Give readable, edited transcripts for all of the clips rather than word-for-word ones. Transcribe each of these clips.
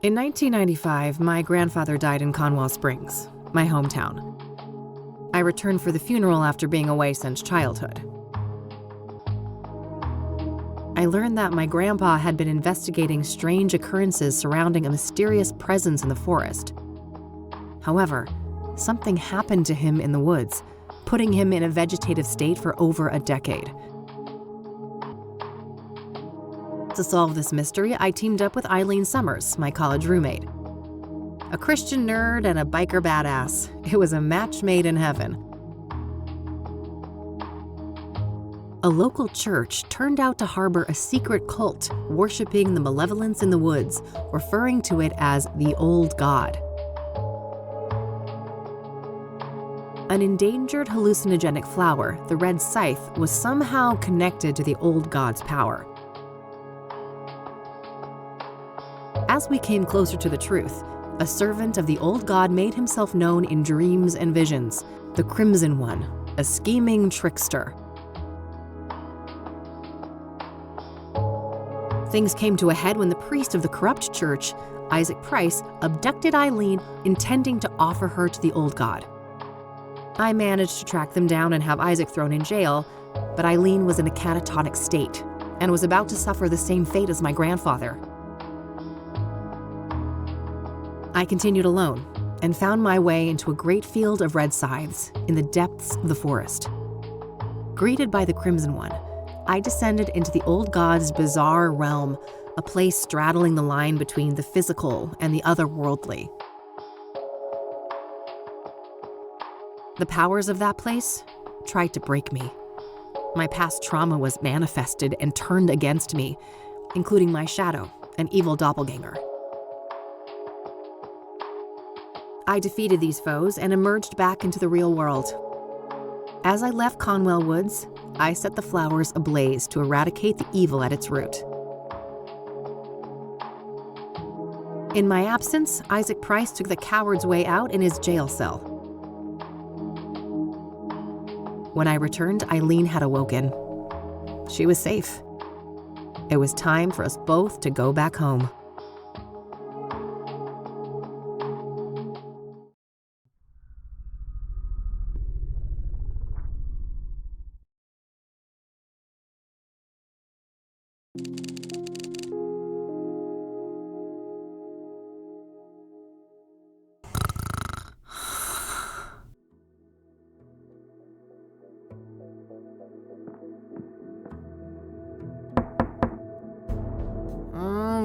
In 1995, my grandfather died in Conwell Springs, my hometown. I returned for the funeral after being away since childhood. I learned that my grandpa had been investigating strange occurrences surrounding a mysterious presence in the forest. However, something happened to him in the woods, putting him in a vegetative state for over a decade. To solve this mystery, I teamed up with Eileen Summers, my college roommate. A Christian nerd and a biker badass. It was a match made in heaven. A local church turned out to harbor a secret cult worshiping the malevolence in the woods, referring to it as the Old God. An endangered hallucinogenic flower, the red scythe, was somehow connected to the Old God's power. As we came closer to the truth, a servant of the Old God made himself known in dreams and visions, the Crimson One, a scheming trickster. Things came to a head when the priest of the corrupt church, Isaac Price, abducted Eileen, intending to offer her to the Old God. I managed to track them down and have Isaac thrown in jail, but Eileen was in a catatonic state and was about to suffer the same fate as my grandfather. I continued alone and found my way into a great field of red scythes in the depths of the forest. Greeted by the Crimson One, I descended into the Old God's bizarre realm, a place straddling the line between the physical and the otherworldly. The powers of that place tried to break me. My past trauma was manifested and turned against me, including my shadow, an evil doppelganger. I defeated these foes and emerged back into the real world. As I left Conwell Woods, I set the flowers ablaze to eradicate the evil at its root. In my absence, Isaac Price took the coward's way out in his jail cell. When I returned, Eileen had awoken. She was safe. It was time for us both to go back home.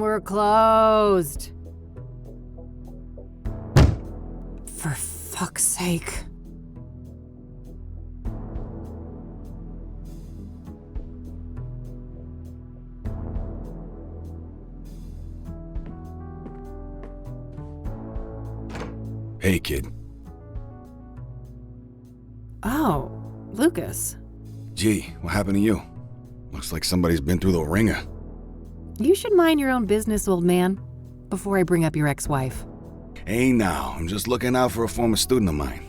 We're closed. For fuck's sake. Hey, kid. Oh, Lucas. Gee, what happened to you? Looks like somebody's been through the ringer. You should mind your own business, old man, before I bring up your ex-wife. Hey now, I'm just looking out for a former student of mine.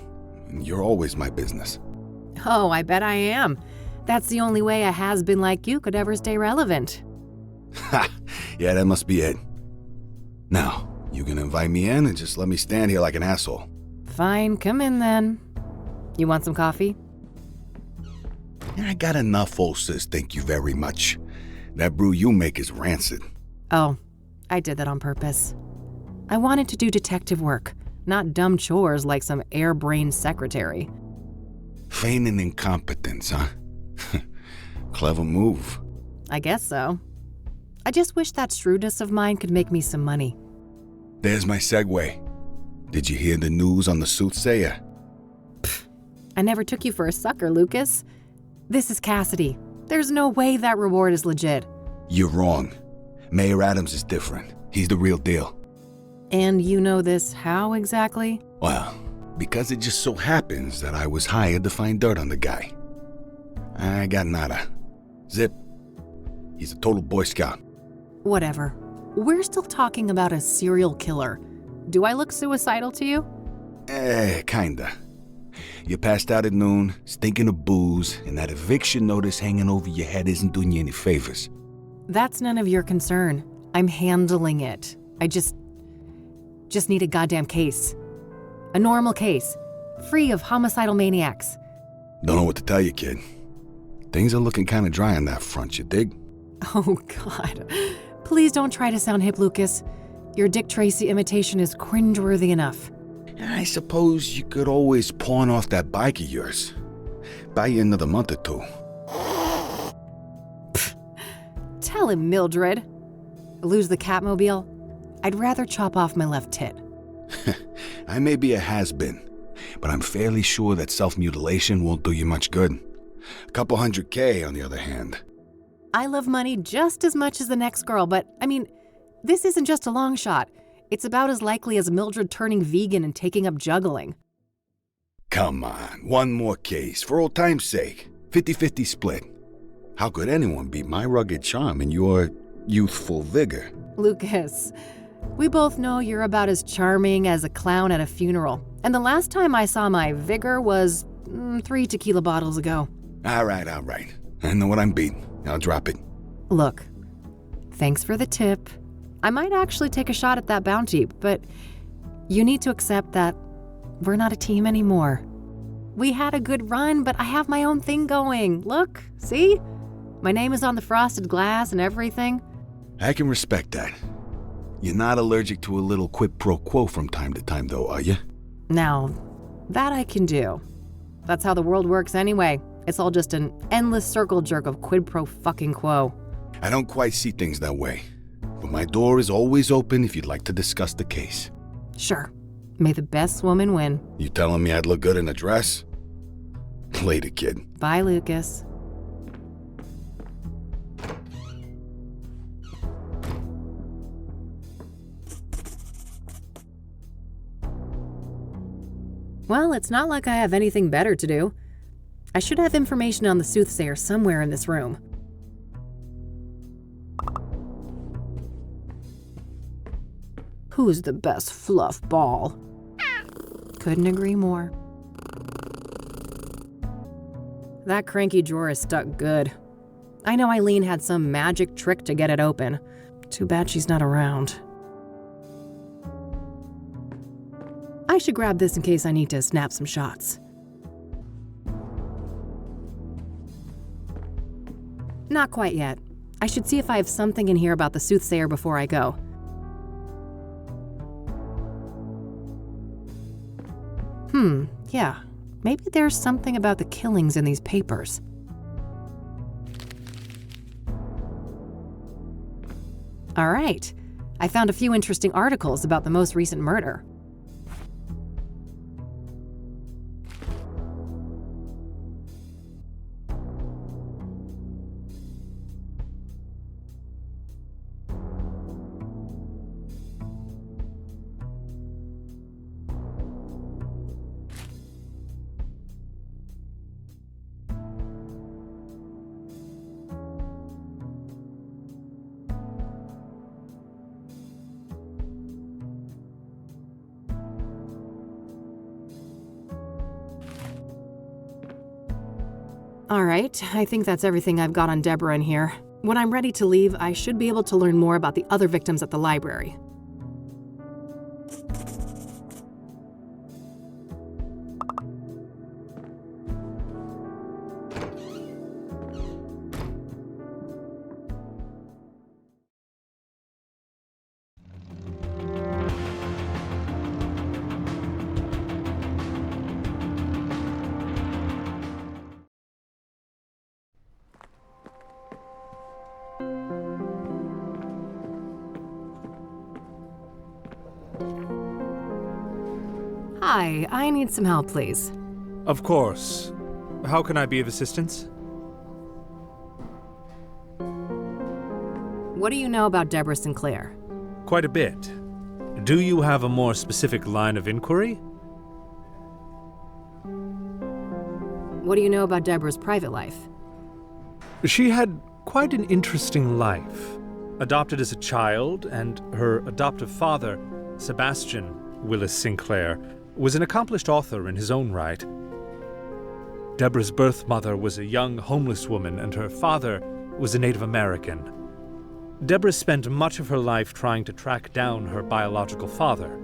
And you're always my business. Oh, I bet I am. That's the only way a has-been like you could ever stay relevant. Ha! Yeah, that must be it. Now, you can invite me in and just let me stand here like an asshole. Fine, come in then. You want some coffee? I got enough, old sis, thank you very much. That brew you make is rancid. Oh, I did that on purpose. I wanted to do detective work, not dumb chores like some airbrained secretary. Feigning incompetence, huh? Clever move. I guess so. I just wish that shrewdness of mine could make me some money. There's my segue. Did you hear the news on the Soothsayer? Pfft, I never took you for a sucker, Lucas. This is Cassidy. There's no way that reward is legit. You're wrong. Mayor Adams is different. He's the real deal. And you know this how exactly? Well, because it just so happens that I was hired to find dirt on the guy. I got nada. Zip. He's a total Boy Scout. Whatever. We're still talking about a serial killer. Do I look suicidal to you? Kinda. You passed out at noon, stinking of booze, and that eviction notice hanging over your head isn't doing you any favors. That's none of your concern. I'm handling it. Just need a goddamn case. A normal case. Free of homicidal maniacs. Don't know what to tell you, kid. Things are looking kind of dry on that front, you dig? Oh, God. Please don't try to sound hip, Lucas. Your Dick Tracy imitation is cringeworthy enough. I suppose you could always pawn off that bike of yours. Buy you another month or two. Tell him, Mildred. Lose the Catmobile? I'd rather chop off my left tit. I may be a has-been, but I'm fairly sure that self-mutilation won't do you much good. A couple $100K, on the other hand. I love money just as much as the next girl, but, I mean, this isn't just a long shot. It's about as likely as Mildred turning vegan and taking up juggling. Come on, one more case, for old time's sake. 50-50 split. How could anyone beat my rugged charm and your youthful vigor? Lucas, we both know you're about as charming as a clown at a funeral. And the last time I saw my vigor was 3 tequila bottles ago. All right. I know what I'm beating. I'll drop it. Look, thanks for the tip. I might actually take a shot at that bounty, but you need to accept that we're not a team anymore. We had a good run, but I have my own thing going. Look, see? My name is on the frosted glass and everything. I can respect that. You're not allergic to a little quid pro quo from time to time, though, are you? Now, that I can do. That's how the world works anyway. It's all just an endless circle jerk of quid pro fucking quo. I don't quite see things that way. But my door is always open if you'd like to discuss the case. Sure. May the best woman win. You telling me I'd look good in a dress? Later, kid. Bye, Lucas. Well, it's not like I have anything better to do. I should have information on the Soothsayer somewhere in this room. Who's the best fluff ball? Couldn't agree more. That cranky drawer is stuck good. I know Eileen had some magic trick to get it open. Too bad she's not around. I should grab this in case I need to snap some shots. Not quite yet. I should see if I have something in here about the Soothsayer before I go. Yeah. Maybe there's something about the killings in these papers. All right. I found a few interesting articles about the most recent murder. All right, I think that's everything I've got on Deborah in here. When I'm ready to leave, I should be able to learn more about the other victims at the library. Hi, I need some help, please. Of course. How can I be of assistance? What do you know about Deborah Sinclair? Quite a bit. Do you have a more specific line of inquiry? What do you know about Deborah's private life? She had quite an interesting life. Adopted as a child, and her adoptive father, Sebastian Willis Sinclair, was an accomplished author in his own right. Deborah's birth mother was a young homeless woman, and her father was a Native American. Deborah spent much of her life trying to track down her biological father,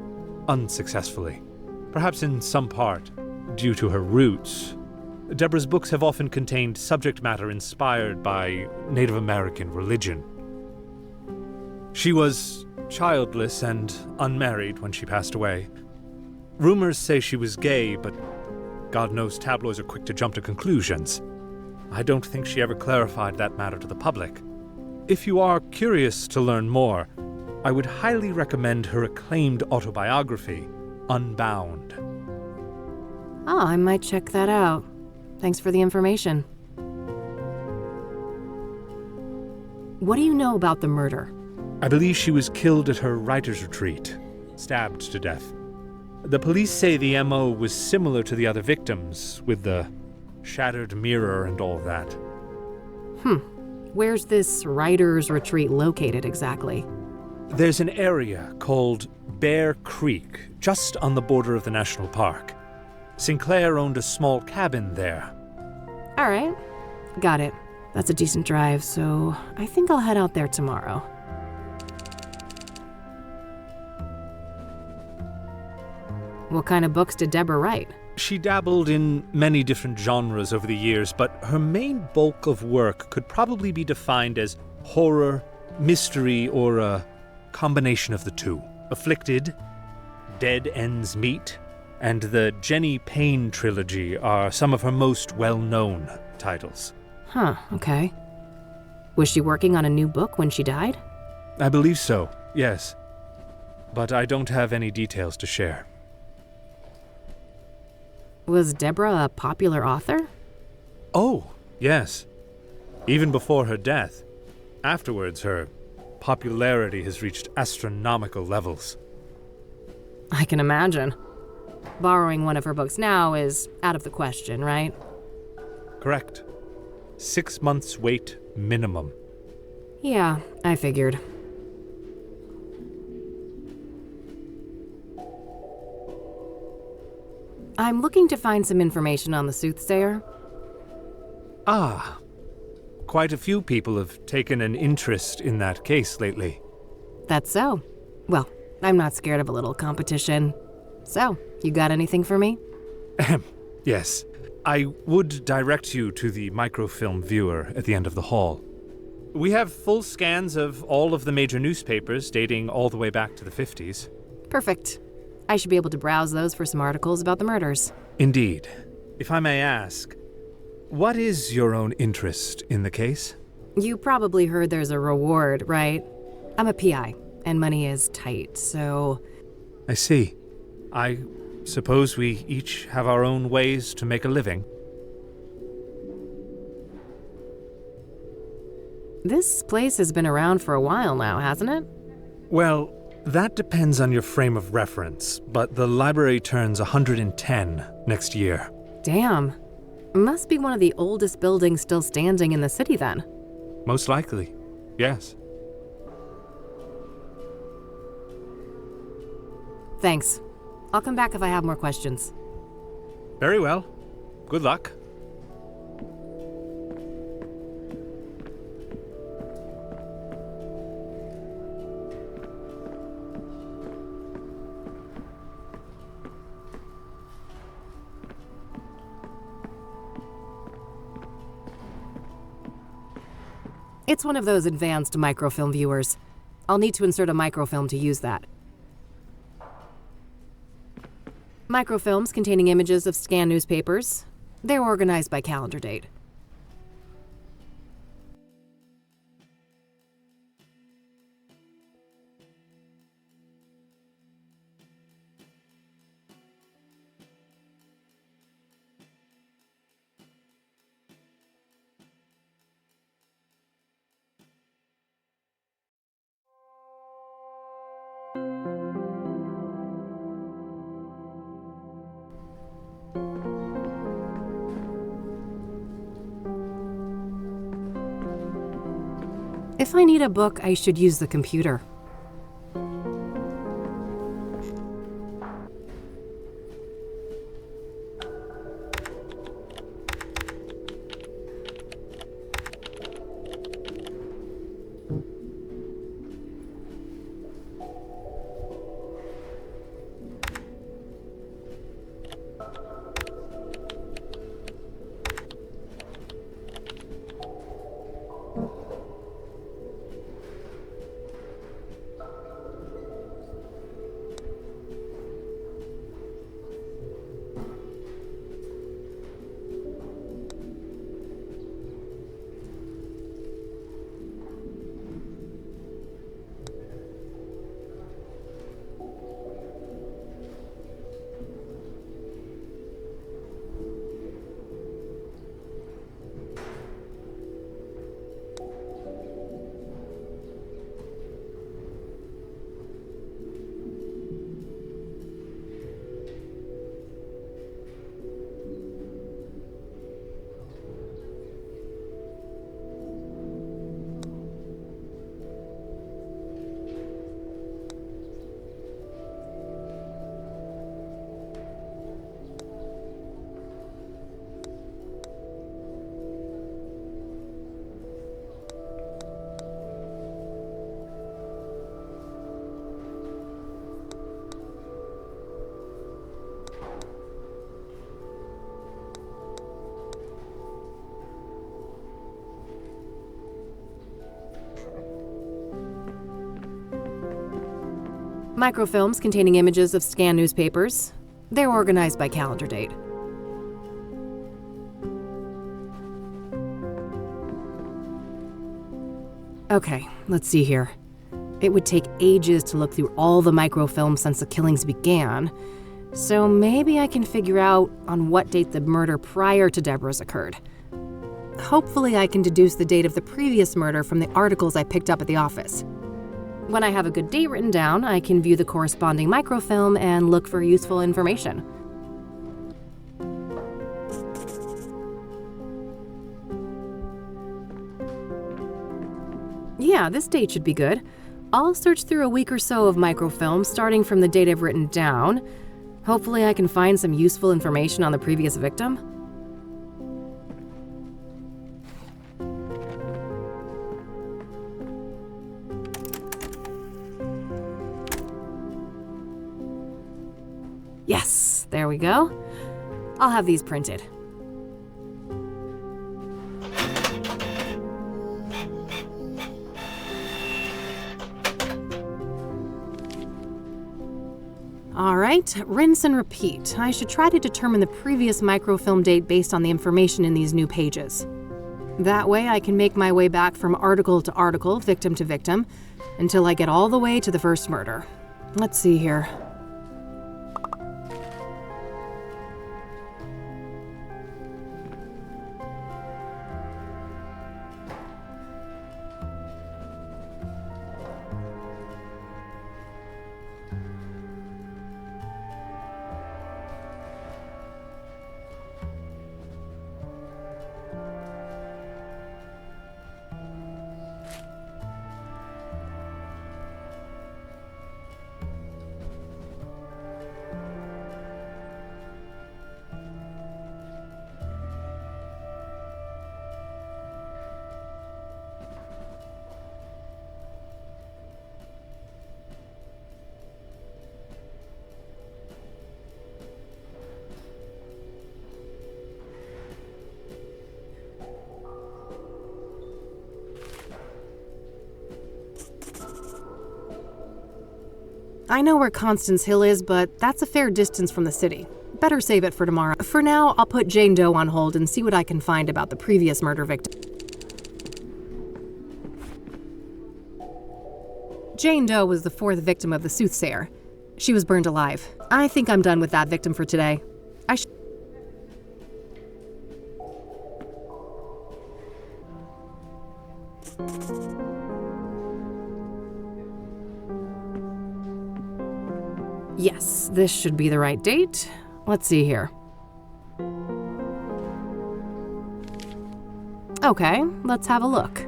unsuccessfully. Perhaps in some part due to her roots. Deborah's books have often contained subject matter inspired by Native American religion. She was childless and unmarried when she passed away. Rumors say she was gay, but God knows tabloids are quick to jump to conclusions. I don't think she ever clarified that matter to the public. If you are curious to learn more, I would highly recommend her acclaimed autobiography, Unbound. Oh, I might check that out. Thanks for the information. What do you know about the murder? I believe she was killed at her writer's retreat, stabbed to death. The police say the MO was similar to the other victims, with the shattered mirror and all that. Where's this writer's retreat located exactly? There's an area called Bear Creek, just on the border of the national park. Sinclair owned a small cabin there. All right, got it. That's a decent drive, so I think I'll head out there tomorrow. What kind of books did Deborah write? She dabbled in many different genres over the years, but her main bulk of work could probably be defined as horror, mystery, or a combination of the two. Afflicted, Dead Ends Meet, and the Jenny Payne trilogy are some of her most well-known titles. Huh, okay. Was she working on a new book when she died? I believe so, yes. But I don't have any details to share. Was Deborah a popular author? Oh, yes. Even before her death. Afterwards, her popularity has reached astronomical levels. I can imagine. Borrowing one of her books now is out of the question, right? Correct. 6 months wait minimum. Yeah, I figured. I'm looking to find some information on the Soothsayer. Ah. Quite a few people have taken an interest in that case lately. That's so. Well, I'm not scared of a little competition. So, you got anything for me? Yes. I would direct you to the microfilm viewer at the end of the hall. We have full scans of all of the major newspapers dating all the way back to the 50s. Perfect. I should be able to browse those for some articles about the murders. Indeed. If I may ask, what is your own interest in the case? You probably heard there's a reward, right? I'm a PI, and money is tight, so... I see. I suppose we each have our own ways to make a living. This place has been around for a while now, hasn't it? Well, that depends on your frame of reference, but the library turns 110 next year. Damn. Must be one of the oldest buildings still standing in the city then. Most likely, yes. Thanks. I'll come back if I have more questions. Very well. Good luck. It's one of those advanced microfilm viewers. I'll need to insert a microfilm to use that. Microfilms containing images of scanned newspapers. They're organized by calendar date. If I need a book, I should use the computer. Microfilms containing images of scanned newspapers. They're organized by calendar date. Okay, let's see here. It would take ages to look through all the microfilms since the killings began, so maybe I can figure out on what date the murder prior to Deborah's occurred. Hopefully I can deduce the date of the previous murder from the articles I picked up at the office. When I have a good date written down, I can view the corresponding microfilm and look for useful information. Yeah, this date should be good. I'll search through a week or so of microfilms starting from the date I've written down. Hopefully I can find some useful information on the previous victim. Yes, there we go. I'll have these printed. All right, rinse and repeat. I should try to determine the previous microfilm date based on the information in these new pages. That way I can make my way back from article to article, victim to victim, until I get all the way to the first murder. Let's see here. I know where Constance Hill is, but that's a fair distance from the city. Better save it for tomorrow. For now, I'll put Jane Doe on hold and see what I can find about the previous murder victim. Jane Doe was the fourth victim of the Soothsayer. She was burned alive. I think I'm done with that victim for today. Yes, this should be the right date. Let's see here. Okay, let's have a look.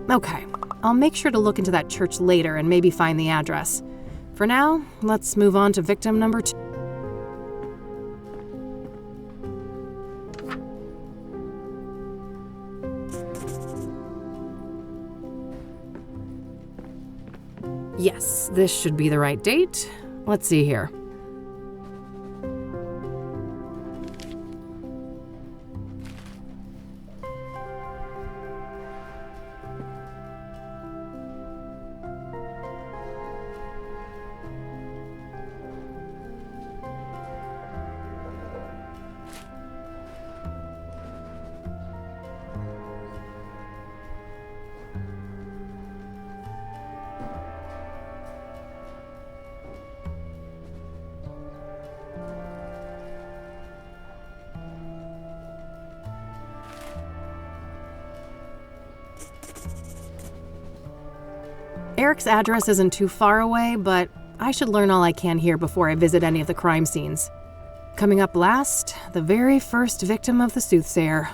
Okay, I'll make sure to look into that church later and maybe find the address. For now, let's move on to victim number 2. Yes, this should be the right date. Let's see here. Eric's address isn't too far away, but I should learn all I can here before I visit any of the crime scenes. Coming up last, the very first victim of the Soothsayer.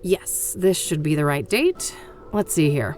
Yes, this should be the right date. Let's see here.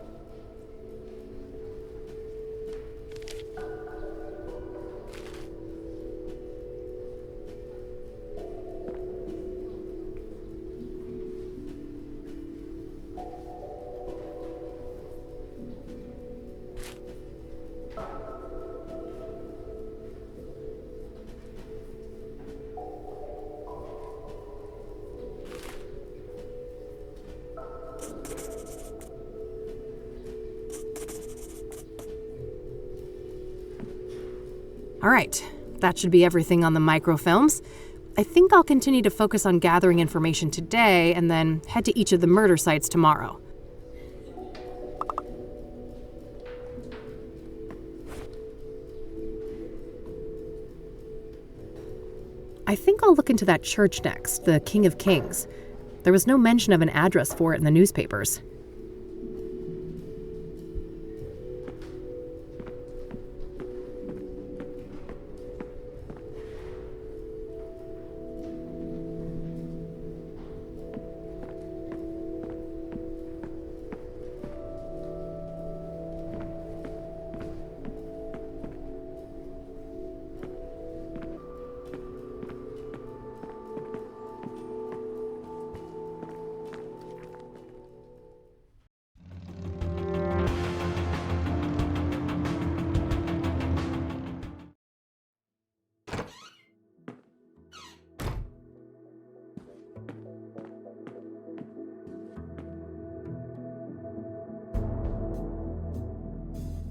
All right, that should be everything on the microfilms. I think I'll continue to focus on gathering information today and then head to each of the murder sites tomorrow. I think I'll look into that church next, the King of Kings. There was no mention of an address for it in the newspapers.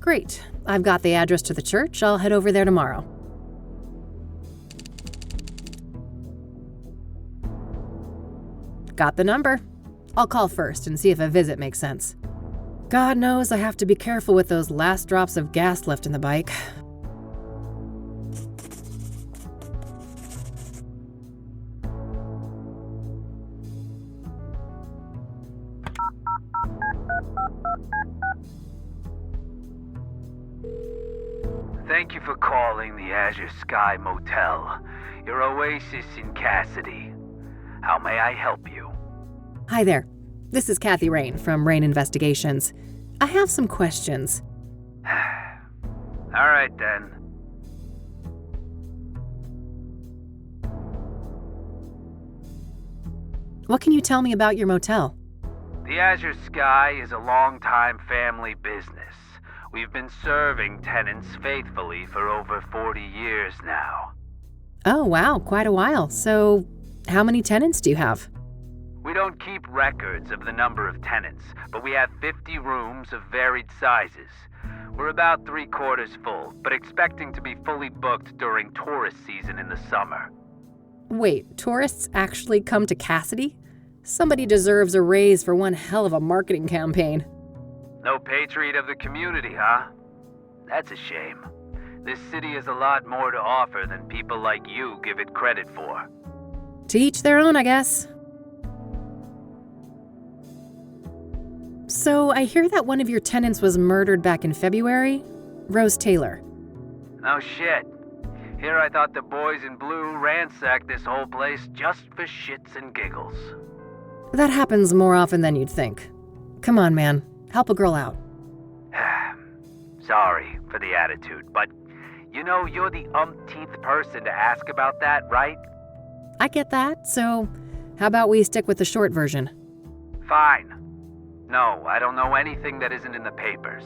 Great. I've got the address to the church. I'll head over there tomorrow. Got the number. I'll call first and see if a visit makes sense. God knows I have to be careful with those last drops of gas left in the bike. Thank you for calling the Azure Sky Motel, your oasis in Cassidy. How may I help you? Hi there. This is Kathy Rain from Rain Investigations. I have some questions. All right, then. What can you tell me about your motel? The Azure Sky is a long-time family business. We've been serving tenants faithfully for over 40 years now. Oh, wow, quite a while. So, how many tenants do you have? We don't keep records of the number of tenants, but we have 50 rooms of varied sizes. We're about 3/4 full, but expecting to be fully booked during tourist season in the summer. Wait, tourists actually come to Cassidy? Somebody deserves a raise for one hell of a marketing campaign. No patriot of the community, huh? That's a shame. This city has a lot more to offer than people like you give it credit for. To each their own, I guess. So, I hear that one of your tenants was murdered back in February? Rose Taylor. No shit. Here I thought the boys in blue ransacked this whole place just for shits and giggles. That happens more often than you'd think. Come on, man. Help a girl out. Sorry for the attitude, but you know you're the umpteenth person to ask about that, right? I get that, so how about we stick with the short version? Fine. No, I don't know anything that isn't in the papers.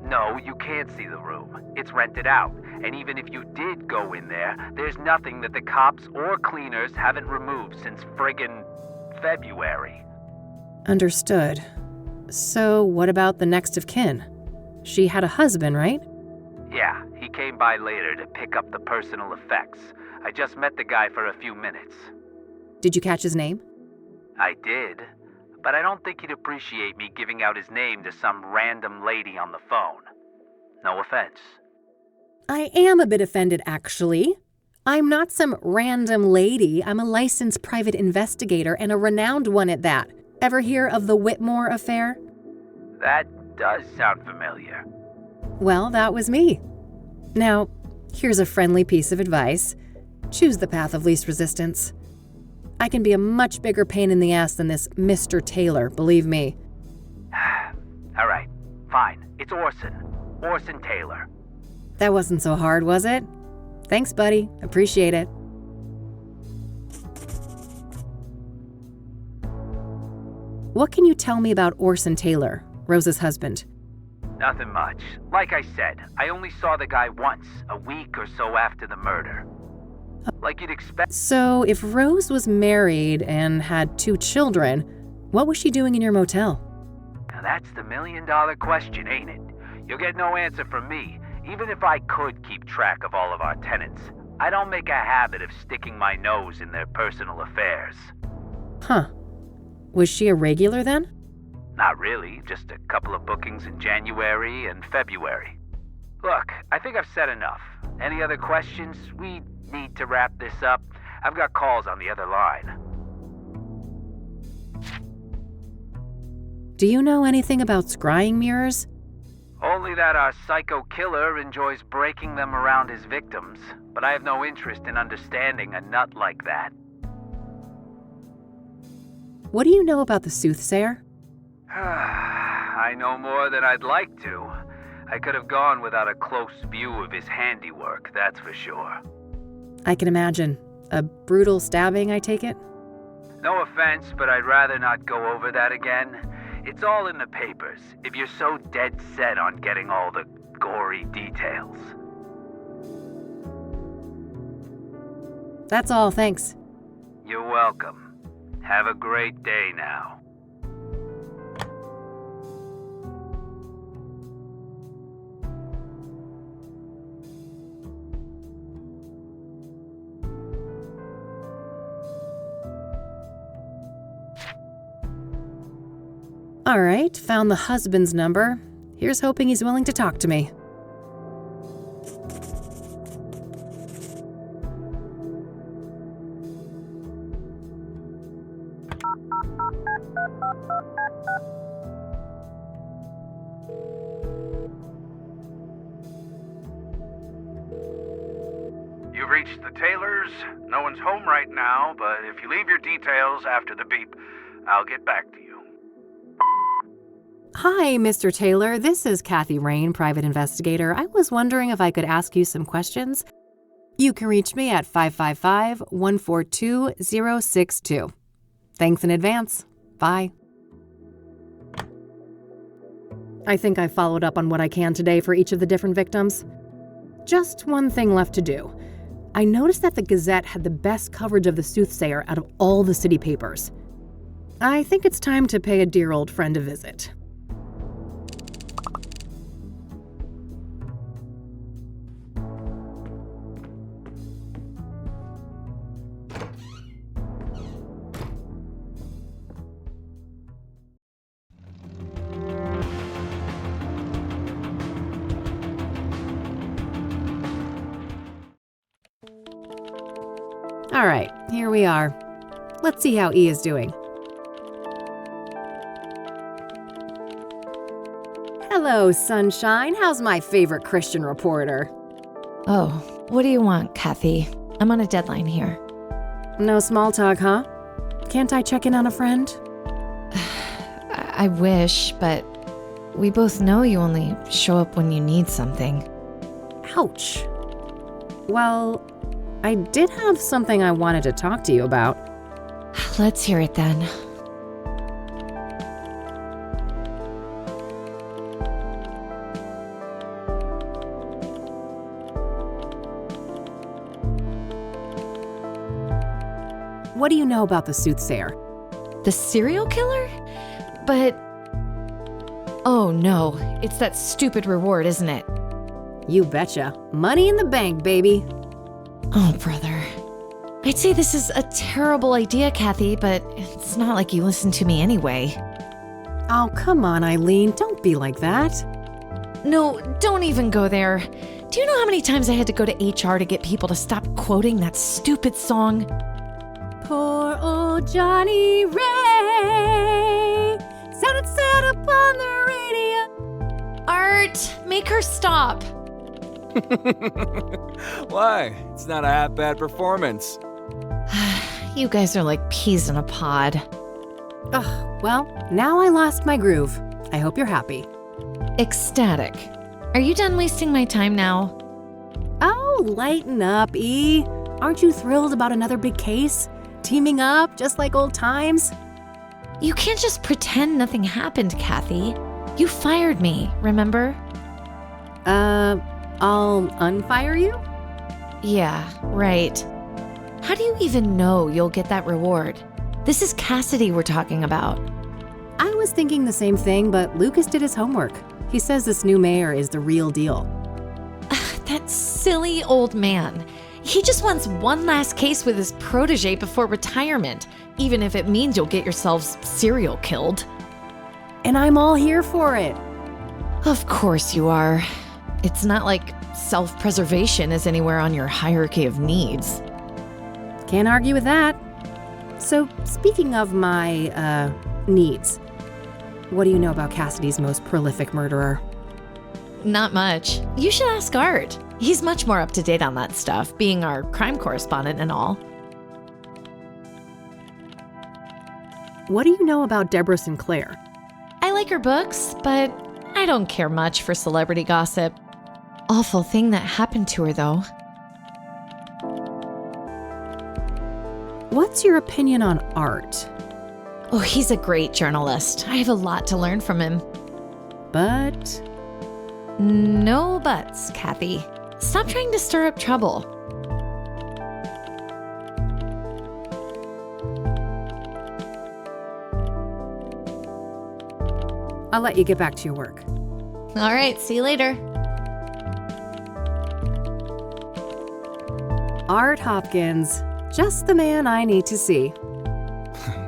No, you can't see the room. It's rented out, and even if you did go in there, there's nothing that the cops or cleaners haven't removed since friggin' February. Understood. So what about the next of kin? She had a husband, right? Yeah, he came by later to pick up the personal effects. I just met the guy for a few minutes. Did you catch his name? I did, but I don't think he'd appreciate me giving out his name to some random lady on the phone. No offense, I am a bit offended, actually. I'm not some random lady. I'm a licensed private investigator and a renowned one at that. Ever hear of the Whitmore affair? That does sound familiar. Well, that was me. Now, here's a friendly piece of advice. Choose the path of least resistance. I can be a much bigger pain in the ass than this Mr. Taylor, believe me. All right, fine. It's Orson. Orson Taylor. That wasn't so hard, was it? Thanks, buddy. Appreciate it. What can you tell me about Orson Taylor, Rose's husband? Nothing much. Like I said, I only saw the guy once, a week or so after the murder. Like you'd expect. So, if Rose was married and had 2 children, what was she doing in your motel? Now that's the million-dollar question, ain't it? You'll get no answer from me. Even if I could keep track of all of our tenants, I don't make a habit of sticking my nose in their personal affairs. Huh. Was she a regular then? Not really, just a couple of bookings in January and February. Look, I think I've said enough. Any other questions? We need to wrap this up. I've got calls on the other line. Do you know anything about scrying mirrors? Only that our psycho killer enjoys breaking them around his victims, but I have no interest in understanding a nut like that. What do you know about the Soothsayer? I know more than I'd like to. I could have gone without a close view of his handiwork, that's for sure. I can imagine. A brutal stabbing, I take it? No offense, but I'd rather not go over that again. It's all in the papers, if you're so dead set on getting all the gory details. That's all, thanks. You're welcome. Have a great day now. All right, found the husband's number. Here's hoping he's willing to talk to me. You've reached the Taylors. No one's home right now, but if you leave your details after the beep, I'll get back to you. Hi, Mr. Taylor. This is Kathy Rain, private investigator. I was wondering if I could ask you some questions. You can reach me at 555-142-062. Thanks in advance. Bye. I think I followed up on what I can today for each of the different victims. Just one thing left to do. I noticed that the Gazette had the best coverage of the Soothsayer out of all the city papers. I think it's time to pay a dear old friend a visit. All right, here we are. Let's see how E is doing. Hello, sunshine. How's my favorite Christian reporter? Oh, what do you want, Kathy? I'm on a deadline here. No small talk, huh? Can't I check in on a friend? I wish, but we both know you only show up when you need something. Ouch. Well, I did have something I wanted to talk to you about. Let's hear it then. What do you know about the Soothsayer? The serial killer? But... oh no, it's that stupid reward, isn't it? You betcha. Money in the bank, baby. Oh, brother. I'd say this is a terrible idea, Kathy, but it's not like you listen to me anyway. Oh, come on, Eileen. Don't be like that. No, don't even go there. Do you know how many times I had to go to HR to get people to stop quoting that stupid song? Poor old Johnny Ray sounded sad upon the radio. Art, make her stop. Why? It's not a half bad performance. You guys are like peas in a pod. Ugh, well, now I lost my groove. I hope you're happy. Ecstatic. Are you done wasting my time now? Oh, lighten up, E. Aren't you thrilled about another big case? Teaming up, just like old times? You can't just pretend nothing happened, Kathy. You fired me, remember? I'll unfire you? Yeah, right. How do you even know you'll get that reward? This is Cassidy we're talking about. I was thinking the same thing, but Lucas did his homework. He says this new mayor is the real deal. That silly old man. He just wants one last case with his protege before retirement, even if it means you'll get yourselves serial killed. And I'm all here for it. Of course you are. It's not like self-preservation is anywhere on your hierarchy of needs. Can't argue with that. So, speaking of my, needs, what do you know about Cassidy's most prolific murderer? Not much. You should ask Art. He's much more up to date on that stuff, being our crime correspondent and all. What do you know about Deborah Sinclair? I like her books, but I don't care much for celebrity gossip. Awful thing that happened to her, though. What's your opinion on Art? Oh, he's a great journalist. I have a lot to learn from him. But No buts, Kathy. Stop trying to stir up trouble. I'll let you get back to your work. All right, see you later. Art Hopkins, just the man I need to see.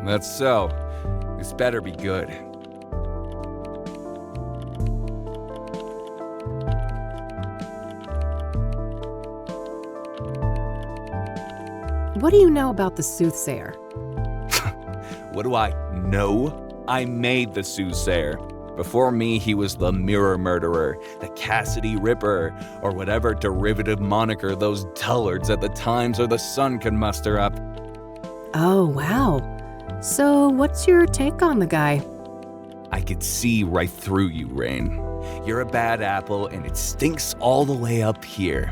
That's so. This better be good. What do you know about the Soothsayer? What do I know? I made the Soothsayer. Before me, he was the Mirror Murderer, the Cassidy Ripper, or whatever derivative moniker those dullards at the Times or the Sun can muster up. Oh, wow. So, what's your take on the guy? I could see right through you, Rain. You're a bad apple, and it stinks all the way up here.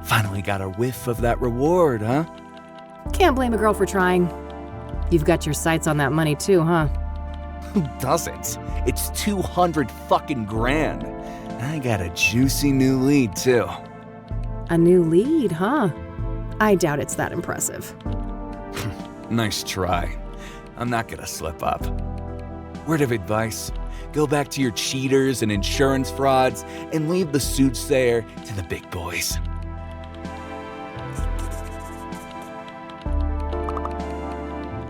Finally got a whiff of that reward, huh? Can't blame a girl for trying. You've got your sights on that money too, huh? Who doesn't? It's 200 fucking grand. I got a juicy new lead, too. A new lead, huh? I doubt it's that impressive. Nice try. I'm not gonna slip up. Word of advice, go back to your cheaters and insurance frauds and leave the Soothsayer to the big boys.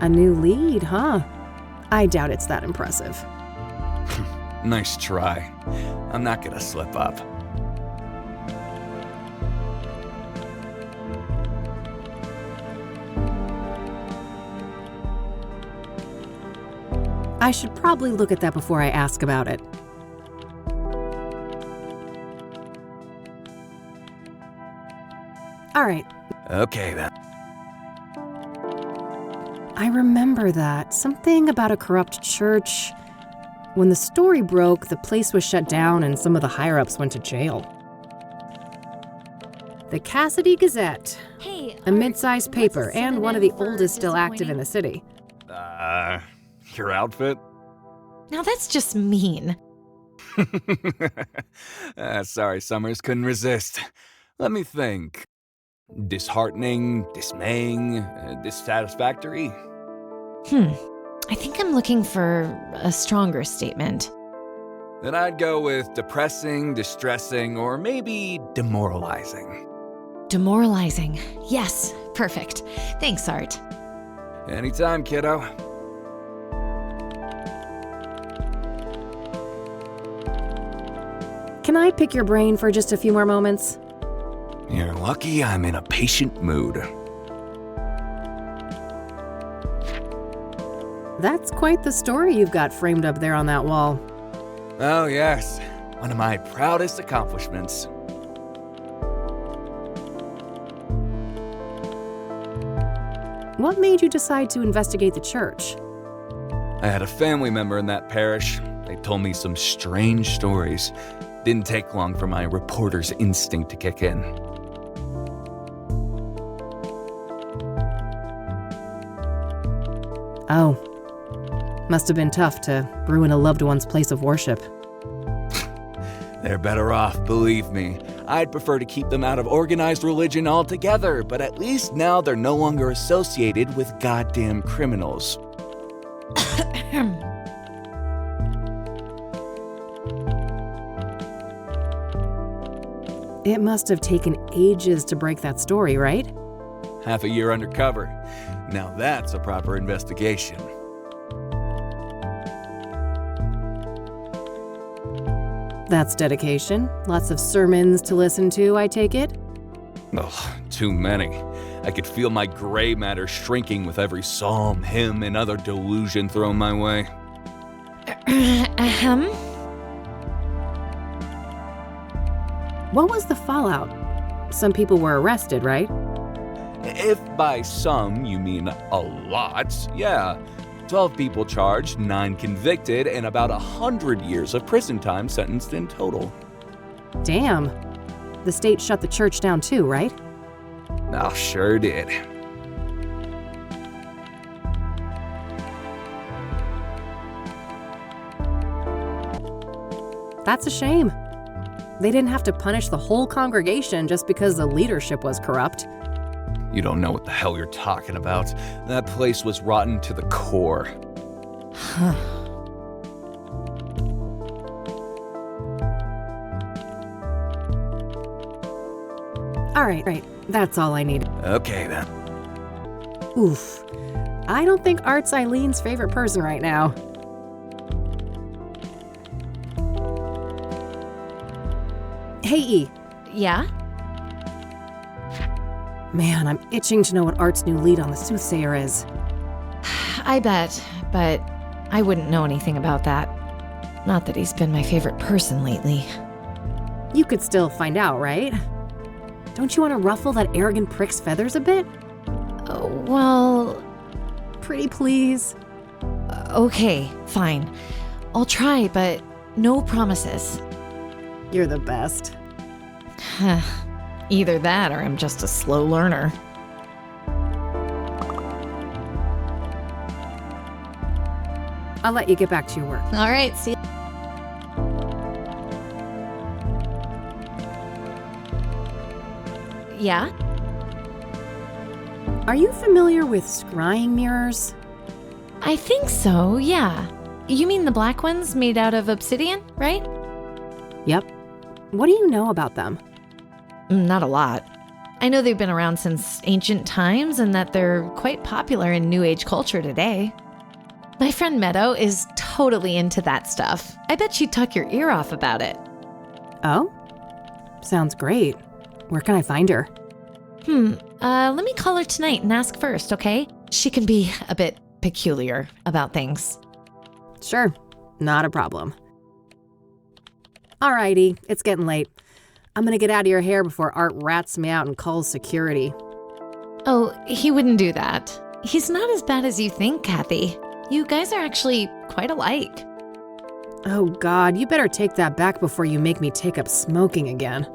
A new lead, huh? I doubt it's that impressive. Nice try. I'm not gonna slip up. I should probably look at that before I ask about it. All right. Okay, then. I remember that. Something about a corrupt church. When the story broke, the place was shut down and some of the higher-ups went to jail. The Cassidy Gazette, Hey, a mid-sized paper and one of the oldest still active in the city. Your outfit? Now that's just mean. Sorry, Summers, couldn't resist. Let me think. Disheartening, dismaying, dissatisfactory? I think I'm looking for a stronger statement. Then I'd go with depressing, distressing, or maybe demoralizing. Demoralizing. Yes, perfect. Thanks, Art. Anytime, kiddo. Can I pick your brain for just a few more moments? You're lucky I'm in a patient mood. That's quite the story you've got framed up there on that wall. Oh, yes. One of my proudest accomplishments. What made you decide to investigate the church? I had a family member in that parish. They told me some strange stories. Didn't take long for my reporter's instinct to kick in. Oh. Must have been tough to ruin a loved one's place of worship. They're better off, believe me. I'd prefer to keep them out of organized religion altogether, but at least now they're no longer associated with goddamn criminals. It must have taken ages to break that story, right? Half a year undercover. Now that's a proper investigation. That's dedication. Lots of sermons to listen to, I take it? Ugh, too many. I could feel my gray matter shrinking with every psalm, hymn, and other delusion thrown my way. What was the fallout? Some people were arrested, right? If by some you mean a lot, yeah. 12 people charged, 9 convicted, and about 100 years of prison time sentenced in total. Damn. The state shut the church down too, right? Oh, sure did. That's a shame. They didn't have to punish the whole congregation just because the leadership was corrupt. You don't know what the hell you're talking about. That place was rotten to the core. All right. That's all I need. Okay, then. Oof. I don't think Art's Eileen's favorite person right now. Hey, E. Yeah? Man, I'm itching to know what Art's new lead on the Soothsayer is. I bet, but I wouldn't know anything about that. Not that he's been my favorite person lately. You could still find out, right? Don't you want to ruffle that arrogant prick's feathers a bit? Oh, well, Pretty please. okay, fine. I'll try, but no promises. You're the best. Either that or I'm just a slow learner. I'll let you get back to your work. All right, see. Yeah? Are you familiar with scrying mirrors? I think so, yeah. You mean the black ones made out of obsidian, right? Yep. What do you know about them? Not a lot. I know they've been around since ancient times and that they're quite popular in New Age culture today. My friend Meadow is totally into that stuff. I bet she'd tuck your ear off about it. Oh? Sounds great. Where can I find her? Let me call her tonight and ask first, okay? She can be a bit peculiar about things. Sure. Not a problem. Alrighty, it's getting late. I'm gonna get out of your hair before Art rats me out and calls security. Oh, he wouldn't do that. He's not as bad as you think, Kathy. You guys are actually quite alike. Oh God, you better take that back before you make me take up smoking again.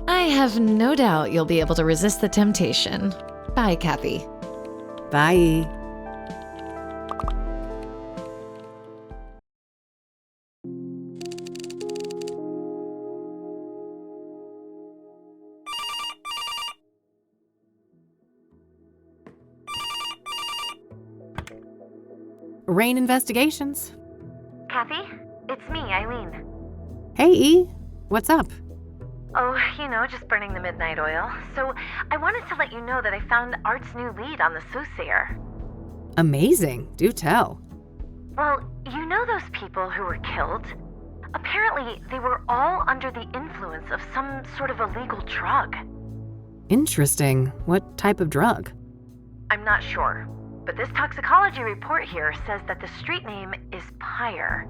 I have no doubt you'll be able to resist the temptation. Bye, Kathy. Bye. Rain Investigations. Kathy? It's me, Eileen. Hey, E. What's up? Oh, just burning the midnight oil. So, I wanted to let you know that I found Art's new lead on the Soothsayer. Amazing. Do tell. Well, you know those people who were killed? Apparently, they were all under the influence of some sort of illegal drug. Interesting. What type of drug? I'm not sure, but this toxicology report here says that the street name is Pyre.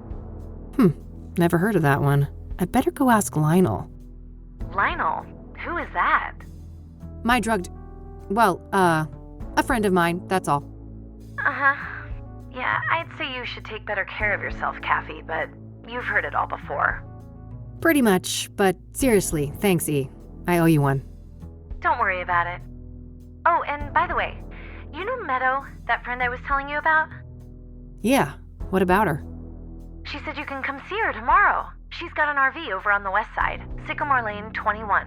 Never heard of that one. I'd better go ask Lionel. Lionel? Who is that? My drugged... Well, a friend of mine, that's all. Uh-huh. Yeah, I'd say you should take better care of yourself, Kathy, but you've heard it all before. Pretty much, but seriously, thanks, E. I owe you one. Don't worry about it. Oh, and by the way, you know Meadow, that friend I was telling you about? Yeah, what about her? She said you can come see her tomorrow. She's got an RV over on the west side, Sycamore Lane 21.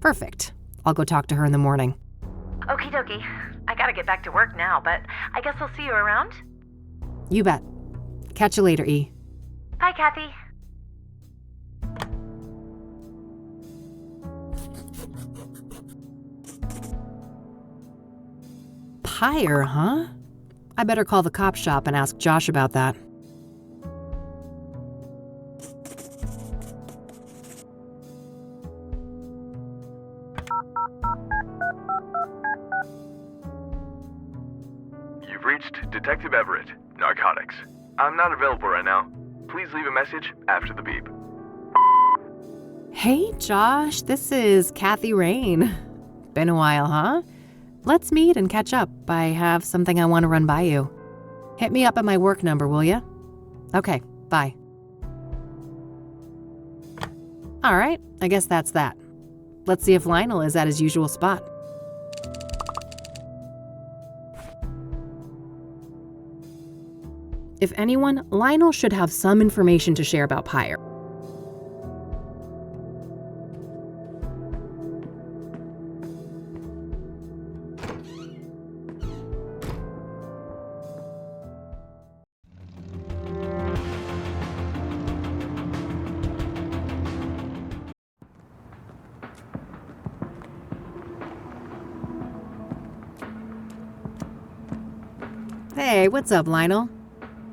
Perfect. I'll go talk to her in the morning. Okie dokie. I gotta get back to work now, but I guess I'll see you around. You bet. Catch you later, E. Bye, Kathy. Pyre, huh? I better call the cop shop and ask Josh about that. You've reached Detective Everett, Narcotics. I'm not available right now. Please leave a message after the beep. Hey, Josh, this is Kathy Rain. Been a while, huh? Let's meet and catch up. I have something I want to run by you. Hit me up at my work number, will ya? Okay, bye. All right, I guess that's that. Let's see if Lionel is at his usual spot. If anyone, Lionel should have some information to share about Pyre. Hey, what's up, Lionel?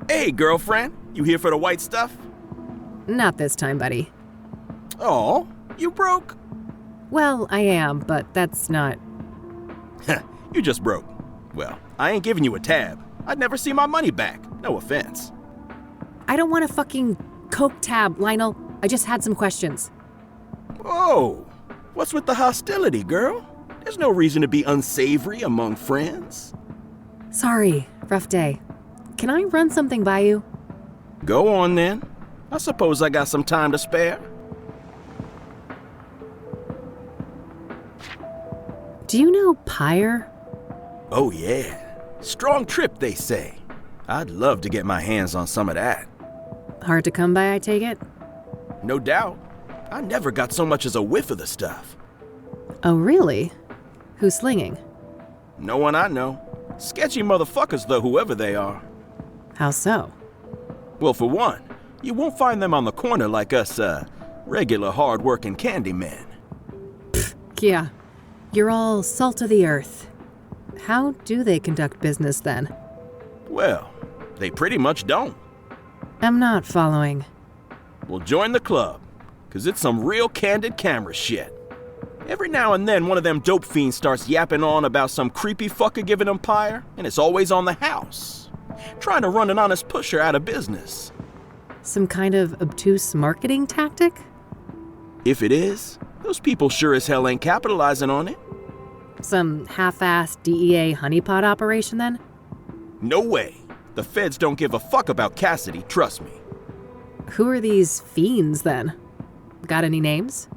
Hey, girlfriend. You here for the white stuff? Not this time, buddy. Oh, you broke? Well, I am, but that's not... You just broke. Well, I ain't giving you a tab. I'd never see my money back. No offense. I don't want a fucking Coke tab, Lionel. I just had some questions. Whoa. What's with the hostility, girl? There's no reason to be unsavory among friends. Sorry, rough day. Can I run something by you? Go on, then. I suppose I got some time to spare. Do you know Pyre? Oh, yeah. Strong trip, they say. I'd love to get my hands on some of that. Hard to come by, I take it? No doubt. I never got so much as a whiff of the stuff. Oh, really? Who's slinging? No one I know. Sketchy motherfuckers, though, whoever they are. How so? Well, for one, you won't find them on the corner like us, regular hard-working candy men. Yeah, you're all salt of the earth. How do they conduct business, then? Well, they pretty much don't. I'm not following. Well, join the club, 'cause it's some real candid camera shit. Every now and then, one of them dope fiends starts yapping on about some creepy fucker giving them Pyre, and it's always on the house. Trying to run an honest pusher out of business. Some kind of obtuse marketing tactic? If it is, those people sure as hell ain't capitalizing on it. Some half-assed DEA honeypot operation, then? No way. The feds don't give a fuck about Cassidy, trust me. Who are these fiends, then? Got any names?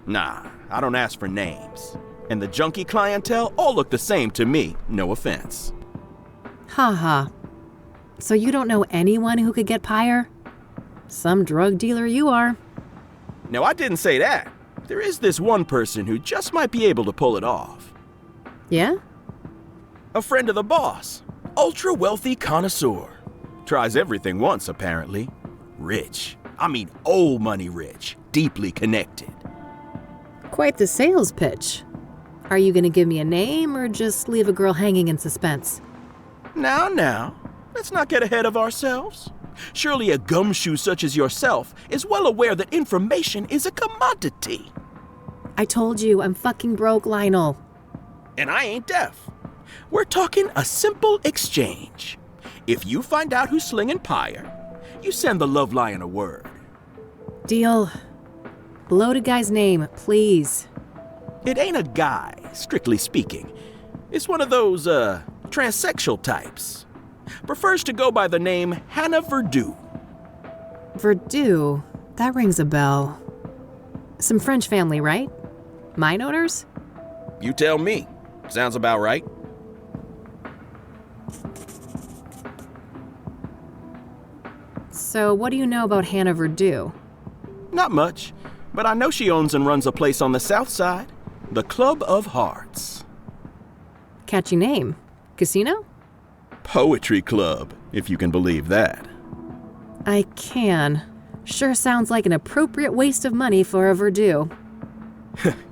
Nah, I don't ask for names. And the junkie clientele all look the same to me, no offense. Ha. So you don't know anyone who could get Pyre? Some drug dealer you are. No, I didn't say that. There is this one person who just might be able to pull it off. Yeah? A friend of the boss. Ultra wealthy connoisseur. Tries everything once, apparently. Rich. I mean old money rich. Deeply connected. Quite the sales pitch. Are you gonna give me a name or just leave a girl hanging in suspense? Now, let's not get ahead of ourselves. Surely a gumshoe such as yourself is well aware that information is a commodity. I told you, I'm fucking broke, Lionel. And I ain't deaf. We're talking a simple exchange. If you find out who's slinging pyre, you send the Love Lion a word. Deal. Loaded guy's name, please. It ain't a guy, strictly speaking. It's one of those, transsexual types. Prefers to go by the name Hannah Verdue. Verdue? That rings a bell. Some French family, right? Mine owners? You tell me. Sounds about right. So what do you know about Hannah Verdue? Not much, but I know she owns and runs a place on the south side. The Club of Hearts. Catchy name. Casino? Poetry club, if you can believe that. I can. Sure sounds like an appropriate waste of money for a Verdue.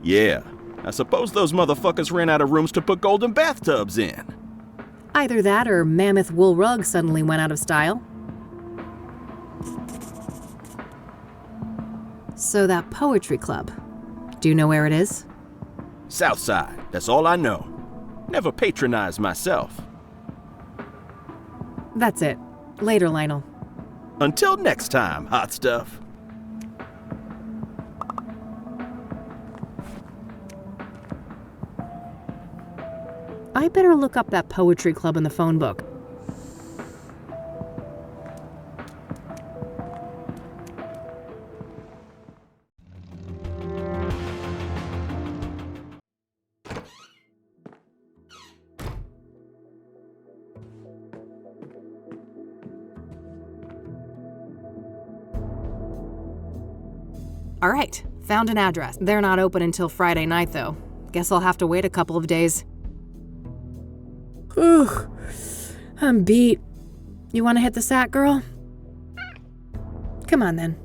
Yeah, I suppose those motherfuckers ran out of rooms to put golden bathtubs in. Either that or mammoth wool rug suddenly went out of style. So that poetry club, do you know where it is? South side, that's all I know. Never patronized myself. That's it. Later, Lionel. Until next time, hot stuff. I better look up that poetry club in the phone book. All right, found an address. They're not open until Friday night, though. Guess I'll have to wait a couple of days. Ooh, I'm beat. You want to hit the sack, girl? Come on, then.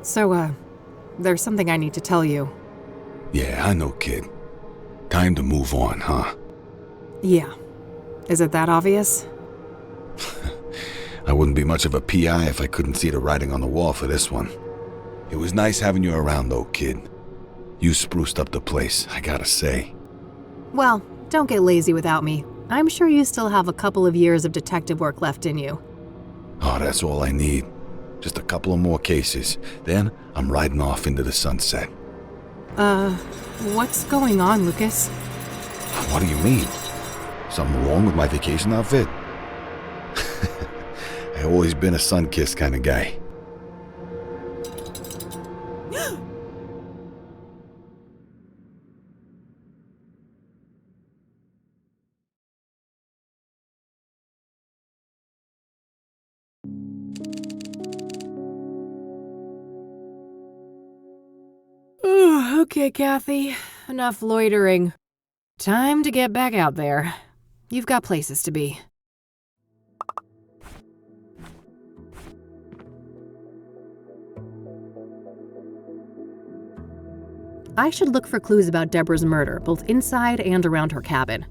So, there's something I need to tell you. Yeah, I know, kid. Time to move on, huh? Yeah. Is it that obvious? I wouldn't be much of a PI if I couldn't see the writing on the wall for this one. It was nice having you around, though, kid. You spruced up the place, I gotta say. Well, don't get lazy without me. I'm sure you still have a couple of years of detective work left in you. Oh, that's all I need. Just a couple of more cases. Then I'm riding off into the sunset. What's going on, Lucas? What do you mean? Something wrong with my vacation outfit? I've always been a sun-kissed kind of guy. Okay, Kathy. Enough loitering. Time to get back out there. You've got places to be. I should look for clues about Deborah's murder, both inside and around her cabin.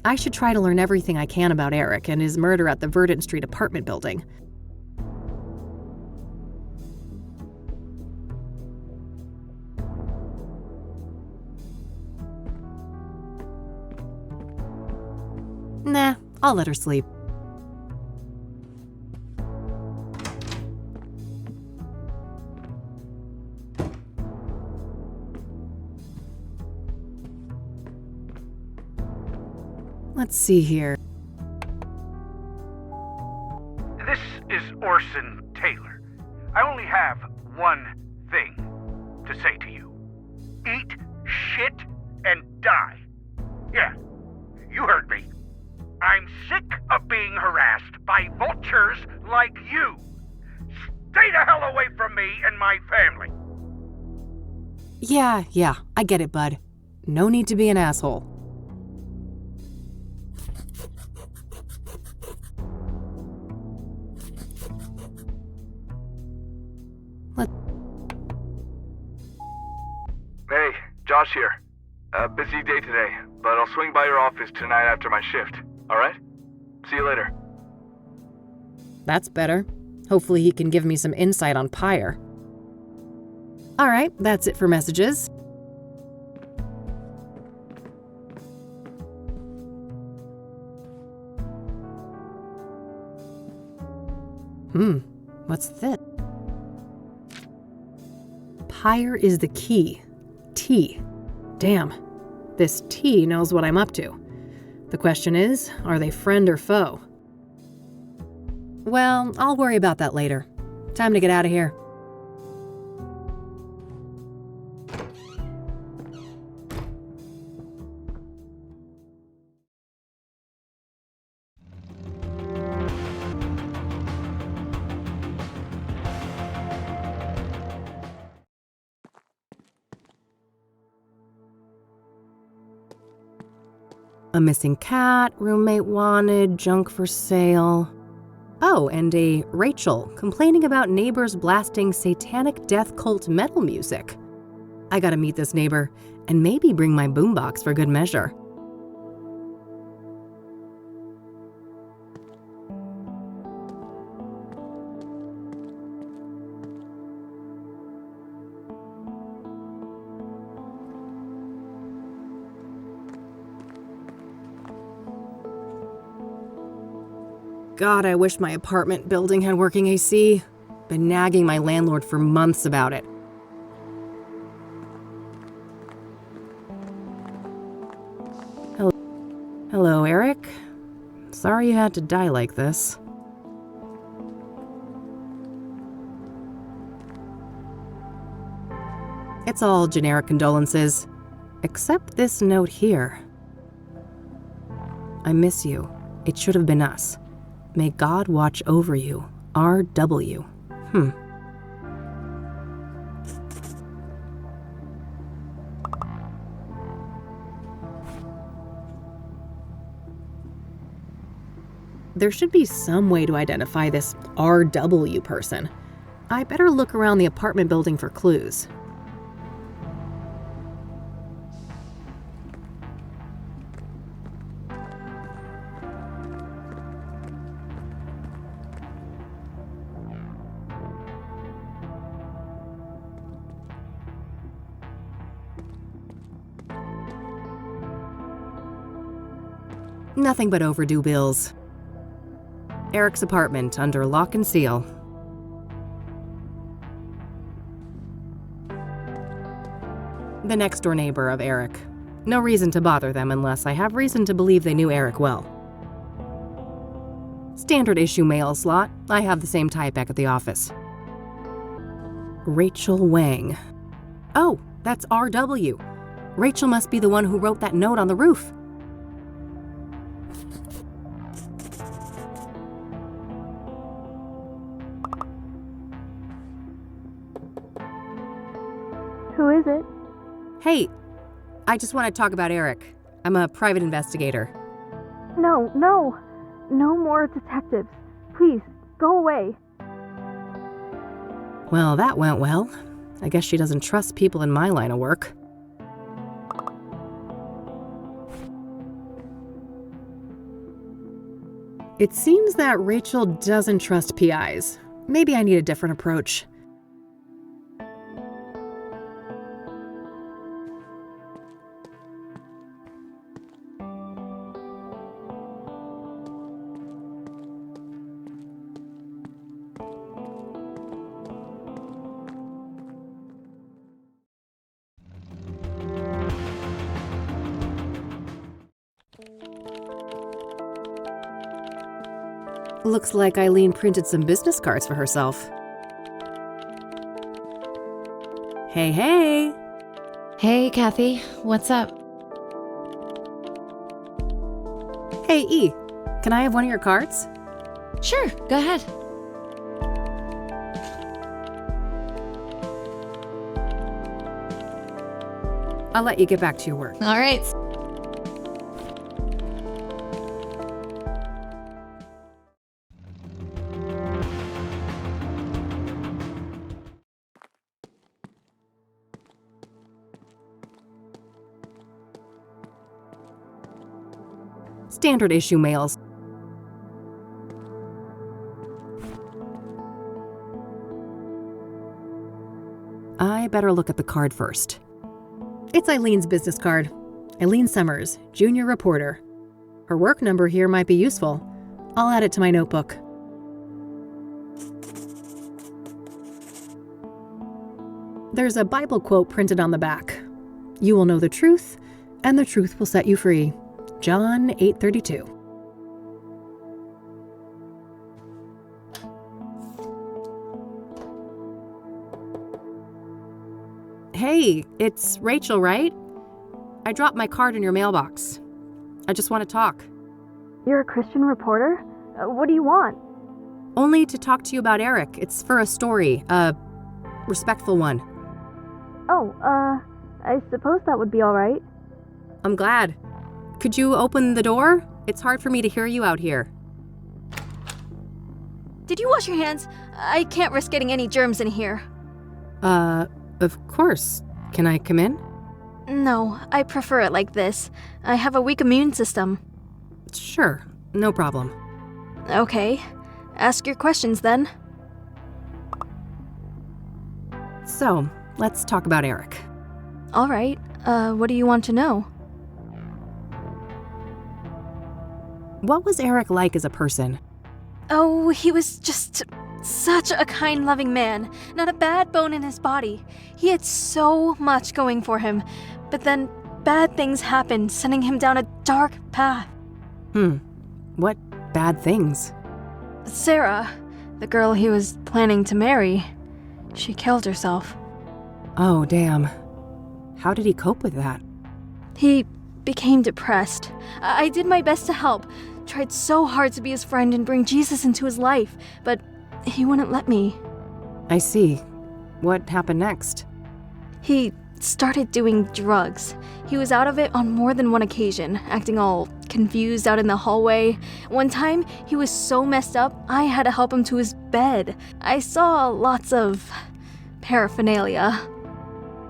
I should try to learn everything I can about Eric and his murder at the Verdant Street apartment building. Nah, I'll let her sleep. Let's see here. This is Orson Taylor. I only have one thing to say to you. Eat shit and die. Yeah, you heard me. I'm sick of being harassed by vultures like you. Stay the hell away from me and my family. Yeah, I get it, bud. No need to be an asshole. Josh here. Busy day today, but I'll swing by your office tonight after my shift. Alright? See you later. That's better. Hopefully he can give me some insight on Pyre. All right, that's it for messages. What's this? Pyre is the key. T. Damn. This T knows what I'm up to. The question is, are they friend or foe? Well, I'll worry about that later. Time to get out of here. A missing cat, roommate wanted, junk for sale. Oh, and a Rachel complaining about neighbors blasting satanic death cult metal music. I gotta meet this neighbor and maybe bring my boombox for good measure. God, I wish my apartment building had working AC. Been nagging my landlord for months about it. Hello, Eric. Sorry you had to die like this. It's all generic condolences, except this note here. I miss you. It should have been us. May God watch over you. R.W. There should be some way to identify this R.W. person. I better look around the apartment building for clues. Nothing but overdue bills. Eric's apartment under lock and seal. The next door neighbor of Eric. No reason to bother them unless I have reason to believe they knew Eric well. Standard issue mail slot. I have the same type back at the office. Rachel Wang. Oh, that's R.W. Rachel must be the one who wrote that note on the roof. Who is it? Hey, I just want to talk about Eric. I'm a private investigator. No. No more detectives. Please, go away. Well, that went well. I guess she doesn't trust people in my line of work. It seems that Rachel doesn't trust PIs. Maybe I need a different approach. Looks like Eileen printed some business cards for herself. Hey. Hey, Kathy. What's up? Hey, E. Can I have one of your cards? Sure, go ahead. I'll let you get back to your work. All right. Standard issue mails. I better look at the card first. It's Eileen's business card. Eileen Summers, junior reporter. Her work number here might be useful. I'll add it to my notebook. There's a Bible quote printed on the back. You will know the truth, and the truth will set you free. John 8:32. Hey, it's Rachel, right? I dropped my card in your mailbox. I just want to talk. You're a Christian reporter? What do you want? Only to talk to you about Eric. It's for a story, a respectful one. Oh, I suppose that would be all right. I'm glad. Could you open the door? It's hard for me to hear you out here. Did you wash your hands? I can't risk getting any germs in here. Of course. Can I come in? No, I prefer it like this. I have a weak immune system. Sure, no problem. Okay. Ask your questions then. So, let's talk about Eric. All right. What do you want to know? What was Eric like as a person? Oh, he was just such a kind, loving man. Not a bad bone in his body. He had so much going for him. But then bad things happened, sending him down a dark path. What bad things? Sarah, the girl he was planning to marry, she killed herself. Oh, damn. How did he cope with that? He became depressed. I did my best to help. Tried so hard to be his friend and bring Jesus into his life, but he wouldn't let me. I see. What happened next? He started doing drugs. He was out of it on more than one occasion, acting all confused out in the hallway. One time, he was so messed up, I had to help him to his bed. I saw lots of paraphernalia.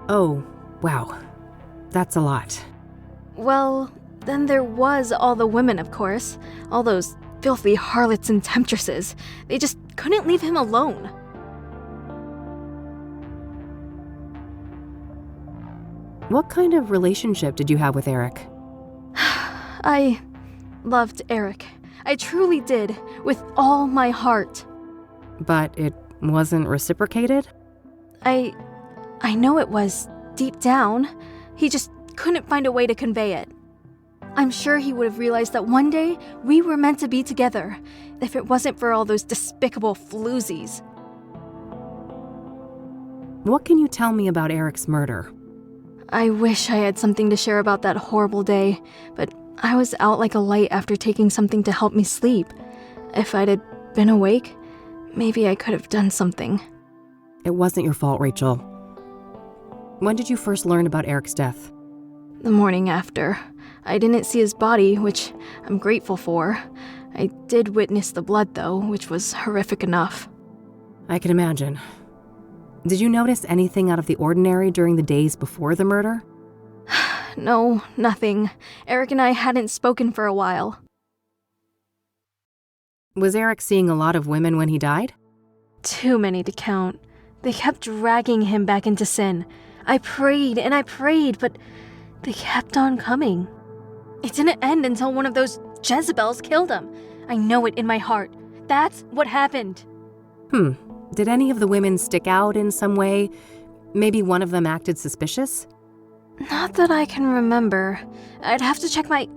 Oh, wow. That's a lot. Well, then there was all the women, of course. All those filthy harlots and temptresses. They just couldn't leave him alone. What kind of relationship did you have with Eric? I loved Eric. I truly did, with all my heart. But it wasn't reciprocated? I know it was, deep down. He just couldn't find a way to convey it. I'm sure he would have realized that one day we were meant to be together, if it wasn't for all those despicable floozies. What can you tell me about Eric's murder? I wish I had something to share about that horrible day, but I was out like a light after taking something to help me sleep. If I'd had been awake, maybe I could have done something. It wasn't your fault, Rachel. When did you first learn about Eric's death? The morning after. I didn't see his body, which I'm grateful for. I did witness the blood, though, which was horrific enough. I can imagine. Did you notice anything out of the ordinary during the days before the murder? No, nothing. Eric and I hadn't spoken for a while. Was Eric seeing a lot of women when he died? Too many to count. They kept dragging him back into sin. I prayed and I prayed, but they kept on coming. It didn't end until one of those Jezebels killed him. I know it in my heart. That's what happened. Did any of the women stick out in some way? Maybe one of them acted suspicious? Not that I can remember. I'd have to check my...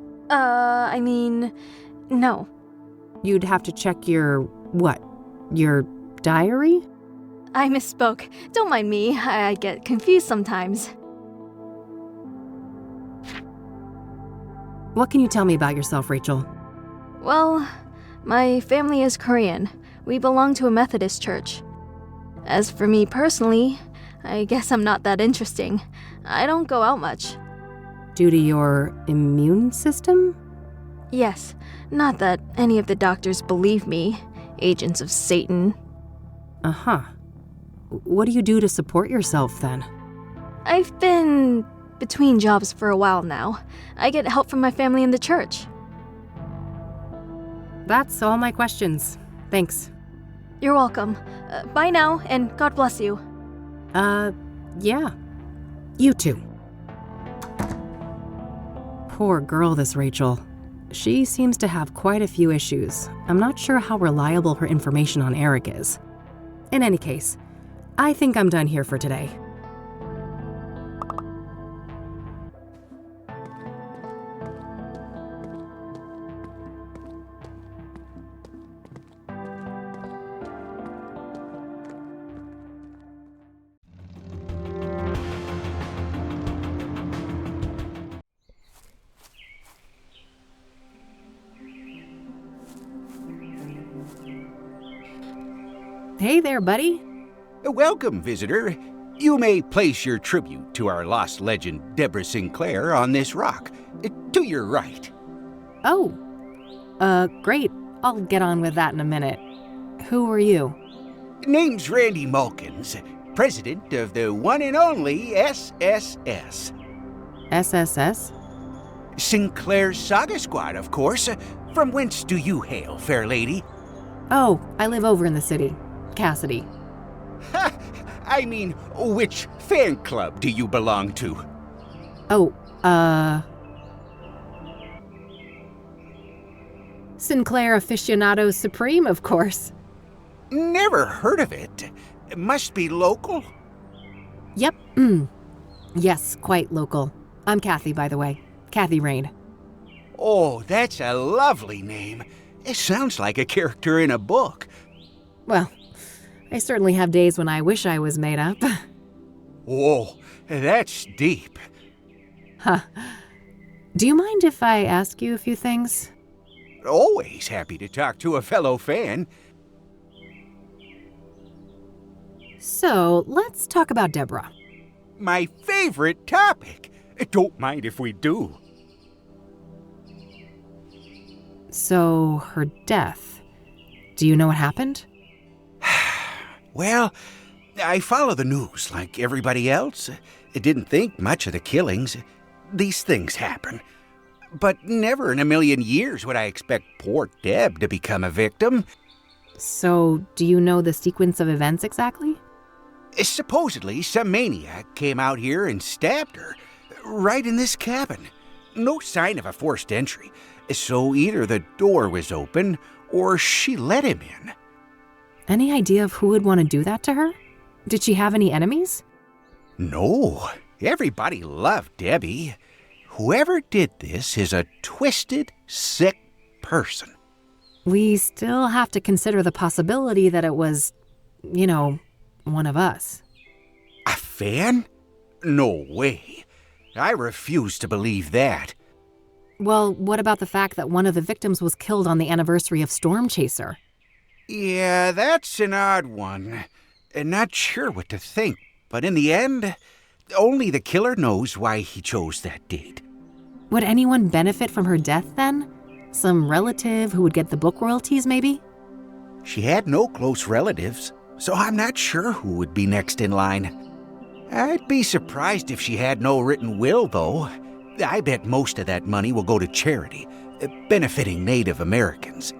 no. You'd have to check your... what? Your diary? I misspoke. Don't mind me. I get confused sometimes. What can you tell me about yourself, Rachel? Well, my family is Korean. We belong to a Methodist church. As for me personally, I guess I'm not that interesting. I don't go out much. Due to your immune system? Yes, not that any of the doctors believe me. Agents of Satan. Uh-huh. What do you do to support yourself, then? I've been between jobs for a while now. I get help from my family in the church. That's all my questions. Thanks. You're welcome. Bye now, and God bless you. Yeah. You too. Poor girl, this Rachel. She seems to have quite a few issues. I'm not sure how reliable her information on Eric is. In any case, I think I'm done here for today. Hey there, buddy. Welcome, visitor. You may place your tribute to our lost legend, Deborah Sinclair, on this rock. To your right. Oh. Great. I'll get on with that in a minute. Who are you? Name's Randy Mulkins, president of the one and only SSS. SSS? Sinclair's Saga Squad, of course. From whence do you hail, fair lady? Oh, I live over in the city. Cassidy. Ha! I mean, which fan club do you belong to? Oh, Sinclair Aficionados Supreme, of course. Never heard of it. Must be local? Yep. Yes, quite local. I'm Kathy, by the way. Kathy Rain. Oh, that's a lovely name. It sounds like a character in a book. Well, I certainly have days when I wish I was made up. Whoa, that's deep. Huh. Do you mind if I ask you a few things? Always happy to talk to a fellow fan. So, let's talk about Deborah. My favorite topic. Don't mind if we do. So, her death. Do you know what happened? Well, I follow the news like everybody else. I didn't think much of the killings. These things happen. But never in a million years would I expect poor Deb to become a victim. So, do you know the sequence of events exactly? Supposedly, some maniac came out here and stabbed her, right in this cabin. No sign of a forced entry, so either the door was open or she let him in. Any idea of who would want to do that to her? Did she have any enemies? No, everybody loved Debbie. Whoever did this is a twisted, sick person. We still have to consider the possibility that it was, one of us. A fan? No way. I refuse to believe that. Well, what about the fact that one of the victims was killed on the anniversary of Storm Chaser? Yeah, that's an odd one. Not sure what to think, but in the end, only the killer knows why he chose that date. Would anyone benefit from her death then? Some relative who would get the book royalties, maybe? She had no close relatives, so I'm not sure who would be next in line. I'd be surprised if she had no written will, though. I bet most of that money will go to charity, benefiting Native Americans.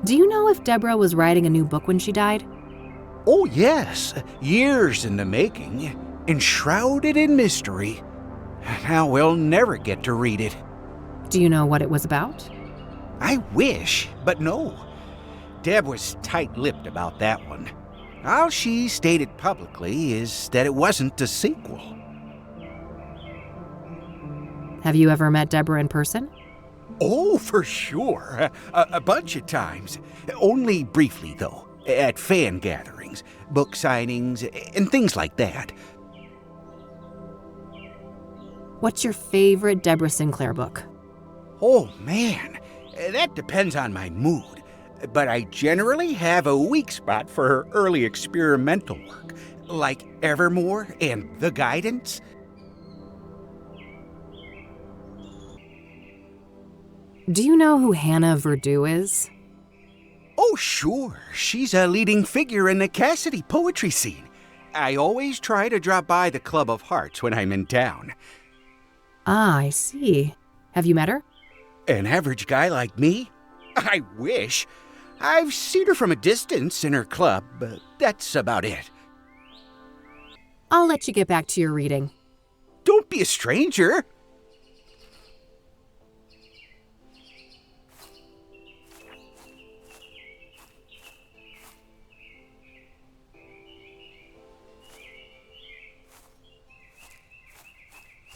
Do you know if Deborah was writing a new book when she died? Oh, yes. Years in the making. Enshrouded in mystery. Now we'll never get to read it. Do you know what it was about? I wish, but no. Deb was tight-lipped about that one. All she stated publicly is that it wasn't a sequel. Have you ever met Deborah in person? Oh, for sure. A bunch of times. Only briefly, though. At fan gatherings, book signings, and things like that. What's your favorite Deborah Sinclair book? Oh, man. That depends on my mood. But I generally have a weak spot for her early experimental work, like Evermore and The Guidance. Do you know who Hannah Verdew is? Oh, sure. She's a leading figure in the Cassidy poetry scene. I always try to drop by the Club of Hearts when I'm in town. Ah, I see. Have you met her? An average guy like me? I wish. I've seen her from a distance in her club, but that's about it. I'll let you get back to your reading. Don't be a stranger.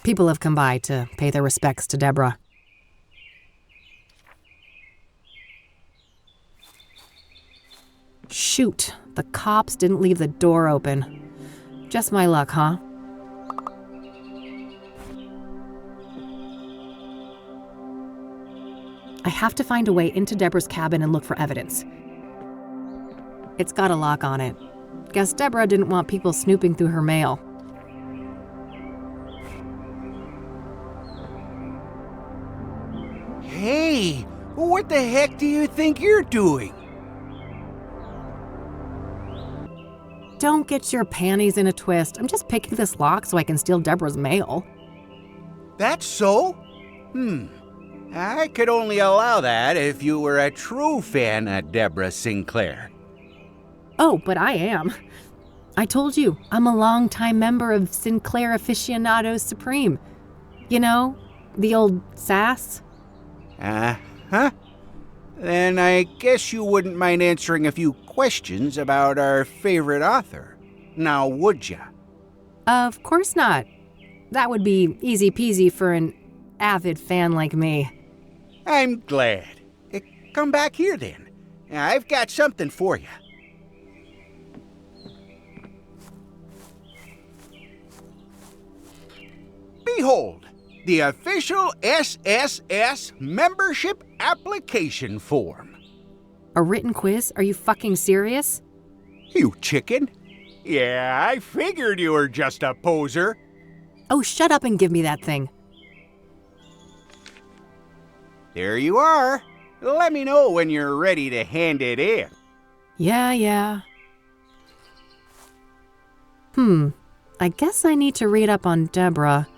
People have come by to pay their respects to Deborah. Shoot, the cops didn't leave the door open. Just my luck, huh? I have to find a way into Deborah's cabin and look for evidence. It's got a lock on it. Guess Deborah didn't want people snooping through her mail. Hey, what the heck do you think you're doing? Don't get your panties in a twist. I'm just picking this lock so I can steal Deborah's mail. That's so? I could only allow that if you were a true fan of Deborah Sinclair. Oh, but I am. I told you, I'm a longtime member of Sinclair Aficionados Supreme. You know, the old sass? Uh-huh. Then I guess you wouldn't mind answering a few questions about our favorite author. Now, would ya? Of course not. That would be easy peasy for an avid fan like me. I'm glad. Come back here then. I've got something for you. Behold, the official SSS membership application form. A written quiz? Are you fucking serious? You chicken? Yeah, I figured you were just a poser. Oh, shut up and give me that thing. There you are. Let me know when you're ready to hand it in. Yeah. I guess I need to read up on Deborah.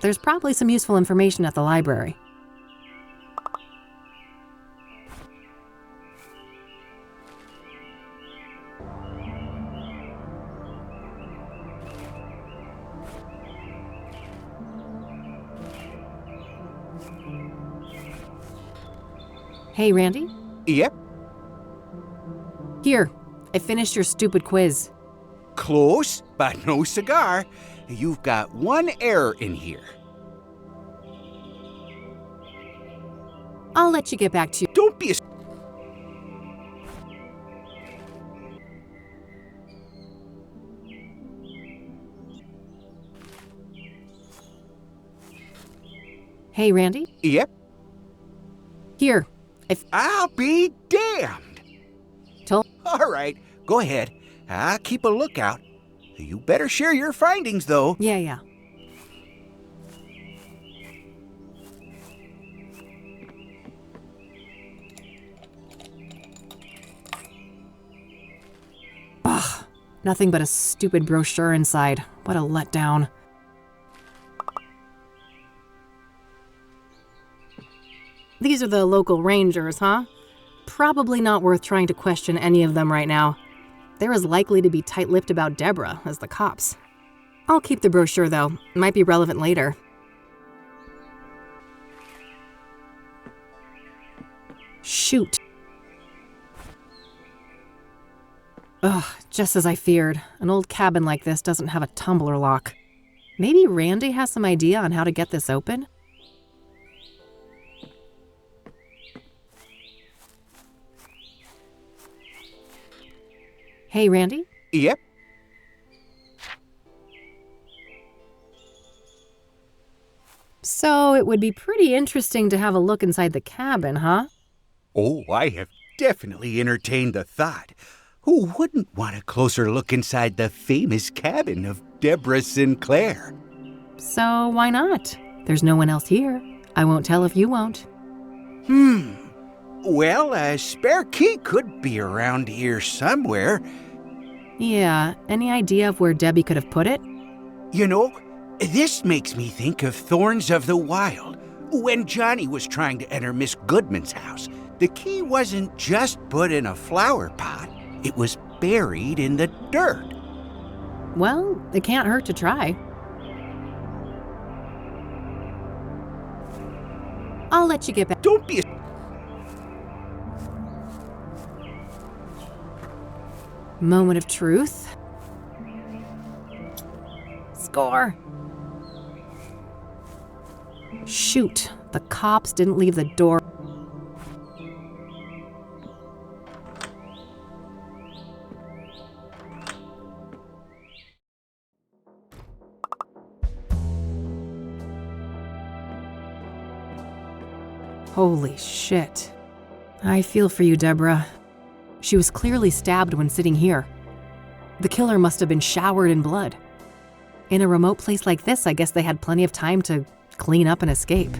There's probably some useful information at the library. Hey, Randy? Yep. Here, I finished your stupid quiz. Close, but no cigar. You've got one error in here. I'll let you get back to you. Don't be a... Hey, Randy? Yep. Here, I'll be damned. All right, go ahead. I'll keep a lookout. You better share your findings, though. Yeah. Ugh, nothing but a stupid brochure inside. What a letdown. These are the local rangers, huh? Probably not worth trying to question any of them right now. They're as likely to be tight-lipped about Deborah as the cops. I'll keep the brochure, though. It might be relevant later. Shoot. Ugh, just as I feared. An old cabin like this doesn't have a tumbler lock. Maybe Randy has some idea on how to get this open? Hey, Randy? Yep. So it would be pretty interesting to have a look inside the cabin, huh? Oh, I have definitely entertained the thought. Who wouldn't want a closer look inside the famous cabin of Deborah Sinclair? So why not? There's no one else here. I won't tell if you won't. Well, a spare key could be around here somewhere. Yeah, any idea of where Debbie could have put it? You know, this makes me think of Thorns of the Wild, When Johnny was trying to enter Miss Goodman's house, the key wasn't just put in a flower pot, it was buried in the dirt. Well, it can't hurt to try. I'll let you get back. Don't be a... Moment of truth. Score. Shoot, the cops didn't leave the door. Holy shit. I feel for you, Deborah. She was clearly stabbed when sitting here. The killer must have been showered in blood. In a remote place like this, I guess they had plenty of time to clean up and escape.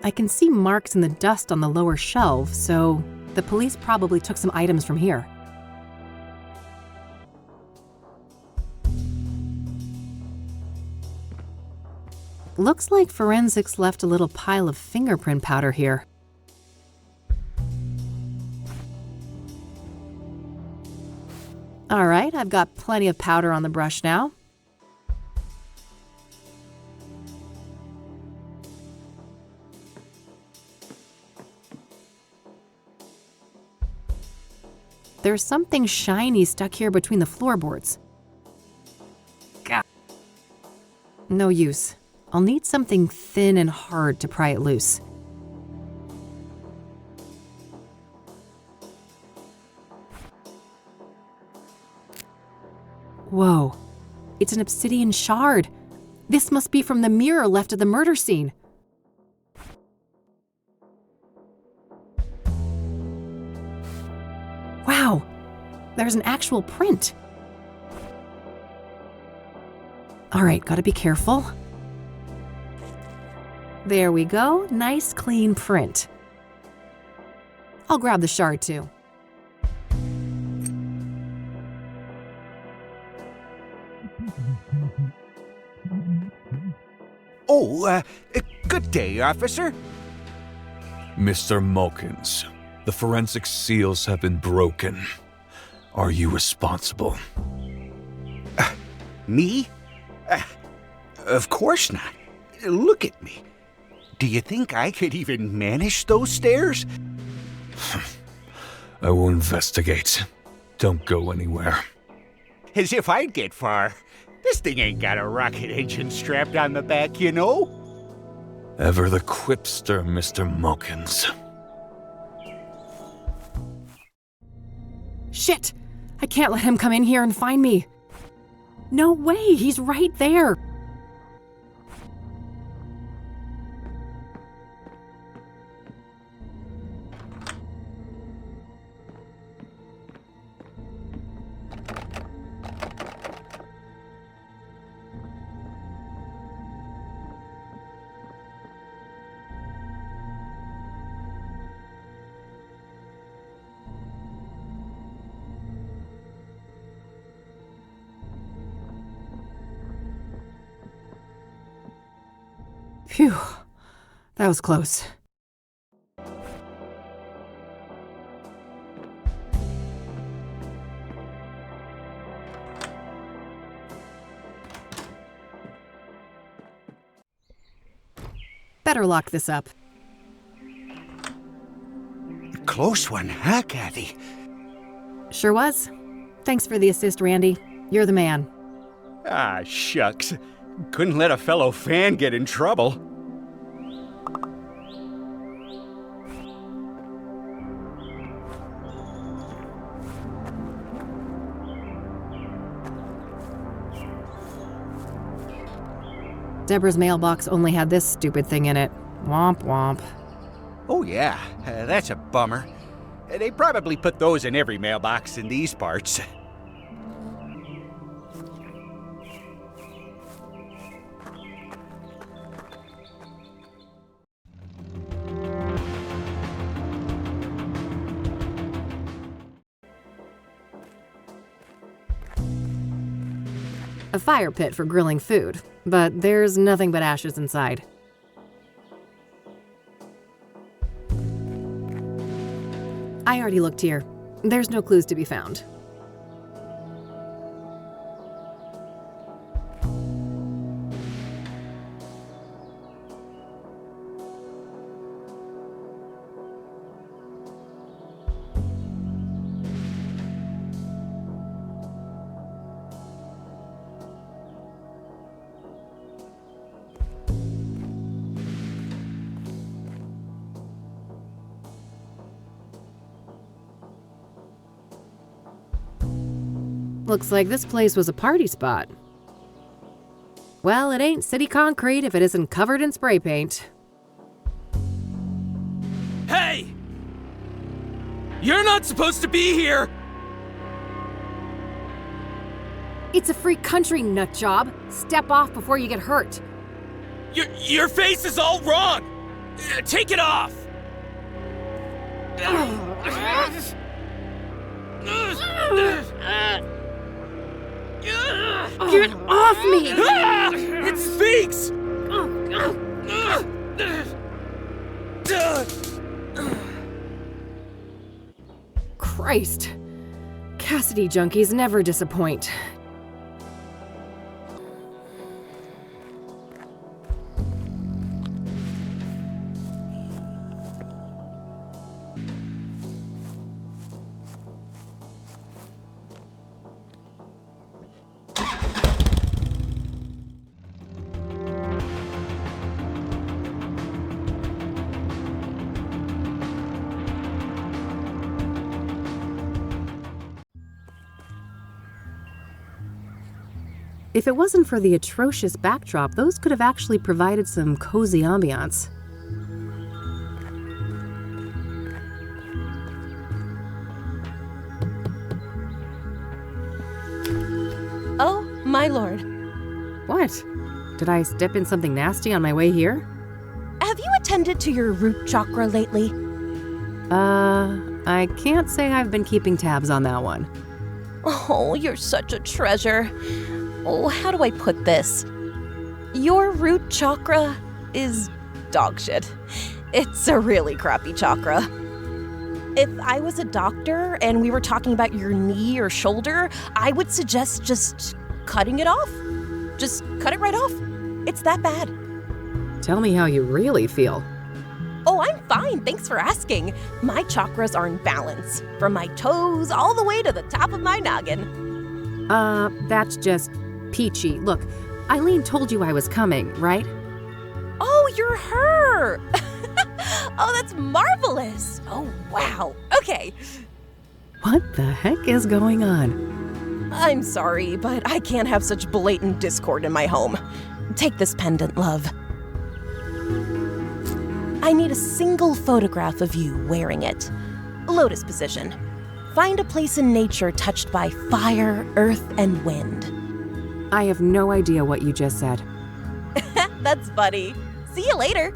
I can see marks in the dust on the lower shelf, so the police probably took some items from here. Looks like forensics left a little pile of fingerprint powder here. All right, I've got plenty of powder on the brush now. There's something shiny stuck here between the floorboards. Gah. No use. I'll need something thin and hard to pry it loose. Whoa, it's an obsidian shard. This must be from the mirror left at the murder scene. Wow, there's an actual print. All right, gotta be careful. There we go, nice clean print. I'll grab the shard too. Oh, good day, officer. Mr. Mulkins, the forensic seals have been broken. Are you responsible? Me? Of course not. Look at me. Do you think I could even manage those stairs? I will investigate. Don't go anywhere. As if I'd get far. This thing ain't got a rocket engine strapped on the back, you know? Ever the quipster, Mr. Mulkins. Shit! I can't let him come in here and find me. No way, he's right there. Phew, that was close. Better lock this up. Close one, huh, Kathy? Sure was. Thanks for the assist, Randy. You're the man. Ah, shucks. Couldn't let a fellow fan get in trouble. Deborah's mailbox only had this stupid thing in it. Womp womp. Oh yeah, that's a bummer. They probably put those in every mailbox in these parts. A fire pit for grilling food, but there's nothing but ashes inside. I already looked here. There's no clues to be found. Looks like this place was a party spot. Well, it ain't city concrete if it isn't covered in spray paint. Hey! You're not supposed to be here! It's a free country, nutjob. Step off before you get hurt. Your face is all wrong! Take it off! Get off me! Ah! It speaks! Christ. Cassidy junkies never disappoint. If it wasn't for the atrocious backdrop, those could have actually provided some cozy ambiance. Oh, my lord. What? Did I step in something nasty on my way here? Have you attended to your root chakra lately? I can't say I've been keeping tabs on that one. Oh, you're such a treasure. Oh, how do I put this? Your root chakra is dog shit. It's a really crappy chakra. If I was a doctor and we were talking about your knee or shoulder, I would suggest just cutting it off. Just cut it right off. It's that bad. Tell me how you really feel. Oh, I'm fine. Thanks for asking. My chakras are in balance, from my toes all the way to the top of my noggin. That's just peachy. Look, Eileen told you I was coming, right? Oh, you're her! Oh, that's marvelous! Oh, wow. Okay. What the heck is going on? I'm sorry, but I can't have such blatant discord in my home. Take this pendant, love. I need a single photograph of you wearing it. Lotus position. Find a place in nature touched by fire, earth, and wind. I have no idea what you just said. That's funny. See you later.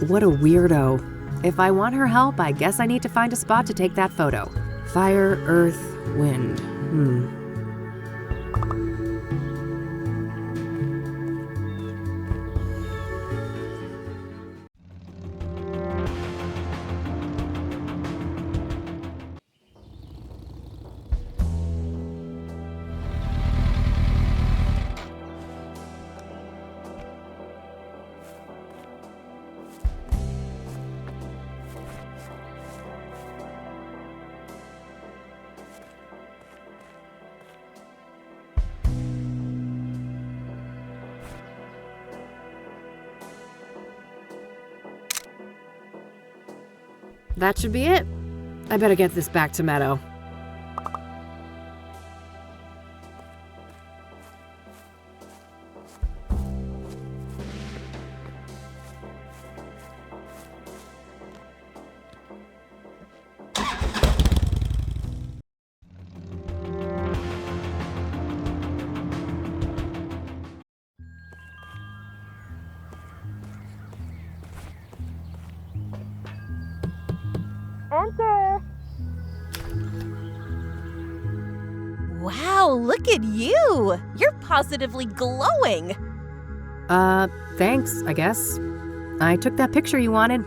What a weirdo. If I want her help, I guess I need to find a spot to take that photo. Fire, earth, wind. That should be it. I better get this back to Meadow. Enter! Wow, look at you! You're positively glowing! Thanks, I guess. I took that picture you wanted.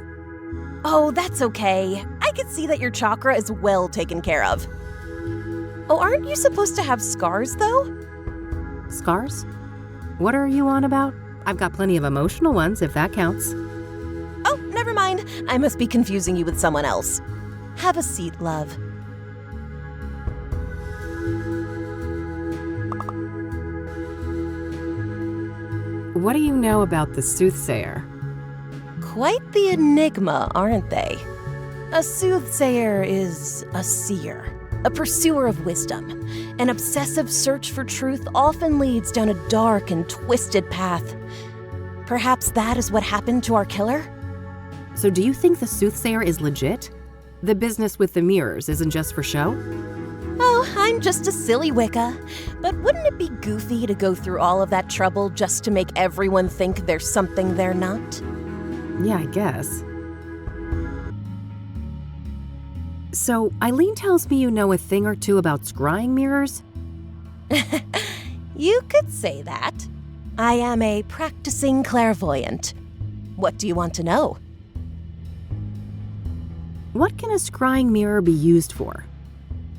Oh, that's okay. I can see that your chakra is well taken care of. Oh, aren't you supposed to have scars, though? Scars? What are you on about? I've got plenty of emotional ones, if that counts. Oh, never mind. I must be confusing you with someone else. Have a seat, love. What do you know about the Soothsayer? Quite the enigma, aren't they? A soothsayer is a seer, a pursuer of wisdom. An obsessive search for truth often leads down a dark and twisted path. Perhaps that is what happened to our killer? So do you think the Soothsayer is legit? The business with the mirrors isn't just for show? Oh, I'm just a silly Wicca. But wouldn't it be goofy to go through all of that trouble just to make everyone think there's something they're not? Yeah, I guess. So, Eileen tells me you know a thing or two about scrying mirrors? You could say that. I am a practicing clairvoyant. What do you want to know? What can a scrying mirror be used for?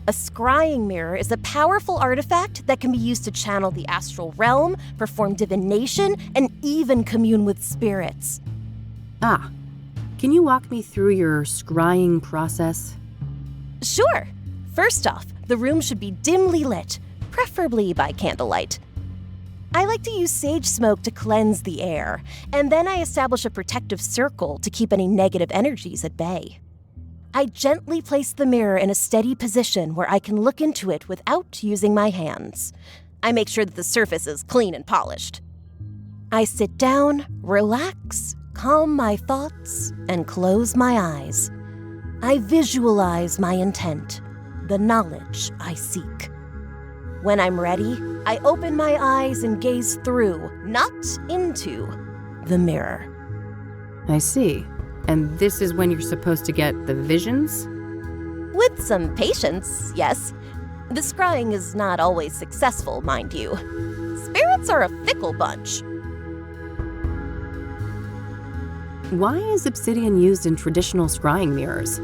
A scrying mirror is a powerful artifact that can be used to channel the astral realm, perform divination, and even commune with spirits. Ah, can you walk me through your scrying process? Sure. First off, the room should be dimly lit, preferably by candlelight. I like to use sage smoke to cleanse the air, and then I establish a protective circle to keep any negative energies at bay. I gently place the mirror in a steady position where I can look into it without using my hands. I make sure that the surface is clean and polished. I sit down, relax, calm my thoughts, and close my eyes. I visualize my intent, the knowledge I seek. When I'm ready, I open my eyes and gaze through, not into, the mirror. I see. And this is when you're supposed to get the visions? With some patience, yes. The scrying is not always successful, mind you. Spirits are a fickle bunch. Why is obsidian used in traditional scrying mirrors?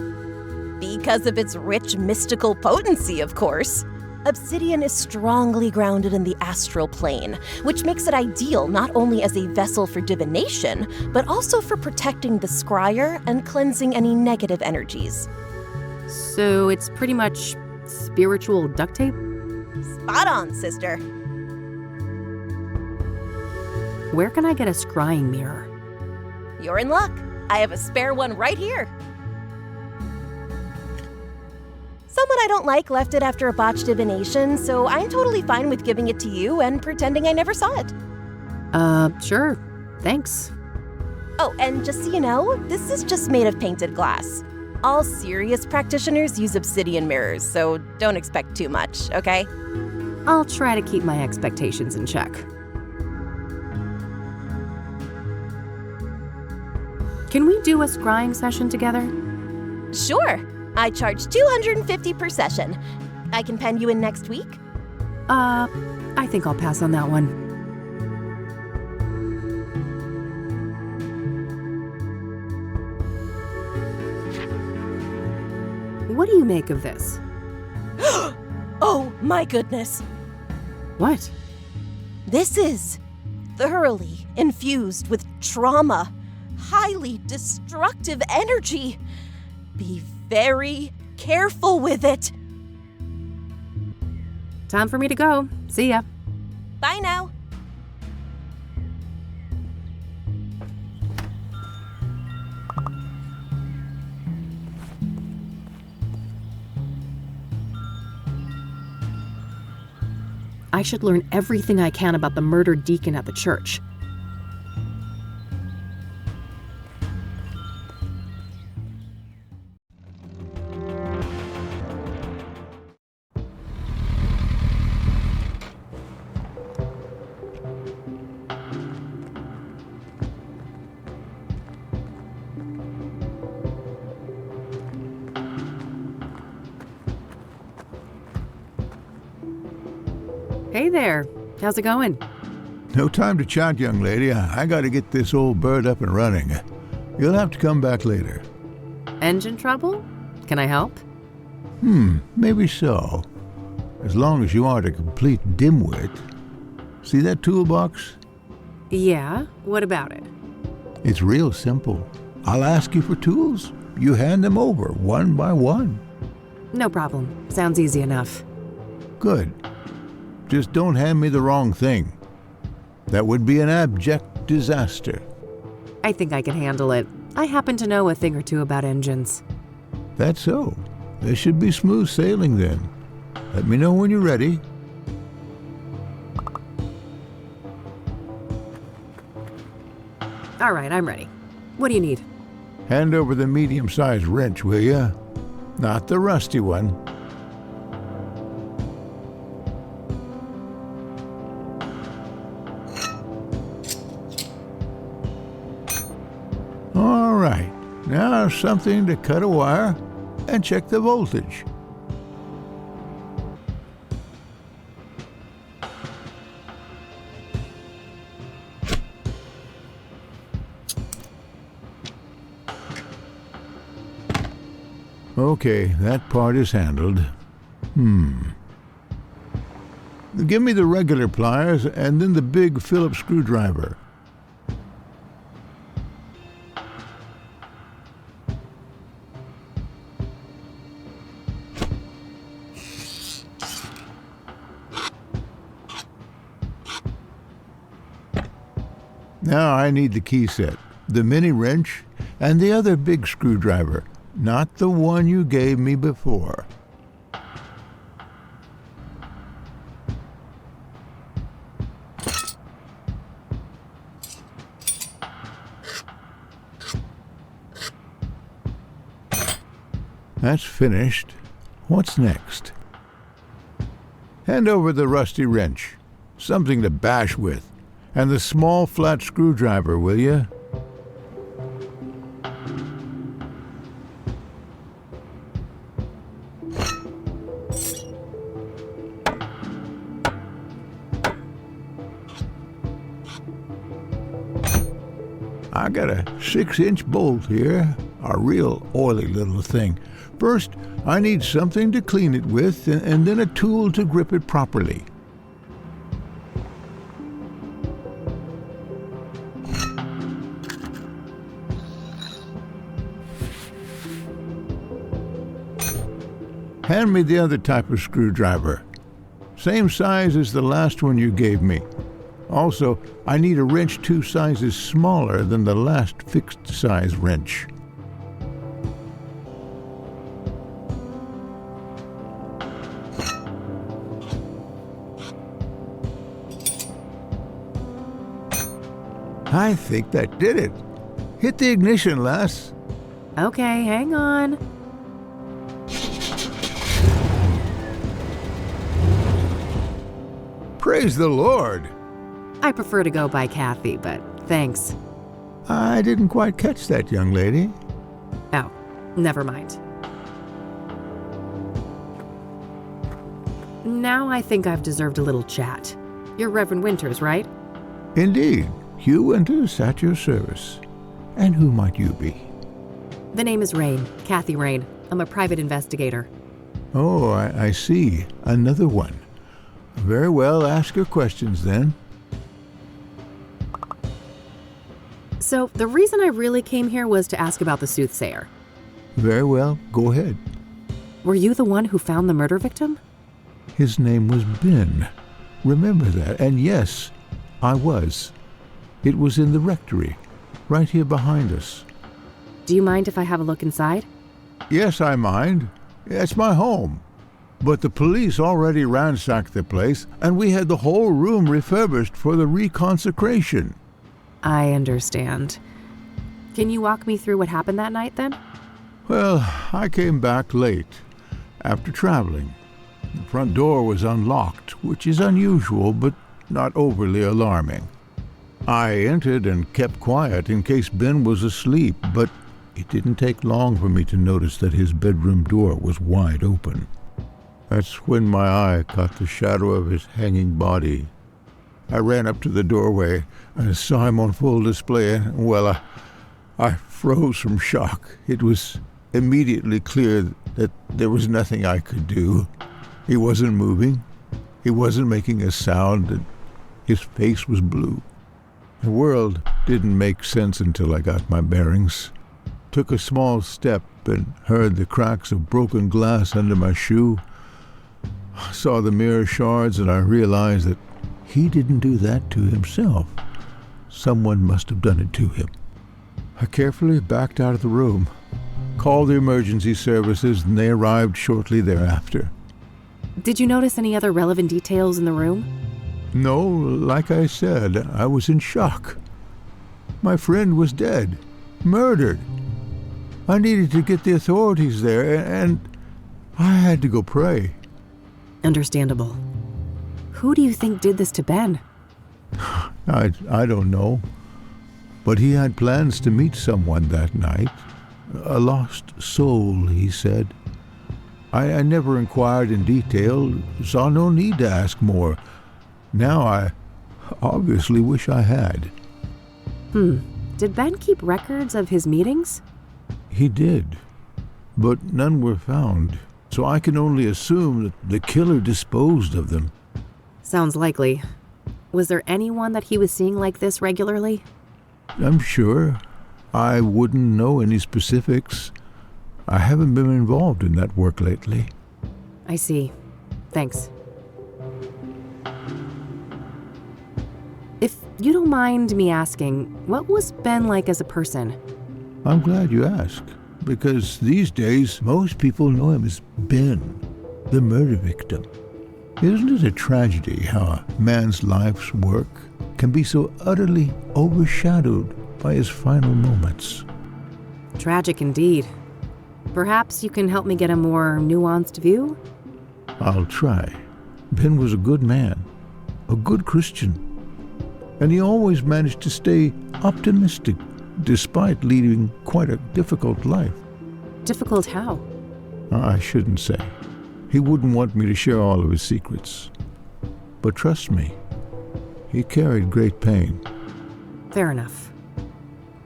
Because of its rich mystical potency, of course. Obsidian is strongly grounded in the astral plane, which makes it ideal not only as a vessel for divination, but also for protecting the scryer and cleansing any negative energies. So it's pretty much spiritual duct tape? Spot on, sister. Where can I get a scrying mirror? You're in luck. I have a spare one right here. Someone I don't like left it after a botched divination, so I'm totally fine with giving it to you and pretending I never saw it. Sure. Thanks. Oh, and just so you know, this is just made of painted glass. All serious practitioners use obsidian mirrors, so don't expect too much, okay? I'll try to keep my expectations in check. Can we do a scrying session together? Sure. I charge $250 per session. I can pen you in next week? I think I'll pass on that one. What do you make of this? Oh, my goodness. What? This is thoroughly infused with trauma, highly destructive energy. Be very careful with it. Time for me to go. See ya. Bye now. I should learn everything I can about the murdered deacon at the church. Hey there. How's it going? No time to chat, young lady. I gotta get this old bird up and running. You'll have to come back later. Engine trouble? Can I help? Maybe so. As long as you aren't a complete dimwit. See that toolbox? Yeah, what about it? It's real simple. I'll ask you for tools. You hand them over, one by one. No problem. Sounds easy enough. Good. Just don't hand me the wrong thing. That would be an abject disaster. I think I can handle it. I happen to know a thing or two about engines. That's so. There should be smooth sailing then. Let me know when you're ready. All right, I'm ready. What do you need? Hand over the medium-sized wrench, will ya? Not the rusty one. All right, now something to cut a wire and check the voltage. Okay, that part is handled. Give me the regular pliers and then the big Phillips screwdriver. Now I need the key set, the mini wrench, and the other big screwdriver, not the one you gave me before. That's finished. What's next? Hand over the rusty wrench, something to bash with. And the small flat screwdriver, will you? I got a 6-inch bolt here, a real oily little thing. First, I need something to clean it with, and then a tool to grip it properly. Hand me the other type of screwdriver. Same size as the last one you gave me. Also, I need a wrench 2 sizes smaller than the last fixed-size wrench. I think that did it. Hit the ignition, lass. Okay, hang on. Praise the Lord. I prefer to go by Kathy, but thanks. I didn't quite catch that, young lady. Oh, never mind. Now I think I've deserved a little chat. You're Reverend Winters, right? Indeed. Hugh Winters at your service. And who might you be? The name is Rain, Kathy Rain. I'm a private investigator. Oh, I see. Another one. Very well, ask your questions then. So, the reason I really came here was to ask about the Soothsayer. Very well, go ahead. Were you the one who found the murder victim? His name was Ben. Remember that, and yes, I was. It was in the rectory, right here behind us. Do you mind if I have a look inside? Yes, I mind. It's my home. But the police already ransacked the place, and we had the whole room refurbished for the reconsecration. I understand. Can you walk me through what happened that night, then? Well, I came back late, after traveling. The front door was unlocked, which is unusual, but not overly alarming. I entered and kept quiet in case Ben was asleep, but it didn't take long for me to notice that his bedroom door was wide open. That's when my eye caught the shadow of his hanging body. I ran up to the doorway and saw him on full display, and, well, I froze from shock. It was immediately clear that there was nothing I could do. He wasn't moving. He wasn't making a sound, and his face was blue. The world didn't make sense until I got my bearings. Took a small step and heard the cracks of broken glass under my shoe. I saw the mirror shards, and I realized that he didn't do that to himself. Someone must have done it to him. I carefully backed out of the room, called the emergency services, and they arrived shortly thereafter. Did you notice any other relevant details in the room? No, like I said, I was in shock. My friend was dead, murdered. I needed to get the authorities there, and I had to go pray. Understandable. Who do you think did this to Ben? I don't know. But he had plans to meet someone that night. A lost soul, he said. I never inquired in detail, saw no need to ask more. Now I obviously wish I had. Did Ben keep records of his meetings? He did, but none were found, so I can only assume that the killer disposed of them. Sounds likely. Was there anyone that he was seeing like this regularly? I'm sure. I wouldn't know any specifics. I haven't been involved in that work lately. I see. Thanks. If you don't mind me asking, what was Ben like as a person? I'm glad you asked, because these days most people know him as Ben, the murder victim. Isn't it a tragedy how a man's life's work can be so utterly overshadowed by his final moments? Tragic indeed. Perhaps you can help me get a more nuanced view? I'll try. Ben was a good man, a good Christian, and he always managed to stay optimistic despite leading quite a difficult life. Difficult how? I shouldn't say. He wouldn't want me to share all of his secrets. But trust me, he carried great pain. Fair enough.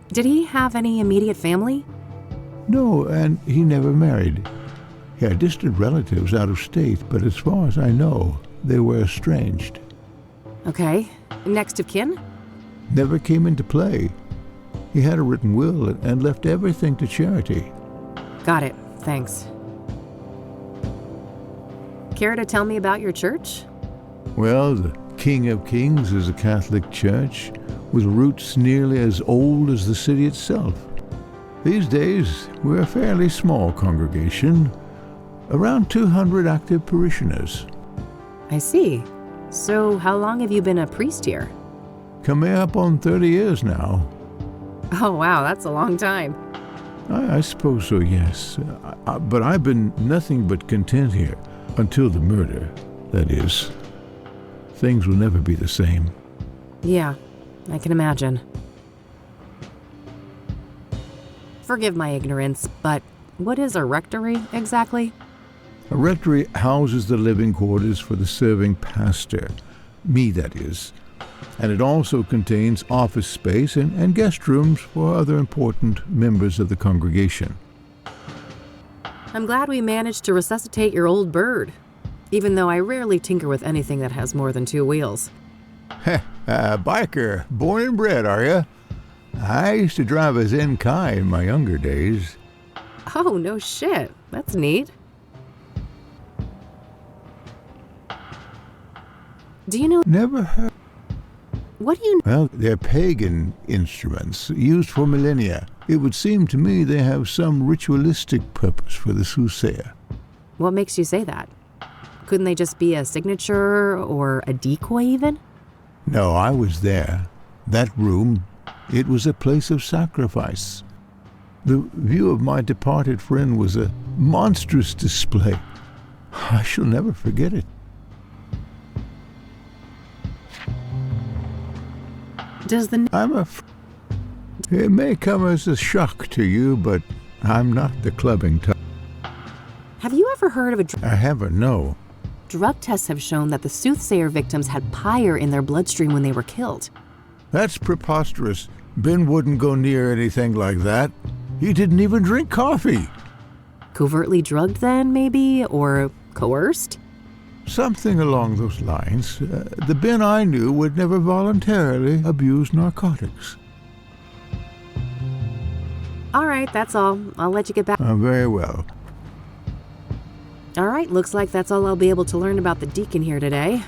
Did he have any immediate family? No, and he never married. He had distant relatives out of state, but as far as I know, they were estranged. Okay. Next of kin? Never came into play. He had a written will and left everything to charity. Got it. Thanks. Care to tell me about your church? Well, the King of Kings is a Catholic church with roots nearly as old as the city itself. These days, we're a fairly small congregation, around 200 active parishioners. I see. So how long have you been a priest here? Coming up on 30 years now. Oh wow, that's a long time. I suppose so, yes. But I've been nothing but content here. Until the murder, that is. Things will never be the same. Yeah, I can imagine. Forgive my ignorance, but what is a rectory exactly? A rectory houses the living quarters for the serving pastor, me that is, and it also contains office space and guest rooms for other important members of the congregation. I'm glad we managed to resuscitate your old bird, even though I rarely tinker with anything that has more than 2 wheels. Biker, born and bred, are ya? I used to drive a Zenkai in my younger days. Oh, no shit. That's neat. Do you know... Never heard. What do you... Well, they're pagan instruments used for millennia. It would seem to me they have some ritualistic purpose for the Soothsayer. What makes you say that? Couldn't they just be a signature or a decoy even? No, I was there. That room, it was a place of sacrifice. The view of my departed friend was a monstrous display. I shall never forget it. Does the... It may come as a shock to you, but I'm not the clubbing type. Have you ever heard of a I haven't, no. drug tests have shown that the Soothsayer victims had pyre in their bloodstream when they were killed. That's preposterous. Ben wouldn't go near anything like that. He didn't even drink coffee. Covertly drugged then, maybe? Or coerced? Something along those lines. The Ben I knew would never voluntarily abuse narcotics. All right, that's all. I'll let you get back. Very well. All right, looks like that's all I'll be able to learn about the deacon here today.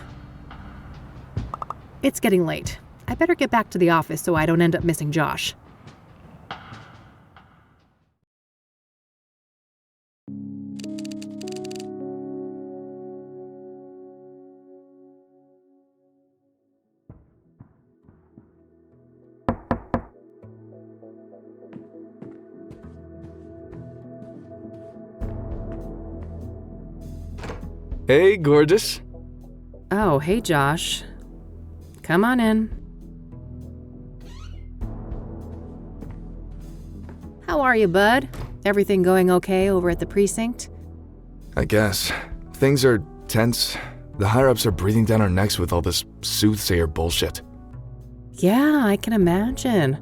It's getting late. I better get back to the office so I don't end up missing Josh. Hey, gorgeous. Oh, hey, Josh. Come on in. How are you, bud? Everything going okay over at the precinct? I guess. Things are tense. The higher-ups are breathing down our necks with all this Soothsayer bullshit. Yeah, I can imagine.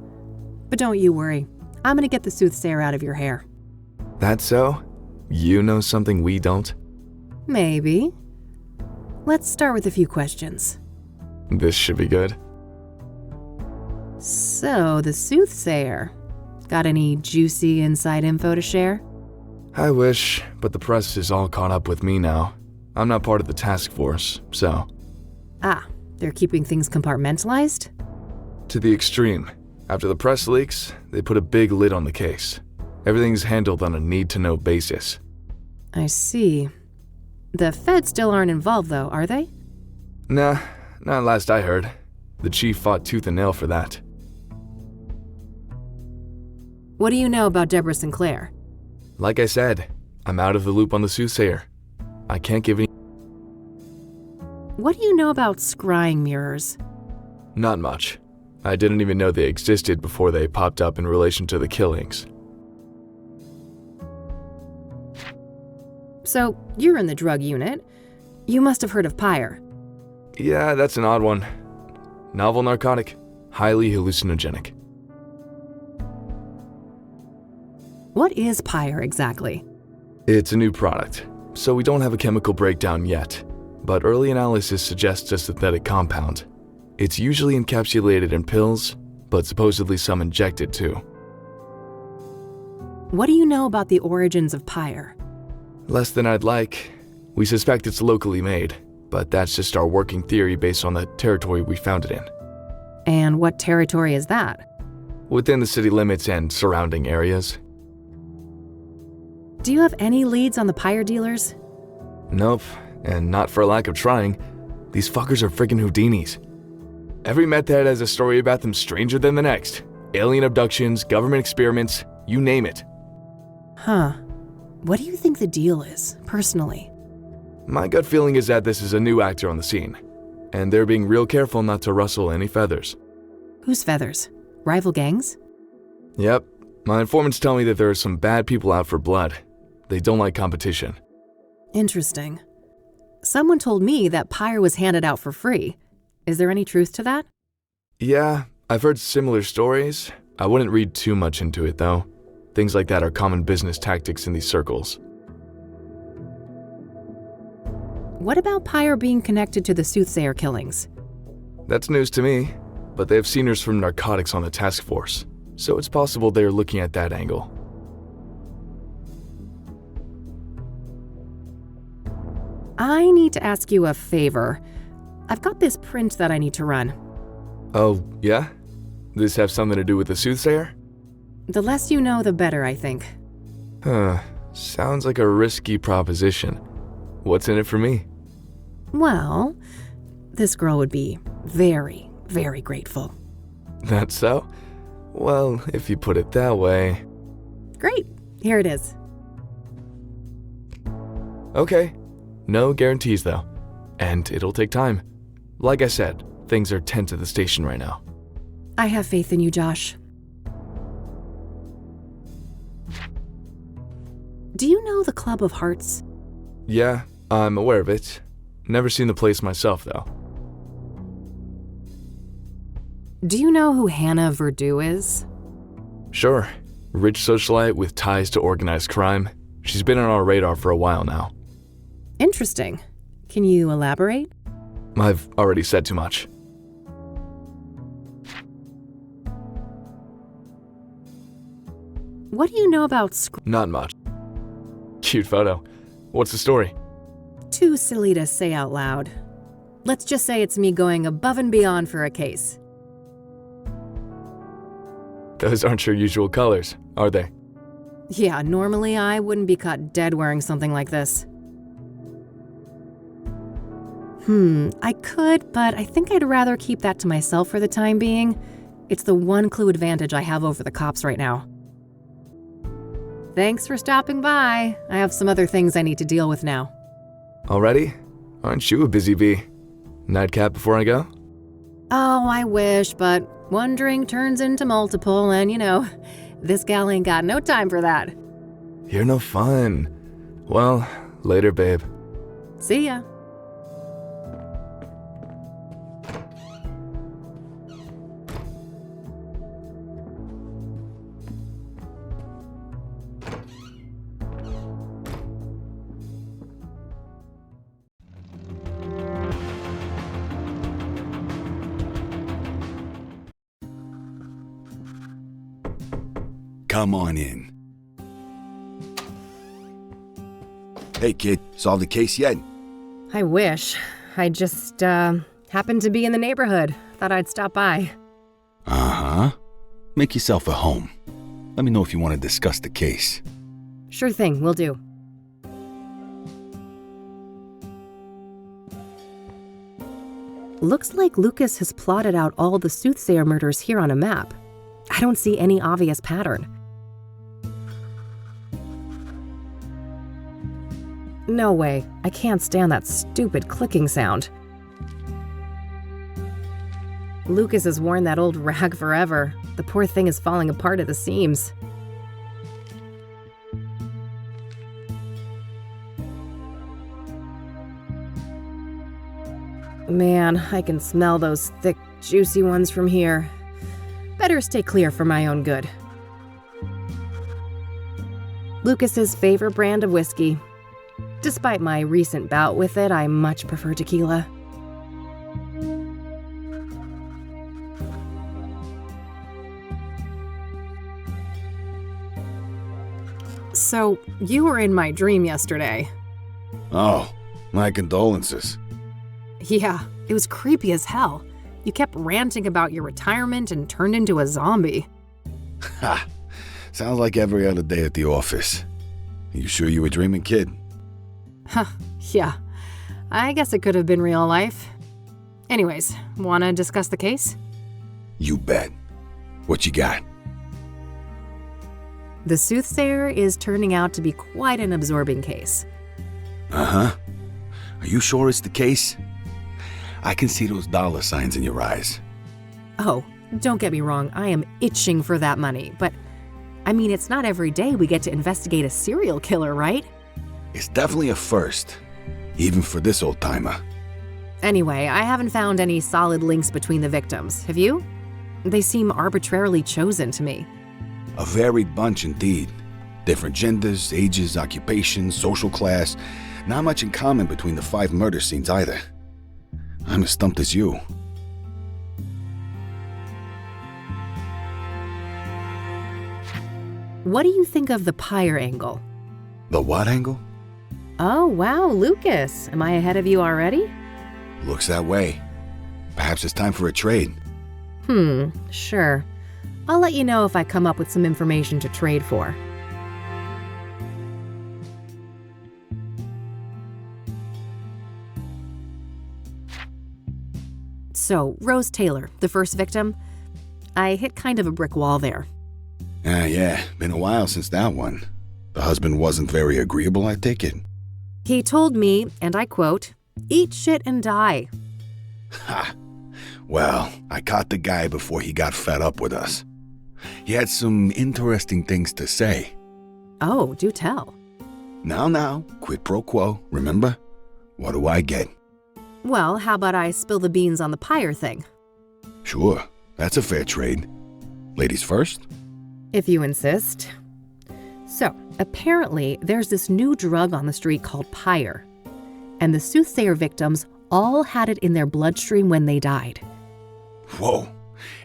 But don't you worry. I'm gonna get the Soothsayer out of your hair. That so? You know something we don't? Maybe. Let's start with a few questions. This should be good. So, the Soothsayer. Got any juicy inside info to share? I wish, but the press is all caught up with me now. I'm not part of the task force, so. Ah, they're keeping things compartmentalized? To the extreme. After the press leaks, they put a big lid on the case. Everything's handled on a need-to-know basis. I see. The feds still aren't involved, though, are they? Nah, not last I heard. The chief fought tooth and nail for that. What do you know about Deborah Sinclair? Like I said, I'm out of the loop on the Soothsayer. I can't give any. What do you know about scrying mirrors? Not much. I didn't even know they existed before they popped up in relation to the killings. So, you're in the drug unit. You must have heard of pyre. Yeah, that's an odd one. Novel narcotic, highly hallucinogenic. What is pyre exactly? It's a new product, so we don't have a chemical breakdown yet, but early analysis suggests a synthetic compound. It's usually encapsulated in pills, but supposedly some injected too. What do you know about the origins of pyre? Less than I'd like. We suspect it's locally made, but that's just our working theory based on the territory we found it in. And what territory is that? Within the city limits and surrounding areas. Do you have any leads on the pyre dealers? Nope, and not for lack of trying. These fuckers are friggin' Houdinis. Every meth head has a story about them stranger than the next. Alien abductions, government experiments, you name it. Huh. What do you think the deal is, personally? My gut feeling is that this is a new actor on the scene, and they're being real careful not to rustle any feathers. Whose feathers? Rival gangs? Yep. My informants tell me that there are some bad people out for blood. They don't like competition. Interesting. Someone told me that pyre was handed out for free. Is there any truth to that? Yeah, I've heard similar stories. I wouldn't read too much into it, though. Things like that are common business tactics in these circles. What about pyre being connected to the Soothsayer killings? That's news to me, but they have seniors from narcotics on the task force, so it's possible they're looking at that angle. I need to ask you a favor. I've got this print that I need to run. Oh, yeah? This have something to do with the Soothsayer? The less you know, the better, I think. Sounds like a risky proposition. What's in it for me? Well, this girl would be very, very grateful. That's so? Well, if you put it that way. Great. Here it is. Okay. No guarantees, though. And it'll take time. Like I said, things are tense at the station right now. I have faith in you, Josh. Do you know the Club of Hearts? Yeah, I'm aware of it. Never seen the place myself, though. Do you know who Hannah Verdew is? Sure. Rich socialite with ties to organized crime. She's been on our radar for a while now. Interesting. Can you elaborate? I've already said too much. What do you know about Not much. Cute photo. What's the story? Too silly to say out loud. Let's just say it's me going above and beyond for a case. Those aren't your usual colors, are they? Yeah, normally I wouldn't be caught dead wearing something like this. I could, but I think I'd rather keep that to myself for the time being. It's the one clue advantage I have over the cops right now. Thanks for stopping by. I have some other things I need to deal with now. Already? Aren't you a busy bee? Nightcap before I go? Oh, I wish, but one drink turns into multiple, and this gal ain't got no time for that. You're no fun. Well, later, babe. See ya. Come on in. Hey, kid, solved the case yet? I wish. I just, happened to be in the neighborhood. Thought I'd stop by. Uh-huh. Make yourself at home. Let me know if you want to discuss the case. Sure thing, will do. Looks like Lucas has plotted out all the Soothsayer murders here on a map. I don't see any obvious pattern. No way. I can't stand that stupid clicking sound. Lucas has worn that old rag forever. The poor thing is falling apart at the seams. Man, I can smell those thick, juicy ones from here. Better stay clear for my own good. Lucas's favorite brand of whiskey. Despite my recent bout with it, I much prefer tequila. So, you were in my dream yesterday. Oh, my condolences. Yeah, it was creepy as hell. You kept ranting about your retirement and turned into a zombie. Ha! Sounds like every other day at the office. You sure you were dreaming, kid? Huh, yeah. I guess it could have been real life. Anyways, wanna discuss the case? You bet. What you got? The Soothsayer is turning out to be quite an absorbing case. Uh-huh. Are you sure it's the case? I can see those dollar signs in your eyes. Oh, don't get me wrong, I am itching for that money, but I mean, it's not every day we get to investigate a serial killer, right? It's definitely a first, even for this old-timer. Anyway, I haven't found any solid links between the victims, have you? They seem arbitrarily chosen to me. A varied bunch indeed. Different genders, ages, occupations, social class. Not much in common between the 5 murder scenes either. I'm as stumped as you. What do you think of the pyre angle? The what angle? Oh, wow, Lucas. Am I ahead of you already? Looks that way. Perhaps it's time for a trade. Sure. I'll let you know if I come up with some information to trade for. So, Rose Taylor, the first victim, I hit kind of a brick wall there. Yeah, been a while since that one. The husband wasn't very agreeable, I take it. He told me, and I quote, "Eat shit and die." Ha! Well, I caught the guy before he got fed up with us. He had some interesting things to say. Oh, do tell. Now, quid pro quo, remember? What do I get? Well, how about I spill the beans on the pyre thing? Sure, that's a fair trade. Ladies first? If you insist. So, apparently, there's this new drug on the street called pyre. And the Soothsayer victims all had it in their bloodstream when they died. Whoa,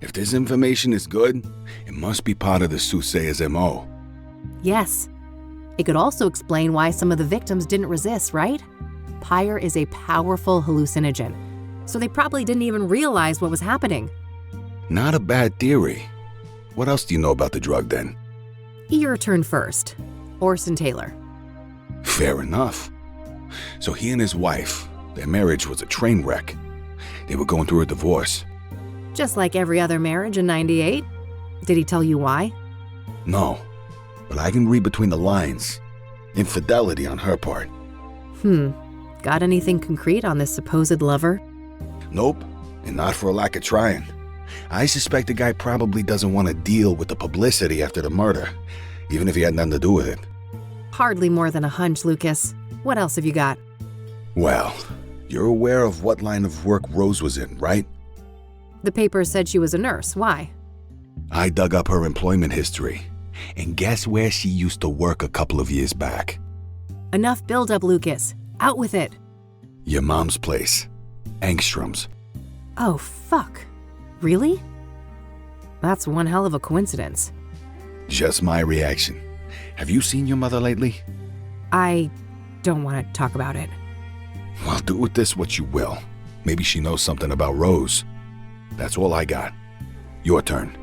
if this information is good, it must be part of the Soothsayer's MO. Yes. It could also explain why some of the victims didn't resist, right? Pyre is a powerful hallucinogen, so they probably didn't even realize what was happening. Not a bad theory. What else do you know about the drug then? Your turn first. Orson Taylor. Fair enough. So he and his wife, their marriage was a train wreck. They were going through a divorce. Just like every other marriage in '98. Did he tell you why? No, but I can read between the lines. Infidelity on her part. Got anything concrete on this supposed lover? Nope, and not for a lack of trying. I suspect the guy probably doesn't want to deal with the publicity after the murder, even if he had nothing to do with it. Hardly more than a hunch, Lucas. What else have you got? Well, you're aware of what line of work Rose was in, right? The paper said she was a nurse. Why? I dug up her employment history, and guess where she used to work a couple of years back? Enough build-up, Lucas. Out with it. Your mom's place. Angstrom's. Oh, fuck. Really? That's one hell of a coincidence. Just my reaction. Have you seen your mother lately? I don't want to talk about it. Well, do with this what you will. Maybe she knows something about Rose. That's all I got. Your turn.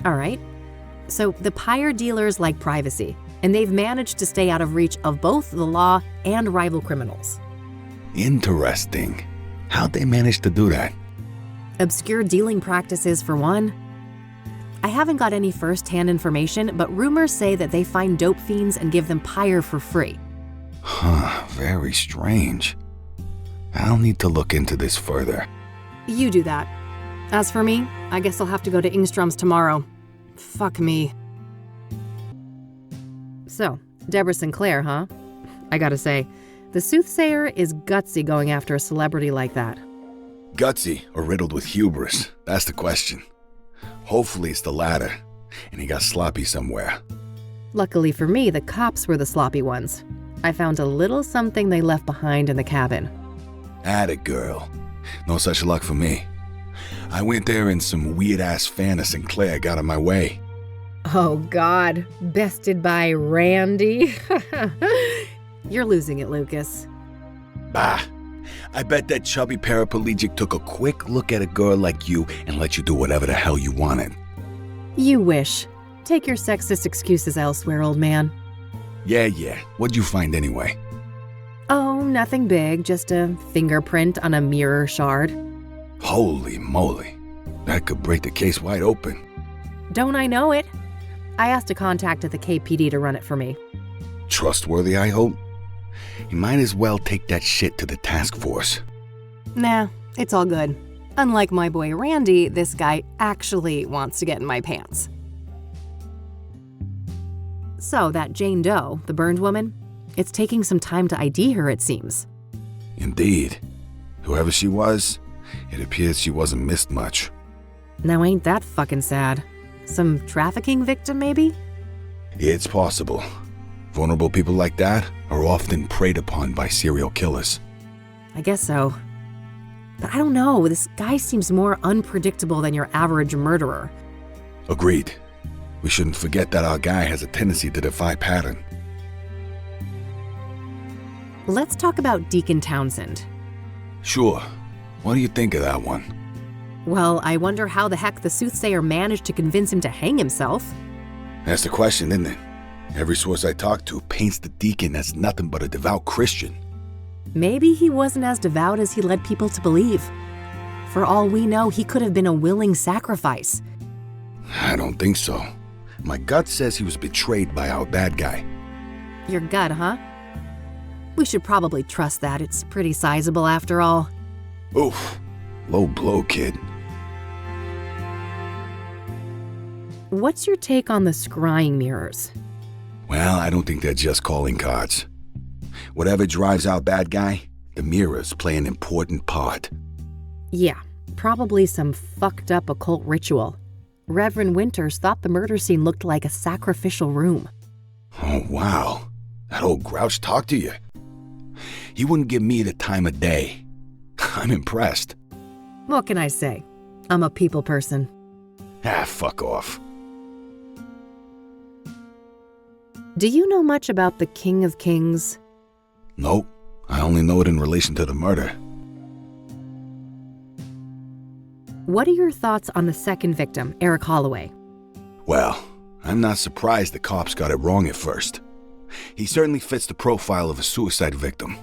All right. So the pyre dealers like privacy, and they've managed to stay out of reach of both the law and rival criminals. Interesting. How'd they manage to do that? Obscure dealing practices, for one. I haven't got any first-hand information, but rumors say that they find dope fiends and give them pyre for free. Huh, very strange. I'll need to look into this further. You do that. As for me, I guess I'll have to go to Ingstrom's tomorrow. Fuck me. So, Deborah Sinclair, huh? I gotta say, the Soothsayer is gutsy going after a celebrity like that. Gutsy or riddled with hubris? That's the question. Hopefully it's the latter, and he got sloppy somewhere. Luckily for me, the cops were the sloppy ones. I found a little something they left behind in the cabin. Atta girl. No such luck for me. I went there and some weird-ass fan of Sinclair got in my way. Oh, God. Bested by Randy? You're losing it, Lucas. Bah. I bet that chubby paraplegic took a quick look at a girl like you and let you do whatever the hell you wanted. You wish. Take your sexist excuses elsewhere, old man. Yeah. What'd you find anyway? Oh, nothing big. Just a fingerprint on a mirror shard. Holy moly. That could break the case wide open. Don't I know it? I asked a contact at the KPD to run it for me. Trustworthy, I hope? You might as well take that shit to the task force. Nah, it's all good. Unlike my boy Randy, this guy actually wants to get in my pants. So that Jane Doe, the burned woman, it's taking some time to ID her, it seems. Indeed. Whoever she was, it appears she wasn't missed much. Now ain't that fucking sad? Some trafficking victim, maybe? It's possible. Vulnerable people like that are often preyed upon by serial killers. I guess so. But I don't know, this guy seems more unpredictable than your average murderer. Agreed. We shouldn't forget that our guy has a tendency to defy pattern. Let's talk about Deacon Townsend. Sure. What do you think of that one? Well, I wonder how the heck the Soothsayer managed to convince him to hang himself. That's the question, isn't it? Every source I talk to paints the deacon as nothing but a devout Christian. Maybe he wasn't as devout as he led people to believe. For all we know, he could have been a willing sacrifice. I don't think so. My gut says he was betrayed by our bad guy. Your gut, huh? We should probably trust that. It's pretty sizable after all. Oof. Low blow, kid. What's your take on the scrying mirrors? Well, I don't think they're just calling cards. Whatever drives our bad guy, the mirrors play an important part. Yeah, probably some fucked up occult ritual. Reverend Winters thought the murder scene looked like a sacrificial room. Oh, wow. That old grouch talked to you. He wouldn't give me the time of day. I'm impressed. What can I say? I'm a people person. Ah, fuck off. Do you know much about the King of Kings? Nope. I only know it in relation to the murder. What are your thoughts on the second victim, Eric Holloway? Well, I'm not surprised the cops got it wrong at first. He certainly fits the profile of a suicide victim,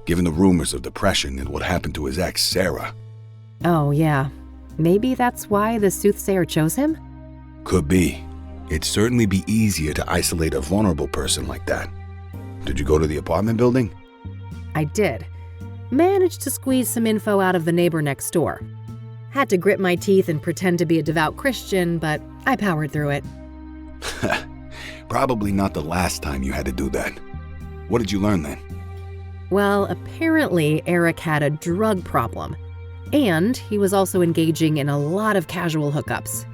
given the rumors of depression and what happened to his ex, Sarah. Oh, yeah. Maybe that's why the Soothsayer chose him? Could be. It'd certainly be easier to isolate a vulnerable person like that. Did you go to the apartment building? I did. Managed to squeeze some info out of the neighbor next door. Had to grit my teeth and pretend to be a devout Christian, but I powered through it. Probably not the last time you had to do that. What did you learn then? Well, apparently Eric had a drug problem. And he was also engaging in a lot of casual hookups.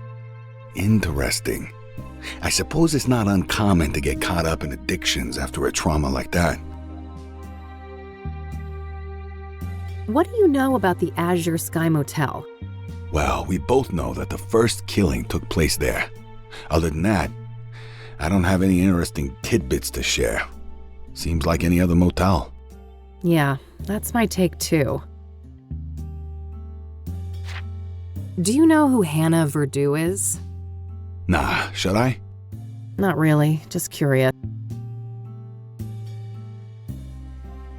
Interesting. I suppose it's not uncommon to get caught up in addictions after a trauma like that. What do you know about the Azure Sky Motel? Well, we both know that the first killing took place there. Other than that, I don't have any interesting tidbits to share. Seems like any other motel. Yeah, that's my take too. Do you know who Hannah Verdew is? Nah, should I? Not really, just curious.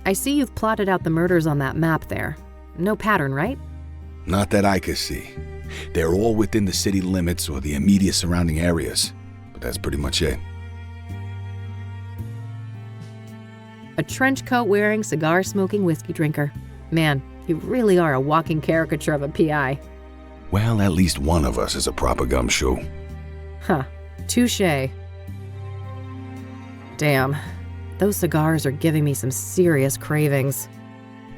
I see you've plotted out the murders on that map there. No pattern, right? Not that I could see. They're all within the city limits or the immediate surrounding areas, but that's pretty much it. A trench coat wearing, cigar smoking whiskey drinker. Man, you really are a walking caricature of a PI. Well, at least one of us is a proper gumshoe. Huh, touche. Damn, those cigars are giving me some serious cravings.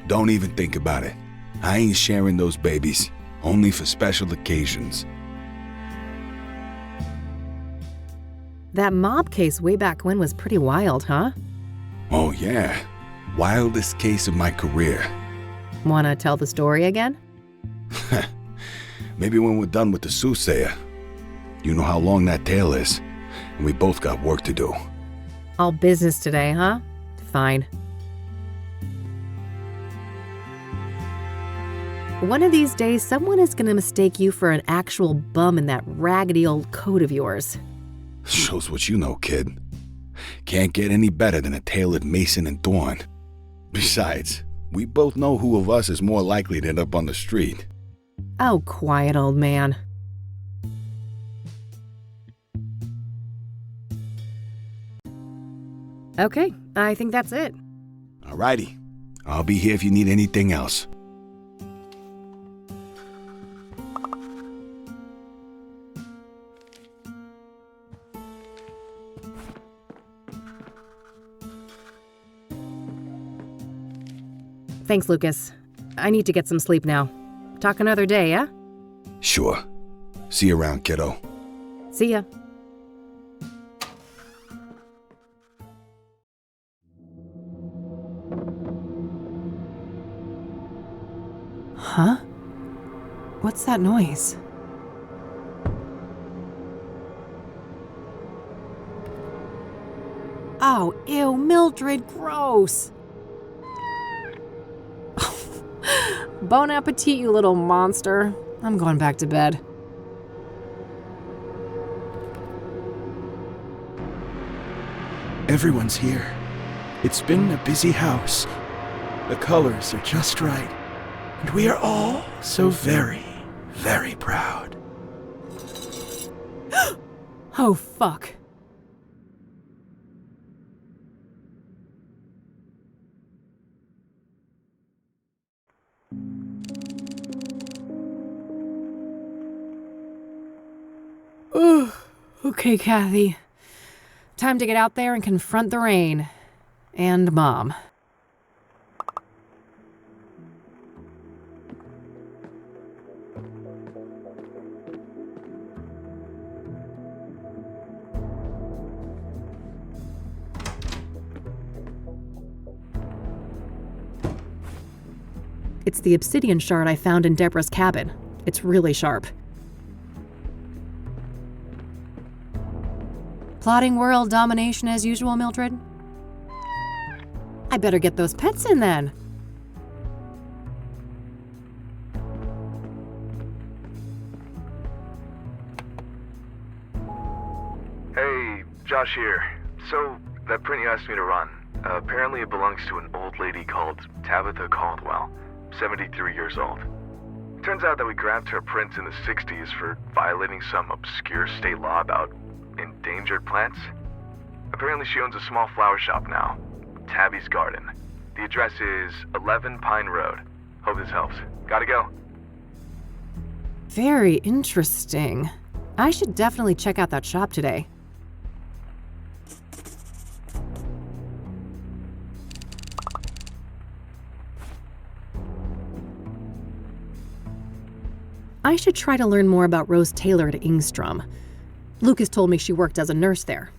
Don't even think about it. I ain't sharing those babies, only for special occasions. That mob case way back when was pretty wild, huh? Oh yeah, wildest case of my career. Wanna tell the story again? Maybe when we're done with the Soothsayer. You know how long that tale is, and we both got work to do. All business today, huh? Fine. One of these days, someone is gonna mistake you for an actual bum in that raggedy old coat of yours. Shows what you know, kid. Can't get any better than a tale of Mason and Dawn. Besides, we both know who of us is more likely to end up on the street. Oh, quiet old man. Okay, I think that's it. Alrighty. I'll be here if you need anything else. Thanks, Lucas. I need to get some sleep now. Talk another day, yeah? Sure. See you around, kiddo. See ya. Huh? What's that noise? Oh, ew, Mildred, gross. Bon appetit, you little monster. I'm going back to bed. Everyone's here. It's been a busy house. The colors are just right. And we are all so very, very proud. Oh, fuck. Ugh. Okay, Kathy. Time to get out there and confront the rain. And Mom. It's the obsidian shard I found in Deborah's cabin. It's really sharp. Plotting world domination as usual, Mildred? I better get those pets in then. Hey, Josh here. So, that print you asked me to run, apparently it belongs to an old lady called Tabitha Caldwell, 73 years old. Turns out that we grabbed her print in the 60s for violating some obscure state law about endangered plants. Apparently she owns a small flower shop now, Tabby's Garden. The address is 11 Pine Road. Hope this helps. Gotta go. Very interesting. I should definitely check out that shop today. I should try to learn more about Rose Taylor at Ingstrom. Lucas told me she worked as a nurse there.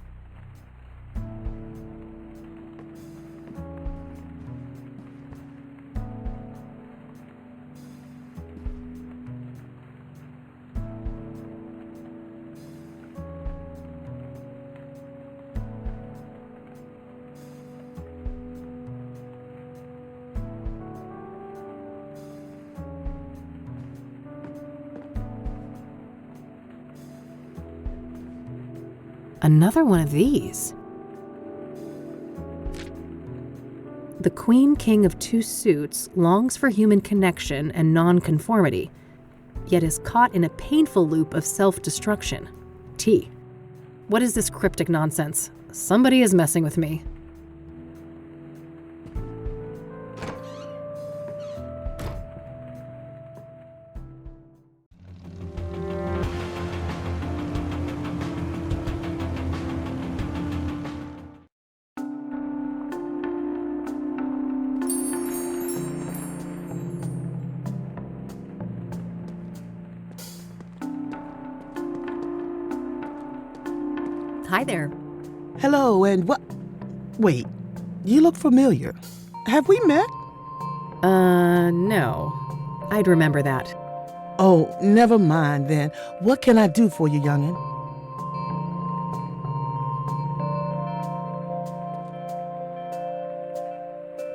Another one of these. The Queen King of Two Suits longs for human connection and non-conformity, yet is caught in a painful loop of self-destruction. T. What is this cryptic nonsense? Somebody is messing with me. Hi there. Hello, and what? Wait, you look familiar. Have we met? No. I'd remember that. Oh, never mind then. What can I do for you, youngin'?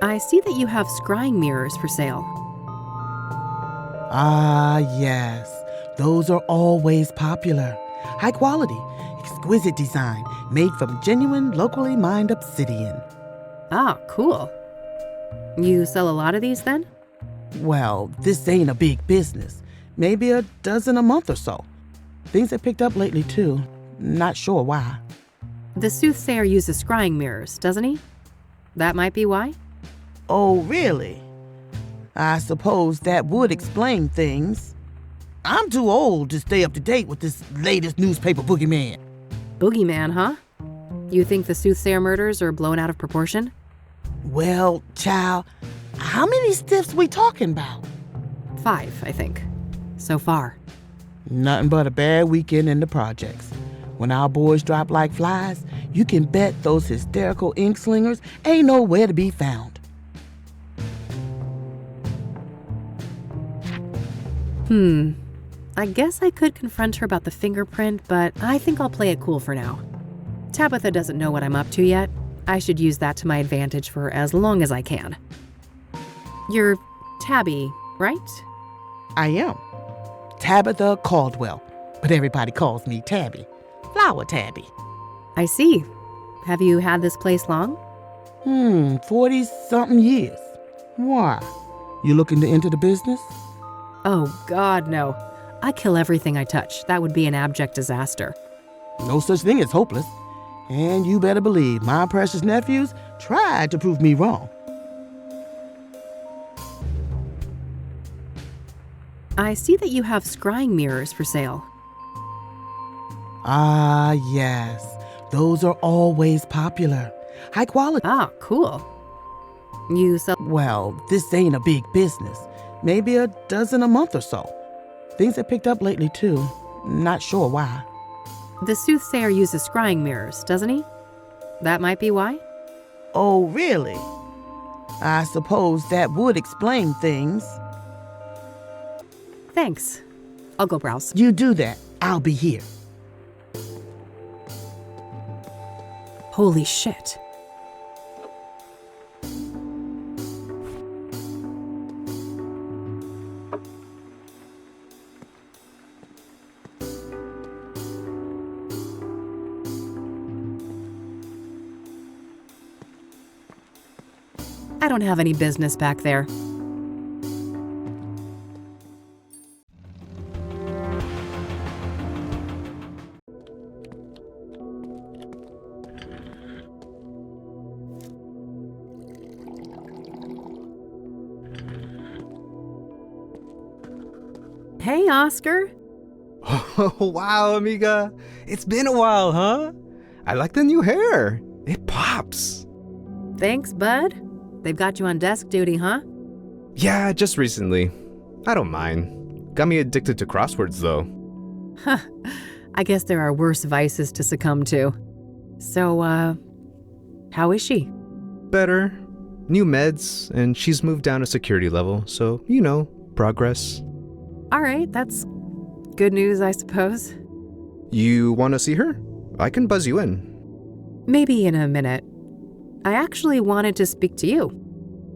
I see that you have scrying mirrors for sale. Ah, yes. Those are always popular. High quality, exquisite design, made from genuine, locally mined obsidian. Ah, cool. You sell a lot of these then? Well, this ain't a big business. Maybe a dozen a month or so. Things have picked up lately, too. Not sure why. The Soothsayer uses scrying mirrors, doesn't he? That might be why? Oh, really? I suppose that would explain things. I'm too old to stay up to date with this latest newspaper boogeyman. Boogeyman, huh? You think the Soothsayer murders are blown out of proportion? Well, child, how many stiffs we talking about? 5, I think. So far. Nothing but a bad weekend in the projects. When our boys drop like flies, you can bet those hysterical ink slingers ain't nowhere to be found. I guess I could confront her about the fingerprint, but I think I'll play it cool for now. Tabitha doesn't know what I'm up to yet. I should use that to my advantage for as long as I can. You're Tabby, right? I am. Tabitha Caldwell, but everybody calls me Tabby. Flower Tabby. I see. Have you had this place long? 40-something years. Why? You looking to enter the business? Oh, God, no. I kill everything I touch. That would be an abject disaster. No such thing as hopeless. And you better believe my precious nephews tried to prove me wrong. I see that you have scrying mirrors for sale. Ah, yes. Those are always popular. High quality. Ah, cool. You sell. Well, this ain't a big business. Maybe a dozen a month or so. Things have picked up lately, too. Not sure why. The Soothsayer uses scrying mirrors, doesn't he? That might be why? Oh, really? I suppose that would explain things. Thanks. I'll go browse. You do that. I'll be here. Holy shit. I don't have any business back there. Hey, Oscar. Oh, wow, amiga. It's been a while, huh? I like the new hair. It pops. Thanks, bud. They've got you on desk duty, huh? Yeah, just recently. I don't mind. Got me addicted to crosswords, though. Huh. I guess there are worse vices to succumb to. So, how is she? Better. New meds, and she's moved down a security level, so, you know, progress. All right, that's good news, I suppose. You want to see her? I can buzz you in. Maybe in a minute. I actually wanted to speak to you.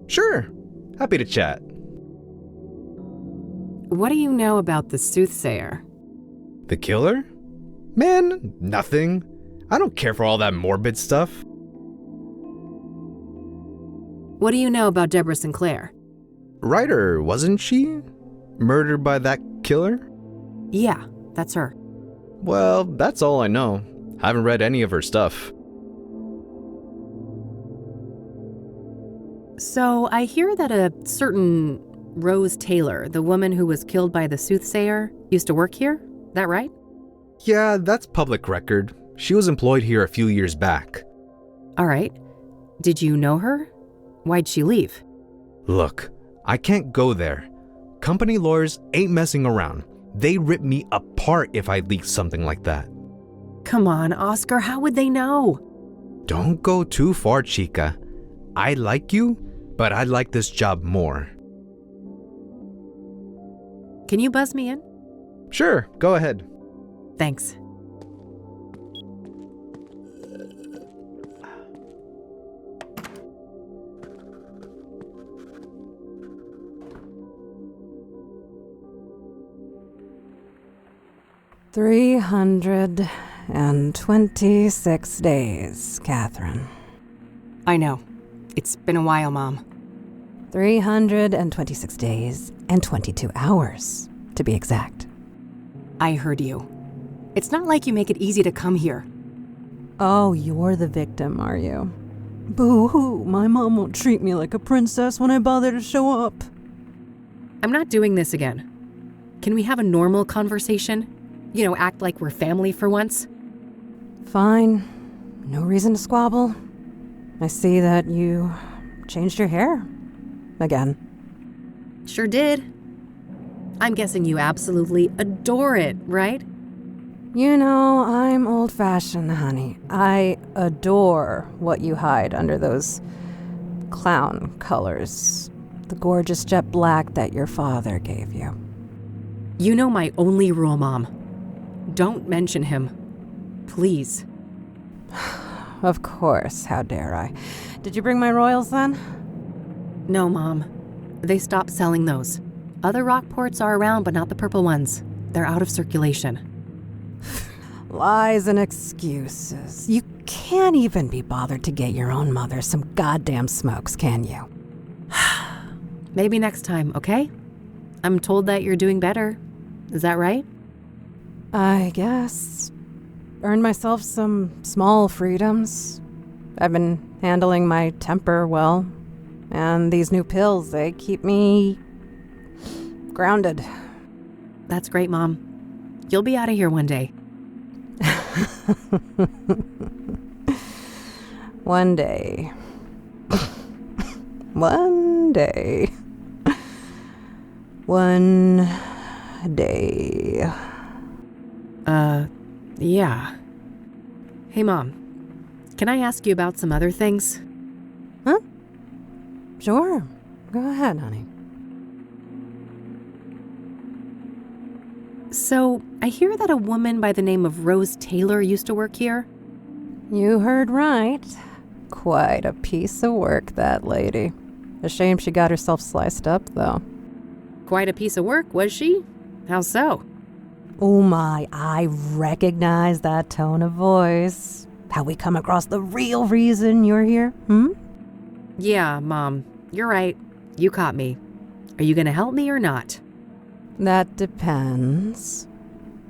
Sure. Happy to chat. What do you know about the Soothsayer? The killer? Man, nothing. I don't care for all that morbid stuff. What do you know about Deborah Sinclair? Writer, wasn't she? Murdered by that killer? Yeah, that's her. Well, that's all I know. Haven't read any of her stuff. So, I hear that a certain Rose Taylor, the woman who was killed by the Soothsayer, used to work here? That right? Yeah, that's public record. She was employed here a few years back. All right. Did you know her? Why'd she leave? Look, I can't go there. Company lawyers ain't messing around. They rip me apart if I leak something like that. Come on, Oscar, how would they know? Don't go too far, chica. I like you, but I like this job more. Can you buzz me in? Sure, go ahead. Thanks. $326 days, Catherine. I know. It's been a while, Mom. 326 days and 22 hours, to be exact. I heard you. It's not like you make it easy to come here. Oh, you're the victim, are you? Boo-hoo, my mom won't treat me like a princess when I bother to show up. I'm not doing this again. Can we have a normal conversation? You know, act like we're family for once? Fine. No reason to squabble. I see that you changed your hair. Again. Sure did. I'm guessing you absolutely adore it, right? You know, I'm old-fashioned, honey. I adore what you hide under those clown colors. The gorgeous jet black that your father gave you. You know my only rule, Mom. Don't mention him. Please. Of course, how dare I. Did you bring my royals then? No, Mom. They stopped selling those. Other Rockports are around, but not the purple ones. They're out of circulation. Lies and excuses. You can't even be bothered to get your own mother some goddamn smokes, can you? Maybe next time, okay? I'm told that you're doing better. Is that right? I guess. Earned myself some small freedoms. I've been handling my temper well. And these new pills, they keep me grounded. That's great, Mom. You'll be out of here one day. One day. One day. One day. Yeah. Hey, Mom. Can I ask you about some other things? Huh? Sure. Go ahead, honey. So, I hear that a woman by the name of Rose Taylor used to work here. You heard right. Quite a piece of work, that lady. A shame she got herself sliced up, though. Quite a piece of work, was she? How so? Oh my, I recognize that tone of voice. Have we come across the real reason you're here, Yeah, Mom. You're right. You caught me. Are you gonna help me or not? That depends.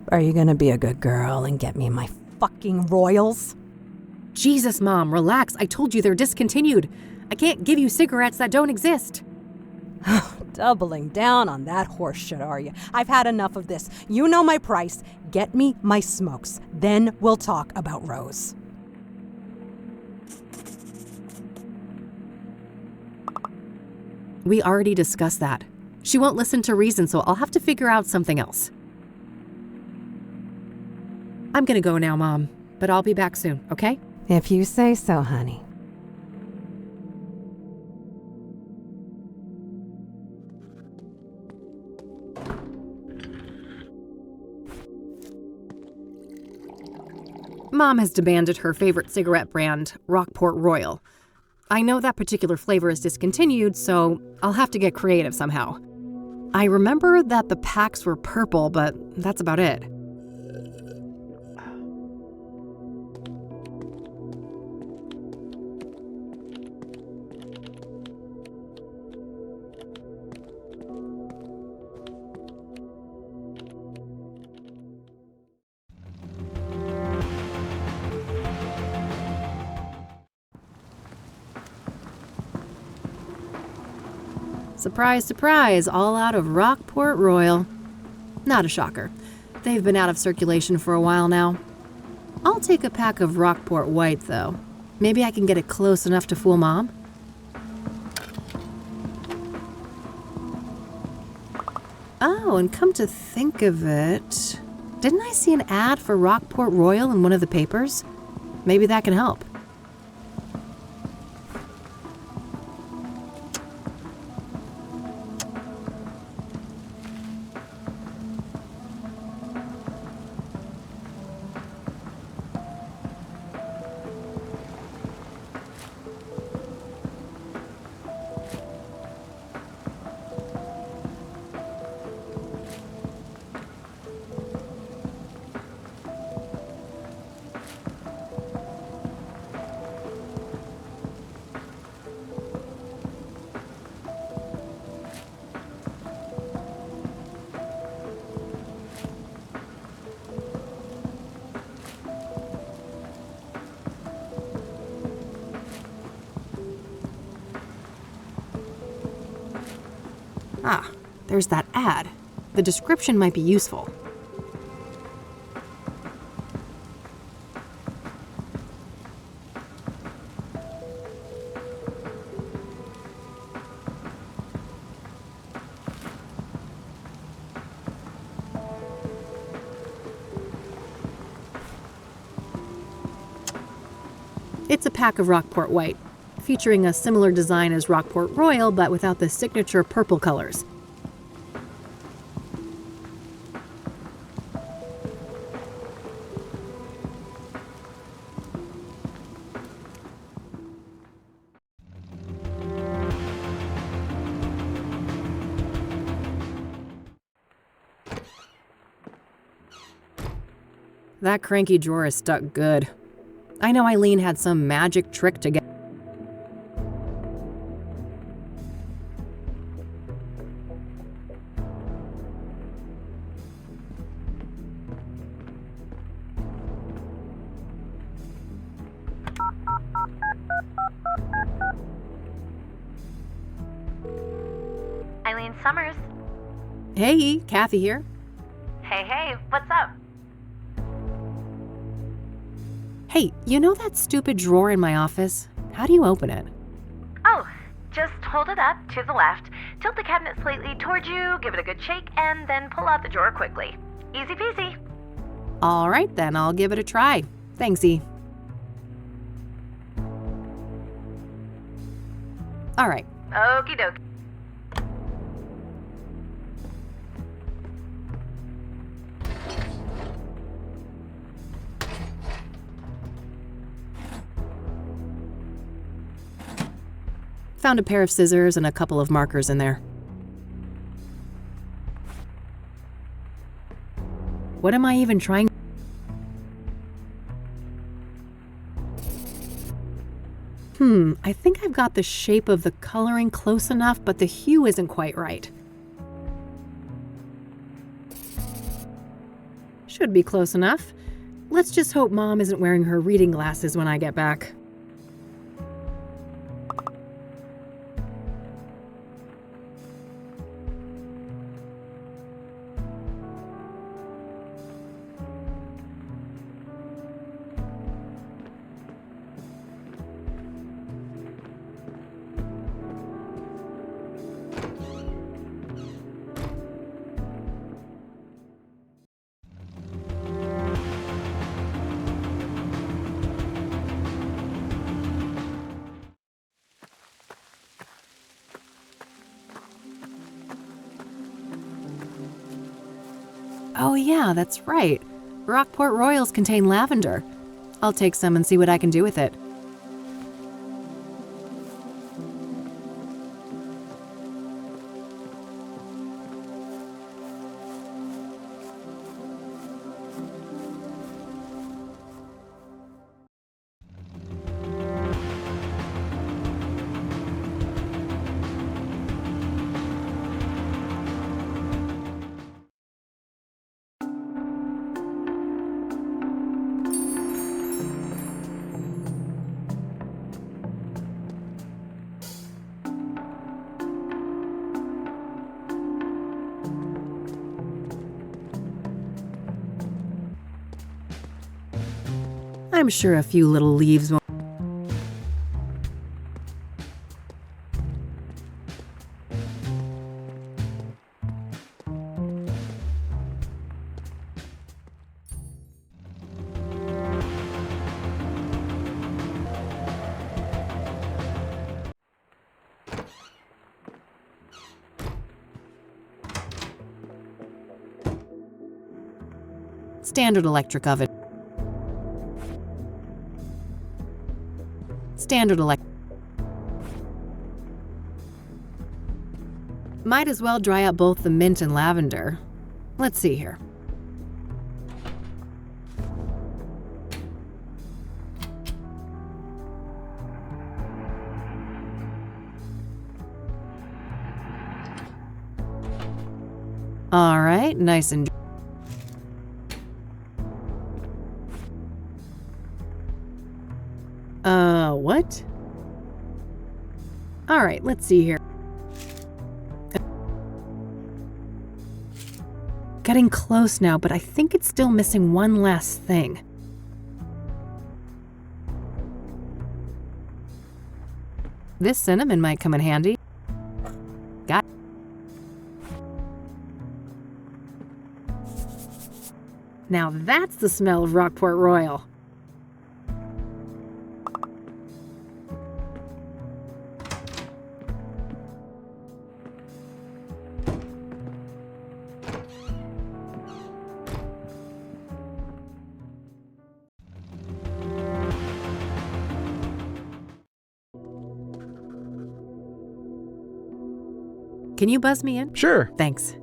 Are you gonna be a good girl and get me my fucking royals? Jesus, Mom, relax. I told you they're discontinued. I can't give you cigarettes that don't exist. Doubling down on that horse shit, are you? I've had enough of this. You know my price. Get me my smokes. Then we'll talk about Rose. We already discussed that. She won't listen to reason, so I'll have to figure out something else. I'm gonna go now, Mom, but I'll be back soon, okay? If you say so, honey. Mom has demanded her favorite cigarette brand, Rockport Royal. I know that particular flavor is discontinued, so I'll have to get creative somehow. I remember that the packs were purple, but that's about it. Surprise, surprise, all out of Rockport Royal. Not a shocker. They've been out of circulation for a while now. I'll take a pack of Rockport White, though. Maybe I can get it close enough to fool Mom. Oh, and come to think of it, didn't I see an ad for Rockport Royal in one of the papers? Maybe that can help. Ah, there's that ad. The description might be useful. It's a pack of Rockport White, featuring a similar design as Rockport Royal, but without the signature purple colors. That cranky drawer is stuck good. I know Eileen had some magic trick to get. Eileen Summers. Hey, Kathy here. Hey, what's up? Hey, you know that stupid drawer in my office? How do you open it? Oh, just hold it up to the left, tilt the cabinet slightly towards you, give it a good shake, and then pull out the drawer quickly. Easy peasy. All right, then I'll give it a try. Thanks, E. All right. Okie dokie. Found a pair of scissors and a couple of markers in there. What am I even trying? I think I've got the shape of the coloring close enough, but the hue isn't quite right. Should be close enough. Let's just hope Mom isn't wearing her reading glasses when I get back. Oh yeah, that's right. Rockport Royals contain lavender. I'll take some and see what I can do with it. I'm sure a few little leaves won't. Standard electric oven. Standard electric. Might as well dry up both the mint and lavender. Let's see here. All right, nice and what? All right, let's see here. Getting close now, but I think it's still missing one last thing. This cinnamon might come in handy. Got it. Now that's the smell of Rockport Royal. Can you buzz me in? Sure. Thanks.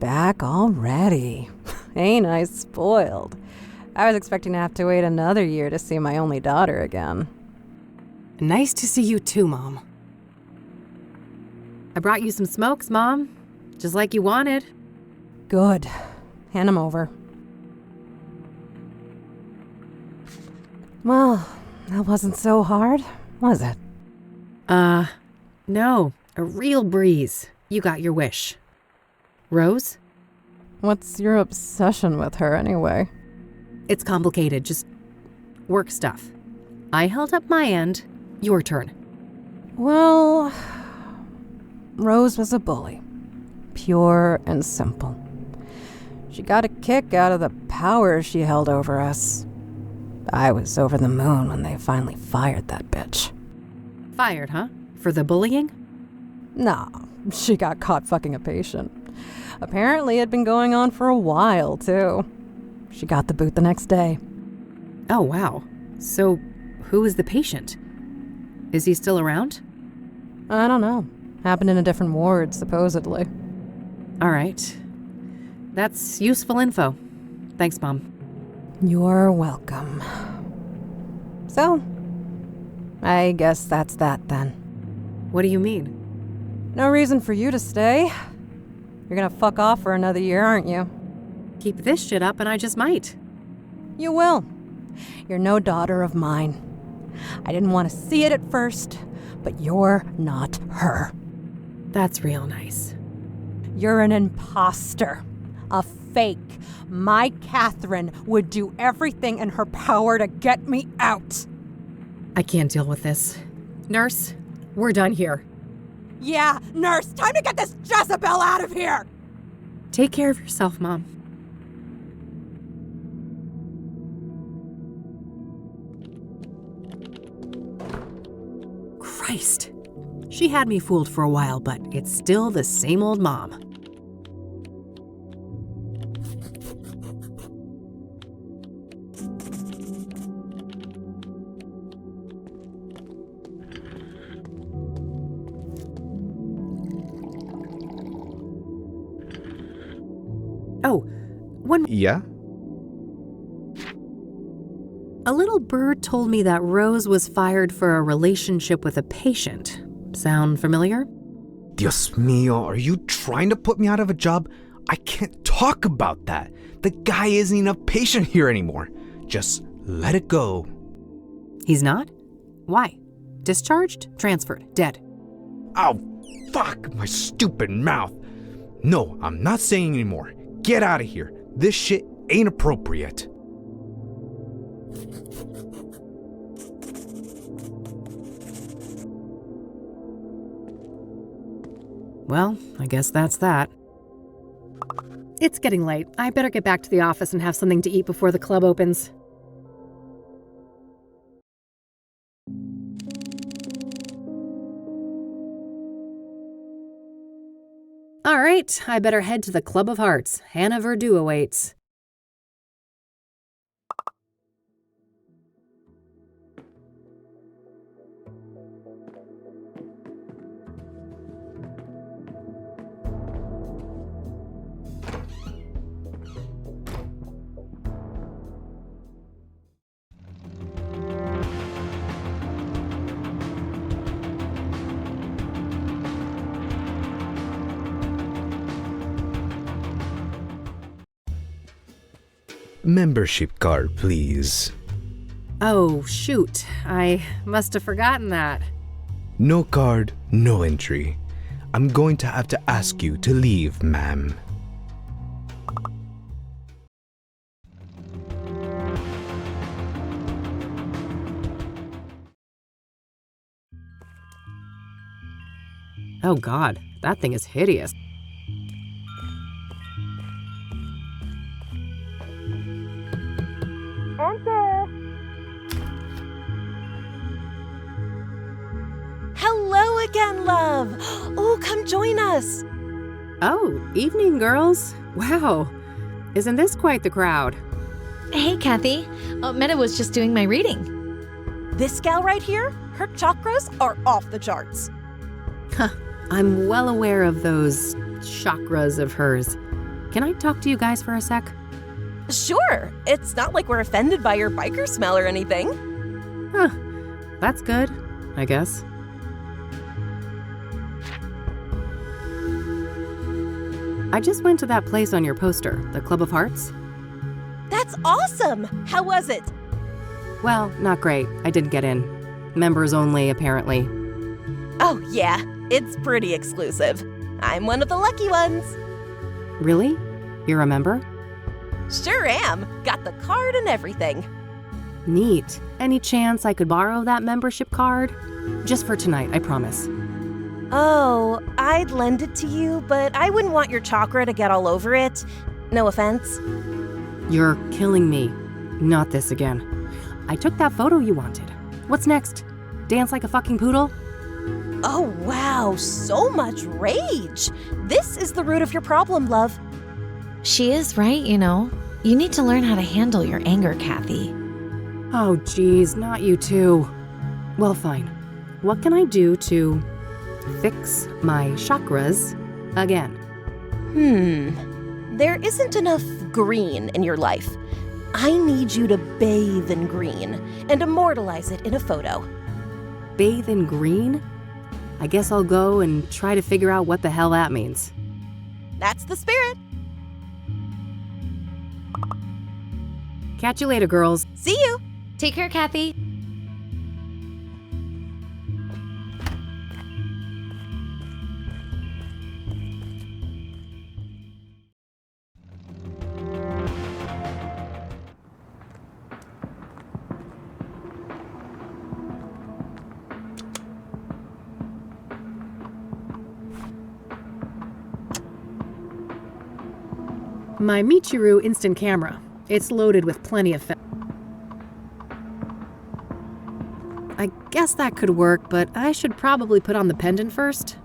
Back already. Ain't I spoiled? I was expecting to have to wait another year to see my only daughter again. Nice to see you too, Mom. I brought you some smokes, Mom. Just like you wanted. Good. Hand them over. Well, That wasn't so hard, was it? No. A real breeze. You got your wish. Rose? What's your obsession with her, anyway? It's complicated, just work stuff. I held up my end. Your turn. Well, Rose was a bully. Pure and simple. She got a kick out of the power she held over us. I was over the moon when they finally fired that bitch. Fired, huh? For the bullying? Nah, she got caught fucking a patient. Apparently it'd been going on for a while, too. She got the boot the next day. Oh, wow. So, who is the patient? Is he still around? I don't know. Happened in a different ward, supposedly. All right. That's useful info. Thanks, Mom. You're welcome. So, I guess that's that then. What do you mean? No reason for you to stay. You're gonna fuck off for another year, aren't you? Keep this shit up and I just might. You will. You're no daughter of mine. I didn't want to see it at first, but you're not her. That's real nice. You're an imposter. A fake. My Catherine would do everything in her power to get me out. I can't deal with this. Nurse, we're done here. Yeah, nurse, time to get this Jezebel out of here! Take care of yourself, Mom. Christ. She had me fooled for a while, but it's still the same old mom. Oh, Yeah? A little bird told me that Rose was fired for a relationship with a patient. Sound familiar? Dios mío, are you trying to put me out of a job? I can't talk about that. The guy isn't even a patient here anymore. Just let it go. He's not? Why? Discharged? Transferred? Dead? Ow, fuck, my stupid mouth. No, I'm not saying anymore. Get out of here. This shit ain't appropriate. Well, I guess that's that. It's getting late. I better get back to the office and have something to eat before the club opens. All right, I better head to the Club of Hearts. Hannah Verdu awaits. Membership card, please. Oh, shoot. I must have forgotten that. No card, no entry. I'm going to have to ask you to leave, ma'am. Oh God, that thing is hideous. Enter! Hello again, love. Oh, come join us. Oh, evening, girls. Wow. Isn't this quite the crowd? Hey, Kathy. Meta was just doing my reading. This gal right here, her chakras are off the charts. I'm well aware of those chakras of hers. Can I talk to you guys for a sec? Sure. It's not like we're offended by your biker smell or anything. Huh. That's good, I guess. I just went to that place on your poster, the Club of Hearts. That's awesome. How was it? Well, not great. I didn't get in. Members only, apparently. Oh, yeah, it's pretty exclusive. I'm one of the lucky ones. Really? You're a member? Sure am. Got the card and everything. Neat. Any chance I could borrow that membership card? Just for tonight, I promise. Oh, I'd lend it to you, but I wouldn't want your chakra to get all over it. No offense. You're killing me. Not this again. I took that photo you wanted. What's next? Dance like a fucking poodle? Oh, wow, so much rage. This is the root of your problem, love. She is right, you know. You need to learn how to handle your anger, Kathy. Oh, geez, not you too. Well, fine. What can I do to fix my chakras again? There isn't enough green in your life. I need you to bathe in green and immortalize it in a photo. Bathe in green? I guess I'll go and try to figure out what the hell that means. That's the spirit. Catch you later, girls. See you. Take care, Kathy. My Michiru instant camera. It's loaded with plenty of film. I guess that could work, but I should probably put on the pendant first.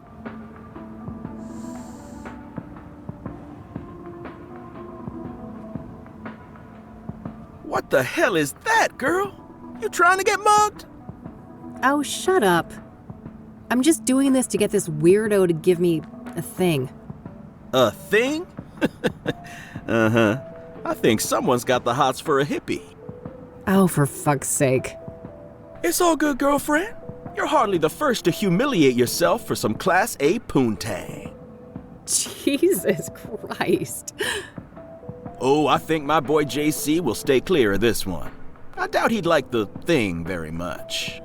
What the hell is that, girl? You trying to get mugged? Oh, shut up. I'm just doing this to get this weirdo to give me a thing. A thing? Uh-huh. I think someone's got the hots for a hippie. Oh, for fuck's sake. It's all good, girlfriend. You're hardly the first to humiliate yourself for some Class A poontang. Jesus Christ. Oh, I think my boy JC will stay clear of this one. I doubt he'd like the thing very much.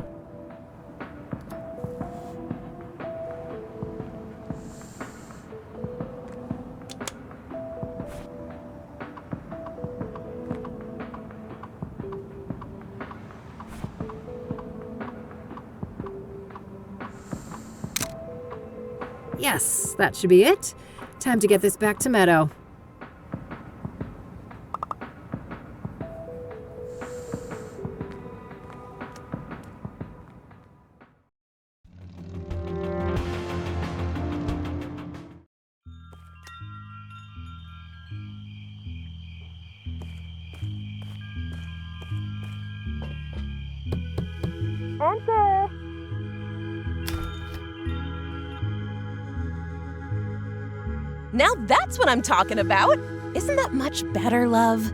Yes, that should be it. Time to get this back to Meadow. Enter. Now that's what I'm talking about. Isn't that much better, love?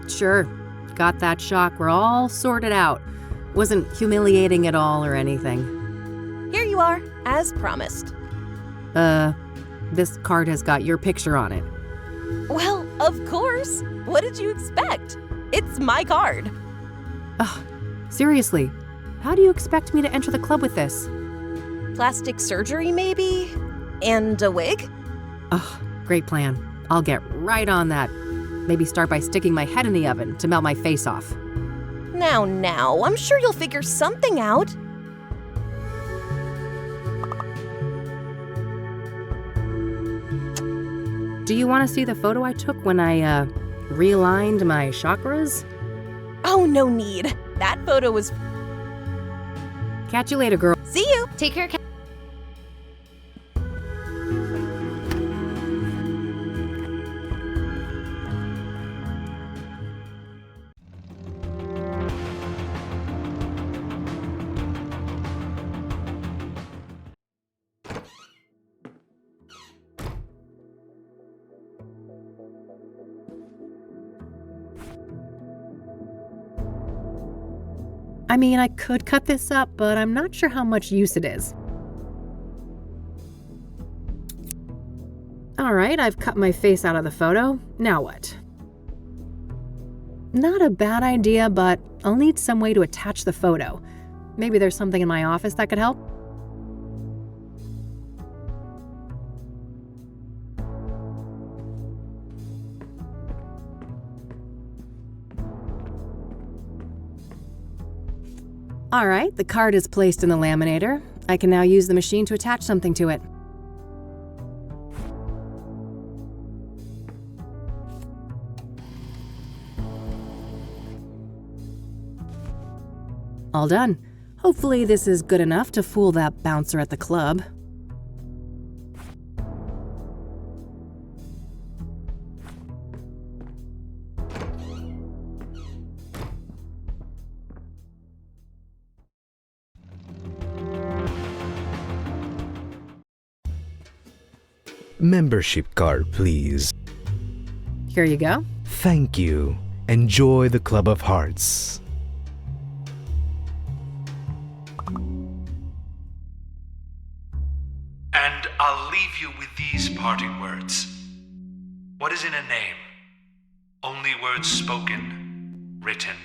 Sure. Got that shock. We're all sorted out. Wasn't humiliating at all or anything. Here you are, as promised. This card has got your picture on it. Well, of course. What did you expect? It's my card. Ugh, seriously, how do you expect me to enter the club with this? Plastic surgery, maybe? And a wig? Ugh, great plan. I'll get right on that. Maybe start by sticking my head in the oven to melt my face off. Now, I'm sure you'll figure something out. Do you want to see the photo I took when I, realigned my chakras? Oh, no need. That photo was... Catch you later, girl. See you. Take care, I mean, I could cut this up, but I'm not sure how much use it is. All right, I've cut my face out of the photo. Now what? Not a bad idea, but I'll need some way to attach the photo. Maybe there's something in my office that could help? All right, the card is placed in the laminator. I can now use the machine to attach something to it. All done. Hopefully this is good enough to fool that bouncer at the club. Membership card, please. Here you go. Thank you. Enjoy the Club of Hearts. And I'll leave you with these parting words. What is in a name? Only words spoken, written,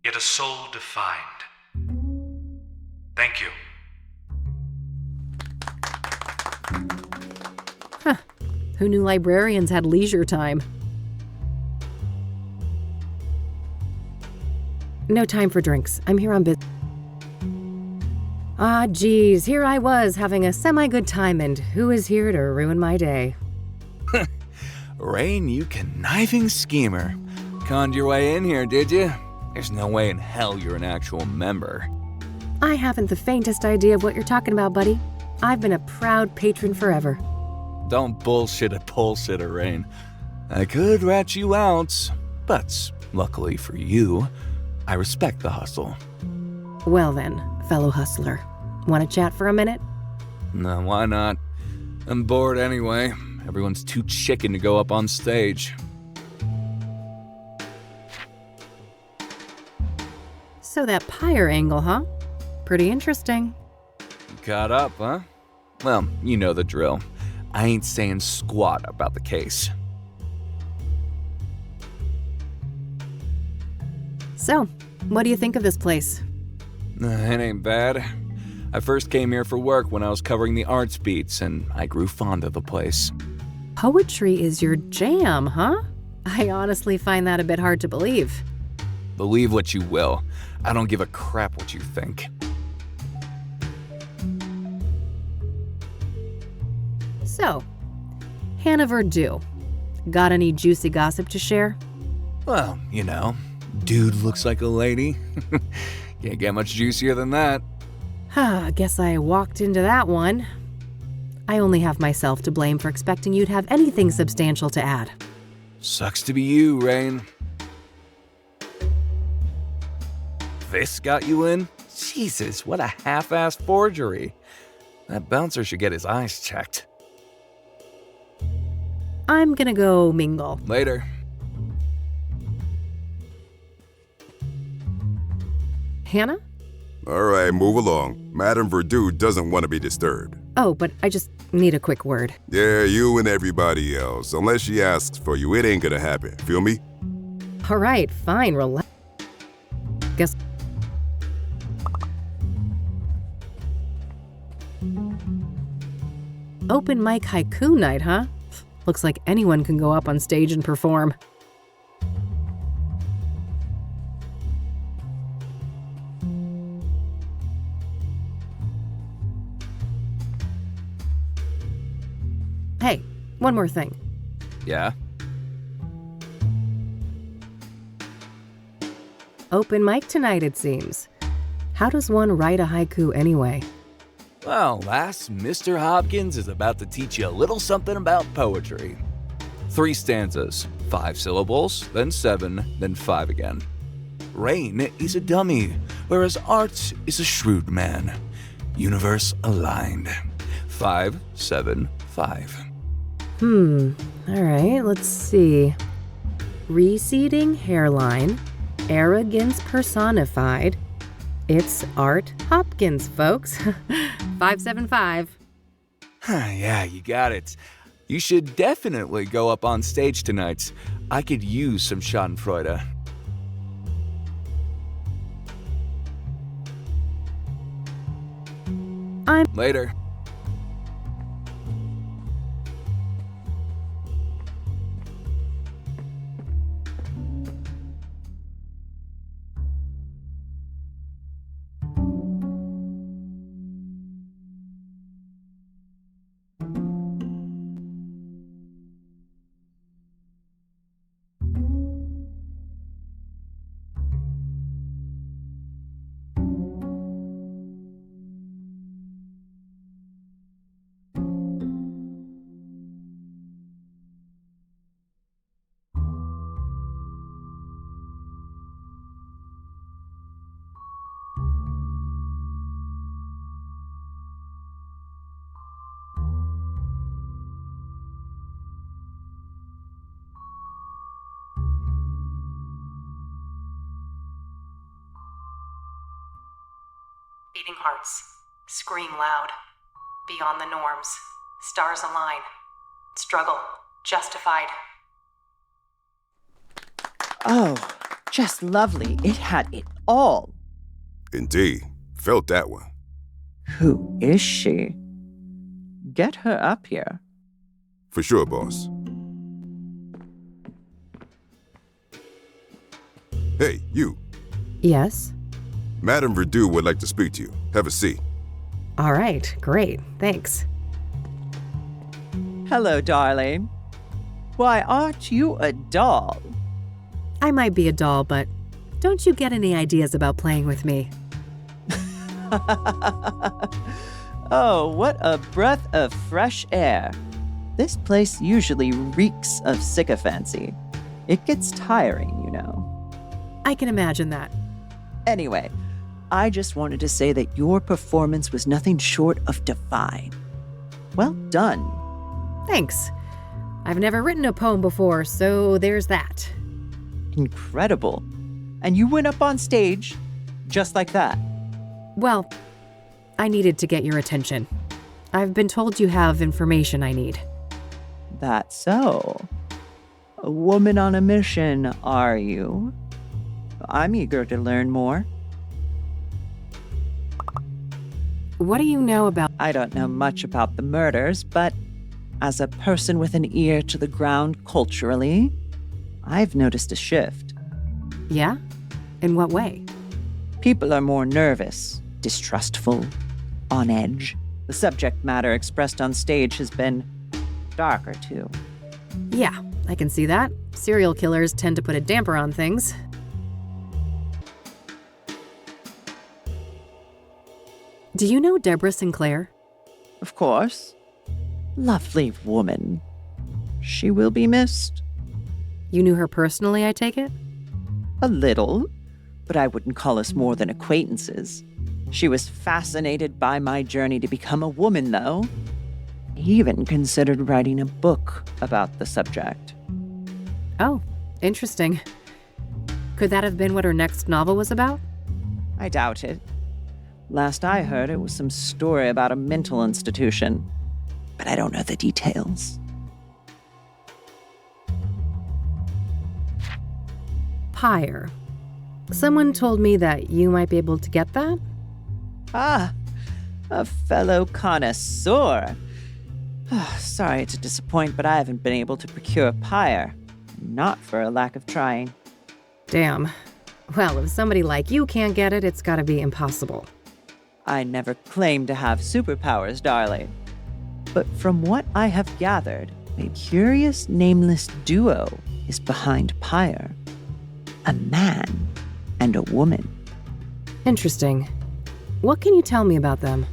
yet a soul defined. Thank you. Huh. Who knew librarians had leisure time? No time for drinks. I'm here on business. Ah, geez, here I was having a semi-good time, and who is here to ruin my day? Rain, you conniving schemer. Conned your way in here, did you? There's no way in hell you're an actual member. I haven't the faintest idea of what you're talking about, buddy. I've been a proud patron forever. Don't bullshit a bullshitter, Rain. I could rat you out, but luckily for you, I respect the hustle. Well then, fellow hustler. Want to chat for a minute? No, why not? I'm bored anyway. Everyone's too chicken to go up on stage. So that pyre angle, huh? Pretty interesting. Caught up, huh? Well, you know the drill. I ain't saying squat about the case. So, what do you think of this place? It ain't bad. I first came here for work when I was covering the arts beats, and I grew fond of the place. Poetry is your jam, huh? I honestly find that a bit hard to believe. Believe what you will. I don't give a crap what you think. So, Hannah Verdue, got any juicy gossip to share? Well, you know, dude looks like a lady. Can't get much juicier than that. Guess I walked into that one. I only have myself to blame for expecting you'd have anything substantial to add. Sucks to be you, Rain. This got you in? Jesus, what a half-assed forgery. That bouncer should get his eyes checked. I'm gonna go mingle. Later. Hannah? All right, move along. Madame Verdue doesn't want to be disturbed. Oh, but I just need a quick word. Yeah, you and everybody else. Unless she asks for you, it ain't gonna happen. Feel me? All right, fine, relax. Guess. Open mic haiku night, huh? Looks like anyone can go up on stage and perform. Hey, one more thing. Yeah? Open mic tonight, it seems. How does one write a haiku anyway? Well, lass, Mr. Hopkins is about to teach you a little something about poetry. 3 stanzas, 5 syllables, then 7, then 5 again. Rain is a dummy, whereas Art is a shrewd man. Universe aligned. 5, 7, 5. All right, let's see. Receding hairline, arrogance personified. It's Art Hopkins, folks. 575. Yeah, you got it. You should definitely go up on stage tonight. I could use some Schadenfreude. Later. Beating hearts. Scream loud. Beyond the norms. Stars align. Struggle. Justified. Oh, just lovely. It had it all. Indeed. Felt that one. Who is she? Get her up here. For sure, boss. Hey, you. Yes? Madame Verdu would like to speak to you. Have a seat. All right, great. Thanks. Hello, darling. Why, aren't you a doll? I might be a doll, but don't you get any ideas about playing with me? Oh, what a breath of fresh air. This place usually reeks of sycophancy. It gets tiring, you know. I can imagine that. Anyway, I just wanted to say that your performance was nothing short of divine. Well done. Thanks. I've never written a poem before, so there's that. Incredible. And you went up on stage just like that. Well, I needed to get your attention. I've been told you have information I need. That's so. A woman on a mission, are you? I'm eager to learn more. What do you know about... I don't know much about the murders, but as a person with an ear to the ground culturally, I've noticed a shift. Yeah? In what way? People are more nervous, distrustful, on edge. The subject matter expressed on stage has been darker, too. Yeah, I can see that. Serial killers tend to put a damper on things. Do you know Deborah Sinclair? Of course. Lovely woman. She will be missed. You knew her personally, I take it? A little, but I wouldn't call us more than acquaintances. She was fascinated by my journey to become a woman, though. He even considered writing a book about the subject. Oh, interesting. Could that have been what her next novel was about? I doubt it. Last I heard, it was some story about a mental institution, but I don't know the details. Pyre. Someone told me that you might be able to get that? Ah, a fellow connoisseur. Sorry to disappoint, but I haven't been able to procure pyre. Not for a lack of trying. Damn. Well, if somebody like you can't get it, it's gotta be impossible. I never claimed to have superpowers, darling. But from what I have gathered, a curious nameless duo is behind pyre. A man and a woman. Interesting. What can you tell me about them?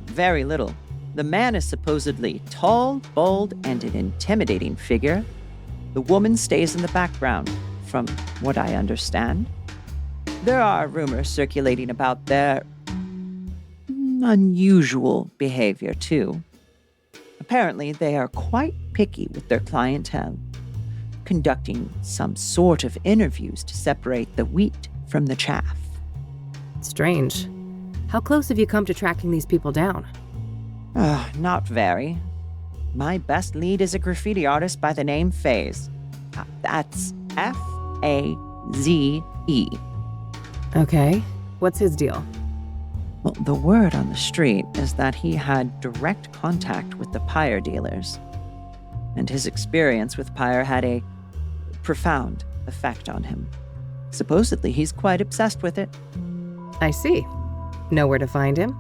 Very little. The man is supposedly tall, bold, and an intimidating figure. The woman stays in the background, from what I understand. There are rumors circulating about their unusual behavior, too. Apparently, they are quite picky with their clientele, conducting some sort of interviews to separate the wheat from the chaff. Strange. How close have you come to tracking these people down? Not very. My best lead is a graffiti artist by the name Faze. That's F-A-Z-E. Okay. What's his deal? Well, the word on the street is that he had direct contact with the pyre dealers, and his experience with pyre had a profound effect on him. Supposedly, he's quite obsessed with it. I see. Know where to find him?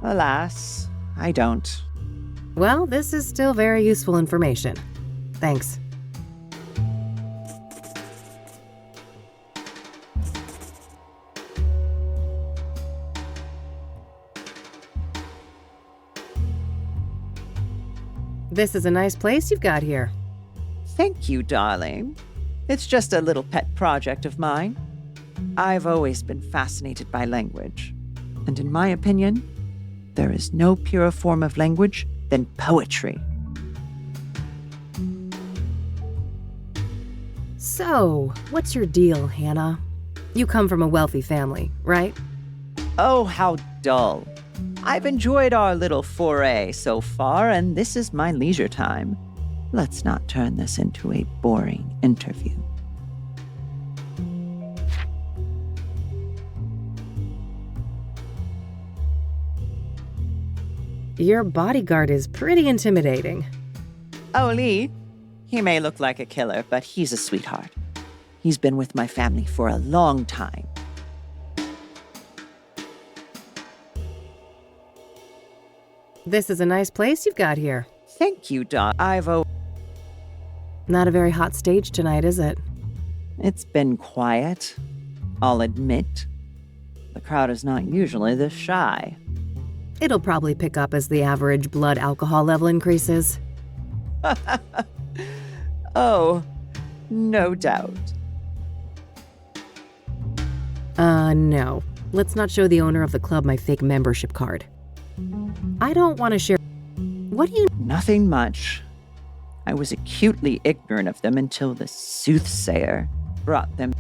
Alas, I don't. Well, this is still very useful information. Thanks. This is a nice place you've got here. Thank you, darling. It's just a little pet project of mine. I've always been fascinated by language. And in my opinion, there is no purer form of language than poetry. So, what's your deal, Hannah? You come from a wealthy family, right? Oh, how dull. I've enjoyed our little foray so far, and this is my leisure time. Let's not turn this into a boring interview. Your bodyguard is pretty intimidating. Oh, Lee, he may look like a killer, but he's a sweetheart. He's been with my family for a long time. This is a nice place you've got here. Thank you, Doc. Not a very hot stage tonight, is it? It's been quiet, I'll admit. The crowd is not usually this shy. It'll probably pick up as the average blood alcohol level increases. Oh, no doubt. No. Let's not show the owner of the club my fake membership card. I don't want to share. What do you... Nothing much. I was acutely ignorant of them until the Soothsayer brought them.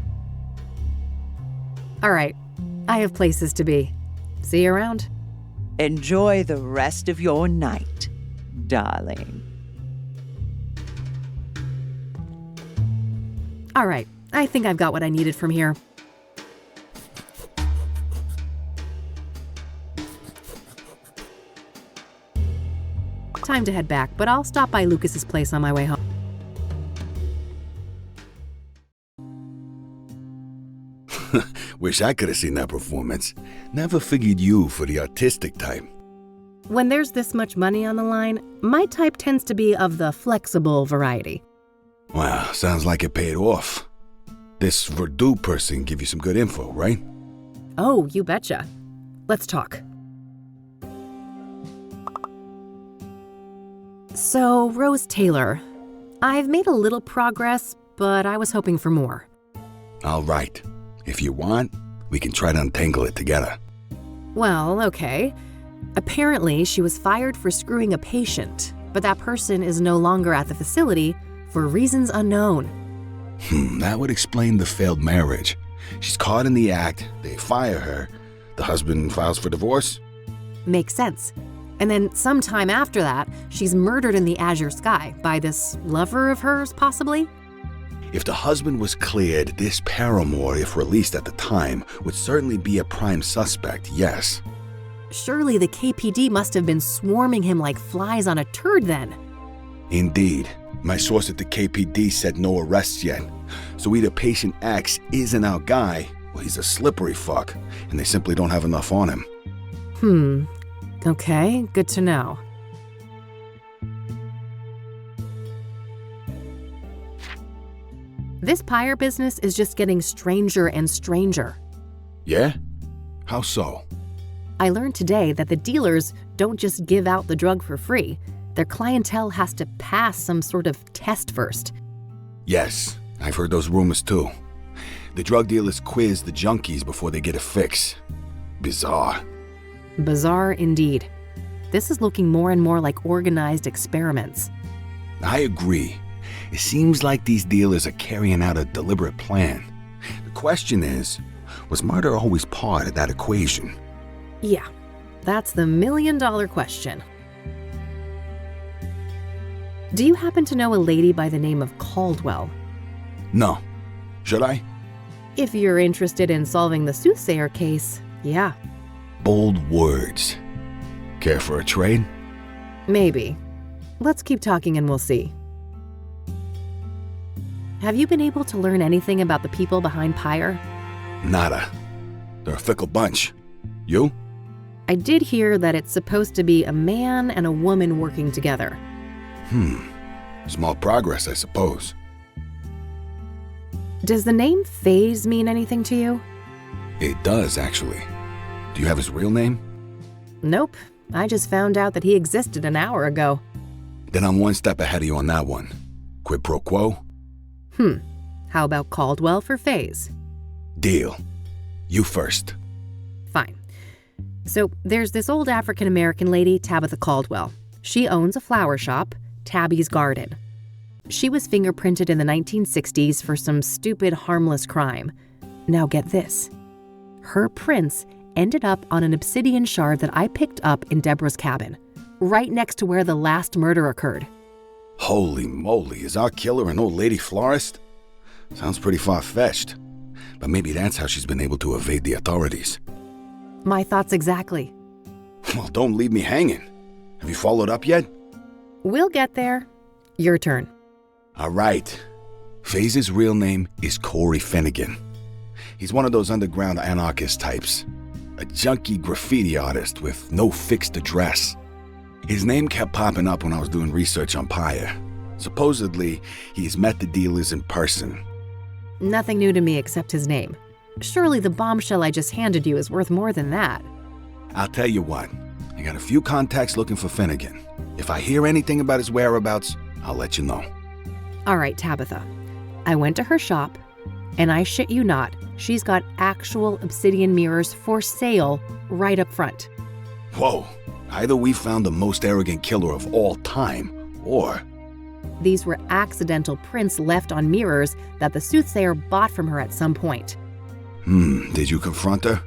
All right. I have places to be. See you around. Enjoy the rest of your night, darling. All right. I think I've got what I needed from here. Time to head back, but I'll stop by Lucas's place on my way home. Wish I could have seen that performance. Never figured you for the artistic type. When there's this much money on the line, my type tends to be of the flexible variety. Wow, sounds like it paid off. This Verdú person give you some good info, right? Oh, you betcha. Let's talk. So, Rose Taylor, I've made a little progress, but I was hoping for more. All right. If you want, we can try to untangle it together. Well, okay. Apparently, she was fired for screwing a patient, but that person is no longer at the facility for reasons unknown. That would explain the failed marriage. She's caught in the act, they fire her, the husband files for divorce? Makes sense. And then sometime after that, she's murdered in the azure sky by this lover of hers, possibly? If the husband was cleared, this paramour, if released at the time, would certainly be a prime suspect, yes. Surely the KPD must have been swarming him like flies on a turd then. Indeed. My source at the KPD said no arrests yet. So either patient X isn't our guy, or he's a slippery fuck, and they simply don't have enough on him. Okay, good to know. This pyre business is just getting stranger and stranger. Yeah? How so? I learned today that the dealers don't just give out the drug for free. Their clientele has to pass some sort of test first. Yes, I've heard those rumors too. The drug dealers quiz the junkies before they get a fix. Bizarre. Bizarre indeed. This is looking more and more like organized experiments. I agree. It seems like these dealers are carrying out a deliberate plan. The question is, was murder always part of that equation? Yeah, that's the million-dollar question. Do you happen to know a lady by the name of Caldwell? No. Should I? If you're interested in solving the Soothsayer case, yeah. Bold words. Care for a trade? Maybe. Let's keep talking and we'll see. Have you been able to learn anything about the people behind Pyre? Nada. They're a fickle bunch. You? I did hear that it's supposed to be a man and a woman working together. Small progress, I suppose. Does the name Phase mean anything to you? It does, actually. Do you have his real name? Nope. I just found out that he existed an hour ago. Then I'm one step ahead of you on that one. Quid pro quo? How about Caldwell for Phase? Deal. You first. Fine. So there's this old African-American lady, Tabitha Caldwell. She owns a flower shop, Tabby's Garden. She was fingerprinted in the 1960s for some stupid, harmless crime. Now get this. Her prints ended up on an obsidian shard that I picked up in Deborah's cabin, right next to where the last murder occurred. Holy moly, is our killer an old lady florist? Sounds pretty far-fetched. But maybe that's how she's been able to evade the authorities. My thoughts exactly. Well, don't leave me hanging. Have you followed up yet? We'll get there. Your turn. All right. Phase's real name is Corey Finnegan. He's one of those underground anarchist types. A junky graffiti artist with no fixed address. His name kept popping up when I was doing research on Pyre. Supposedly, he's met the dealers in person. Nothing new to me except his name. Surely the bombshell I just handed you is worth more than that. I'll tell you what. I got a few contacts looking for Finnegan. If I hear anything about his whereabouts, I'll let you know. All right, Tabitha. I went to her shop, and I shit you not, she's got actual obsidian mirrors for sale right up front. Whoa. Either we found the most arrogant killer of all time, or... These were accidental prints left on mirrors that the Soothsayer bought from her at some point. Did you confront her?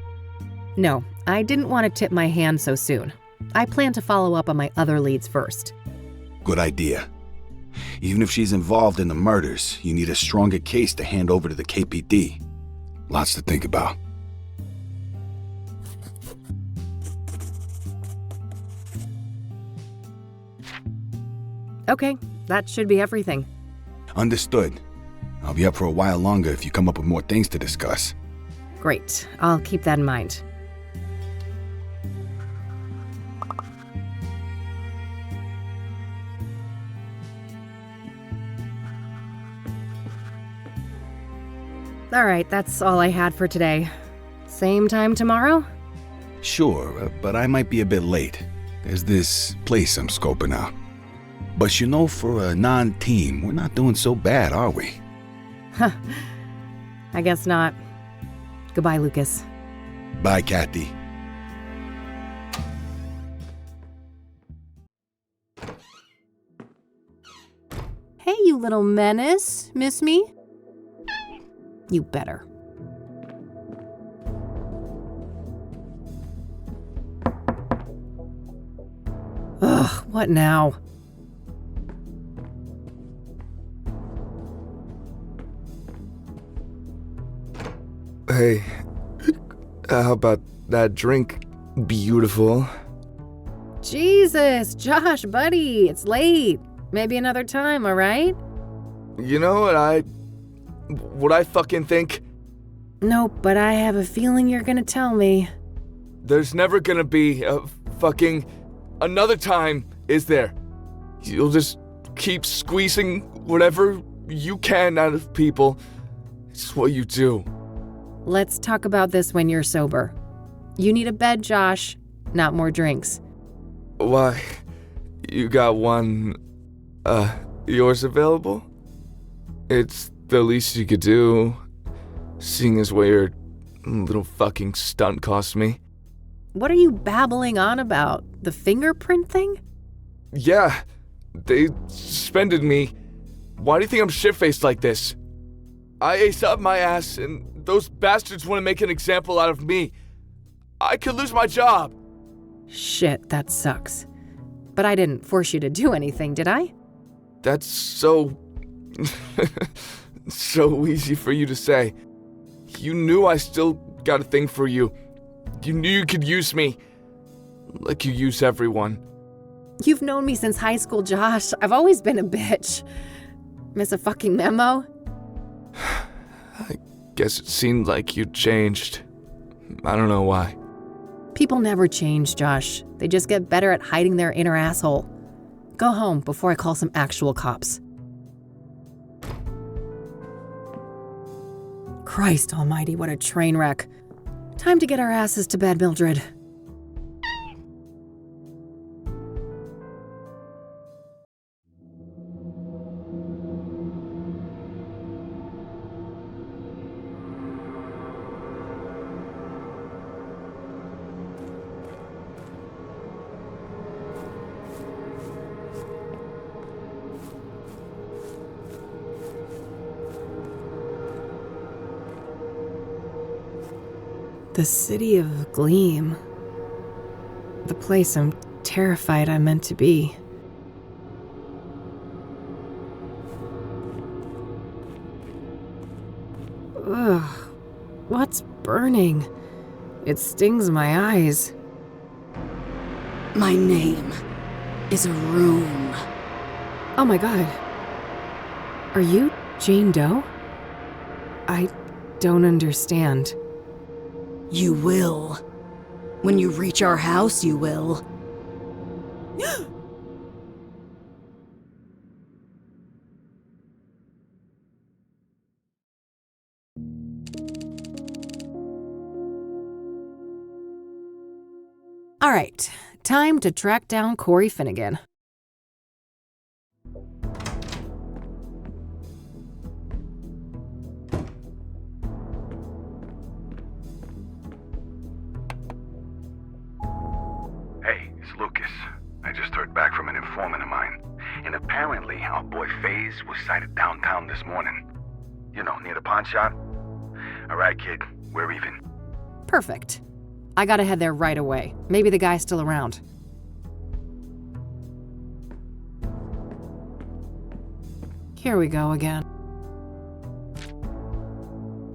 No, I didn't want to tip my hand so soon. I plan to follow up on my other leads first. Good idea. Even if she's involved in the murders, you need a stronger case to hand over to the KPD. Lots to think about. Okay, that should be everything. Understood. I'll be up for a while longer if you come up with more things to discuss. Great, I'll keep that in mind. All right, that's all I had for today. Same time tomorrow? Sure, but I might be a bit late. There's this place I'm scoping out. But you know, for a non-team, we're not doing so bad, are we? Huh. I guess not. Goodbye, Lucas. Bye, Kathy. Hey, you little menace. Miss me? You better. Ugh, what now? Hey, how about that drink? Beautiful. Jesus, Josh, buddy, it's late. Maybe another time, all right? You know what I fucking think? Nope, but I have a feeling you're gonna tell me. There's never gonna be a fucking another time, is there? You'll just keep squeezing whatever you can out of people. It's what you do. Let's talk about this when you're sober. You need a bed, Josh, not more drinks. Why? You got one, yours available? It's the least you could do, seeing as what your little fucking stunt cost me. What are you babbling on about? The fingerprint thing? Yeah, they suspended me. Why do you think I'm shit-faced like this? I aced up my ass, and those bastards want to make an example out of me. I could lose my job. Shit, that sucks. But I didn't force you to do anything, did I? That's so... so easy for you to say. You knew I still got a thing for you. You knew you could use me. Like you use everyone. You've known me since high school, Josh. I've always been a bitch. Miss a fucking memo? I guess it seemed like you changed. I don't know why. People never change, Josh. They just get better at hiding their inner asshole. Go home before I call some actual cops. Christ almighty, what a train wreck. Time to get our asses to bed, Mildred. The city of Gleam. The place I'm terrified I'm meant to be. Ugh. What's burning? It stings my eyes. My name is a room. Oh my god. Are you Jane Doe? I don't understand. You will. When you reach our house, you will. All right, time to track down Corey Finnegan. Hey, it's Lucas. I just heard back from an informant of mine. And apparently our boy FaZe was sighted downtown this morning. You know, near the pawn shop. All right, kid, we're even. Perfect. I gotta head there right away. Maybe the guy's still around. Here we go again.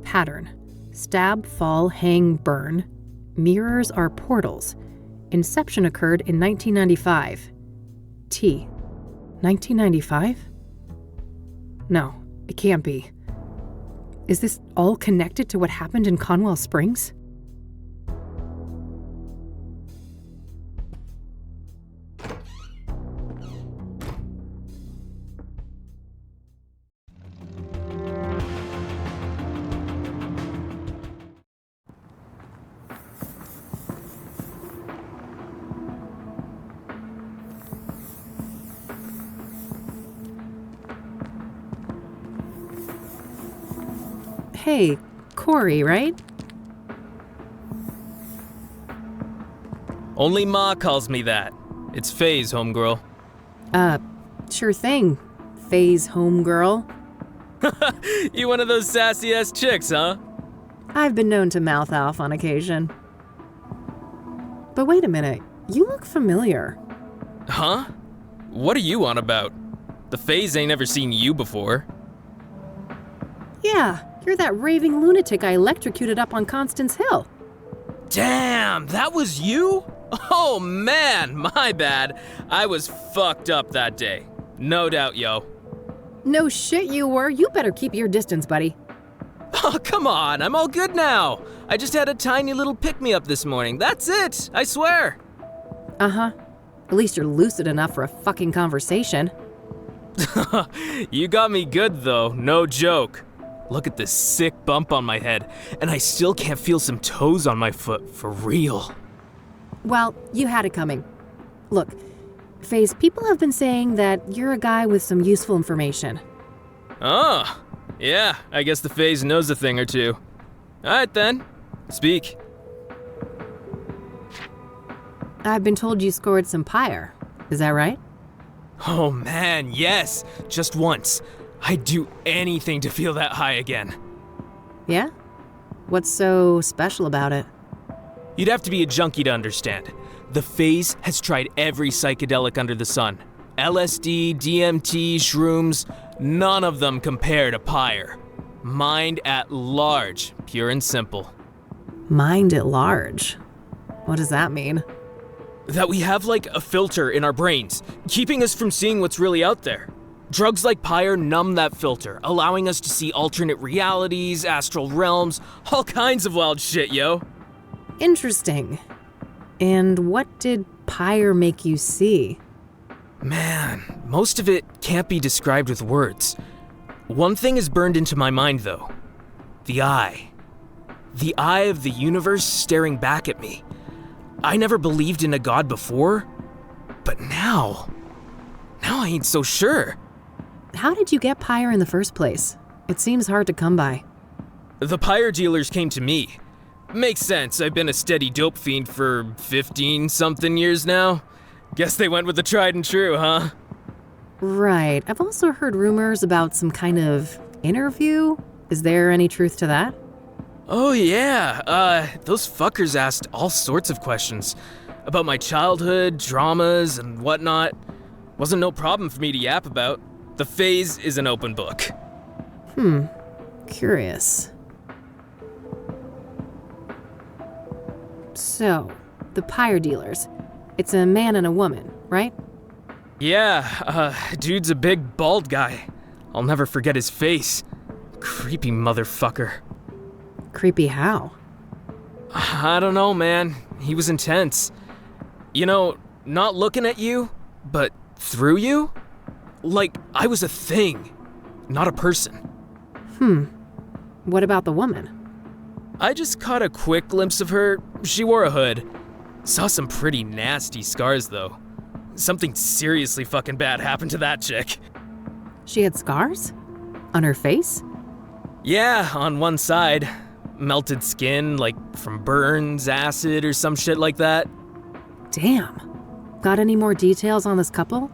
Pattern. Stab, fall, hang, burn. Mirrors are portals. Inception occurred in 1995. T. 1995? No, it can't be. Is this all connected to what happened in Conwell Springs? Hey, Corey, right? Only Ma calls me that. It's FaZe, homegirl. Sure thing, FaZe homegirl. You one of those sassy-ass chicks, huh? I've been known to mouth off on occasion. But wait a minute, you look familiar. Huh? What are you on about? The FaZe ain't ever seen you before. Yeah, you're that raving lunatic I electrocuted up on Constance Hill. Damn, that was you? Oh man, my bad. I was fucked up that day. No doubt, yo. No shit you were. You better keep your distance, buddy. Oh, come on, I'm all good now. I just had a tiny little pick-me-up this morning. That's it, I swear. Uh-huh. At least you're lucid enough for a fucking conversation. You got me good, though, no joke. Look at this sick bump on my head, and I still can't feel some toes on my foot, for real. Well, you had it coming. Look, FaZe, people have been saying that you're a guy with some useful information. Oh, yeah, I guess the FaZe knows a thing or two. Alright then, speak. I've been told you scored some pyre. Is that right? Oh man, yes, just once. I'd do anything to feel that high again. Yeah? What's so special about it? You'd have to be a junkie to understand. The FaZe has tried every psychedelic under the sun. LSD, DMT, shrooms, none of them compare to pyre. Mind at large, pure and simple. Mind at large. What does that mean? That we have like a filter in our brains, keeping us from seeing what's really out there. Drugs like Pyre numb that filter, allowing us to see alternate realities, astral realms, all kinds of wild shit, yo. Interesting. And what did Pyre make you see? Man, most of it can't be described with words. One thing is burned into my mind, though. The eye. The eye of the universe staring back at me. I never believed in a god before, but now I ain't so sure. How did you get Pyre in the first place? It seems hard to come by. The Pyre dealers came to me. Makes sense, I've been a steady dope fiend for 15-something years now. Guess they went with the tried and true, huh? Right. I've also heard rumors about some kind of interview. Is there any truth to that? Oh yeah, those fuckers asked all sorts of questions. About my childhood, dramas, and whatnot. Wasn't no problem for me to yap about. The phase is an open book. Curious. So, the Pyre dealers. It's a man and a woman, right? Yeah, dude's a big, bald guy. I'll never forget his face. Creepy motherfucker. Creepy how? I don't know, man. He was intense. You know, not looking at you, but through you? Like I was a thing, not a person. What about the woman? I just caught a quick glimpse of her. She wore a hood. Saw some pretty nasty scars, though. Something seriously fucking bad happened to that chick. She had scars? On her face? Yeah, on one side. Melted skin, like from burns, acid, or some shit like that. Damn. Got any more details on this couple?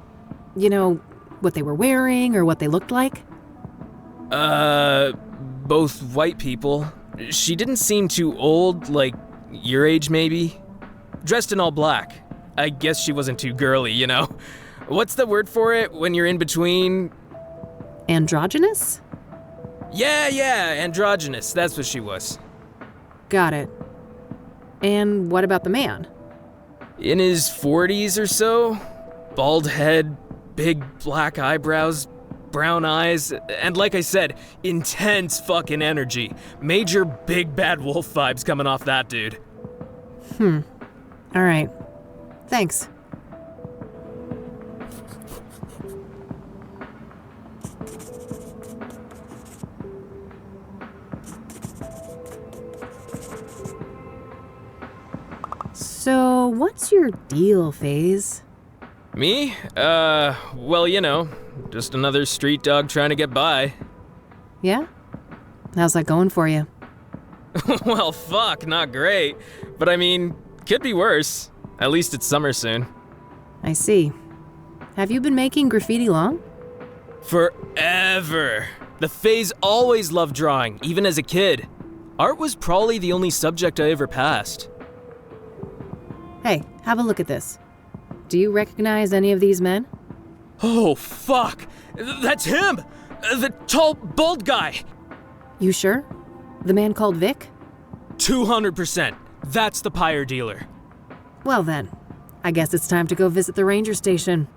You know, what they were wearing or what they looked like? Both white people. She didn't seem too old, like your age maybe. Dressed in all black. I guess she wasn't too girly, you know? What's the word for it when you're in between? Androgynous? Yeah, androgynous. That's what she was. Got it. And what about the man? In his 40s or so. Bald head, big black eyebrows, brown eyes, and like I said, intense fucking energy. Major big bad wolf vibes coming off that dude. All right. Thanks. So, what's your deal, FaZe? Me? Well, you know, just another street dog trying to get by. Yeah? How's that going for you? Well, fuck, not great. But I mean, could be worse. At least it's summer soon. I see. Have you been making graffiti long? Forever. The FaZe always loved drawing, even as a kid. Art was probably the only subject I ever passed. Hey, have a look at this. Do you recognize any of these men? Oh, fuck! That's him! The tall, bald guy! You sure? The man called Vic? 200%. That's the Pyre dealer. Well then, I guess it's time to go visit the ranger station.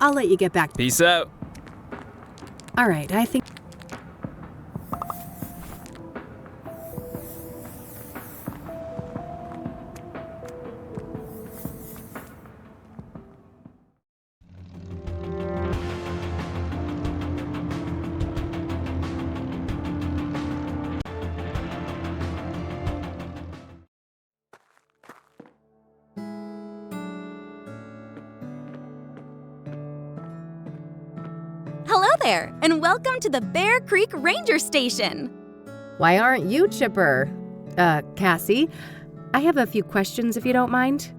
I'll let you get back. Peace out. All right, I think... Hello there, and welcome to the Bear Creek Ranger Station. Why aren't you chipper? Cassie, I have a few questions if you don't mind.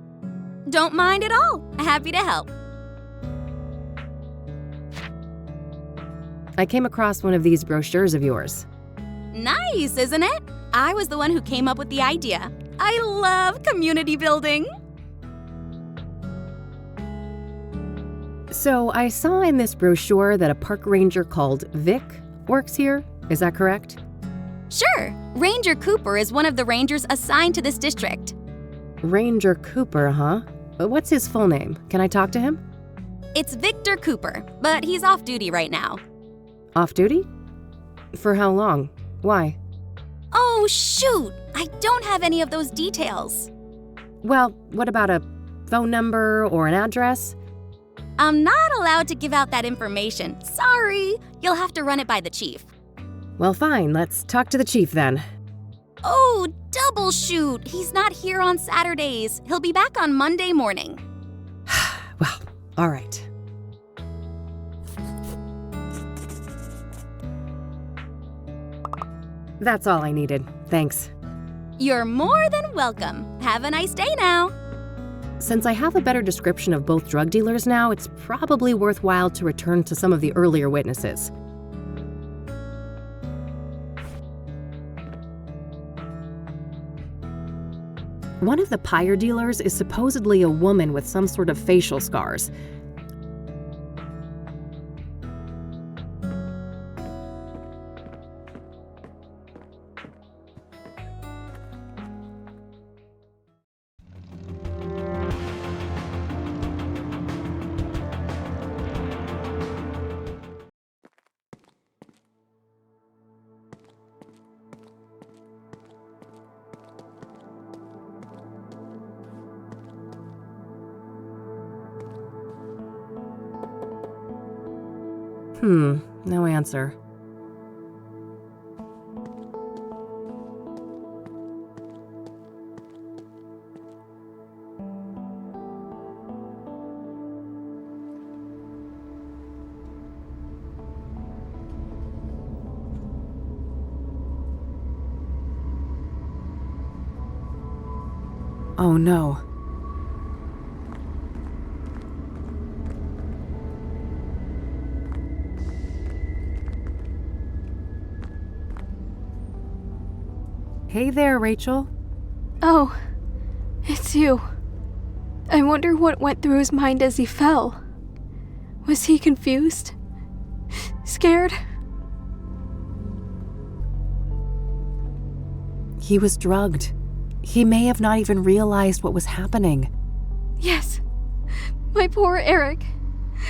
Don't mind at all. Happy to help. I came across one of these brochures of yours. Nice, isn't it? I was the one who came up with the idea. I love community building. So I saw in this brochure that a park ranger called Vic works here. Is that correct? Sure. Ranger Cooper is one of the rangers assigned to this district. Ranger Cooper, huh? What's his full name? Can I talk to him? It's Victor Cooper, but he's off duty right now. Off duty? For how long? Why? Oh, shoot! I don't have any of those details. Well, what about a phone number or an address? I'm not allowed to give out that information. Sorry. You'll have to run it by the chief. Well, fine. Let's talk to the chief then. Oh, double shoot! He's not here on Saturdays. He'll be back on Monday morning. Well, all right. That's all I needed. Thanks. You're more than welcome. Have a nice day now. Since I have a better description of both drug dealers now, it's probably worthwhile to return to some of the earlier witnesses. One of the pyre dealers is supposedly a woman with some sort of facial scars. No answer. Oh no. Hey there, Rachel. Oh, it's you. I wonder what went through his mind as he fell. Was he confused? Scared? He was drugged. He may have not even realized what was happening. Yes. My poor Eric.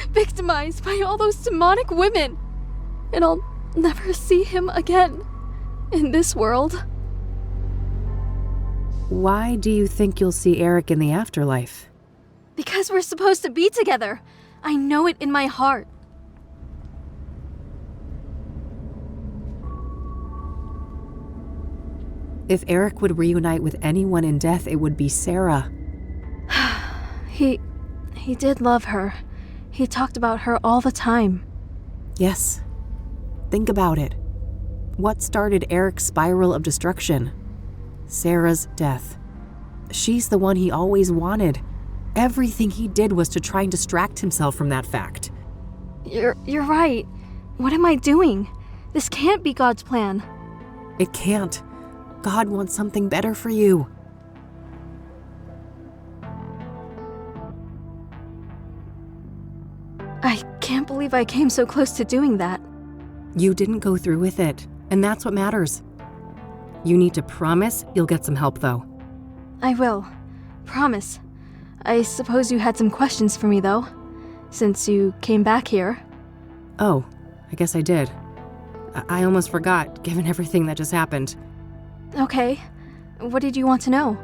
Victimized by all those demonic women. And I'll never see him again. In this world. Why do you think you'll see Eric in the afterlife? Because we're supposed to be together. I know it in my heart. If Eric would reunite with anyone in death, it would be Sarah. He did love her. He talked about her all the time. Yes. Think about it. What started Eric's spiral of destruction? Sarah's death. She's the one he always wanted. Everything he did was to try and distract himself from that fact. You're right. What am I doing? This can't be God's plan. It can't. God wants something better for you. I can't believe I came so close to doing that. You didn't go through with it, and that's what matters. You need to promise you'll get some help, though. I will. Promise. I suppose you had some questions for me, though, since you came back here. Oh, I guess I did. I almost forgot, given everything that just happened. Okay. What did you want to know?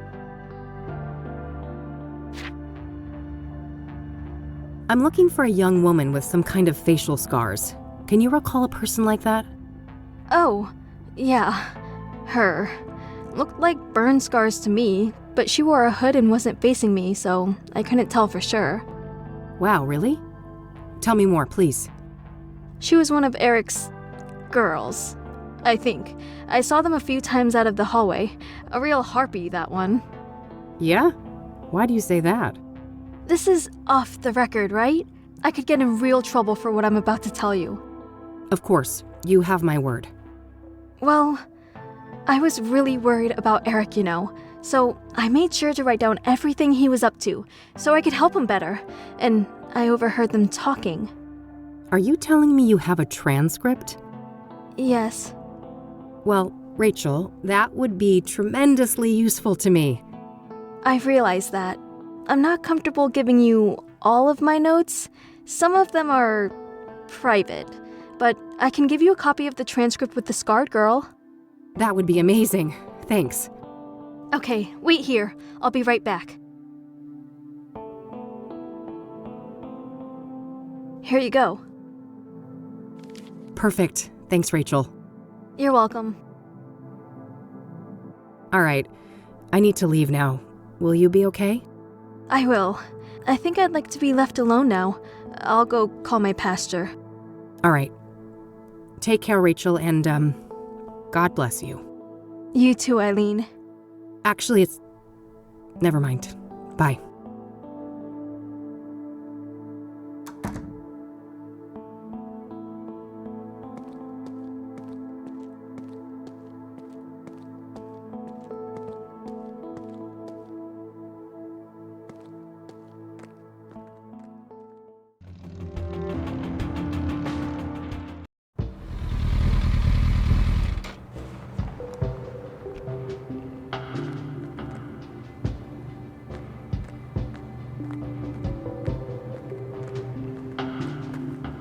I'm looking for a young woman with some kind of facial scars. Can you recall a person like that? Oh, yeah. Her. Looked like burn scars to me, but she wore a hood and wasn't facing me, so I couldn't tell for sure. Wow, really? Tell me more, please. She was one of Eric's girls, I think. I saw them a few times out of the hallway. A real harpy, that one. Yeah? Why do you say that? This is off the record, right? I could get in real trouble for what I'm about to tell you. Of course, you have my word. Well, I was really worried about Eric, So I made sure to write down everything he was up to, so I could help him better. And I overheard them talking. Are you telling me you have a transcript? Yes. Well, Rachel, that would be tremendously useful to me. I've realized that. I'm not comfortable giving you all of my notes. Some of them are private, but I can give you a copy of the transcript with the scarred girl. That would be amazing. Thanks. Okay, wait here. I'll be right back. Here you go. Perfect. Thanks, Rachel. You're welcome. All right. I need to leave now. Will you be okay? I will. I think I'd like to be left alone now. I'll go call my pastor. All right. Take care, Rachel, and, God bless you. You too, Eileen. Actually, never mind. Bye.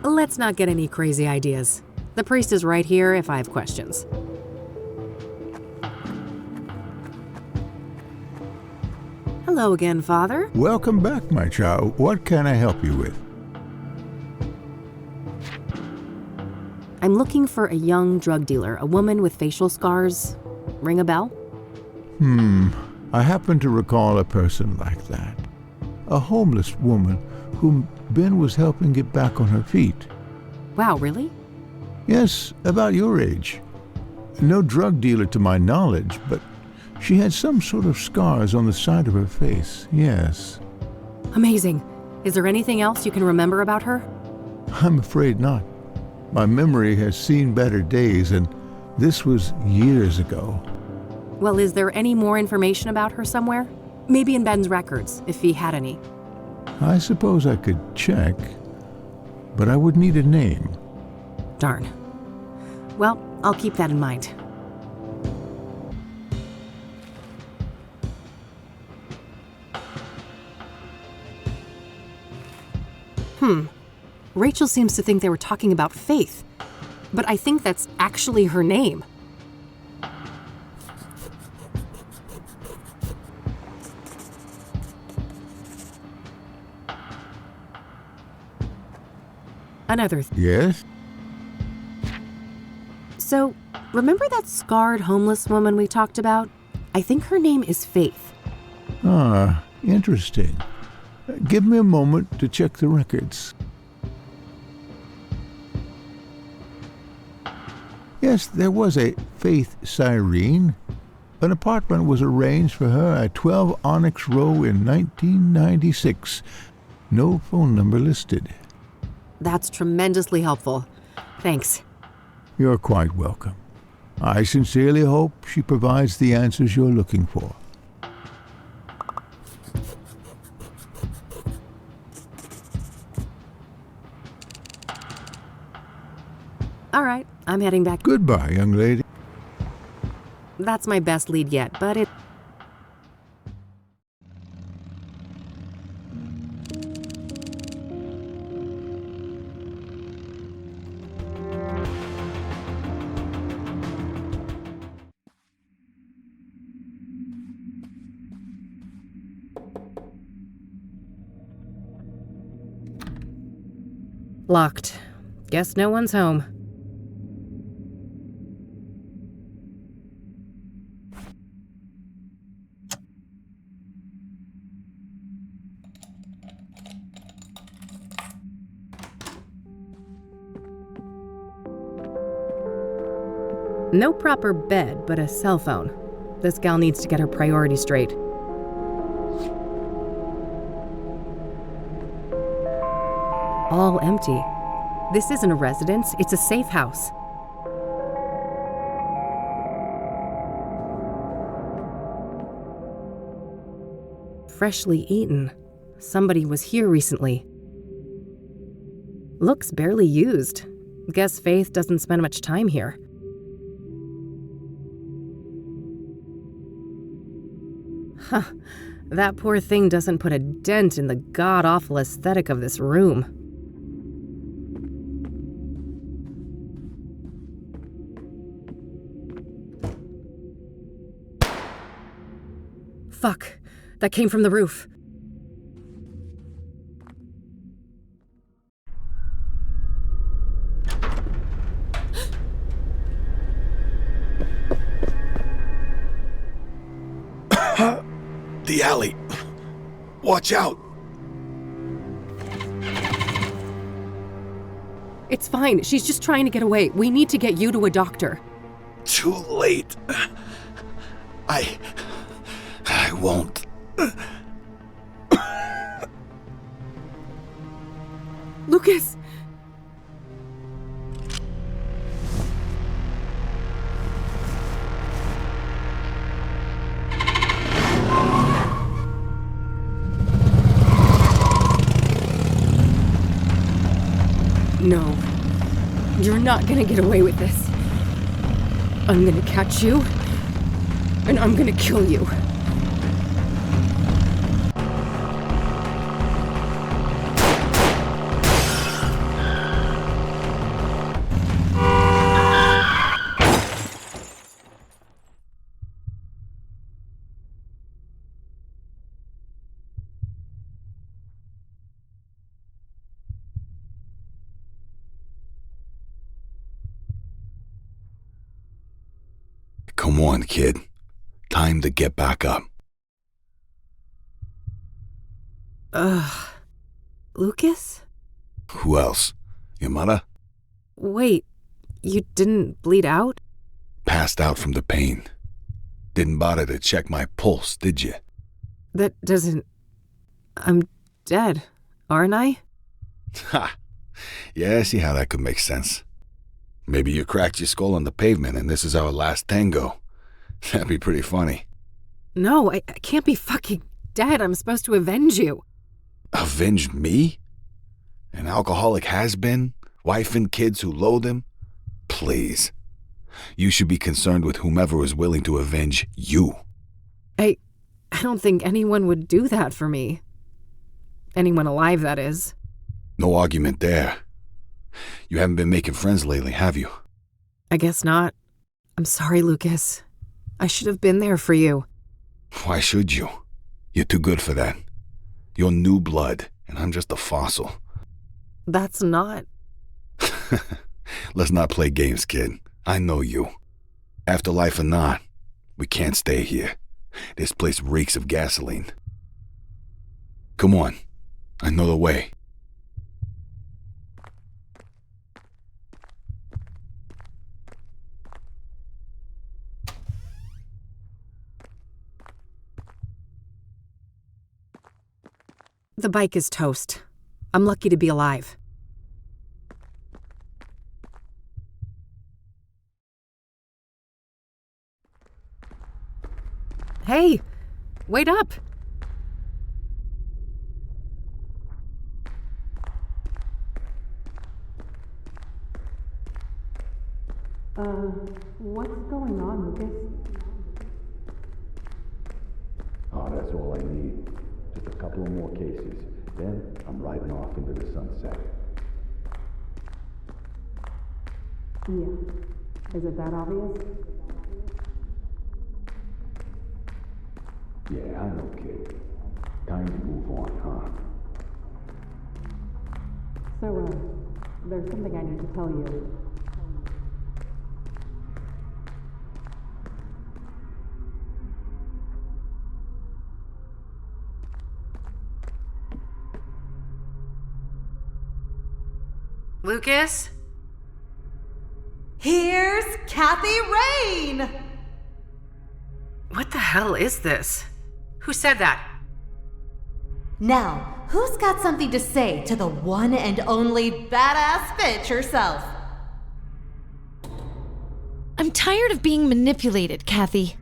Let's not get any crazy ideas. The priest is right here if I have questions. Hello again, Father. Welcome back, my child. What can I help you with? I'm looking for a young drug dealer, a woman with facial scars. Ring a bell? I happen to recall a person like that. A homeless woman whom Ben was helping get back on her feet. Wow, really? Yes, about your age. No drug dealer to my knowledge, but she had some sort of scars on the side of her face, yes. Amazing. Is there anything else you can remember about her? I'm afraid not. My memory has seen better days, and this was years ago. Well, is there any more information about her somewhere? Maybe in Ben's records, if he had any. I suppose I could check, but I would need a name. Darn. Well, I'll keep that in mind. Rachel seems to think they were talking about Faith, but I think that's actually her name. Another Yes? So, remember that scarred homeless woman we talked about? I think her name is Faith. Ah, interesting. Give me a moment to check the records. Yes, there was a Faith Cyrene. An apartment was arranged for her at 12 Onyx Row in 1996. No phone number listed. That's tremendously helpful. Thanks. You're quite welcome. I sincerely hope she provides the answers you're looking for. All right, I'm heading back. Goodbye, young lady. That's my best lead yet, but it... Locked. Guess no one's home. No proper bed, but a cell phone. This gal needs to get her priorities straight. All empty. This isn't a residence, it's a safe house. Freshly eaten. Somebody was here recently. Looks barely used. Guess Faith doesn't spend much time here. Huh. That poor thing doesn't put a dent in the god-awful aesthetic of this room. Fuck. That came from the roof. The alley. Watch out. It's fine. She's just trying to get away. We need to get you to a doctor. Too late. I won't. Lucas! No. You're not gonna get away with this. I'm gonna catch you, and I'm gonna kill you. Come on, kid. Time to get back up. Lucas? Who else? Your mother? Wait, you didn't bleed out? Passed out from the pain. Didn't bother to check my pulse, did you? That doesn't... I'm dead, aren't I? Ha! Yeah, see how that could make sense. Maybe you cracked your skull on the pavement and this is our last tango. That'd be pretty funny. No, I can't be fucking dead. I'm supposed to avenge you. Avenge me? An alcoholic has-been? Wife and kids who loathe him? Please. You should be concerned with whomever is willing to avenge you. I don't think anyone would do that for me. Anyone alive, that is. No argument there. You haven't been making friends lately, have you? I guess not. I'm sorry, Lucas. I should have been there for you. Why should you? You're too good for that. You're new blood, and I'm just a fossil. That's not... Let's not play games, kid. I know you. Afterlife or not, we can't stay here. This place reeks of gasoline. Come on. I know the way. The bike is toast. I'm lucky to be alive. Hey, wait up. What's going on, Lucas? Oh, that's all I need. Just a couple of more cases. Then I'm riding off into the sunset. Yeah. Is it that obvious? Yeah, I know, kid. Time to move on, huh? So, there's something I need to tell you. Lucas? Here's Kathy Rain! What the hell is this? Who said that? Now, who's got something to say to the one and only badass bitch herself? I'm tired of being manipulated, Kathy.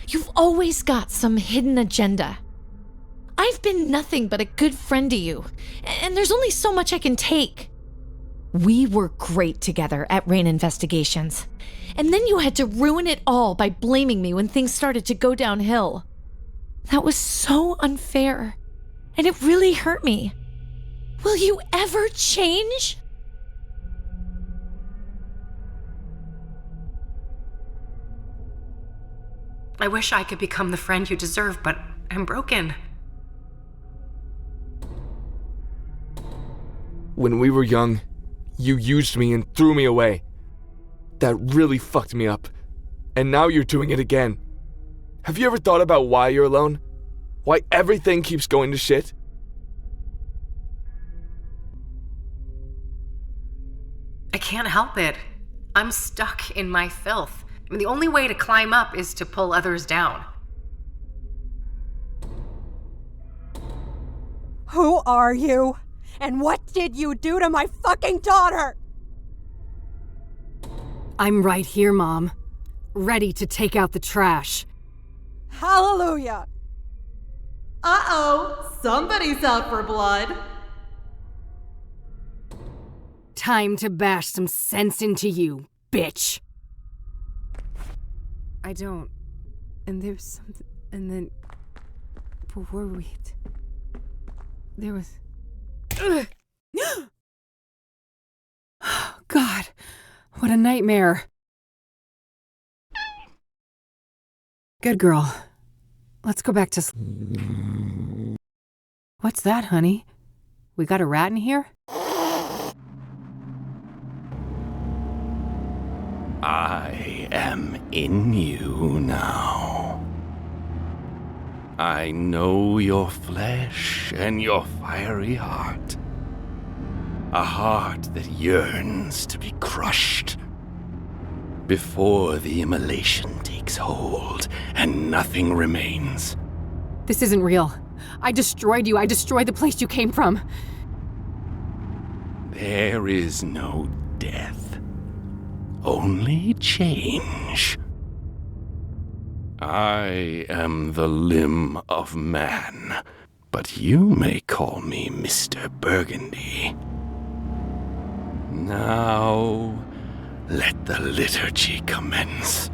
You've always got some hidden agenda. I've been nothing but a good friend to you, and there's only so much I can take. We were great together at Rain Investigations, and then you had to ruin it all by blaming me when things started to go downhill. That was so unfair, and it really hurt me. Will you ever change? I wish I could become the friend you deserve, but I'm broken. When we were young, you used me and threw me away. That really fucked me up. And now you're doing it again. Have you ever thought about why you're alone? Why everything keeps going to shit? I can't help it. I'm stuck in my filth. I mean, the only way to climb up is to pull others down. Who are you? And what did you do to my fucking daughter? I'm right here, Mom. Ready to take out the trash. Hallelujah! Uh-oh, somebody's out for blood. Time to bash some sense into you, bitch. I don't. And there's something. And then. Before we. There was. God, what a nightmare. Good girl. Let's go back to sleep. What's that, honey? We got a rat in here? I am in you now. I know your flesh and your fiery heart. A heart that yearns to be crushed before the immolation takes hold and nothing remains. This isn't real. I destroyed you. I destroyed the place you came from. There is no death. Only change. I am the limb of man, but you may call me Mr. Burgundy. Now, let the liturgy commence.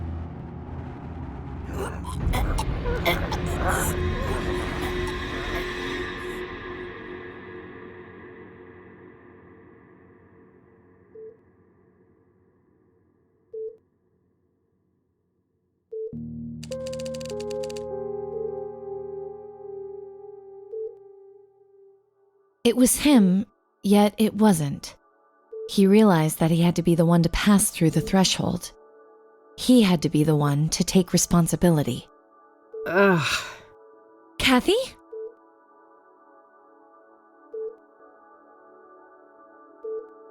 It was him, yet it wasn't. He realized that he had to be the one to pass through the threshold. He had to be the one to take responsibility. Ugh. Kathy?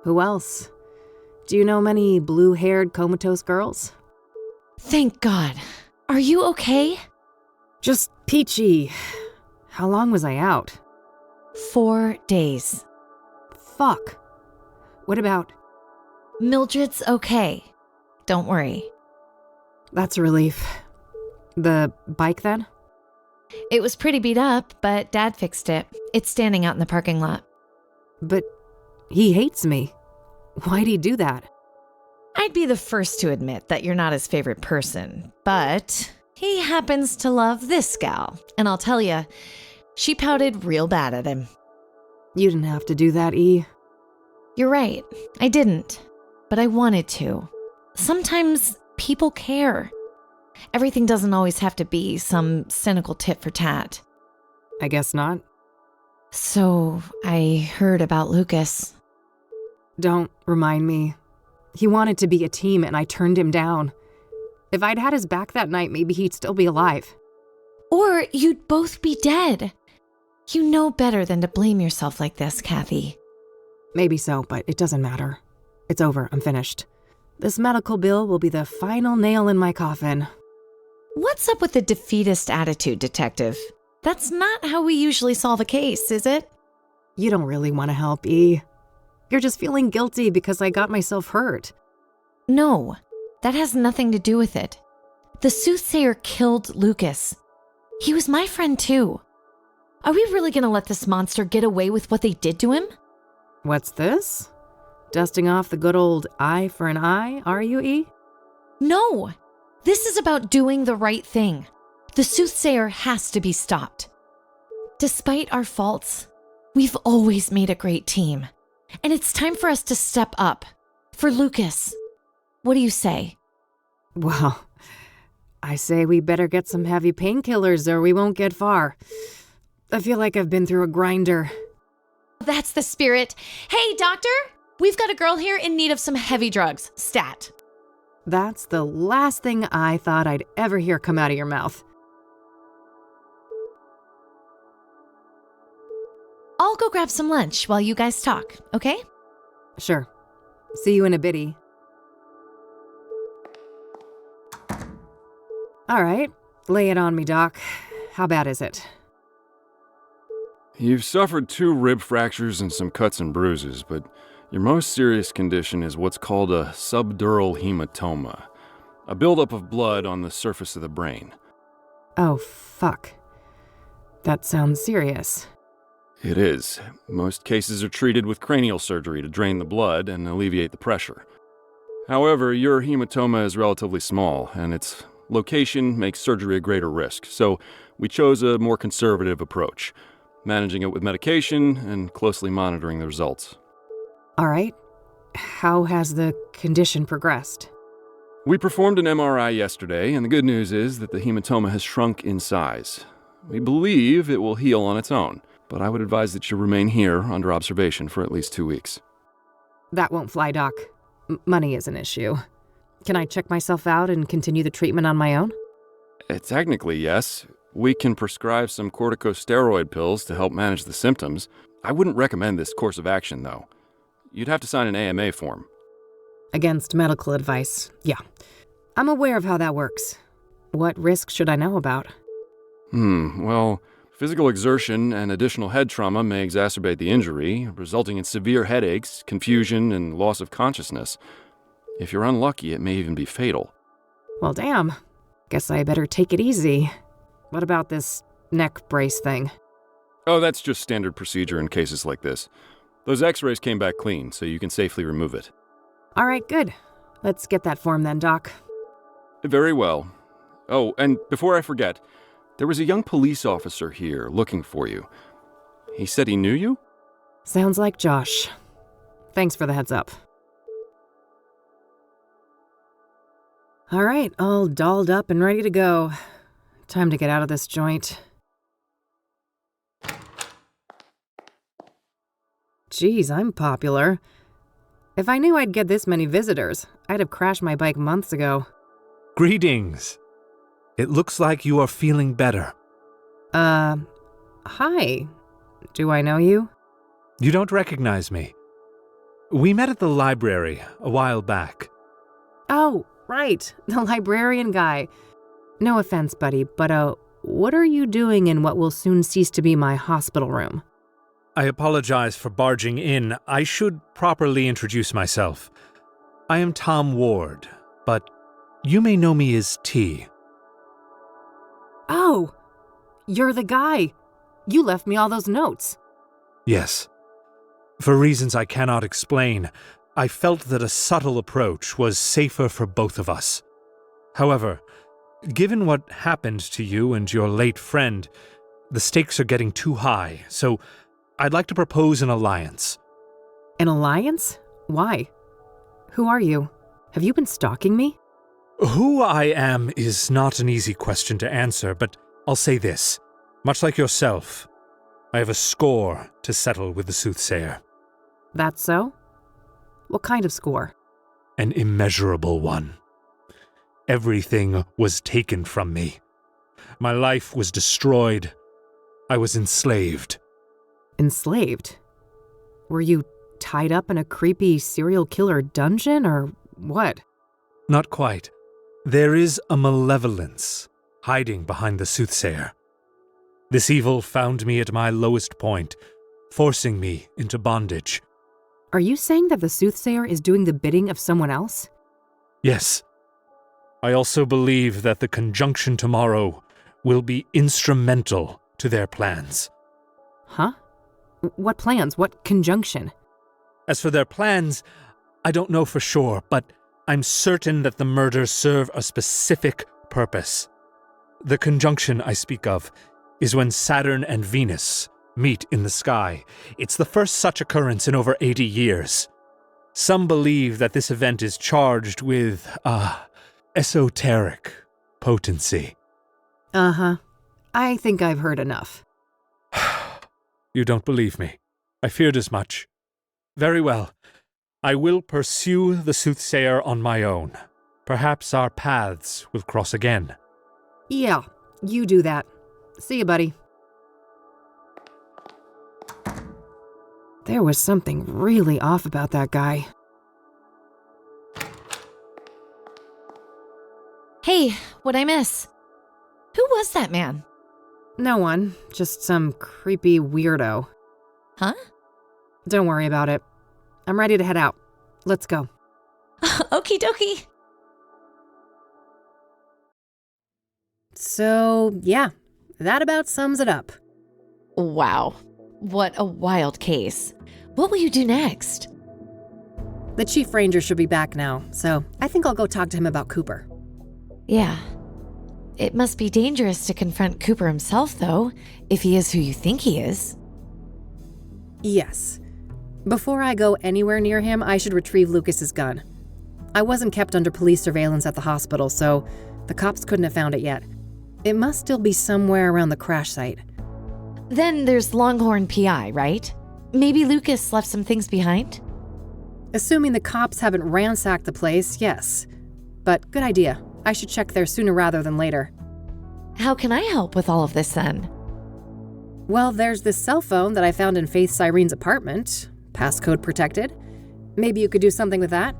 Who else? Do you know many blue-haired comatose girls? Thank God. Are you okay? Just peachy. How long was I out? 4 days. Fuck. What about? Mildred's okay. Don't worry. That's a relief. The bike then? It was pretty beat up, but Dad fixed it. It's standing out in the parking lot. But he hates me. Why'd he do that? I'd be the first to admit that you're not his favorite person, but he happens to love this gal. And I'll tell you, she pouted real bad at him. You didn't have to do that, E. You're right. I didn't. But I wanted to. Sometimes people care. Everything doesn't always have to be some cynical tit for tat. I guess not. So, I heard about Lucas. Don't remind me. He wanted to be a team and I turned him down. If I'd had his back that night, maybe he'd still be alive. Or you'd both be dead. You know better than to blame yourself like this, Kathy. Maybe so, but it doesn't matter. It's over. I'm finished. This medical bill will be the final nail in my coffin. What's up with the defeatist attitude, Detective? That's not how we usually solve a case, is it? You don't really want to help, E. You're just feeling guilty because I got myself hurt. No, that has nothing to do with it. The Soothsayer killed Lucas. He was my friend too. Are we really gonna let this monster get away with what they did to him? What's this? Dusting off the good old eye for an eye, are you, E? No! This is about doing the right thing. The Soothsayer has to be stopped. Despite our faults, we've always made a great team. And it's time for us to step up. For Lucas. What do you say? Well, I say we better get some heavy painkillers or we won't get far. I feel like I've been through a grinder. That's the spirit. Hey, doctor! We've got a girl here in need of some heavy drugs. Stat. That's the last thing I thought I'd ever hear come out of your mouth. I'll go grab some lunch while you guys talk, okay? Sure. See you in a bitty. All right, lay it on me, Doc. How bad is it? You've suffered 2 rib fractures and some cuts and bruises, but your most serious condition is what's called a subdural hematoma, a buildup of blood on the surface of the brain. Oh, fuck. That sounds serious. It is. Most cases are treated with cranial surgery to drain the blood and alleviate the pressure. However, your hematoma is relatively small, and its location makes surgery a greater risk, so we chose a more conservative approach, managing it with medication and closely monitoring the results. All right. How has the condition progressed? We performed an MRI yesterday, and the good news is that the hematoma has shrunk in size. We believe it will heal on its own, but I would advise that you remain here under observation for at least 2 weeks. That won't fly, Doc. Money is an issue. Can I check myself out and continue the treatment on my own? Technically, yes. We can prescribe some corticosteroid pills to help manage the symptoms. I wouldn't recommend this course of action, though. You'd have to sign an AMA form. Against medical advice, yeah. I'm aware of how that works. What risks should I know about? Well, physical exertion and additional head trauma may exacerbate the injury, resulting in severe headaches, confusion, and loss of consciousness. If you're unlucky, it may even be fatal. Well, damn. Guess I better take it easy. What about this neck brace thing? Oh, that's just standard procedure in cases like this. Those x-rays came back clean, so you can safely remove it. All right, good. Let's get that form then, Doc. Very well. Oh, and before I forget, there was a young police officer here looking for you. He said he knew you? Sounds like Josh. Thanks for the heads up. All right, all dolled up and ready to go. Time to get out of this joint. Geez, I'm popular. If I knew I'd get this many visitors, I'd have crashed my bike months ago. Greetings. It looks like you are feeling better. Hi. Do I know you? You don't recognize me. We met at the library a while back. Oh, right. The librarian guy. No offense, buddy, but, what are you doing in what will soon cease to be my hospital room? I apologize for barging in. I should properly introduce myself. I am Tom Ward, but you may know me as T. Oh, you're the guy. You left me all those notes. Yes. For reasons I cannot explain, I felt that a subtle approach was safer for both of us. However, given what happened to you and your late friend, the stakes are getting too high, so I'd like to propose an alliance. An alliance? Why? Who are you? Have you been stalking me? Who I am is not an easy question to answer, but I'll say this. Much like yourself, I have a score to settle with the Soothsayer. That's so? What kind of score? An immeasurable one. Everything was taken from me. My life was destroyed. I was enslaved. Enslaved? Were you tied up in a creepy serial killer dungeon, or what? Not quite. There is a malevolence hiding behind the Soothsayer. This evil found me at my lowest point, forcing me into bondage. Are you saying that the Soothsayer is doing the bidding of someone else? Yes. I also believe that the conjunction tomorrow will be instrumental to their plans. Huh? What plans? What conjunction? As for their plans, I don't know for sure, but I'm certain that the murders serve a specific purpose. The conjunction I speak of is when Saturn and Venus meet in the sky. It's the first such occurrence in over 80 years. Some believe that this event is charged with, esoteric potency. Uh-huh. I think I've heard enough. You don't believe me. I feared as much. Very well. I will pursue the Soothsayer on my own. Perhaps our paths will cross again. Yeah, you do that. See you, buddy. There was something really off about that guy. Hey, what'd I miss? Who was that man? No one, just some creepy weirdo. Huh? Don't worry about it. I'm ready to head out. Let's go. Okie dokie. So, yeah, that about sums it up. Wow. What a wild case. What will you do next? The Chief Ranger should be back now, so I think I'll go talk to him about Cooper. Yeah. It must be dangerous to confront Cooper himself, though, if he is who you think he is. Yes. Before I go anywhere near him, I should retrieve Lucas's gun. I wasn't kept under police surveillance at the hospital, so the cops couldn't have found it yet. It must still be somewhere around the crash site. Then there's Longhorn PI, right? Maybe Lucas left some things behind? Assuming the cops haven't ransacked the place, yes. But good idea. I should check there sooner rather than later. How can I help with all of this then? Well, there's this cell phone that I found in Faith Cyrene's apartment. Passcode protected. Maybe you could do something with that?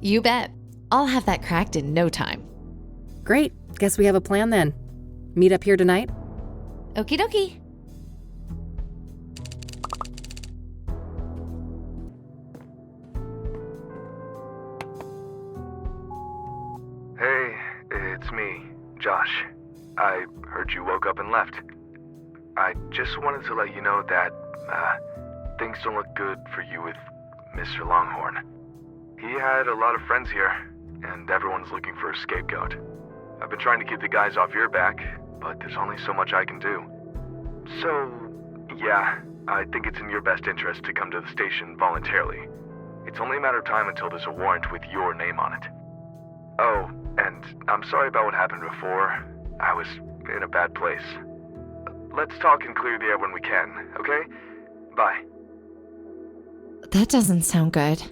You bet. I'll have that cracked in no time. Great. Guess we have a plan then. Meet up here tonight? Okie dokie. Hey, it's me, Josh. I heard you woke up and left. I just wanted to let you know that, things don't look good for you with Mr. Longhorn. He had a lot of friends here, and everyone's looking for a scapegoat. I've been trying to keep the guys off your back, but there's only so much I can do. So, yeah, I think it's in your best interest to come to the station voluntarily. It's only a matter of time until there's a warrant with your name on it. Oh, and I'm sorry about what happened before. I was in a bad place. Let's talk and clear the air when we can, okay? Bye. That doesn't sound good.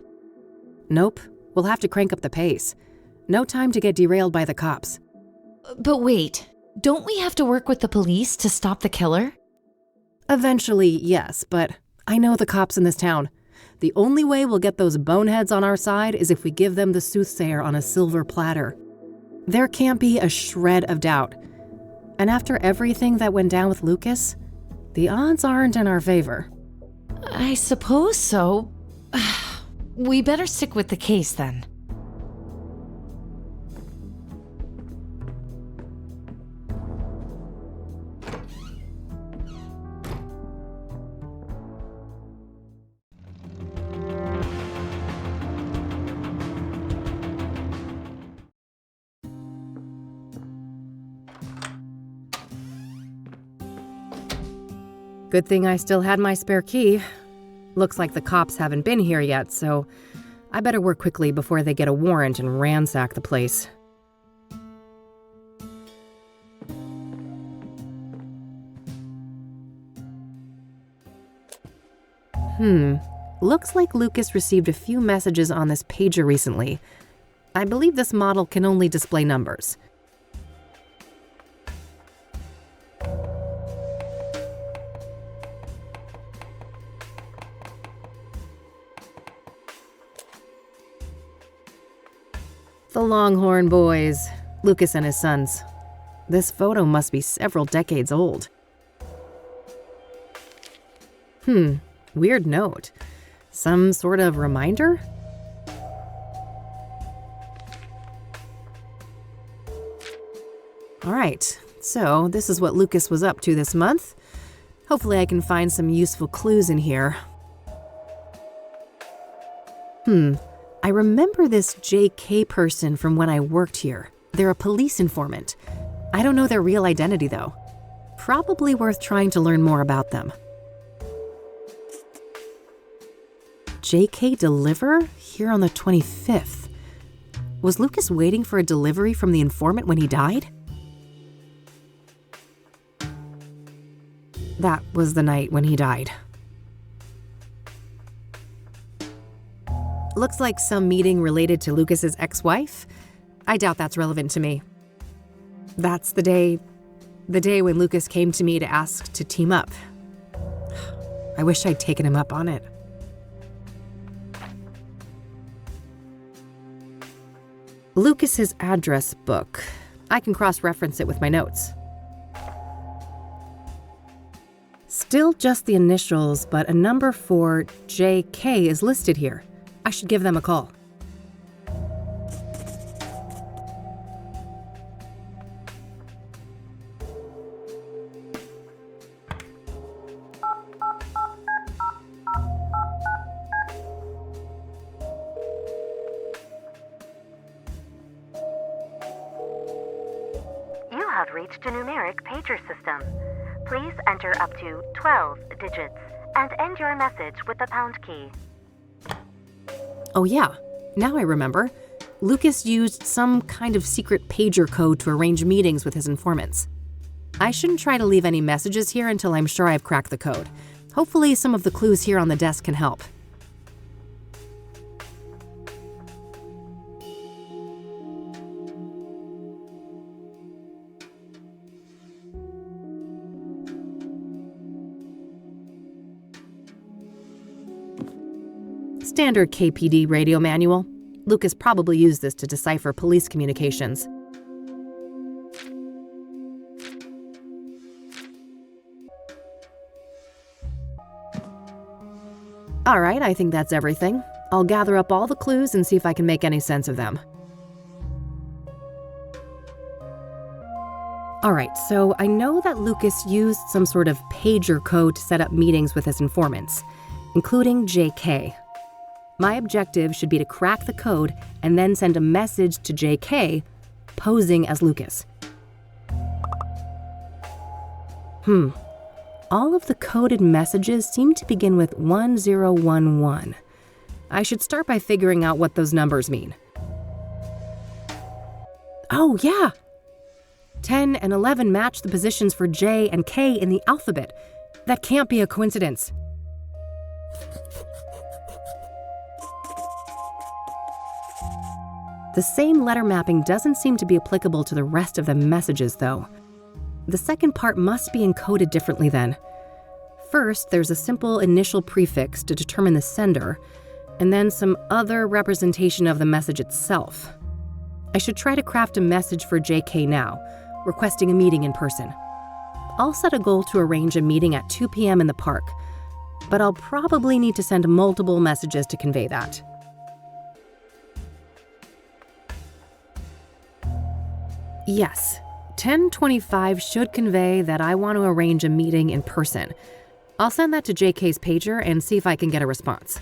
Nope. We'll have to crank up the pace. No time to get derailed by the cops. But wait, don't we have to work with the police to stop the killer? Eventually, yes, but I know the cops in this town. The only way we'll get those boneheads on our side is if we give them the Soothsayer on a silver platter. There can't be a shred of doubt. And after everything that went down with Lucas, the odds aren't in our favor. I suppose so. We better stick with the case then. Good thing I still had my spare key. Looks like the cops haven't been here yet, so I better work quickly before they get a warrant and ransack the place. Looks like Lucas received a few messages on this pager recently. I believe this model can only display numbers. The Longhorn boys, Lucas and his sons. This photo must be several decades old. Weird note. Some sort of reminder? Alright, so this is what Lucas was up to this month. Hopefully I can find some useful clues in here. I remember this JK person from when I worked here. They're a police informant. I don't know their real identity though. Probably worth trying to learn more about them. JK deliver? Here on the 25th. Was Lucas waiting for a delivery from the informant when he died? That was the night when he died. Looks like some meeting related to Lucas's ex-wife. I doubt that's relevant to me. That's the day when Lucas came to me to ask to team up. I wish I'd taken him up on it. Lucas's address book. I can cross-reference it with my notes. Still just the initials, but a number for JK is listed here. I should give them a call. You have reached a numeric pager system. Please enter up to 12 digits and end your message with the pound key. Oh yeah, now I remember. Lucas used some kind of secret pager code to arrange meetings with his informants. I shouldn't try to leave any messages here until I'm sure I've cracked the code. Hopefully some of the clues here on the desk can help. Standard KPD radio manual. Lucas probably used this to decipher police communications. All right, I think that's everything. I'll gather up all the clues and see if I can make any sense of them. All right, so I know that Lucas used some sort of pager code to set up meetings with his informants, including JK. My objective should be to crack the code and then send a message to JK, posing as Lucas. All of the coded messages seem to begin with 1011. I should start by figuring out what those numbers mean. Oh, yeah! 10 and 11 match the positions for J and K in the alphabet. That can't be a coincidence. The same letter mapping doesn't seem to be applicable to the rest of the messages, though. The second part must be encoded differently then. First, there's a simple initial prefix to determine the sender, and then some other representation of the message itself. I should try to craft a message for JK now, requesting a meeting in person. I'll set a goal to arrange a meeting at 2 p.m. in the park, but I'll probably need to send multiple messages to convey that. Yes, 1025 should convey that I want to arrange a meeting in person. I'll send that to JK's pager and see if I can get a response.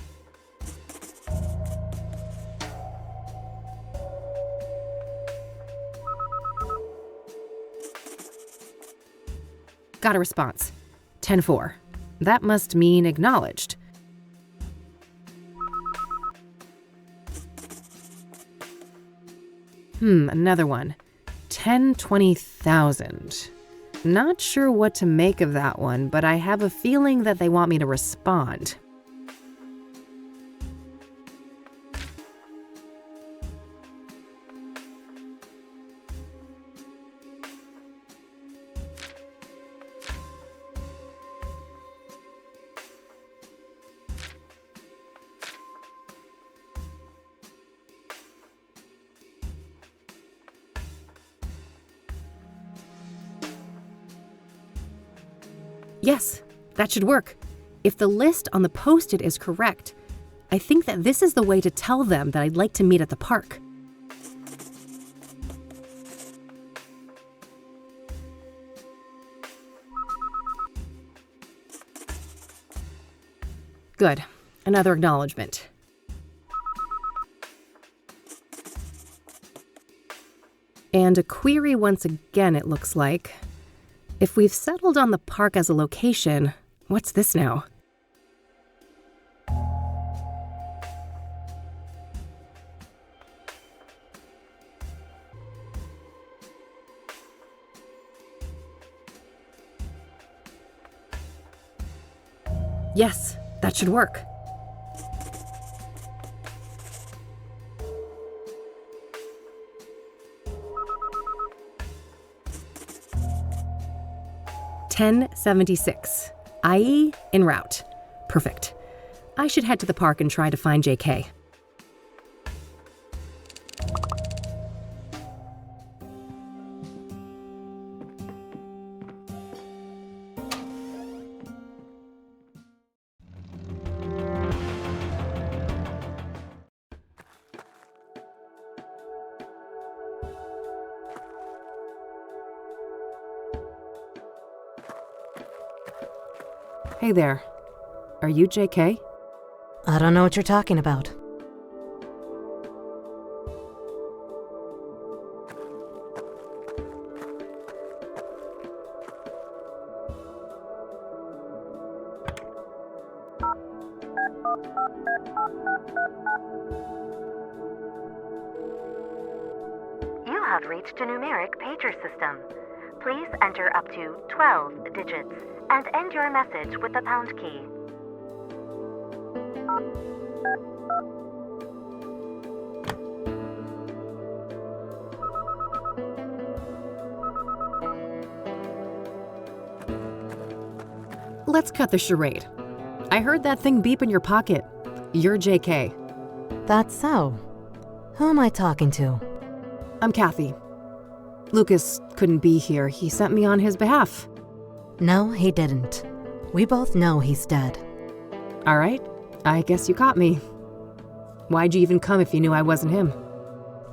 Got a response. 10-4. That must mean acknowledged. Another one. 10-20,000. Not sure what to make of that one, but I have a feeling that they want me to respond. Yes, that should work. If the list on the post-it is correct, I think that this is the way to tell them that I'd like to meet at the park. Good. Another acknowledgement. And a query once again, it looks like. If we've settled on the park as a location, what's this now? Yes, that should work. $10.76. IE en route. Perfect. I should head to the park and try to find JK. Hey there. Are you JK? I don't know what you're talking about. You have reached a numeric pager system. Please enter up to 12 digits and end your message with the pound key. Let's cut the charade. I heard that thing beep in your pocket. You're JK. That's so. Who am I talking to? I'm Kathy. Lucas couldn't be here. He sent me on his behalf. No, he didn't. We both know he's dead. All right. I guess you caught me. Why'd you even come if you knew I wasn't him?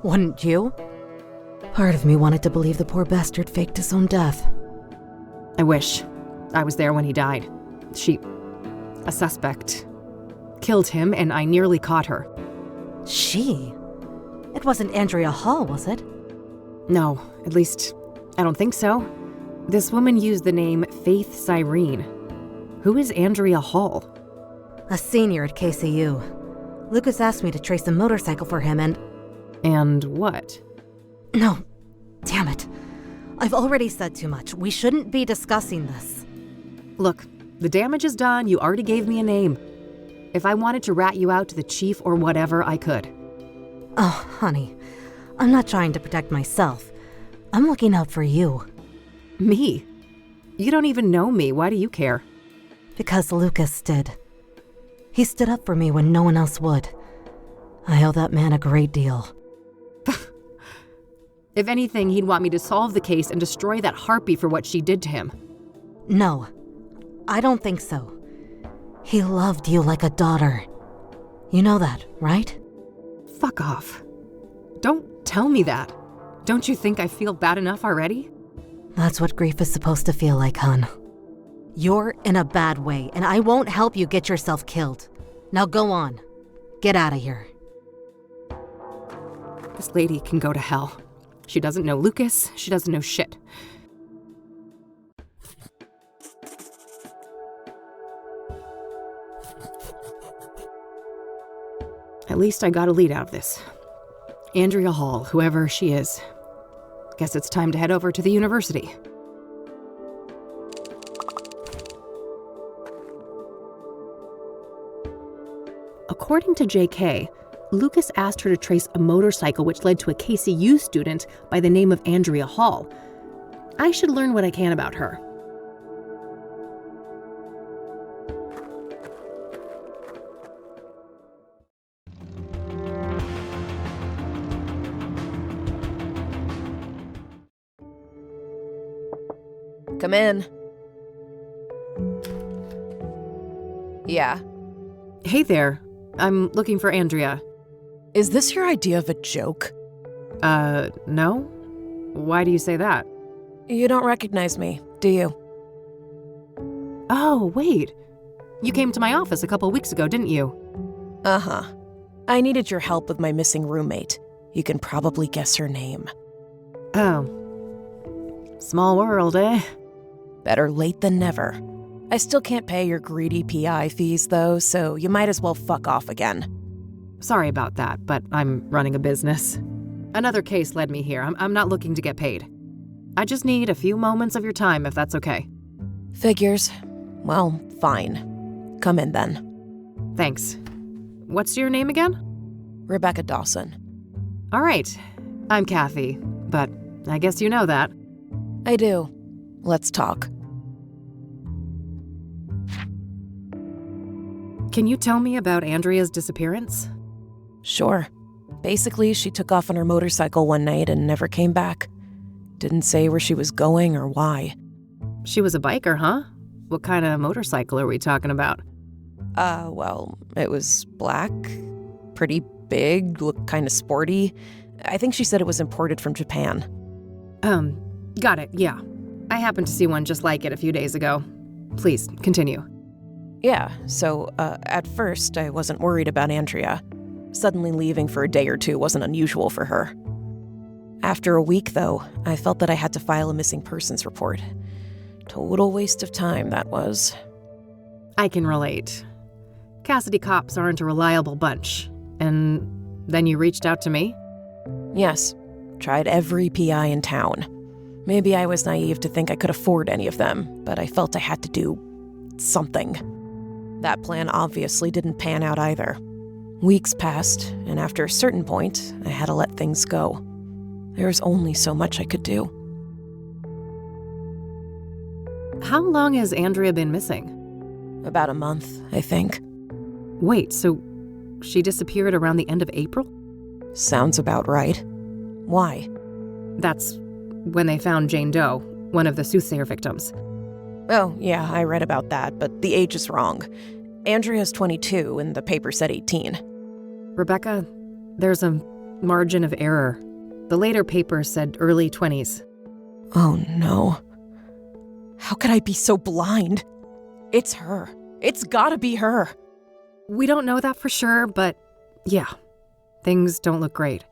Wouldn't you? Part of me wanted to believe the poor bastard faked his own death. I wish. I was there when he died. A suspect, killed him, and I nearly caught her. She? It wasn't Andrea Hall, was it? No, at least, I don't think so. This woman used the name Faith Cyrene. Who is Andrea Hall? A senior at KCU. Lucas asked me to trace a motorcycle for him and... And what? No. Damn it. I've already said too much. We shouldn't be discussing this. Look, the damage is done. You already gave me a name. If I wanted to rat you out to the chief or whatever, I could. Oh, honey. I'm not trying to protect myself. I'm looking out for you. Me? You don't even know me. Why do you care? Because Lucas did. He stood up for me when no one else would. I owe that man a great deal. If anything, he'd want me to solve the case and destroy that harpy for what she did to him. No, I don't think so. He loved you like a daughter. You know that, right? Fuck off. Don't tell me that. Don't you think I feel bad enough already? That's what grief is supposed to feel like, hon. You're in a bad way, and I won't help you get yourself killed. Now go on. Get out of here. This lady can go to hell. She doesn't know Lucas. She doesn't know shit. At least I got a lead out of this. Andrea Hall, whoever she is. Guess it's time to head over to the university. According to JK, Lucas asked her to trace a motorcycle which led to a KCU student by the name of Andrea Hall. I should learn what I can about her. Come in. Yeah. Hey there. I'm looking for Andrea. Is this your idea of a joke? No? Why do you say that? You don't recognize me, do you? Oh, wait. You came to my office a couple weeks ago, didn't you? Uh-huh. I needed your help with my missing roommate. You can probably guess her name. Oh. Small world, eh? Better late than never. I still can't pay your greedy PI fees, though, so you might as well fuck off again. Sorry about that, but I'm running a business. Another case led me here. I'm not looking to get paid. I just need a few moments of your time, if that's okay. Figures. Well, fine. Come in then. Thanks. What's your name again? Rebecca Dawson. All right. I'm Kathy, but I guess you know that. I do. Let's talk. Can you tell me about Andrea's disappearance? Sure. Basically, she took off on her motorcycle one night and never came back. Didn't say where she was going or why. She was a biker, huh? What kind of motorcycle are we talking about? Well, it was black, pretty big, looked kind of sporty. I think she said it was imported from Japan. Got it, yeah. I happened to see one just like it a few days ago. Please, continue. Yeah, so, at first, I wasn't worried about Andrea. Suddenly leaving for a day or two wasn't unusual for her. After a week, though, I felt that I had to file a missing persons report. Total waste of time, that was. I can relate. Cassidy cops aren't a reliable bunch. And then you reached out to me? Yes. Tried every PI in town. Maybe I was naive to think I could afford any of them, but I felt I had to do something. That plan obviously didn't pan out either. Weeks passed, and after a certain point, I had to let things go. There was only so much I could do. How long has Andrea been missing? About a month, I think. Wait, so she disappeared around the end of April? Sounds about right. Why? That's when they found Jane Doe, one of the Soothsayer victims. Oh, yeah, I read about that, but the age is wrong. Andrea's 22 and the paper said 18. Rebecca, there's a margin of error. The later paper said early 20s. Oh no. How could I be so blind? It's her. It's gotta be her. We don't know that for sure, but yeah, things don't look great.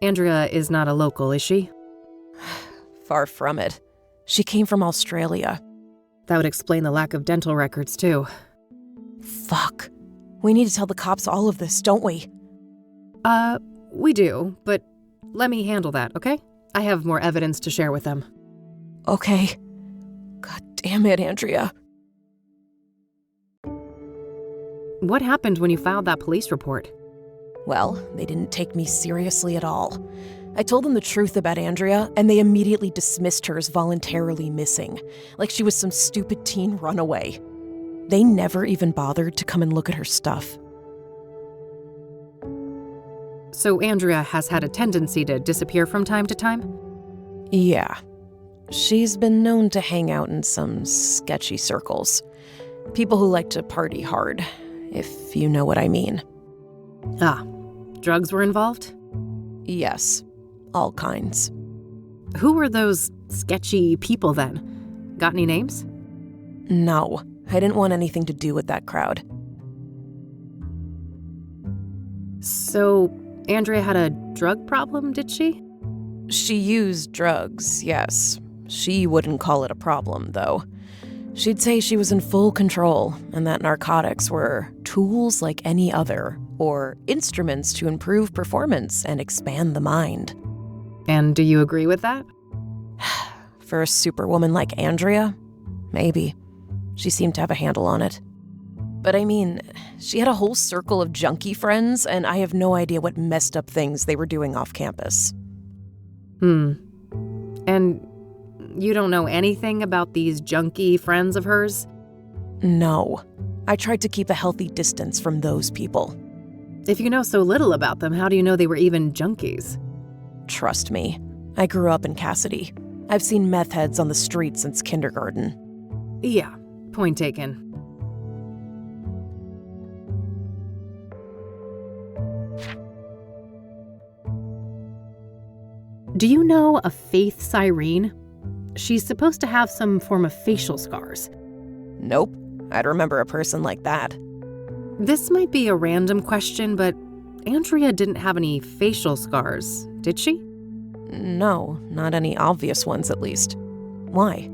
Andrea is not a local, is she? Far from it. She came from Australia. That would explain the lack of dental records, too. Fuck. We need to tell the cops all of this, don't we? We do, but let me handle that, okay? I have more evidence to share with them. Okay. God damn it, Andrea. What happened when you filed that police report? Well, they didn't take me seriously at all. I told them the truth about Andrea, and they immediately dismissed her as voluntarily missing, like she was some stupid teen runaway. They never even bothered to come and look at her stuff. So Andrea has had a tendency to disappear from time to time? Yeah. She's been known to hang out in some sketchy circles. People who like to party hard, if you know what I mean. Ah, drugs were involved? Yes, all kinds. Who were those sketchy people then? Got any names? No, I didn't want anything to do with that crowd. So, Andrea had a drug problem, did she? She used drugs, yes. She wouldn't call it a problem, though. She'd say she was in full control and that narcotics were tools like any other, or instruments to improve performance and expand the mind. And do you agree with that? For a superwoman like Andrea, maybe. She seemed to have a handle on it. But I mean, she had a whole circle of junkie friends, and I have no idea what messed up things they were doing off campus. And you don't know anything about these junkie friends of hers? No. I tried to keep a healthy distance from those people. If you know so little about them, how do you know they were even junkies? Trust me. I grew up in Cassidy. I've seen meth heads on the street since kindergarten. Yeah, point taken. Do you know a Faith Cyrene? She's supposed to have some form of facial scars. Nope. I'd remember a person like that. This might be a random question, but Andrea didn't have any facial scars, did she? No, not any obvious ones at least. Why?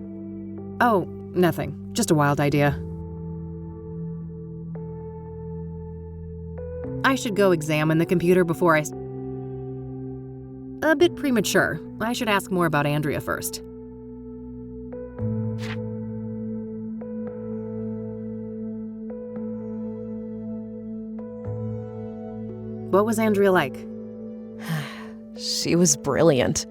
Oh, nothing. Just a wild idea. I should go examine the computer before I... A bit premature. I should ask more about Andrea first. What was Andrea like? She was brilliant.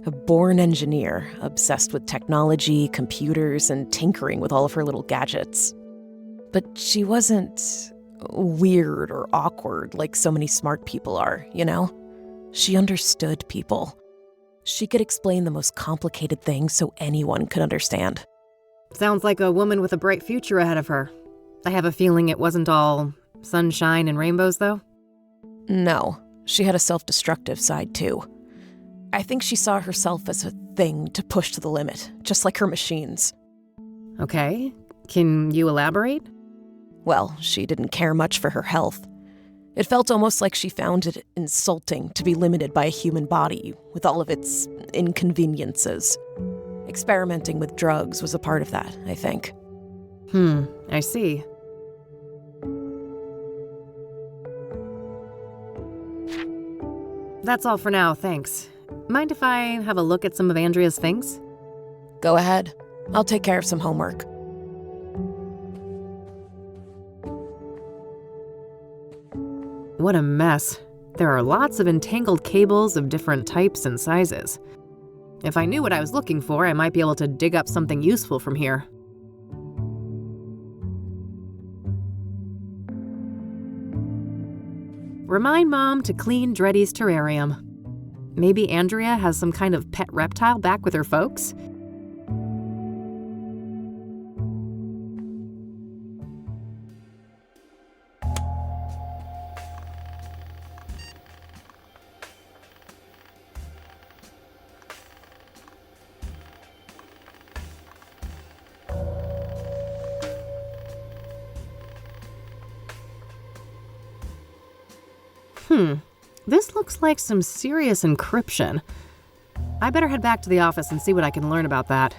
A born engineer, obsessed with technology, computers, and tinkering with all of her little gadgets. But she wasn't weird or awkward like so many smart people are, you know? She understood people. She could explain the most complicated things so anyone could understand. Sounds like a woman with a bright future ahead of her. I have a feeling it wasn't all sunshine and rainbows, though. No, she had a self-destructive side, too. I think she saw herself as a thing to push to the limit, just like her machines. Okay. Can you elaborate? Well, she didn't care much for her health. It felt almost like she found it insulting to be limited by a human body with all of its inconveniences. Experimenting with drugs was a part of that, I think. I see. That's all for now, thanks. Mind if I have a look at some of Andrea's things? Go ahead. I'll take care of some homework. What a mess. There are lots of entangled cables of different types and sizes. If I knew what I was looking for, I might be able to dig up something useful from here. Remind Mom to clean Dreddy's terrarium. Maybe Andrea has some kind of pet reptile back with her folks? This looks like some serious encryption. I better head back to the office and see what I can learn about that.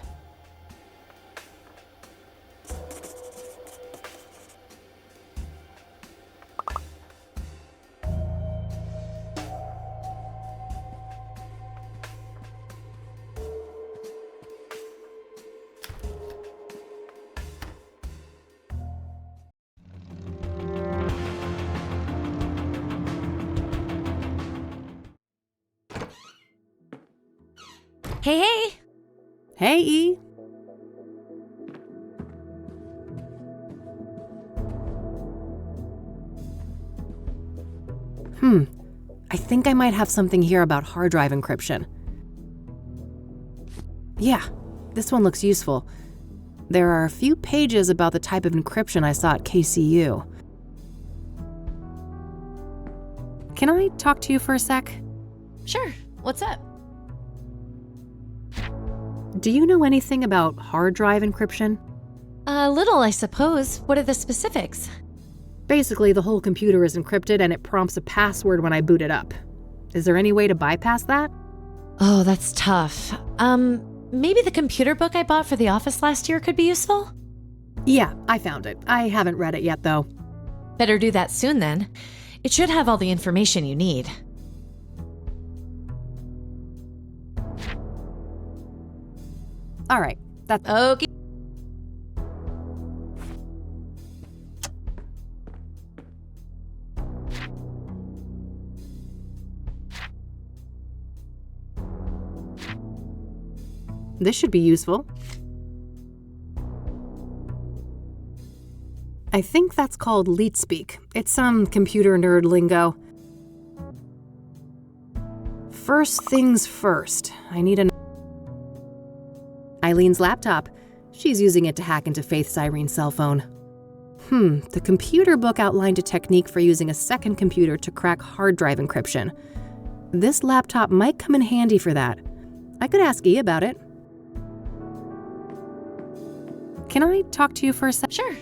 Hey! Hey, E. I think I might have something here about hard drive encryption. Yeah, this one looks useful. There are a few pages about the type of encryption I saw at KCU. Can I talk to you for a sec? Sure. What's up? Do you know anything about hard drive encryption? A little, I suppose. What are the specifics? Basically, the whole computer is encrypted and it prompts a password when I boot it up. Is there any way to bypass that? Oh, that's tough. Maybe the computer book I bought for the office last year could be useful? Yeah, I found it. I haven't read it yet, though. Better do that soon, then. It should have all the information you need. All right, that's... Okay. This should be useful. I think that's called leet speak. It's some computer nerd lingo. First things first, I need Eileen's laptop. She's using it to hack into Faith's Irene's cell phone. The computer book outlined a technique for using a second computer to crack hard drive encryption. This laptop might come in handy for that. I could ask E about it. Can I talk to you for a sec? Sure.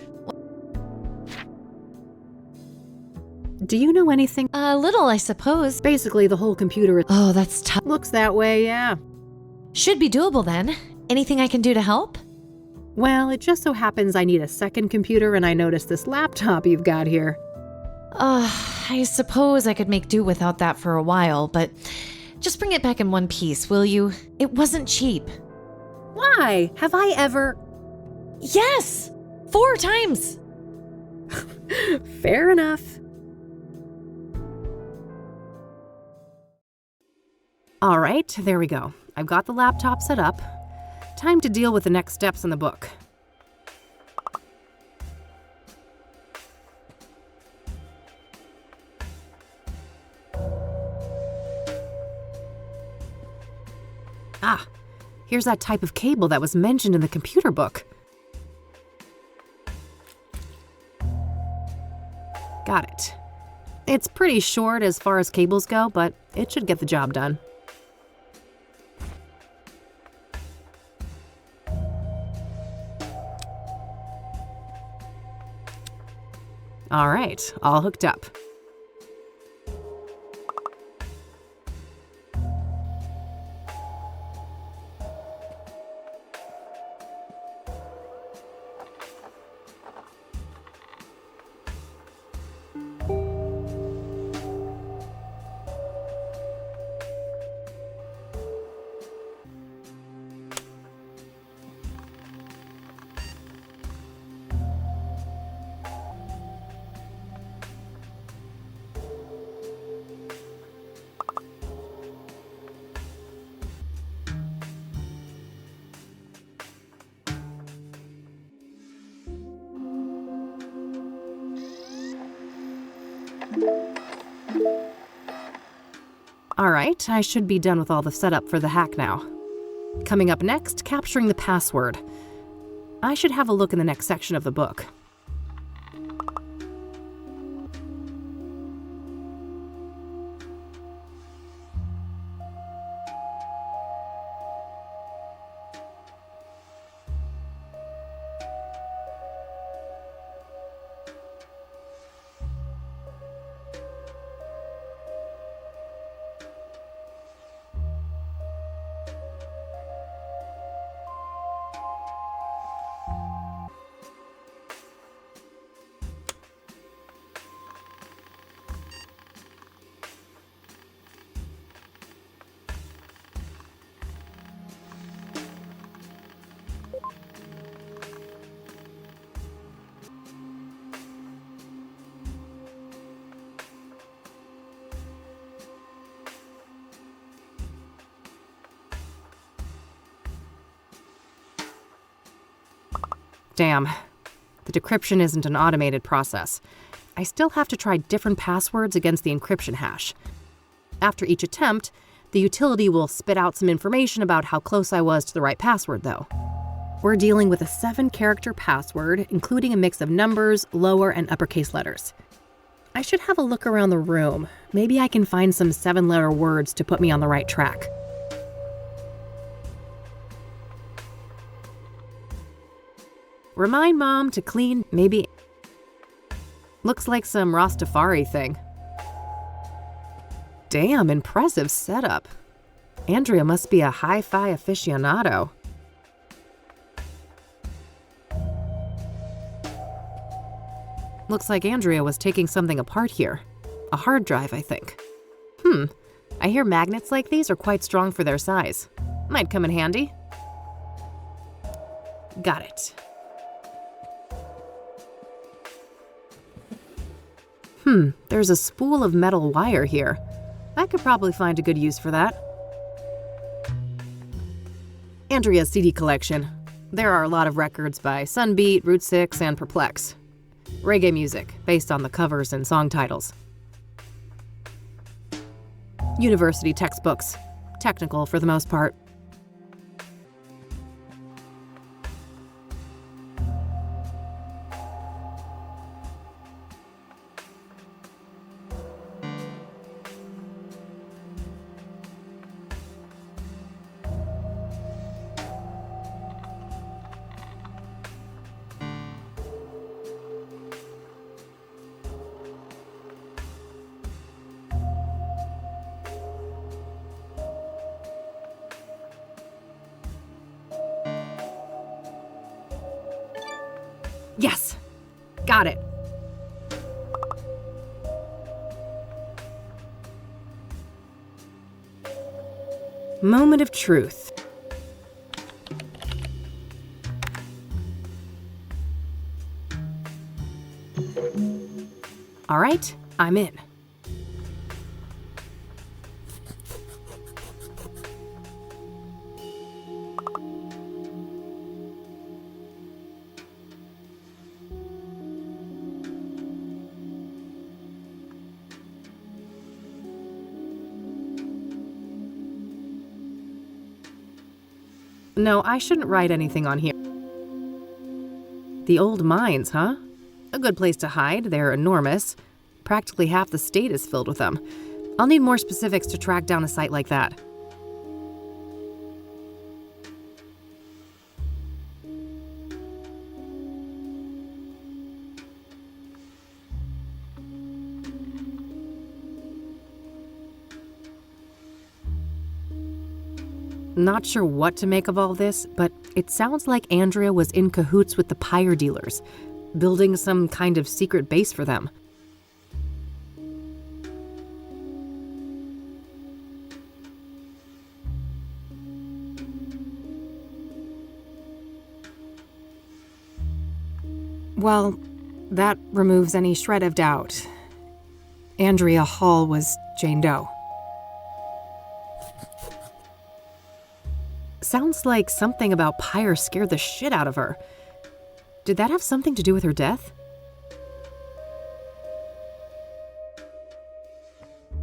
Do you know anything? A little, I suppose. Basically, the whole computer. Oh, that's tough. Looks that way, yeah. Should be doable then. Anything I can do to help? Well, it just so happens I need a second computer, and I noticed this laptop you've got here. I suppose I could make do without that for a while, but just bring it back in one piece, will you? It wasn't cheap. Why? Have I ever? Yes! 4 times! Fair enough. All right, there we go. I've got the laptop set up. Time to deal with the next steps in the book. Ah, here's that type of cable that was mentioned in the computer book. Got it. It's pretty short as far as cables go, but it should get the job done. All right, all hooked up. All right, I should be done with all the setup for the hack now. Coming up next, capturing the password. I should have a look in the next section of the book. Damn. The decryption isn't an automated process. I still have to try different passwords against the encryption hash. After each attempt, the utility will spit out some information about how close I was to the right password, though. We're dealing with a 7-character password, including a mix of numbers, lower and uppercase letters. I should have a look around the room. Maybe I can find some 7-letter words to put me on the right track. Remind Mom to clean, maybe. Looks like some Rastafari thing. Damn, impressive setup. Andrea must be a hi-fi aficionado. Looks like Andrea was taking something apart here. A hard drive, I think. I hear magnets like these are quite strong for their size. Might come in handy. Got it. There's a spool of metal wire here. I could probably find a good use for that. Andrea's CD collection. There are a lot of records by Sunbeat, Route 6, and Perplex. Reggae music, based on the covers and song titles. University textbooks. Technical for the most part. Got it. Moment of truth. All right, I'm in. No, I shouldn't write anything on here. The old mines, huh? A good place to hide. They're enormous. Practically half the state is filled with them. I'll need more specifics to track down a site like that. Not sure what to make of all this, but it sounds like Andrea was in cahoots with the pyre dealers, building some kind of secret base for them. Well, that removes any shred of doubt. Andrea Hall was Jane Doe. Sounds like something about pyre scared the shit out of her. Did that have something to do with her death?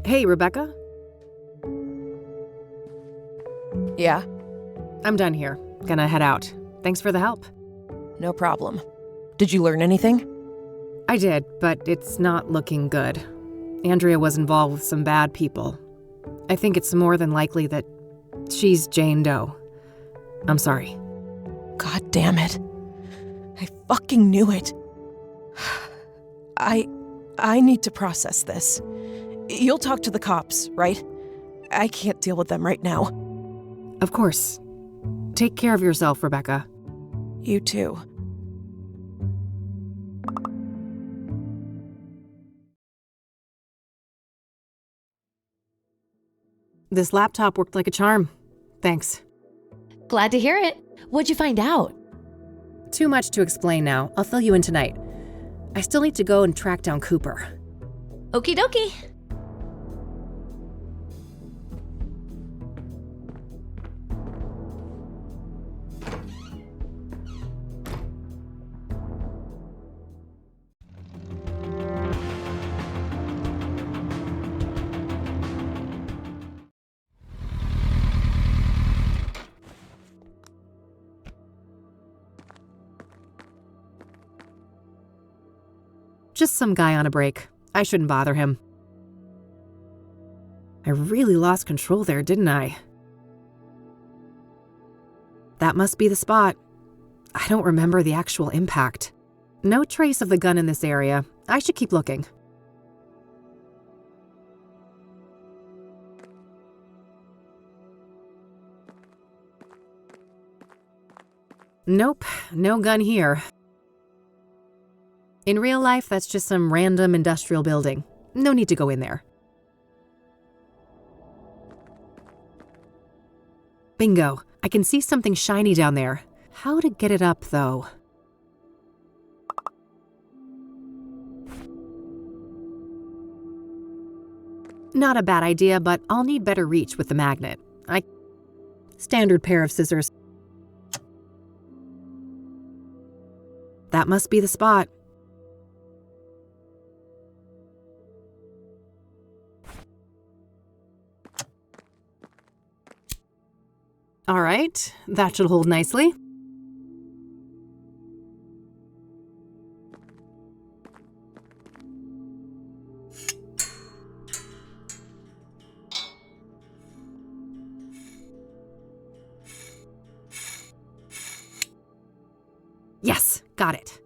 Hey, Rebecca? Yeah? I'm done here. Gonna head out. Thanks for the help. No problem. Did you learn anything? I did, but it's not looking good. Andrea was involved with some bad people. I think it's more than likely that she's Jane Doe. I'm sorry. God damn it. I fucking knew it. I need to process this. You'll talk to the cops, right? I can't deal with them right now. Of course. Take care of yourself, Rebecca. You too. This laptop worked like a charm. Thanks. Glad to hear it. What'd you find out? Too much to explain now. I'll fill you in tonight. I still need to go and track down Cooper. Okie dokie. Just some guy on a break. I shouldn't bother him. I really lost control there, didn't I? That must be the spot. I don't remember the actual impact. No trace of the gun in this area. I should keep looking. Nope, no gun here. In real life, that's just some random industrial building. No need to go in there. Bingo. I can see something shiny down there. How to get it up, though? Not a bad idea, but I'll need better reach with the magnet. Standard pair of scissors. That must be the spot. All right, that should hold nicely. Yes, got it.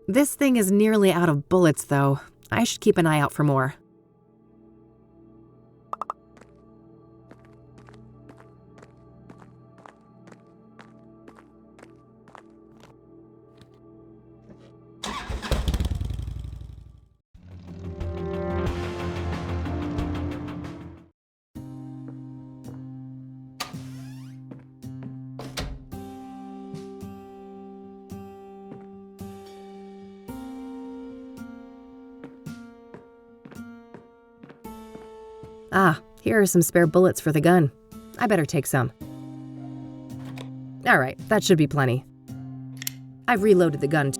This thing is nearly out of bullets, though. I should keep an eye out for more. Ah, here are some spare bullets for the gun. I better take some. All right, that should be plenty. I've reloaded the gun.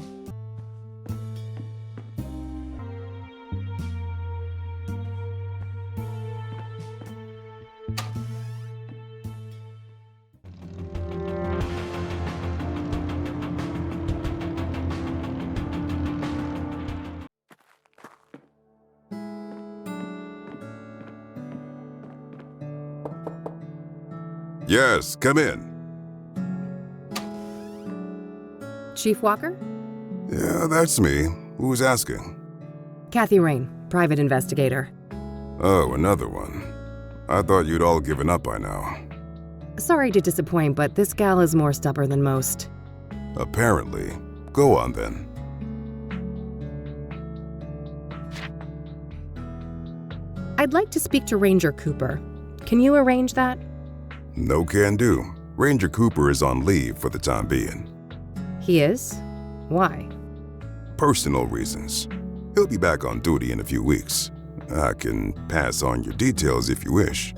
Yes, come in. Chief Walker? Yeah, that's me. Who's asking? Kathy Rain, private investigator. Oh, another one. I thought you'd all given up by now. Sorry to disappoint, but this gal is more stubborn than most. Apparently. Go on then. I'd like to speak to Ranger Cooper. Can you arrange that? No can do. Ranger Cooper is on leave for the time being. He is? Why? Personal reasons. He'll be back on duty in a few weeks. I can pass on your details if you wish.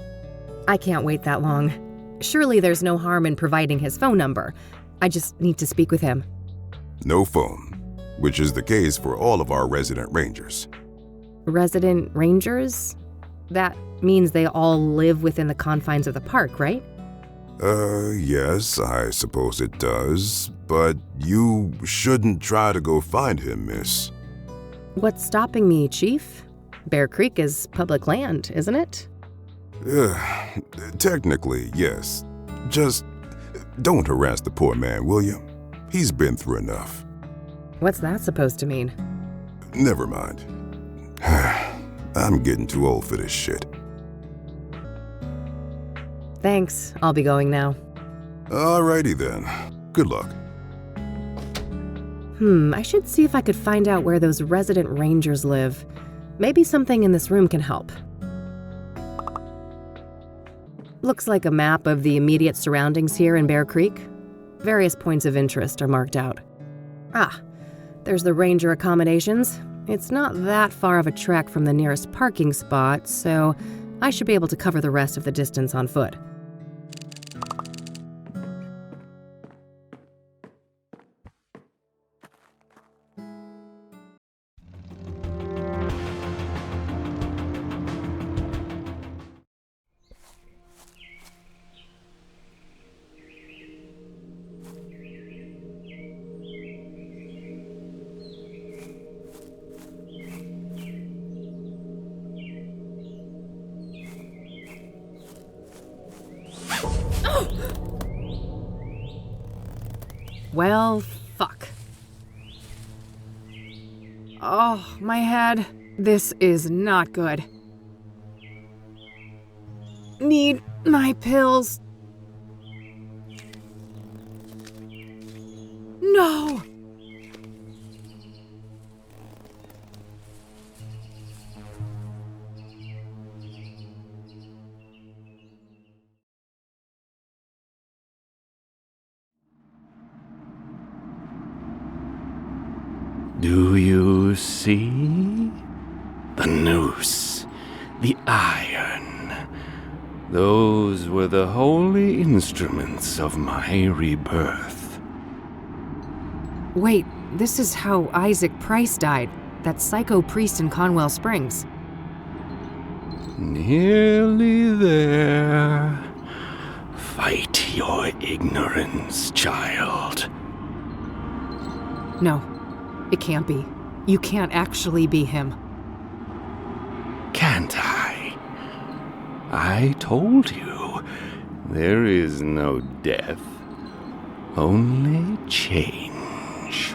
I can't wait that long. Surely there's no harm in providing his phone number. I just need to speak with him. No phone, which is the case for all of our resident rangers. Resident rangers? That means they all live within the confines of the park, right? Yes, I suppose it does. But you shouldn't try to go find him, miss. What's stopping me, Chief? Bear Creek is public land, isn't it? Technically, yes. Just don't harass the poor man, will you? He's been through enough. What's that supposed to mean? Never mind. I'm getting too old for this shit. Thanks. I'll be going now. Alrighty then. Good luck. I should see if I could find out where those resident rangers live. Maybe something in this room can help. Looks like a map of the immediate surroundings here in Bear Creek. Various points of interest are marked out. Ah, there's the ranger accommodations. It's not that far of a trek from the nearest parking spot, so I should be able to cover the rest of the distance on foot. Well, fuck. Oh, my head. This is not good. Need my pills. No! Do you see? The noose, the iron. Those were the holy instruments of my rebirth. Wait, this is how Isaac Price died, that psycho priest in Conwell Springs. Nearly there. Fight your ignorance, child. No, it can't be. You can't actually be him. Can't I? I told you, there is no death, only change.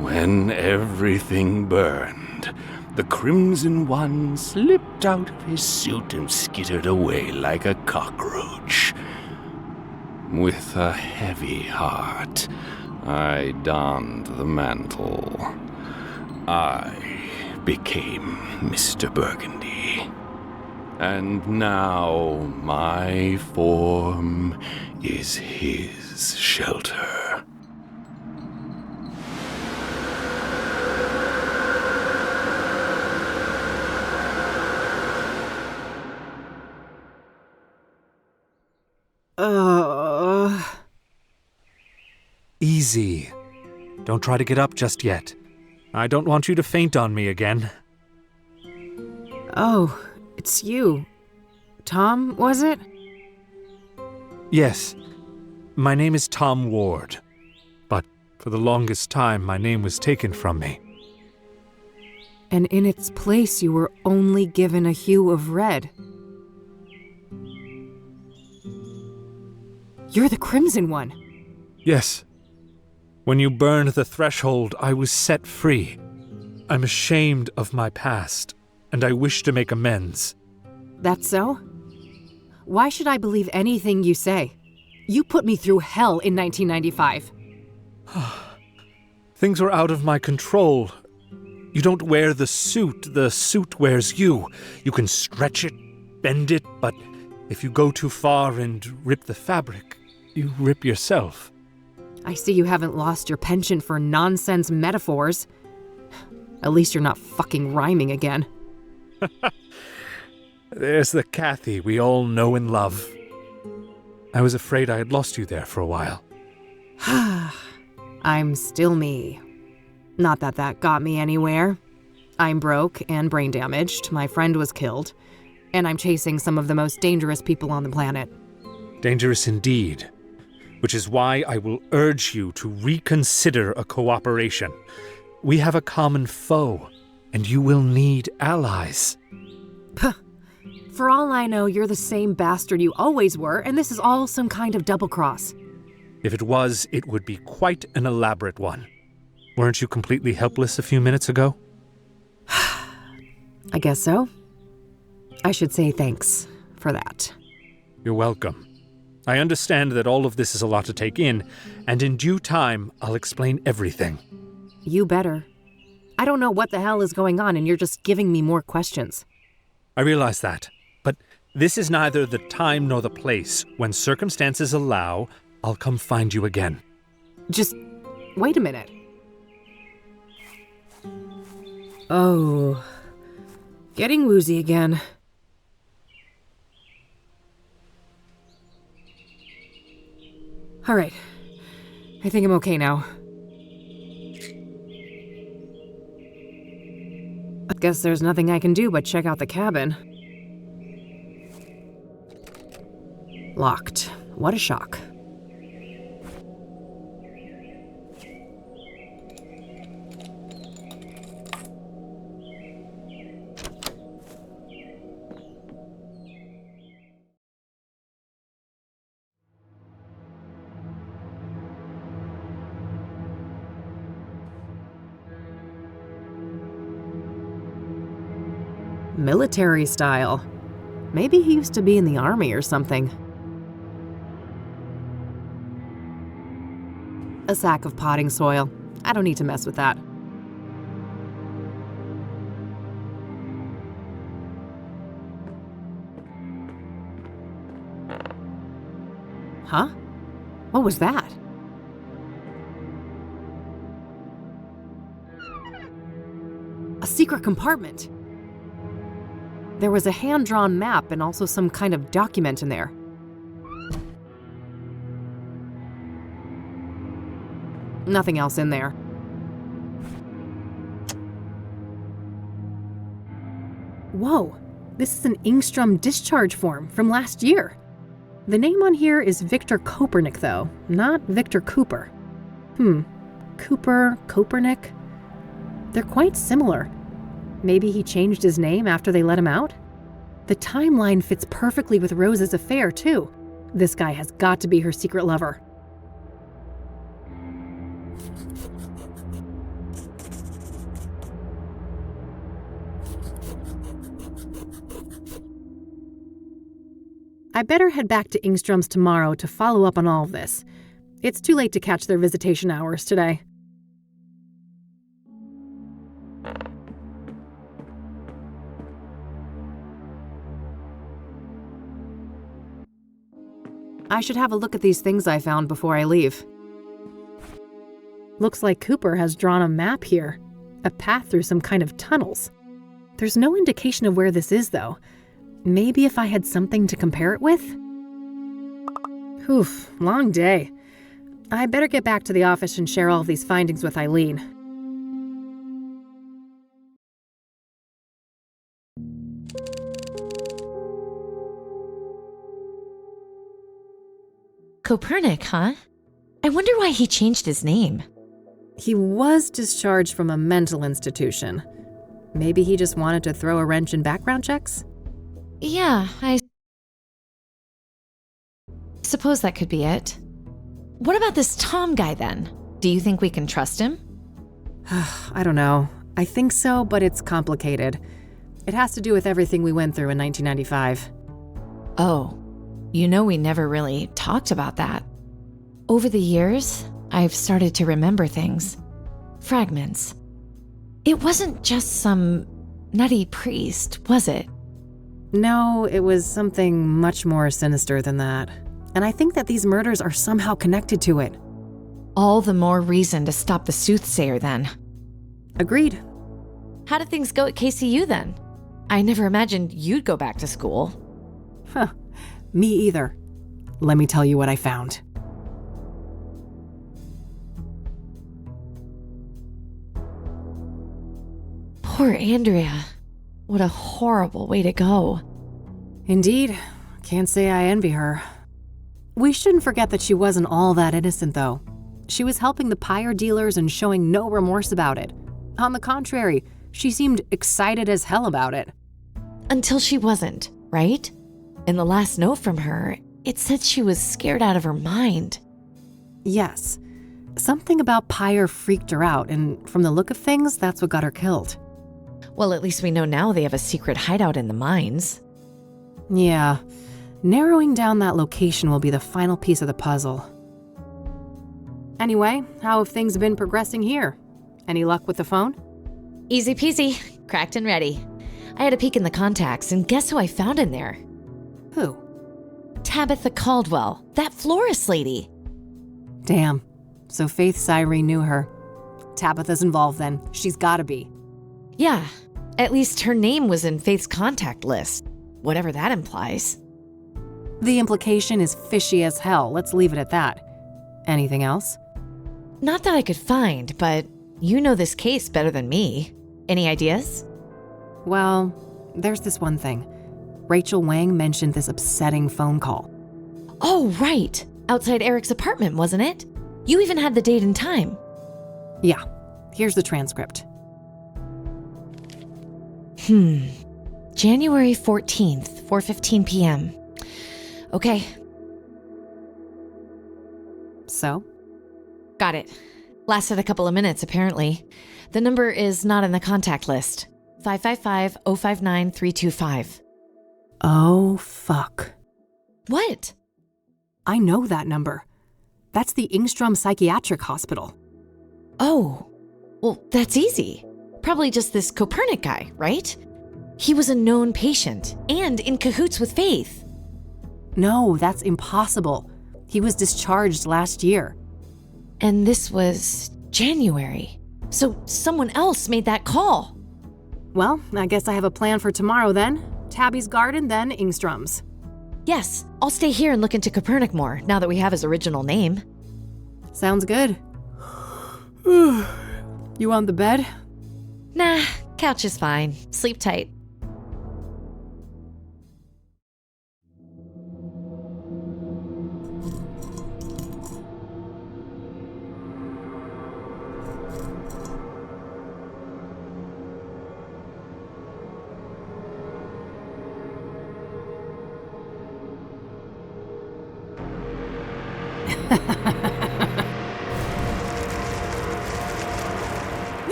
When everything burned, the Crimson One slipped out of his suit and skittered away like a cockroach. With a heavy heart, I donned the mantle. I became Mr. Burgundy. And now my form is his shelter. Easy. Don't try to get up just yet. I don't want you to faint on me again. Oh, it's you. Tom, was it? Yes. My name is Tom Ward. But for the longest time, my name was taken from me. And in its place, you were only given a hue of red. You're the Crimson One. Yes. When you burned the threshold, I was set free. I'm ashamed of my past, and I wish to make amends. That's so? Why should I believe anything you say? You put me through hell in 1995. Things were out of my control. You don't wear the suit wears you. You can stretch it, bend it, but if you go too far and rip the fabric, you rip yourself. I see you haven't lost your penchant for nonsense metaphors. At least you're not fucking rhyming again. There's the Kathy we all know and love. I was afraid I had lost you there for a while. I'm still me. Not that that got me anywhere. I'm broke and brain damaged, my friend was killed, and I'm chasing some of the most dangerous people on the planet. Dangerous indeed. Which is why I will urge you to reconsider a cooperation. We have a common foe, and you will need allies. Puh. For all I know, you're the same bastard you always were, and this is all some kind of double-cross. If it was, it would be quite an elaborate one. Weren't you completely helpless a few minutes ago? I guess so. I should say thanks for that. You're welcome. I understand that all of this is a lot to take in, and in due time, I'll explain everything. You better. I don't know what the hell is going on, and you're just giving me more questions. I realize that, but this is neither the time nor the place. When circumstances allow, I'll come find you again. Just wait a minute. Oh, getting woozy again. All right, I think I'm okay now. I guess there's nothing I can do but check out the cabin. Locked. What a shock. Military style. Maybe he used to be in the army or something. A sack of potting soil. I don't need to mess with that. Huh? What was that? A secret compartment. There was a hand-drawn map and also some kind of document in there. Nothing else in there. Whoa, this is an Ingstrom discharge form from last year. The name on here is Victor Kopernik, though, not Victor Cooper. Cooper, Kopernik? They're quite similar. Maybe he changed his name after they let him out? The timeline fits perfectly with Rose's affair, too. This guy has got to be her secret lover. I better head back to Ingstrom's tomorrow to follow up on all of this. It's too late to catch their visitation hours today. I should have a look at these things I found before I leave. Looks like Cooper has drawn a map here. A path through some kind of tunnels. There's no indication of where this is, though. Maybe if I had something to compare it with? Oof, long day. I better get back to the office and share all of these findings with Eileen. Copernic, huh? I wonder why he changed his name. He was discharged from a mental institution. Maybe he just wanted to throw a wrench in background checks? Yeah, I suppose that could be it. What about this Tom guy then? Do you think we can trust him? I don't know. I think so, but it's complicated. It has to do with everything we went through in 1995. Oh, you know we never really talked about that. Over the years, I've started to remember things. Fragments. It wasn't just some nutty priest, was it? No, it was something much more sinister than that. And I think that these murders are somehow connected to it. All the more reason to stop the Soothsayer then. Agreed. How did things go at KCU then? I never imagined you'd go back to school. Huh. Me either. Let me tell you what I found. Poor Andrea. What a horrible way to go. Indeed. Can't say I envy her. We shouldn't forget that she wasn't all that innocent, though. She was helping the pyre dealers and showing no remorse about it. On the contrary, she seemed excited as hell about it. Until she wasn't, right? In the last note from her, it said she was scared out of her mind. Yes. Something about pyre freaked her out, and from the look of things, that's what got her killed. Well, at least we know now they have a secret hideout in the mines. Yeah. Narrowing down that location will be the final piece of the puzzle. Anyway, how have things been progressing here? Any luck with the phone? Easy peasy. Cracked and ready. I had a peek in the contacts, and guess who I found in there? Who? Tabitha Caldwell, that florist lady. Damn. So Faith Cyrene knew her. Tabitha's involved then. She's gotta be. Yeah. At least her name was in Faith's contact list. Whatever that implies. The implication is fishy as hell. Let's leave it at that. Anything else? Not that I could find, but you know this case better than me. Any ideas? Well, there's this one thing. Rachel Wang mentioned this upsetting phone call. Oh, right. Outside Eric's apartment, wasn't it? You even had the date and time. Yeah. Here's the transcript. January 14th, 4:15 p.m. Okay. So? Got it. Lasted a couple of minutes, apparently. The number is not in the contact list. 555-059-325. Oh, fuck. What? I know that number. That's the Ingstrom Psychiatric Hospital. Oh. Well, that's easy. Probably just this Copernic guy, right? He was a known patient and in cahoots with Faith. No, that's impossible. He was discharged last year. And this was January. So someone else made that call. Well, I guess I have a plan for tomorrow then. Tabby's garden, then Ingstrom's. Yes, I'll stay here and look into Copernic more, now that we have his original name. Sounds good. You want the bed? Nah, couch is fine. Sleep tight.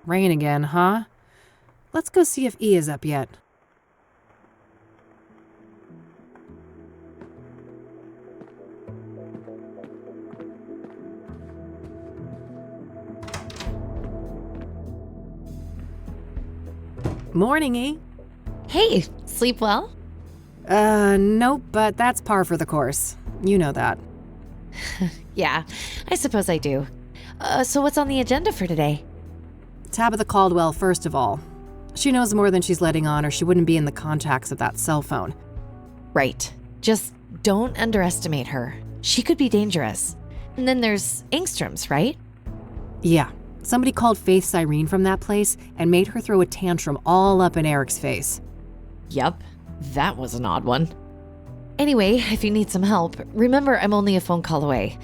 Rain again, huh? Let's go see if E is up yet. Morning, E. Hey, sleep well? Nope, but that's par for the course. You know that. Yeah, I suppose I do. So what's on the agenda for today? Tabitha Caldwell, first of all. She knows more than she's letting on, or she wouldn't be in the contacts of that cell phone. Right. Just don't underestimate her. She could be dangerous. And then there's Engstrom's, right? Yeah. Somebody called Faith Cyrene from that place and made her throw a tantrum all up in Eric's face. Yup. That was an odd one. Anyway, if you need some help, remember I'm only a phone call away.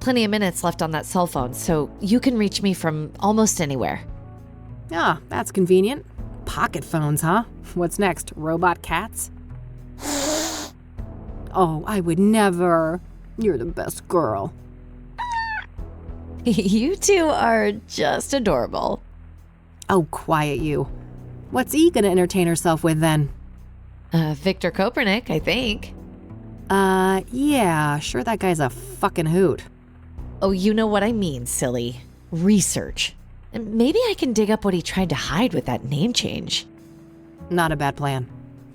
Plenty of minutes left on that cell phone, so you can reach me from almost anywhere. Ah, that's convenient. Pocket phones, huh? What's next, robot cats? Oh, I would never. You're the best girl. You two are just adorable. Oh, quiet you. What's E gonna entertain herself with then? Victor Kopernik, I think. Yeah, sure that guy's a fucking hoot. Oh, you know what I mean, silly. Research. And maybe I can dig up what he tried to hide with that name change. Not a bad plan.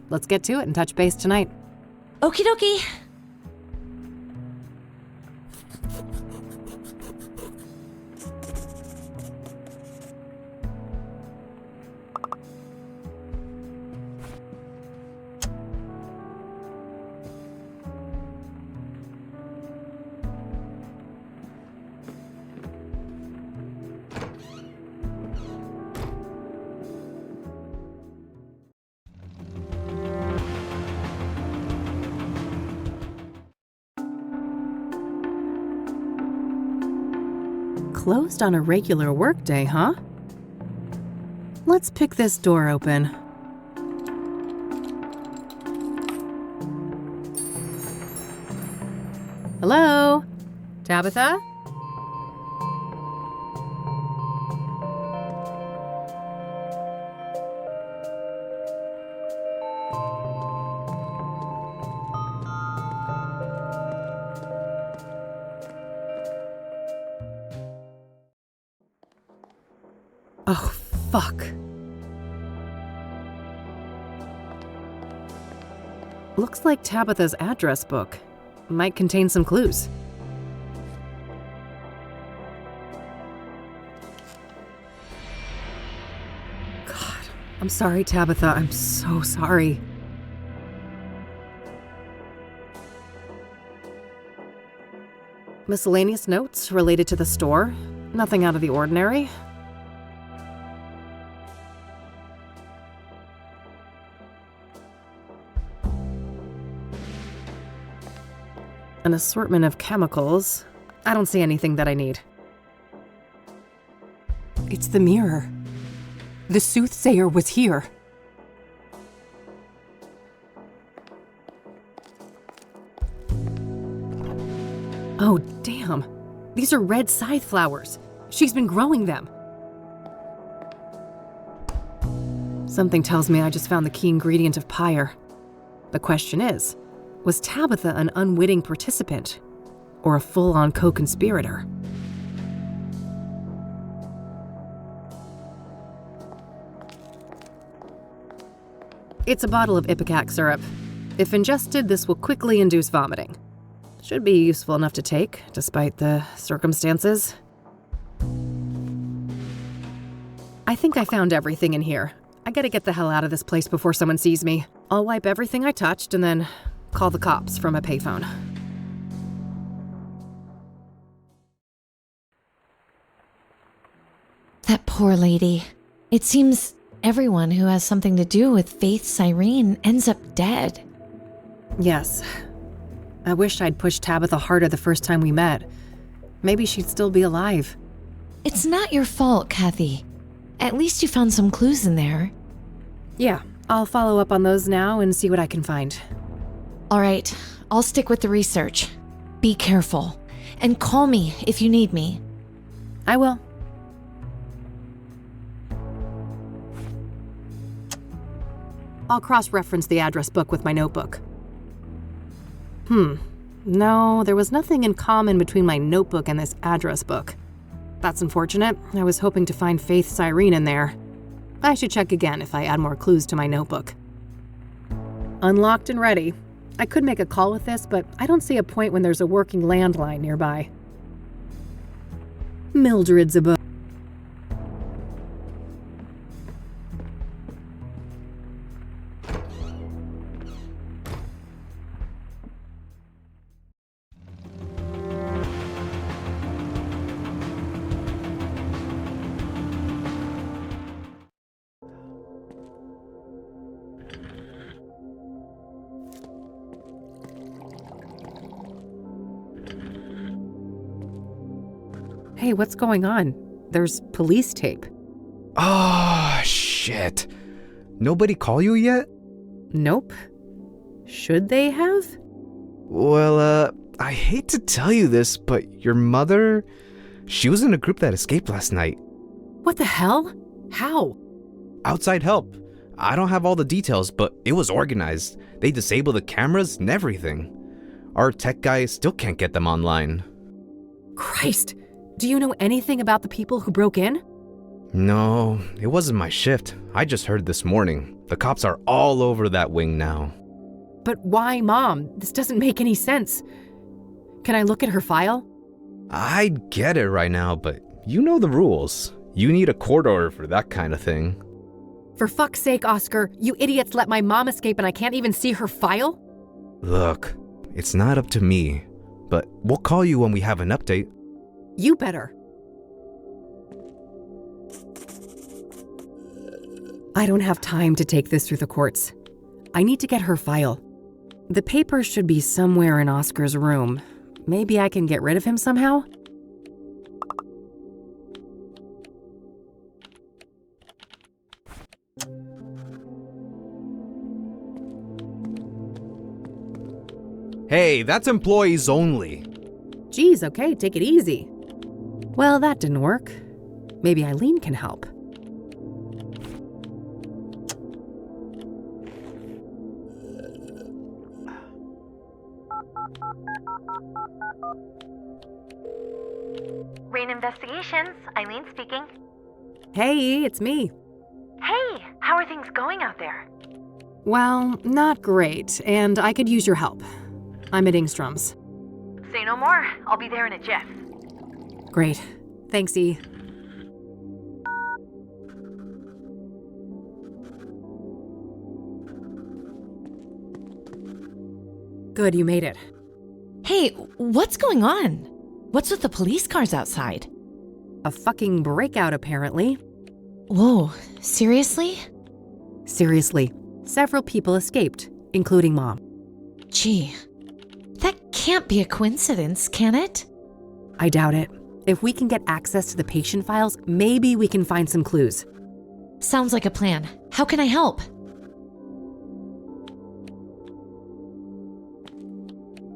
Let's get to it and touch base tonight. Okie dokie. Closed on a regular workday, huh? Let's pick this door open. Hello? Tabitha? Oh, fuck. Looks like Tabitha's address book. Might contain some clues. God, I'm sorry, Tabitha. I'm so sorry. Miscellaneous notes related to the store. Nothing out of the ordinary. An assortment of chemicals. I don't see anything that I need. It's the mirror. The Soothsayer was here. Oh, damn. These are red scythe flowers. She's been growing them. Something tells me I just found the key ingredient of pyre. The question is, was Tabitha an unwitting participant or a full-on co-conspirator? It's a bottle of ipecac syrup. If ingested, this will quickly induce vomiting. Should be useful enough to take, despite the circumstances. I think I found everything in here. I gotta get the hell out of this place before someone sees me. I'll wipe everything I touched and then call the cops from a payphone. That poor lady. It seems everyone who has something to do with Faith Cyrene ends up dead. Yes. I wish I'd pushed Tabitha harder the first time we met. Maybe she'd still be alive. It's not your fault, Kathy. At least you found some clues in there. Yeah, I'll follow up on those now and see what I can find. All right, I'll stick with the research. Be careful. And call me if you need me. I will. I'll cross-reference the address book with my notebook. No, there was nothing in common between my notebook and this address book. That's unfortunate. I was hoping to find Faith Cyrene in there. I should check again if I add more clues to my notebook. Unlocked and ready. I could make a call with this, but I don't see a point when there's a working landline nearby. Mildred's abode. Hey, what's going on? There's police tape. Oh, shit. Nobody call you yet? Nope. Should they have? Well, I hate to tell you this, but your mother, she was in a group that escaped last night. What the hell? How? Outside help. I don't have all the details, but it was organized. They disabled the cameras and everything. Our tech guy still can't get them online. Christ! Do you know anything about the people who broke in? No, it wasn't my shift. I just heard this morning. The cops are all over that wing now. But why, Mom? This doesn't make any sense. Can I look at her file? I'd get it right now, but you know the rules. You need a court order for that kind of thing. For fuck's sake, Oscar, you idiots let my mom escape and I can't even see her file? Look, it's not up to me, but we'll call you when we have an update. You better. I don't have time to take this through the courts. I need to get her file. The papers should be somewhere in Oscar's room. Maybe I can get rid of him somehow? Hey, that's employees only. Geez, okay, take it easy. Well, that didn't work. Maybe Eileen can help. Rain Investigations, Eileen speaking. Hey, it's me. Hey, how are things going out there? Well, not great, and I could use your help. I'm at Ingstrom's. Say no more. I'll be there in a jiff. Great. Thanks, E. Good, you made it. Hey, what's going on? What's with the police cars outside? A fucking breakout, apparently. Whoa, seriously? Seriously. Several people escaped, including Mom. Gee, that can't be a coincidence, can it? I doubt it. If we can get access to the patient files, maybe we can find some clues. Sounds like a plan. How can I help?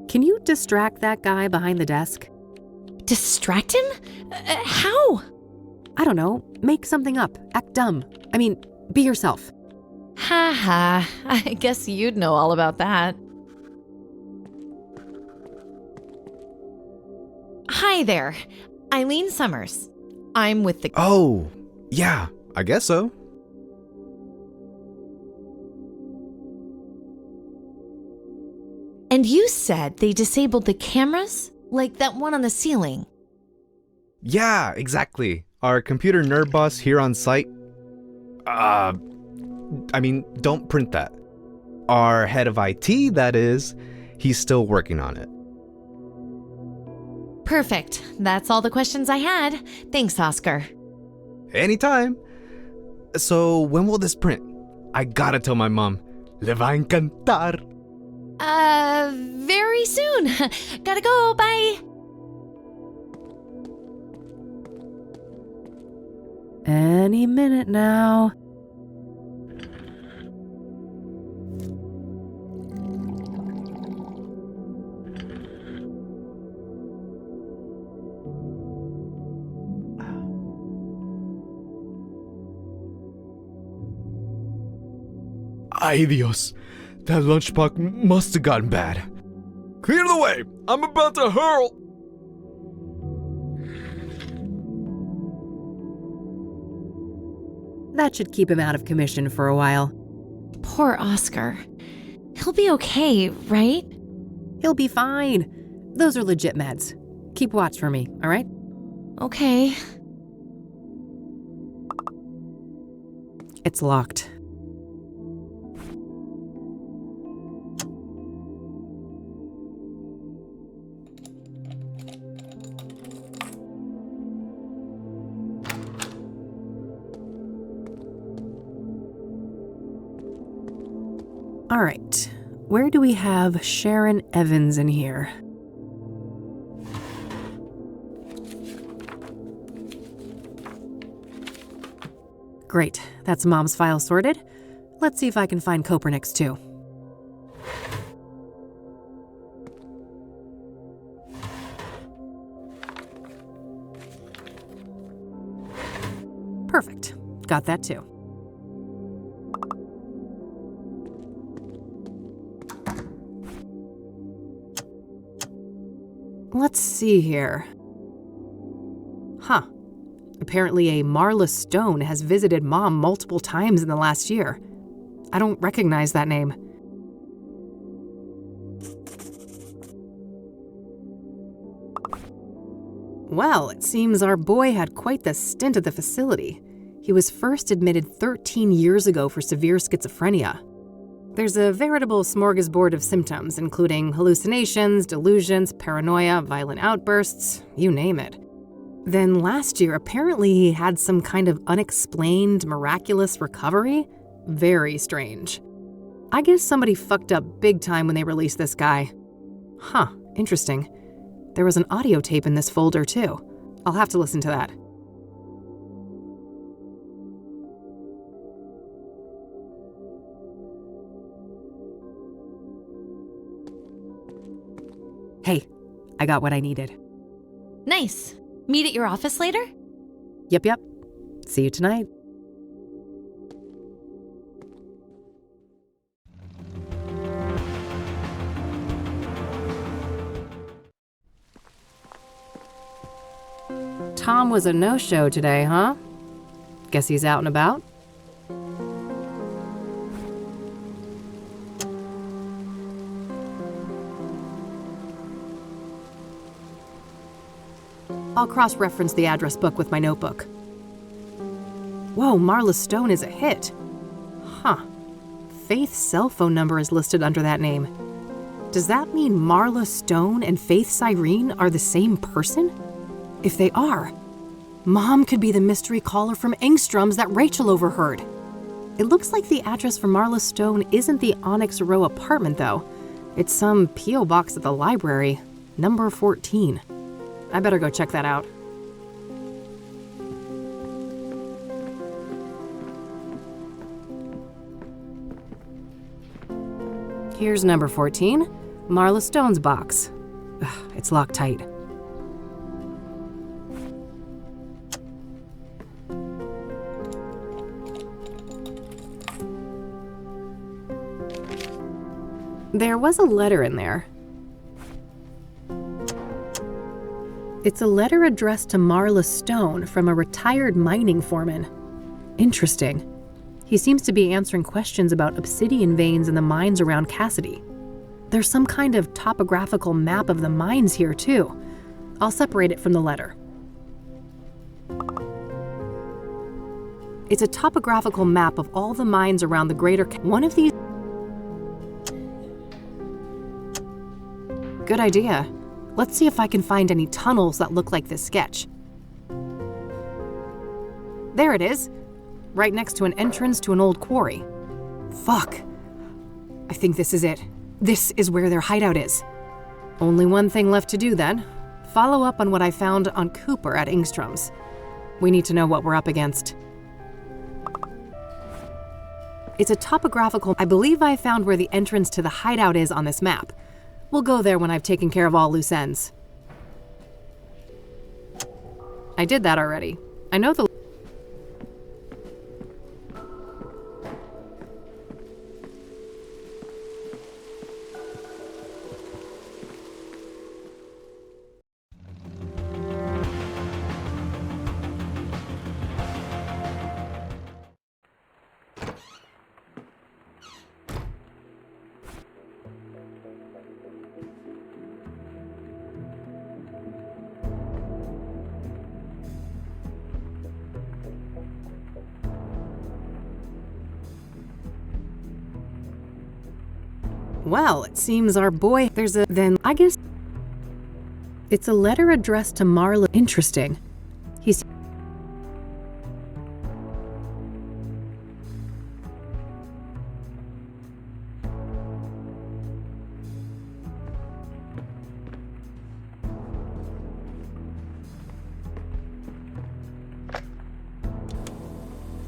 Can you distract that guy behind the desk? Distract him? How? I don't know. Make something up. Act dumb. I mean, be yourself. Ha ha. I guess you'd know all about that. Hi there. Eileen Summers. I'm with the... Oh, yeah, I guess so. And you said they disabled the cameras? Like that one on the ceiling? Yeah, exactly. Our computer nerd boss here on site... don't print that. Our head of IT, that is, he's still working on it. Perfect. That's all the questions I had. Thanks, Oscar. Anytime. So, when will this print? I gotta tell my mom. Le va encantar. Very soon. Gotta go. Bye. Any minute now. Ay Dios, that lunchbox must have gotten bad. Clear the way! I'm about to hurl! That should keep him out of commission for a while. Poor Oscar. He'll be okay, right? He'll be fine. Those are legit meds. Keep watch for me, all right? Okay. It's locked. All right, where do we have Sharon Evans in here? Great, that's Mom's file sorted. Let's see if I can find Kopernik's too. Perfect, got that too. Let's see here. Huh. Apparently a Marla Stone has visited Mom multiple times in the last year. I don't recognize that name. Well, it seems our boy had quite the stint at the facility. He was first admitted 13 years ago for severe schizophrenia. There's a veritable smorgasbord of symptoms, including hallucinations, delusions, paranoia, violent outbursts, you name it. Then last year, apparently he had some kind of unexplained, miraculous recovery. Very strange. I guess somebody fucked up big time when they released this guy. Huh, interesting. There was an audio tape in this folder too. I'll have to listen to that. Hey, I got what I needed. Nice. Meet at your office later? Yep. See you tonight. Tom was a no-show today, huh? Guess he's out and about? I'll cross-reference the address book with my notebook. Whoa, Marla Stone is a hit. Huh. Faith's cell phone number is listed under that name. Does that mean Marla Stone and Faith Cyrene are the same person? If they are, Mom could be the mystery caller from Engstrom's that Rachel overheard. It looks like the address for Marla Stone isn't the Onyx Row apartment, though. It's some P.O. box at the library, number 14. I better go check that out. Here's number 14, Marla Stone's box. Ugh, it's locked tight. There was a letter in there. It's a letter addressed to Marla Stone from a retired mining foreman. Interesting. He seems to be answering questions about obsidian veins in the mines around Cassidy. There's some kind of topographical map of the mines here, too. I'll separate it from the letter. It's a topographical map of all the mines around the greater... One of these... Good idea. Let's see if I can find any tunnels that look like this sketch. There it is, right next to an entrance to an old quarry. Fuck. I think this is it. This is where their hideout is. Only one thing left to do then. Follow up on what I found on Cooper at Engstrom's. We need to know what we're up against. It's a topographical... I believe I found where the entrance to the hideout is on this map. We'll go there when I've taken care of all loose ends. I did that already. I know the... Well, it seems our boy, I guess it's a letter addressed to Marla. Interesting. He's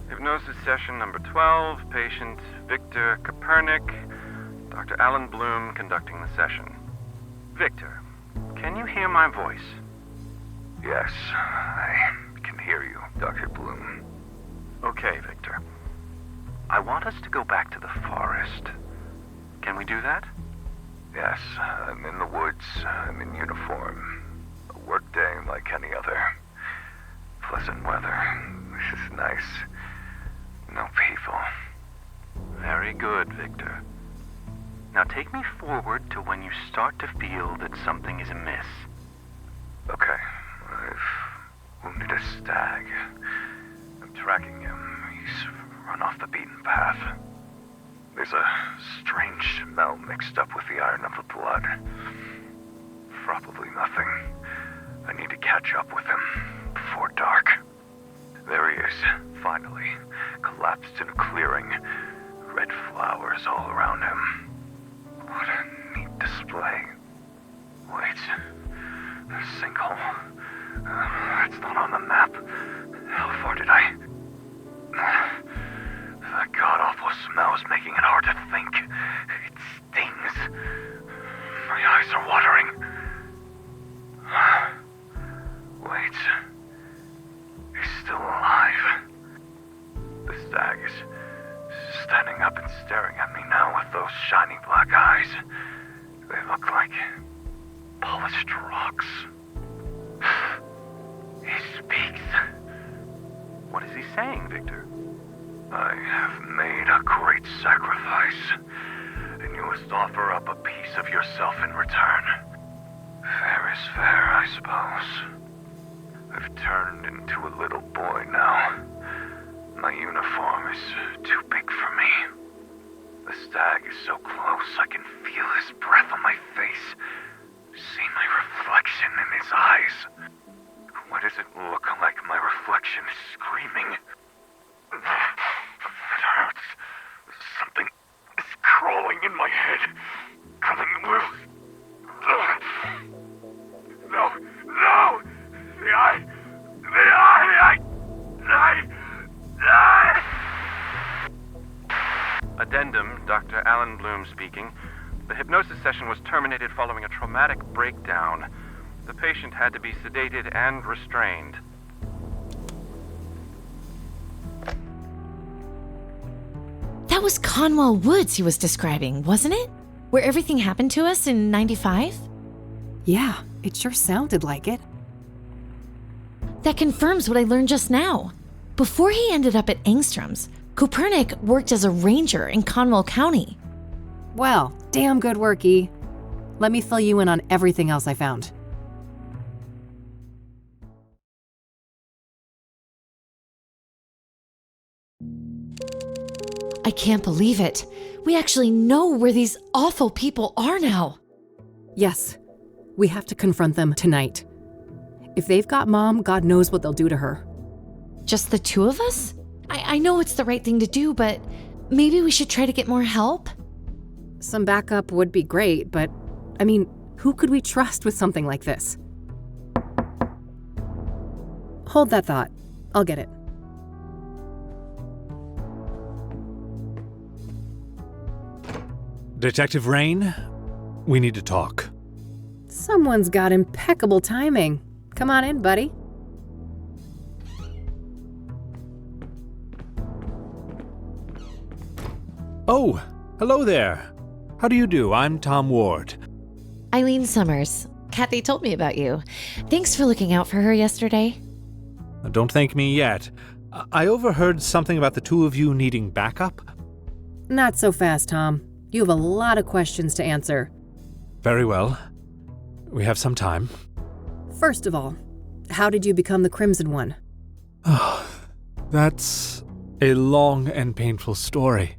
Hypnosis session number 12, patient Victor Copernic, Dr. Alan Bloom conducting the session. Victor, can you hear my voice? Yes, I can hear you, Dr. Bloom. Okay, Victor. I want us to go back to the forest. Can we do that? Yes, I'm in the woods. I'm in uniform. A work day like any other. Pleasant weather. This is nice. No people. Very good, Victor. Now take me forward to when you start to feel that something is amiss. Okay. I've wounded a stag. I'm tracking him. He's run off the beaten path. There's a strange smell mixed up with the iron of the blood. Probably nothing. I need to catch up with him before dark. There he is, finally, collapsed in a clearing. Red flowers all around him. What a neat display. Wait, a sinkhole. It's not on the map. How far did I... That god-awful smell is making it hard to think. It stings. My eyes are watering. Wait. He's still alive. The stag is standing up and staring at me now with those shiny black eyes. They look like polished rocks. He speaks. What is he saying, Victor? I have made a great sacrifice, and you must offer up a piece of yourself in return. Fair is fair, I suppose. I've turned into a little boy now. My uniform is too big for me. The stag is so close I can feel his breath on my face. See my reflection in his eyes. Why does it look like my reflection is screaming? It hurts. Something is crawling in my head. Coming loose. No! No! The eye! Addendum, Dr. Alan Bloom speaking. The hypnosis session was terminated following a traumatic breakdown. The patient had to be sedated and restrained. That was Conwell Woods he was describing, wasn't it? Where everything happened to us in 95? Yeah, it sure sounded like it. That confirms what I learned just now. Before he ended up at Engstrom's, Copernic worked as a ranger in Conwell County. Well, damn good work, E. Let me fill you in on everything else I found. I can't believe it. We actually know where these awful people are now. Yes, we have to confront them tonight. If they've got Mom, God knows what they'll do to her. Just the two of us? I know it's the right thing to do, but maybe we should try to get more help? Some backup would be great, but, I mean, who could we trust with something like this? Hold that thought. I'll get it. Detective Rain, we need to talk. Someone's got impeccable timing. Come on in, buddy. Oh, hello there. How do you do? I'm Tom Ward. Eileen Summers. Kathy told me about you. Thanks for looking out for her yesterday. Don't thank me yet. I overheard something about the two of you needing backup. Not so fast, Tom. You have a lot of questions to answer. Very well. We have some time. First of all, how did you become the Crimson One? That's a long and painful story.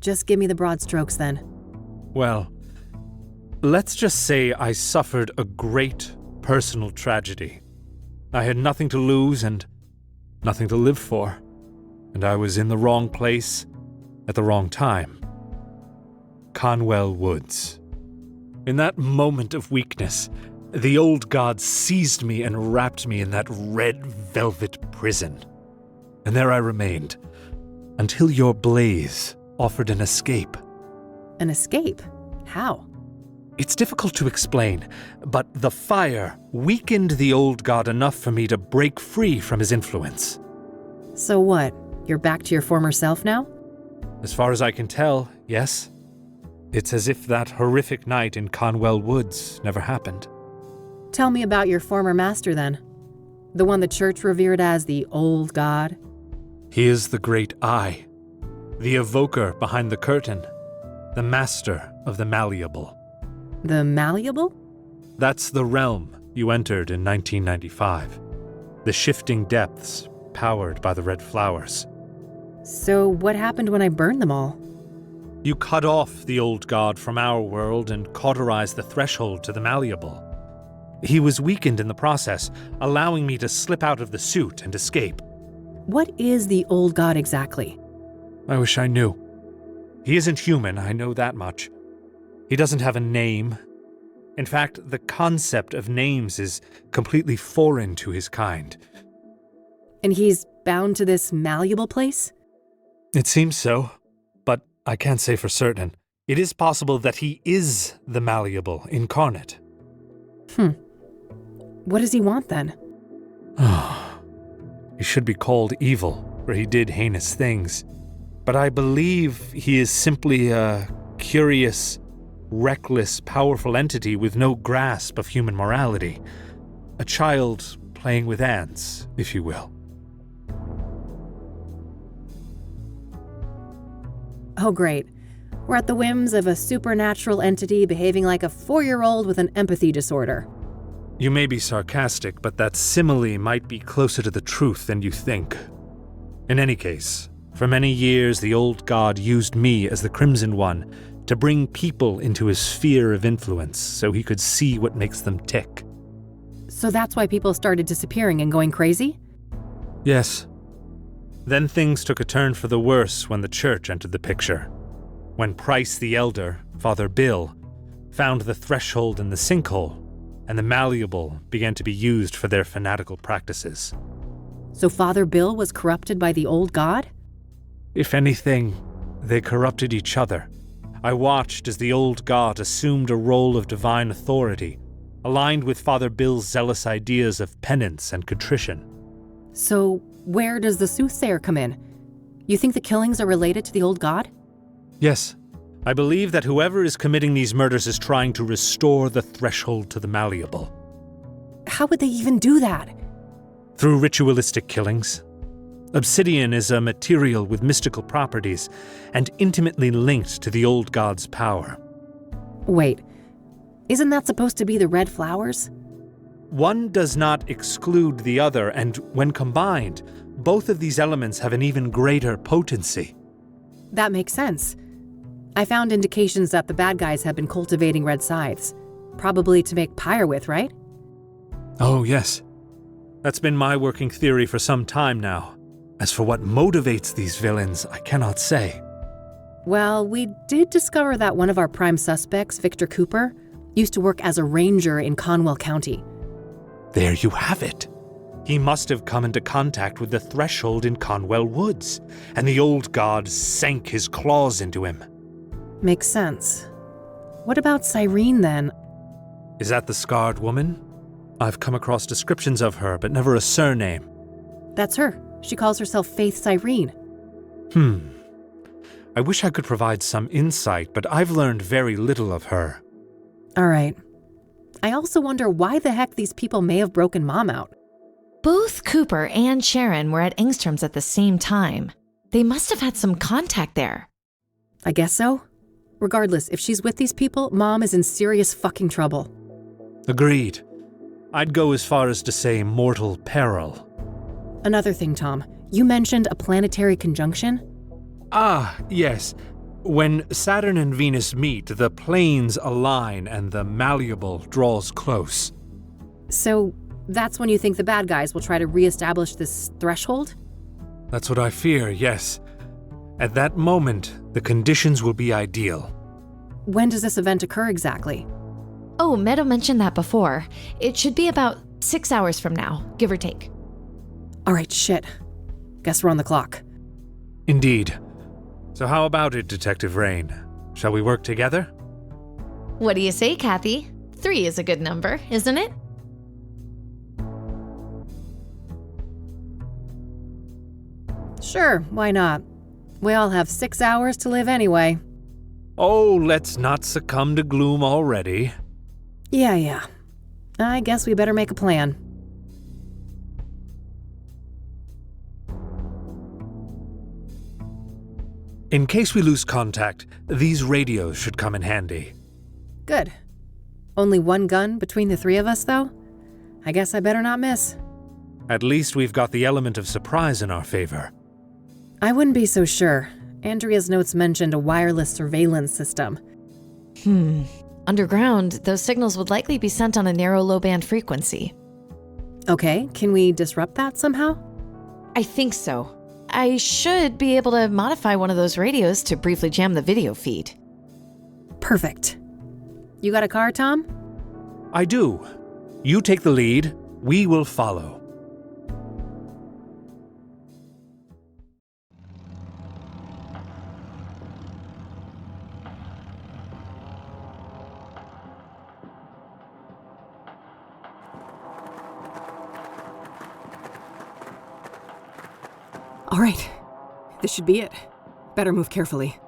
Just give me the broad strokes then. Well, let's just say I suffered a great personal tragedy. I had nothing to lose and nothing to live for, and I was in the wrong place at the wrong time. Conwell Woods. In that moment of weakness, the old god seized me and wrapped me in that red velvet prison. And there I remained, until your blaze offered an escape. An escape? How? It's difficult to explain, but the fire weakened the old god enough for me to break free from his influence. So what? You're back to your former self now? As far as I can tell, yes. It's as if that horrific night in Conwell Woods never happened. Tell me about your former master then. The one the church revered as the old god. He is the great I, the evoker behind the curtain, the master of the malleable. The malleable? That's the realm you entered in 1995. The shifting depths powered by the red flowers. So what happened when I burned them all? You cut off the old god from our world and cauterized the threshold to the malleable. He was weakened in the process, allowing me to slip out of the suit and escape. What is the old god exactly? I wish I knew. He isn't human, I know that much. He doesn't have a name. In fact, the concept of names is completely foreign to his kind. And he's bound to this malleable place? It seems so, but I can't say for certain. It is possible that he is the malleable incarnate. What does he want then? He should be called evil, for he did heinous things. But I believe he is simply a curious, reckless, powerful entity with no grasp of human morality. A child playing with ants, if you will. Oh, great. We're at the whims of a supernatural entity behaving like a 4-year-old with an empathy disorder. You may be sarcastic, but that simile might be closer to the truth than you think. In any case, for many years the old god used me as the Crimson One to bring people into his sphere of influence so he could see what makes them tick. So that's why people started disappearing and going crazy? Yes. Then things took a turn for the worse when the church entered the picture. When Price the Elder, Father Bill, found the threshold in the sinkhole, and the malleable began to be used for their fanatical practices. So Father Bill was corrupted by the old god? If anything, they corrupted each other. I watched as the old god assumed a role of divine authority, aligned with Father Bill's zealous ideas of penance and contrition. So where does the Soothsayer come in? You think the killings are related to the old god? Yes. I believe that whoever is committing these murders is trying to restore the threshold to the malleable. How would they even do that? Through ritualistic killings. Obsidian is a material with mystical properties and intimately linked to the old god's power. Wait, isn't that supposed to be the red flowers? One does not exclude the other, and when combined, both of these elements have an even greater potency. That makes sense. I found indications that the bad guys have been cultivating red scythes. Probably to make pyre with, right? Oh, yes. That's been my working theory for some time now. As for what motivates these villains, I cannot say. Well, we did discover that one of our prime suspects, Victor Cooper, used to work as a ranger in Conwell County. There you have it. He must have come into contact with the threshold in Conwell Woods, and the old god sank his claws into him. Makes sense. What about Cyrene, then? Is that the scarred woman? I've come across descriptions of her, but never a surname. That's her. She calls herself Faith Cyrene. I wish I could provide some insight, but I've learned very little of her. All right. I also wonder why the heck these people may have broken Mom out. Both Cooper and Sharon were at Engstrom's at the same time. They must have had some contact there. I guess so. Regardless, if she's with these people, Mom is in serious fucking trouble. Agreed. I'd go as far as to say mortal peril. Another thing, Tom. You mentioned a planetary conjunction? Ah, yes. When Saturn and Venus meet, the planes align and the malleable draws close. So that's when you think the bad guys will try to reestablish this threshold? That's what I fear, yes. At that moment, the conditions will be ideal. When does this event occur exactly? Oh, Meadow mentioned that before. It should be about 6 hours from now, give or take. All right, shit. Guess we're on the clock. Indeed. So how about it, Detective Rain? Shall we work together? What do you say, Kathy? 3 is a good number, isn't it? Sure, why not? We all have 6 hours to live anyway. Oh, let's not succumb to gloom already. Yeah. I guess we better make a plan. In case we lose contact, these radios should come in handy. Good. Only one gun between the 3 of us, though? I guess I better not miss. At least we've got the element of surprise in our favor. I wouldn't be so sure. Andrea's notes mentioned a wireless surveillance system. Underground, those signals would likely be sent on a narrow low-band frequency. Okay, can we disrupt that somehow? I think so. I should be able to modify one of those radios to briefly jam the video feed. Perfect. You got a car, Tom? I do. You take the lead, we will follow. All right, this should be it. Better move carefully.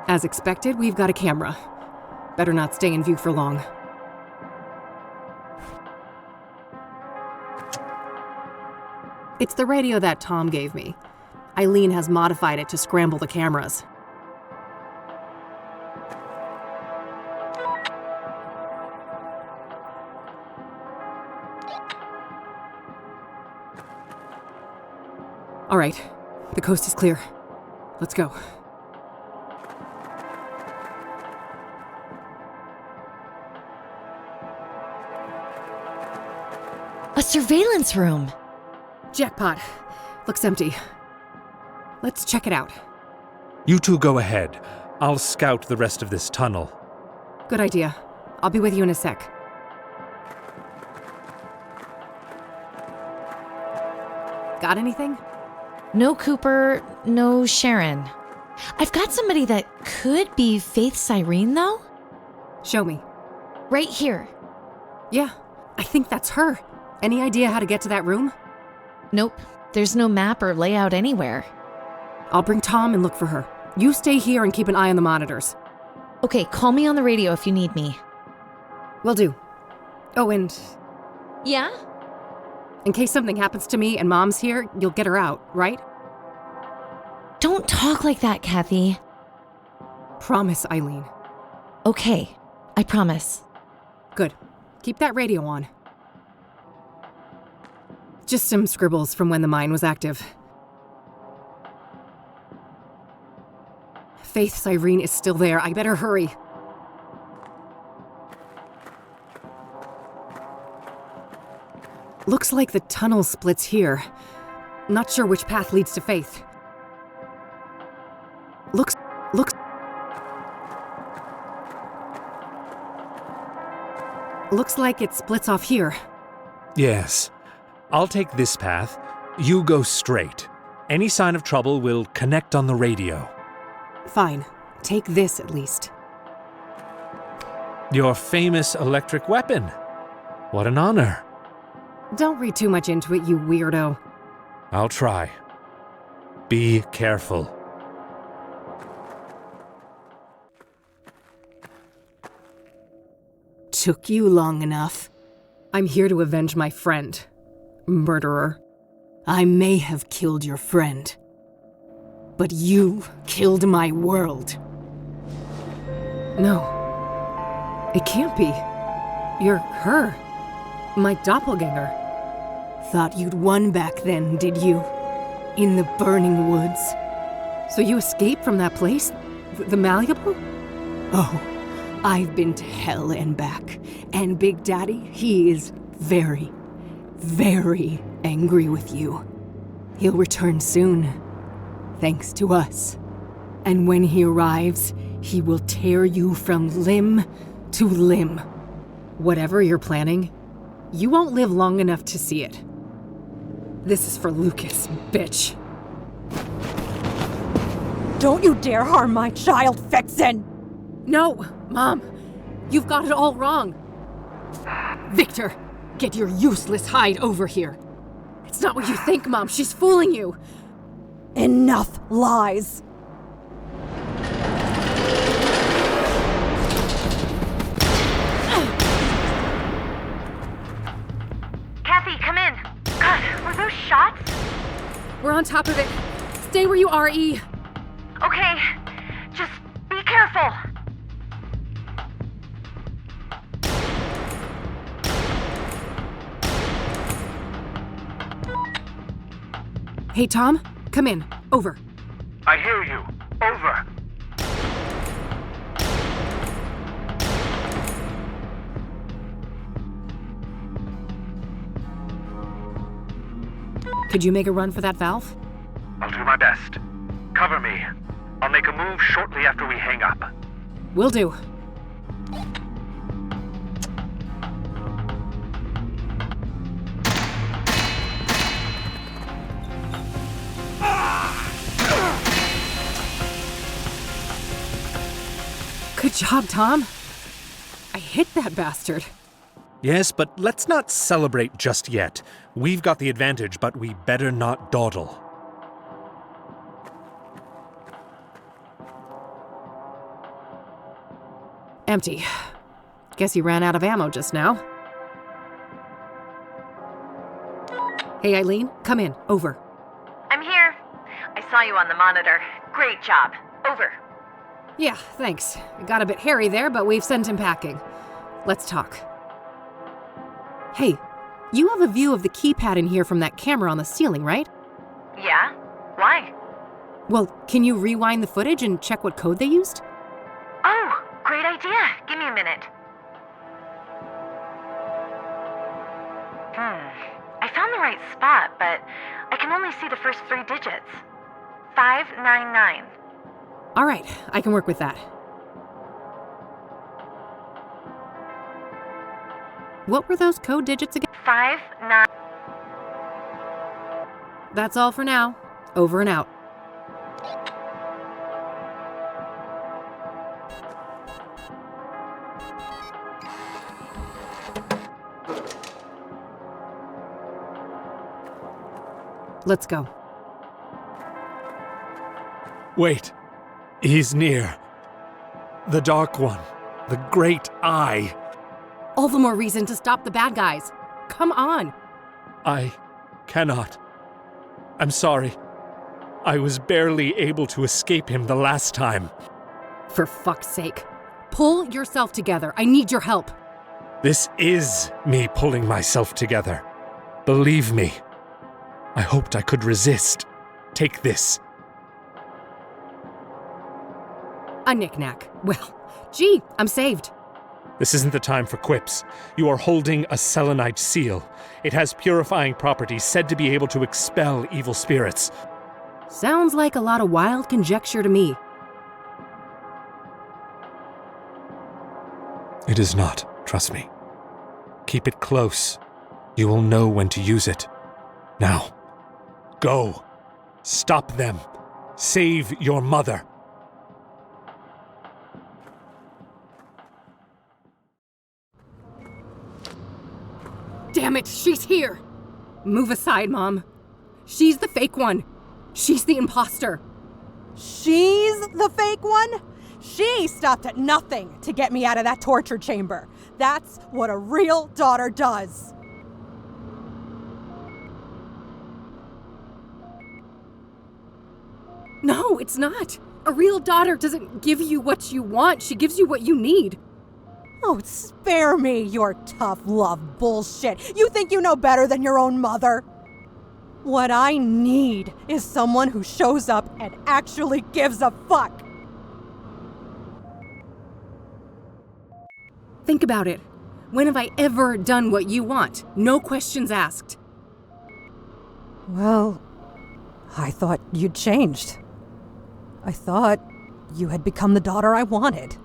As expected, we've got a camera. Better not stay in view for long. It's the radio that Tom gave me. Eileen has modified it to scramble the cameras. All right, the coast is clear. Let's go. A surveillance room! Jackpot. Looks empty. Let's check it out. You two go ahead. I'll scout the rest of this tunnel. Good idea. I'll be with you in a sec. Got anything? No Cooper, no Sharon. I've got somebody that could be Faith Cyrene, though. Show me. Right here. Yeah, I think that's her. Any idea how to get to that room? Nope. There's no map or layout anywhere. I'll bring Tom and look for her. You stay here and keep an eye on the monitors. Okay, call me on the radio if you need me. Will do. Oh, and... Yeah? In case something happens to me and Mom's here, you'll get her out, right? Don't talk like that, Kathy. Promise, Eileen. Okay, I promise. Good. Keep that radio on. Just some scribbles from when the mine was active. Faith Cyrene is still there. I better hurry. Looks like the tunnel splits here. Not sure which path leads to Faith. Looks like it splits off here. Yes. I'll take this path. You go straight. Any sign of trouble will connect on the radio. Fine. Take this at least. Your famous electric weapon. What an honor. Don't read too much into it, you weirdo. I'll try. Be careful. Took you long enough. I'm here to avenge my friend. Murderer. I may have killed your friend. But you killed my world. No. It can't be. You're her. My doppelganger. Thought you'd won back then, did you? In the burning woods. So you escaped from that place? The Malleable? Oh, I've been to hell and back. And Big Daddy, he is very, very angry with you. He'll return soon, thanks to us. And when he arrives, he will tear you from limb to limb. Whatever you're planning, you won't live long enough to see it. This is for Lucas, bitch. Don't you dare harm my child, Vixen! No, Mom. You've got it all wrong. Victor, get your useless hide over here. It's not what you think, Mom. She's fooling you. Enough lies. Kathy, come in. God, were those shots? We're on top of it. Stay where you are, E. Okay, just be careful. Hey, Tom, come in. Over. I hear you. Over. Could you make a run for that valve? I'll do my best. Cover me. I'll make a move shortly after we hang up. Will do. Good job, Tom. I hit that bastard. Yes, but let's not celebrate just yet. We've got the advantage, but we better not dawdle. Empty. Guess he ran out of ammo just now. Hey, Eileen, come in. Over. I'm here. I saw you on the monitor. Great job. Over. Yeah, thanks. It got a bit hairy there, but we've sent him packing. Let's talk. Hey, you have a view of the keypad in here from that camera on the ceiling, right? Yeah? Why? Well, can you rewind the footage and check what code they used? Oh, great idea. Give me a minute. I found the right spot, but I can only see the first 3 digits. 599. All right, I can work with that. What were those code digits again? 59. That's all for now. Over and out. Let's go. Wait. He's near. The Dark One. The Great Eye. All the more reason to stop the bad guys. Come on. I cannot. I'm sorry. I was barely able to escape him the last time. For fuck's sake. Pull yourself together. I need your help. This is me pulling myself together. Believe me. I hoped I could resist. Take this. A knick-knack. Well, gee, I'm saved. This isn't the time for quips. You are holding a selenite seal. It has purifying properties said to be able to expel evil spirits. Sounds like a lot of wild conjecture to me. It is not, trust me. Keep it close. You will know when to use it. Now, go. Stop them. Save your mother. Damn it, she's here! Move aside, Mom. She's the fake one. She's the imposter. She's the fake one? She stopped at nothing to get me out of that torture chamber. That's what a real daughter does. No, it's not. A real daughter doesn't give you what you want. She gives you what you need. Oh, spare me your tough love bullshit. You think you know better than your own mother? What I need is someone who shows up and actually gives a fuck. Think about it. When have I ever done what you want? No questions asked. Well, I thought you'd changed. I thought you had become the daughter I wanted.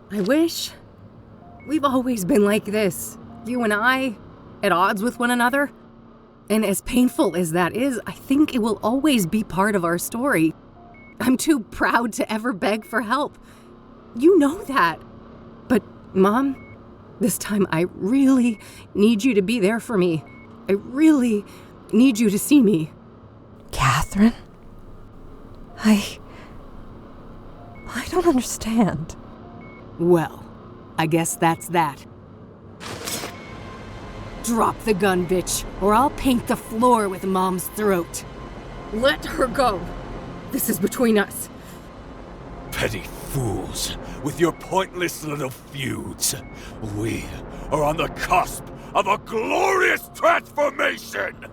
I wish. We've always been like this. You and I, at odds with one another. And as painful as that is, I think it will always be part of our story. I'm too proud to ever beg for help. You know that. But, Mom, this time I really need you to be there for me. I really need you to see me. Catherine? I don't understand. Well, I guess that's that. Drop the gun, bitch, or I'll paint the floor with Mom's throat. Let her go. This is between us. Petty fools, with your pointless little feuds. We are on the cusp of a glorious transformation!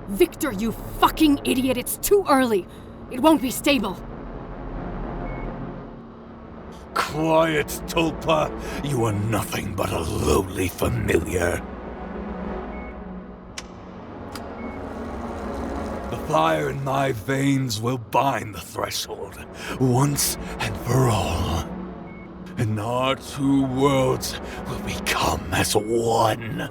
Victor, you fucking idiot, it's too early. It won't be stable. Quiet, Tulpa. You are nothing but a lowly familiar. The fire in my veins will bind the threshold, once and for all. And our two worlds will become as one.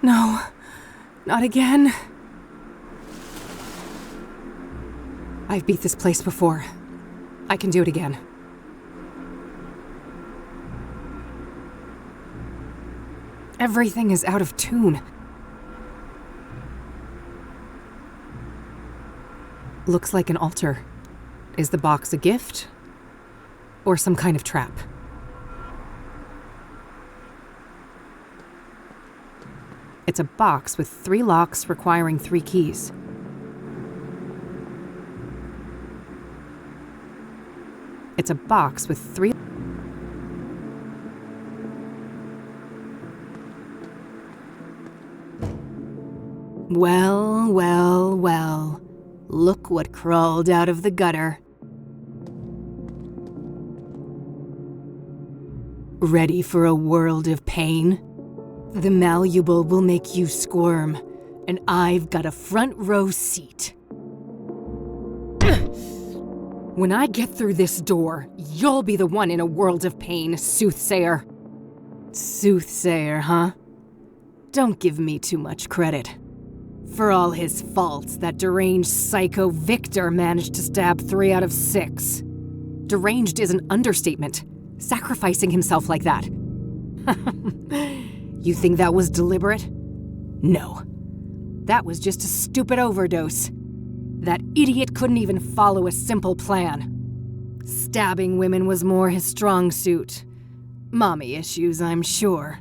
No, not again. I've beat this place before. I can do it again. Everything is out of tune. Looks like an altar. Is the box a gift? Or some kind of trap? It's a box with 3 locks requiring 3 keys. It's a box with 3... Well, well, well. Look what crawled out of the gutter. Ready for a world of pain? The malleable will make you squirm, and I've got a front row seat. When I get through this door, you'll be the one in a world of pain, Soothsayer. Soothsayer, huh? Don't give me too much credit. For all his faults, that deranged psycho Victor managed to stab 3 out of 6. Deranged is an understatement, sacrificing himself like that. You think that was deliberate? No. That was just a stupid overdose. That idiot couldn't even follow a simple plan. Stabbing women was more his strong suit. Mommy issues, I'm sure.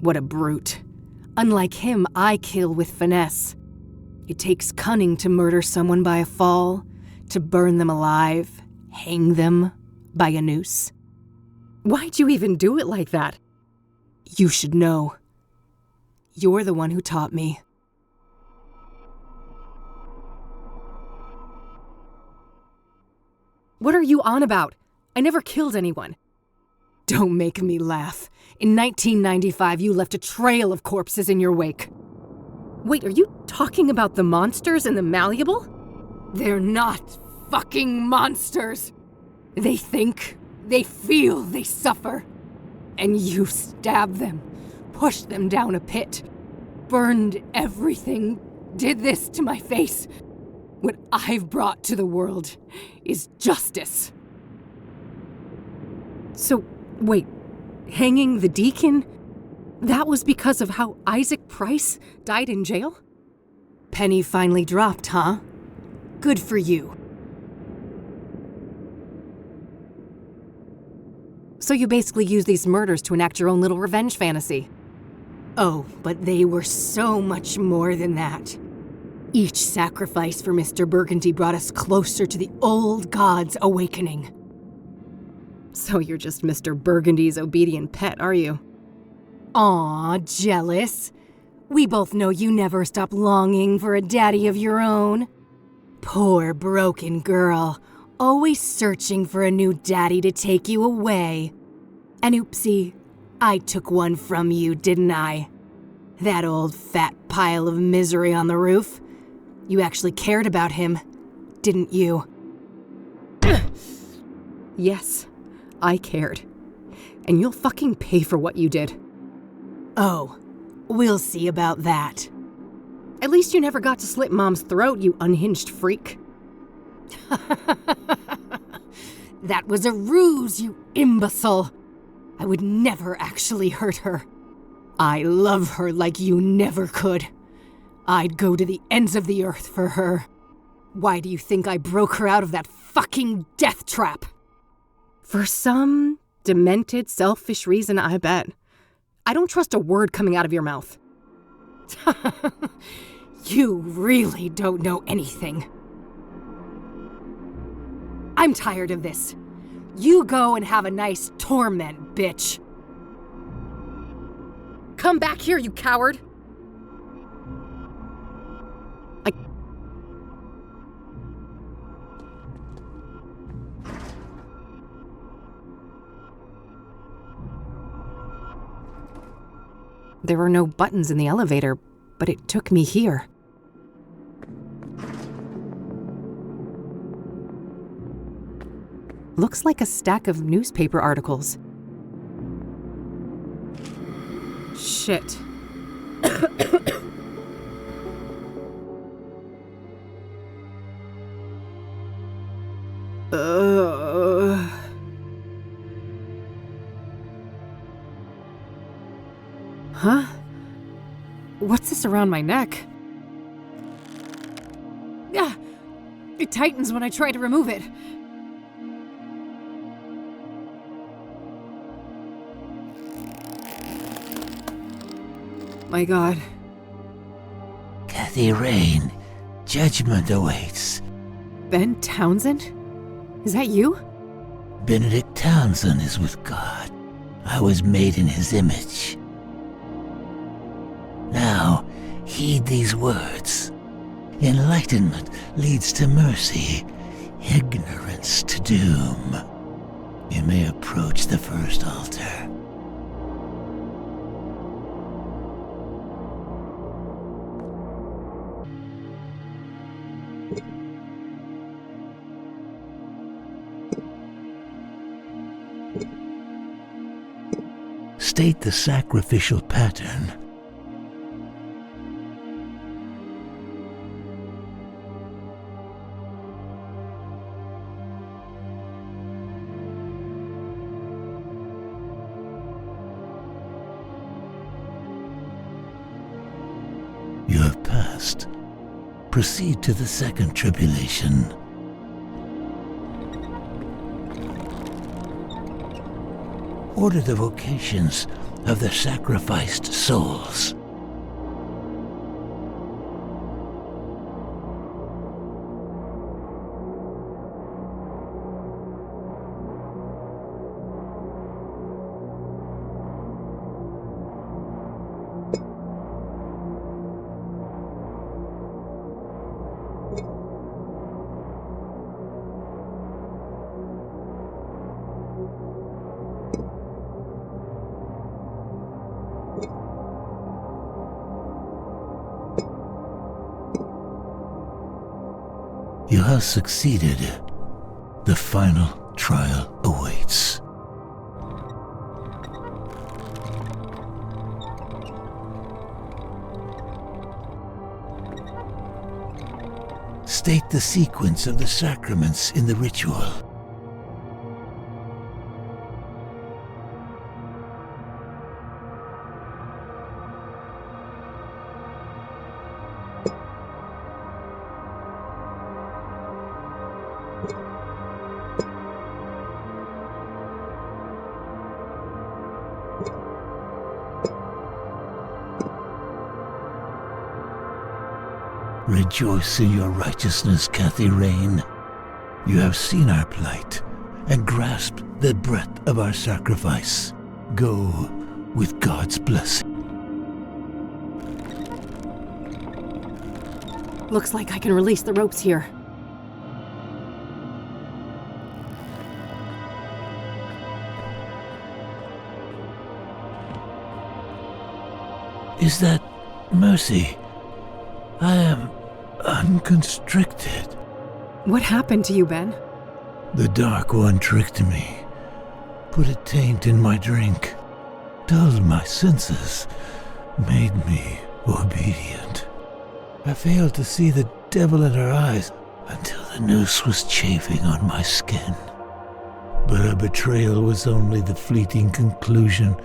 What a brute. Unlike him, I kill with finesse. It takes cunning to murder someone by a fall, to burn them alive, hang them by a noose. Why'd you even do it like that? You should know. You're the one who taught me. What are you on about? I never killed anyone. Don't make me laugh. In 1995, you left a trail of corpses in your wake. Wait, are you talking about the monsters in the Malleable? They're not fucking monsters. They think, they feel, they suffer. And you stabbed them, pushed them down a pit, burned everything, did this to my face. What I've brought to the world is justice. So, Wait, hanging the deacon? That was because of how Isaac Price died in jail? Penny finally dropped, huh? Good for you. So you basically use these murders to enact your own little revenge fantasy. Oh, but they were so much more than that. Each sacrifice for Mr. Burgundy brought us closer to the old gods awakening. So you're just Mr. Burgundy's obedient pet, are you? Aw, jealous. We both know you never stop longing for a daddy of your own. Poor broken girl, always searching for a new daddy to take you away. And oopsie, I took one from you, didn't I? That old fat pile of misery on the roof. You actually cared about him, didn't you? Yes, I cared. And you'll fucking pay for what you did. Oh, we'll see about that. At least you never got to slit Mom's throat, you unhinged freak. That was a ruse, you imbecile. I would never actually hurt her. I love her like you never could. I'd go to the ends of the earth for her. Why do you think I broke her out of that fucking death trap? For some demented, selfish reason, I bet. I don't trust a word coming out of your mouth. You really don't know anything. I'm tired of this. You go and have a nice torment, bitch. Come back here, you coward. There were no buttons in the elevator, but it took me here. Looks like a stack of newspaper articles. Shit. Huh? What's this around my neck? Ah! It tightens when I try to remove it. My God. Kathy Rain, judgment awaits. Ben Townsend? Is that you? Benedict Townsend is with God. I was made in his image. Now, heed these words. Enlightenment leads to mercy, ignorance to doom. You may approach the first altar. State the sacrificial pattern. You have passed. Proceed to the second tribulation. Order the vocations of the sacrificed souls. You have succeeded. The final trial awaits. State the sequence of the sacraments in the ritual. Rejoice in your righteousness, Kathy Rain. You have seen our plight and grasped the breadth of our sacrifice. Go with God's blessing. Looks like I can release the ropes here. Is that Mercy? I am unconstricted. What happened to you, Ben? The Dark One tricked me, put a taint in my drink, dulled my senses, made me obedient. I failed to see the devil in her eyes until the noose was chafing on my skin. But her betrayal was only the fleeting conclusion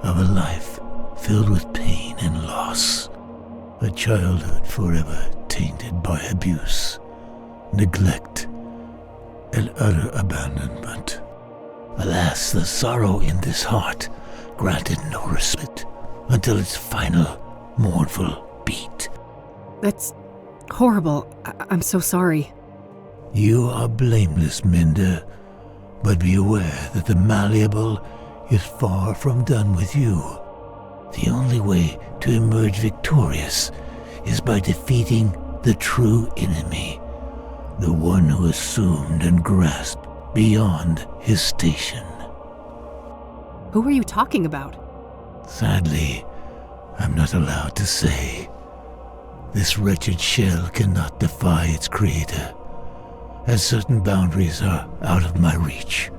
of a life filled with pain and loss. A childhood forever tainted by abuse, neglect, and utter abandonment. Alas, the sorrow in this heart granted no respite until its final, mournful beat. That's horrible. I'm so sorry. You are blameless, Minda, but be aware that the malleable is far from done with you. The only way to emerge victorious is by defeating the true enemy, the one who assumed and grasped beyond his station. Who are you talking about? Sadly, I'm not allowed to say. This wretched shell cannot defy its creator, as certain boundaries are out of my reach.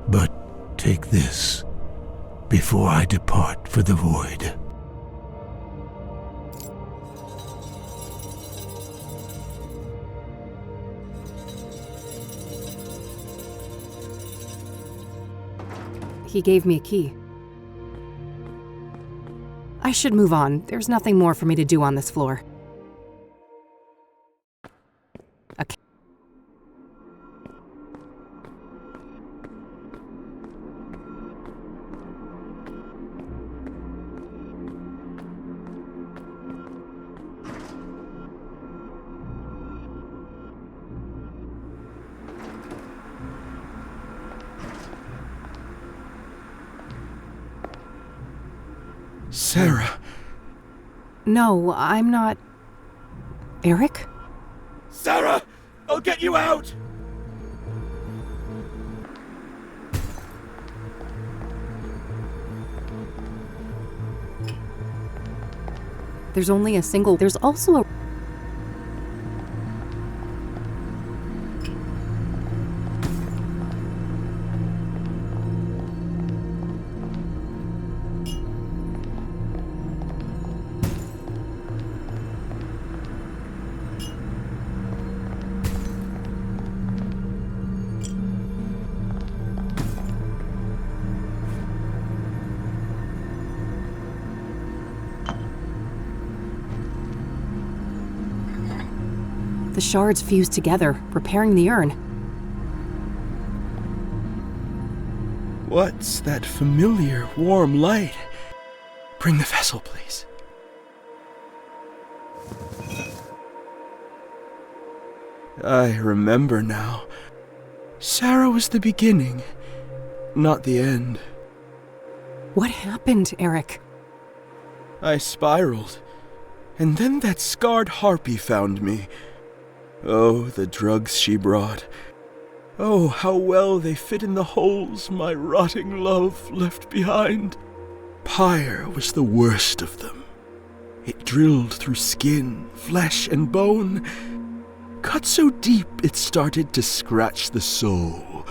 But take this before I depart for the void. He gave me a key. I should move on. There's nothing more for me to do on this floor. Okay. Sarah. No, I'm not... Eric? Sarah! I'll get you out! There's only a single... There's also a... The shards fused together, repairing the urn. What's that familiar, warm light? Bring the vessel, please. I remember now. Sarah was the beginning, not the end. What happened, Eric? I spiraled, and then that scarred harpy found me. Oh, the drugs she brought. Oh, how well they fit in the holes my rotting love left behind. Pyre was the worst of them. It drilled through skin, flesh, and bone, cut so deep it started to scratch the soul.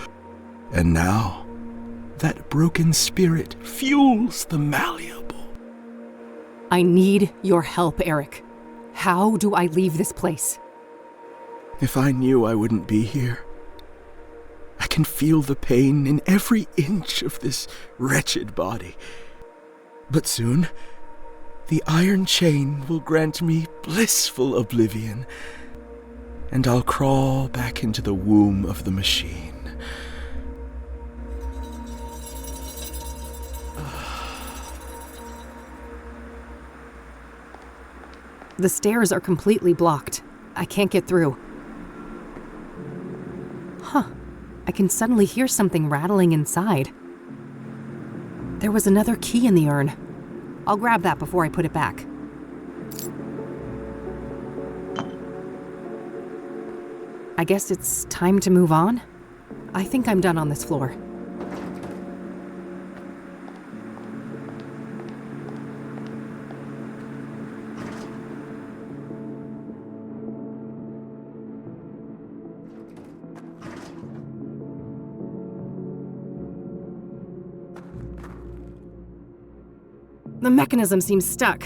And now, that broken spirit fuels the malleable. I need your help, Eric. How do I leave this place? If I knew I wouldn't be here. I can feel the pain in every inch of this wretched body. But soon, the iron chain will grant me blissful oblivion, and I'll crawl back into the womb of the machine. The stairs are completely blocked. I can't get through. Huh. I can suddenly hear something rattling inside. There was another key in the urn. I'll grab that before I put it back. I guess it's time to move on. I think I'm done on this floor. The mechanism seems stuck.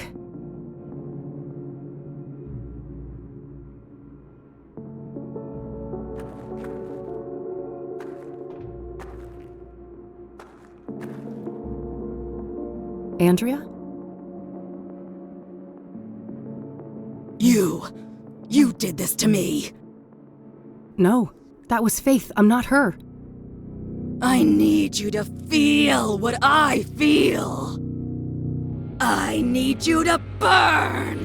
Andrea? You did this to me. No, that was Faith. I'm not her. I need you to feel what I feel. I need you to burn!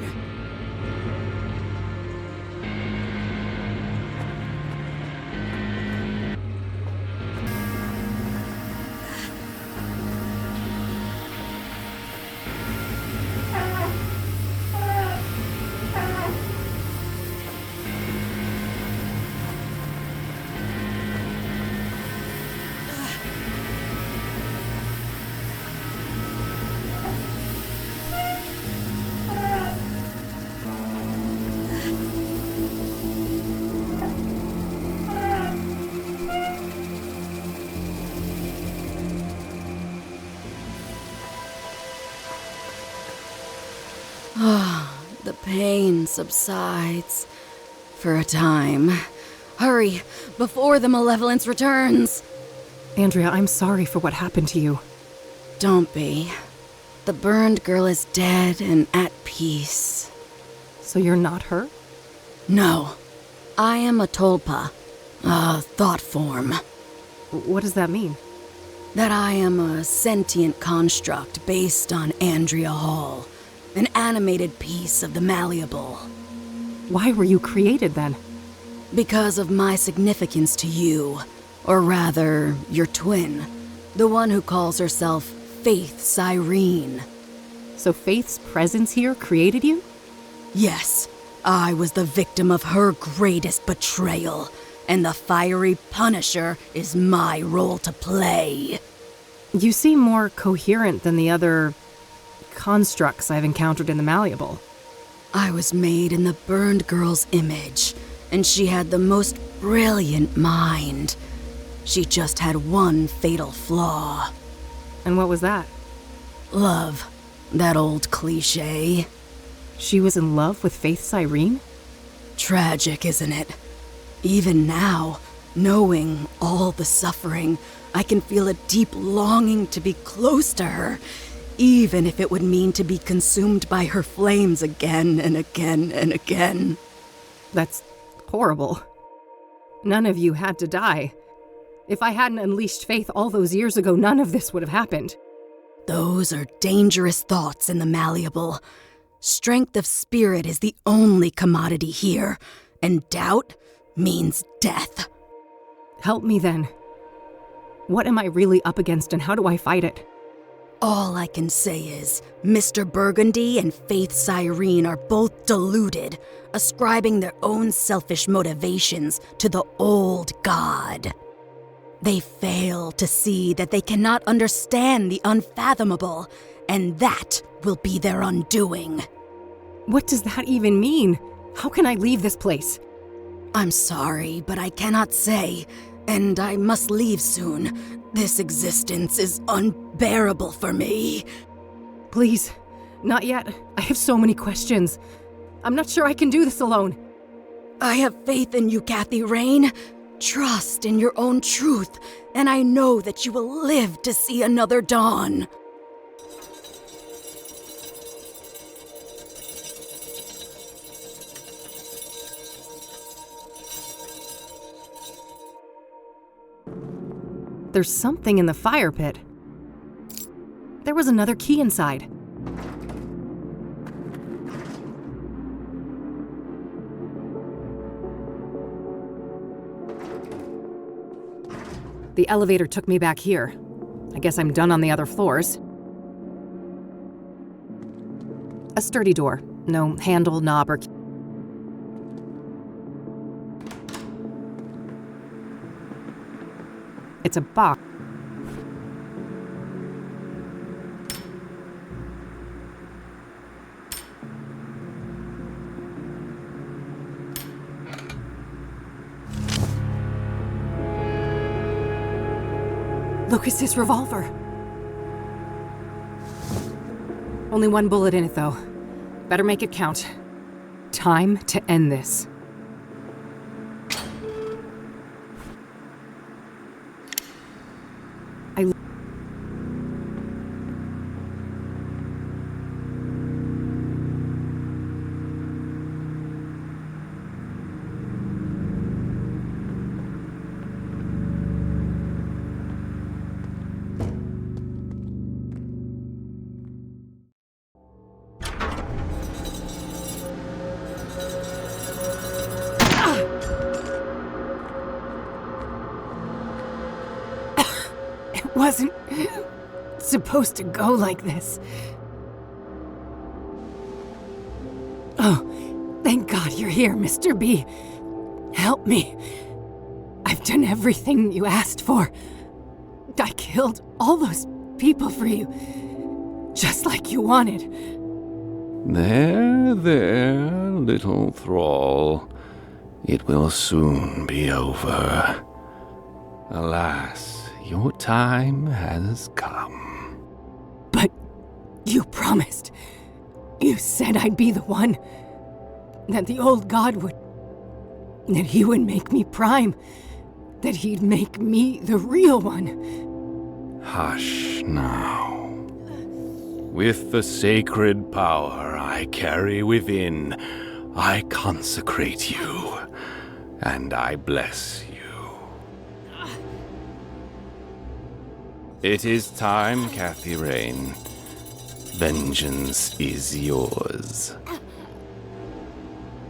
The pain subsides. For a time. Hurry, before the malevolence returns! Andrea, I'm sorry for what happened to you. Don't be. The burned girl is dead and at peace. So you're not her? No. I am a tulpa. A thought form. What does that mean? That I am a sentient construct based on Andrea Hall. An animated piece of the malleable. Why were you created then? Because of my significance to you. Or rather, your twin. The one who calls herself Faith Cyrene. So Faith's presence here created you? Yes. I was the victim of her greatest betrayal. And the fiery Punisher is my role to play. You seem more coherent than the other constructs I've encountered in the malleable. I was made in the burned girl's image, and she had the most brilliant mind. She just had one fatal flaw. And what was that? Love. That old cliché. She was in love with Faith Cyrene? Tragic, isn't it? Even now, knowing all the suffering, I can feel a deep longing to be close to her, even if it would mean to be consumed by her flames again and again and again. That's horrible. None of you had to die. If I hadn't unleashed Faith all those years ago, none of this would have happened. Those are dangerous thoughts in the malleable. Strength of spirit is the only commodity here, and doubt means death. Help me then. What am I really up against and how do I fight it? All I can say is, Mr. Burgundy and Faith Cyrene are both deluded, ascribing their own selfish motivations to the old god. They fail to see that they cannot understand the unfathomable, and that will be their undoing. What does that even mean? How can I leave this place? I'm sorry, but I cannot say, and I must leave soon. This existence is unbearable for me. Please, not yet. I have so many questions. I'm not sure I can do this alone. I have faith in you, Kathy Rain. Trust in your own truth, and I know that you will live to see another dawn. There's something in the fire pit. There was another key inside. The elevator took me back here. I guess I'm done on the other floors. A sturdy door. No handle, knob, or key. It's a box. Lucas's revolver. Only one bullet in it, though. Better make it count. Time to end this. It wasn't supposed to go like this. Oh, thank God you're here, Mr. B. Help me. I've done everything you asked for. I killed all those people for you, just like you wanted. There, little thrall. It will soon be over. Alas, your time has come. But you promised. You said I'd be the one. That the old god would... that he would make me prime. That he'd make me the real one. Hush now. With the sacred power I carry within, I consecrate you, and I bless you. It is time, Kathy Rain. Vengeance is yours.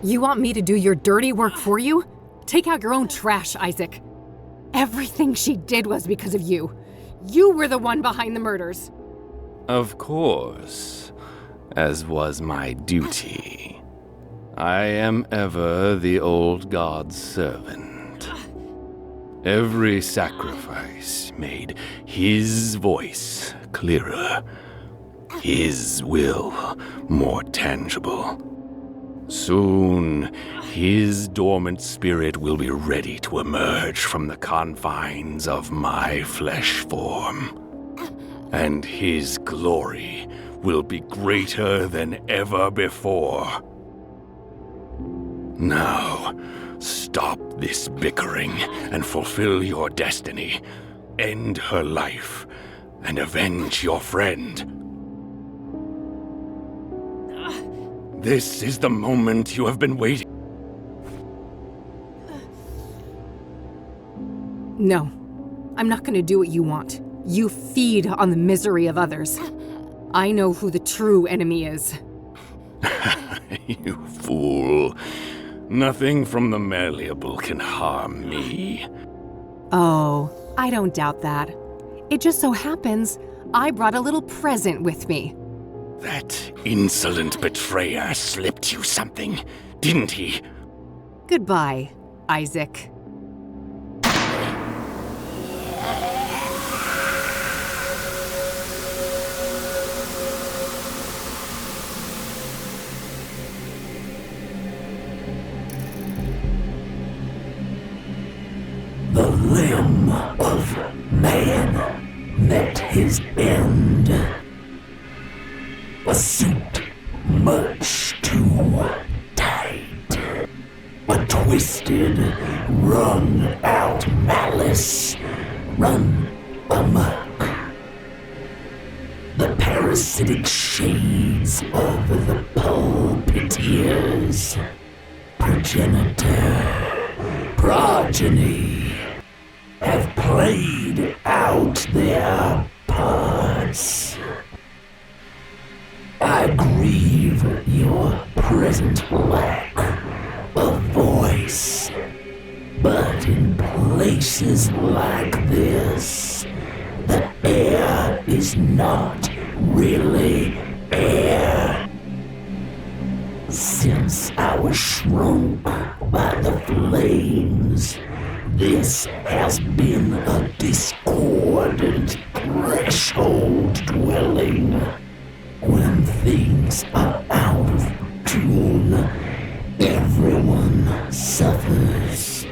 You want me to do your dirty work for you? Take out your own trash, Isaac. Everything she did was because of you. You were the one behind the murders. Of course, as was my duty. I am ever the old god's servant. Every sacrifice made his voice clearer, his will more tangible. Soon, his dormant spirit will be ready to emerge from the confines of my flesh form. And his glory will be greater than ever before. Now, stop this bickering and fulfill your destiny. End her life and avenge your friend. This is the moment you have been waiting. No, I'm not gonna do what you want. You feed on the misery of others. I know who the true enemy is. You fool. Nothing from the malleable can harm me. Oh, I don't doubt that. It just so happens I brought a little present with me. That insolent betrayer slipped you something, didn't he? Goodbye, Isaac. The limb of man met his end. A suit much too tight. A twisted, wrung-out malice run amok. The parasitic shades of the pulpiteers. Progenitor, progeny, have played out their parts. I grieve your present lack of voice. But in places like this, the air is not really air. Since I was shrunk by the flames, this has been a discordant threshold dwelling. When things are out of tune, everyone suffers.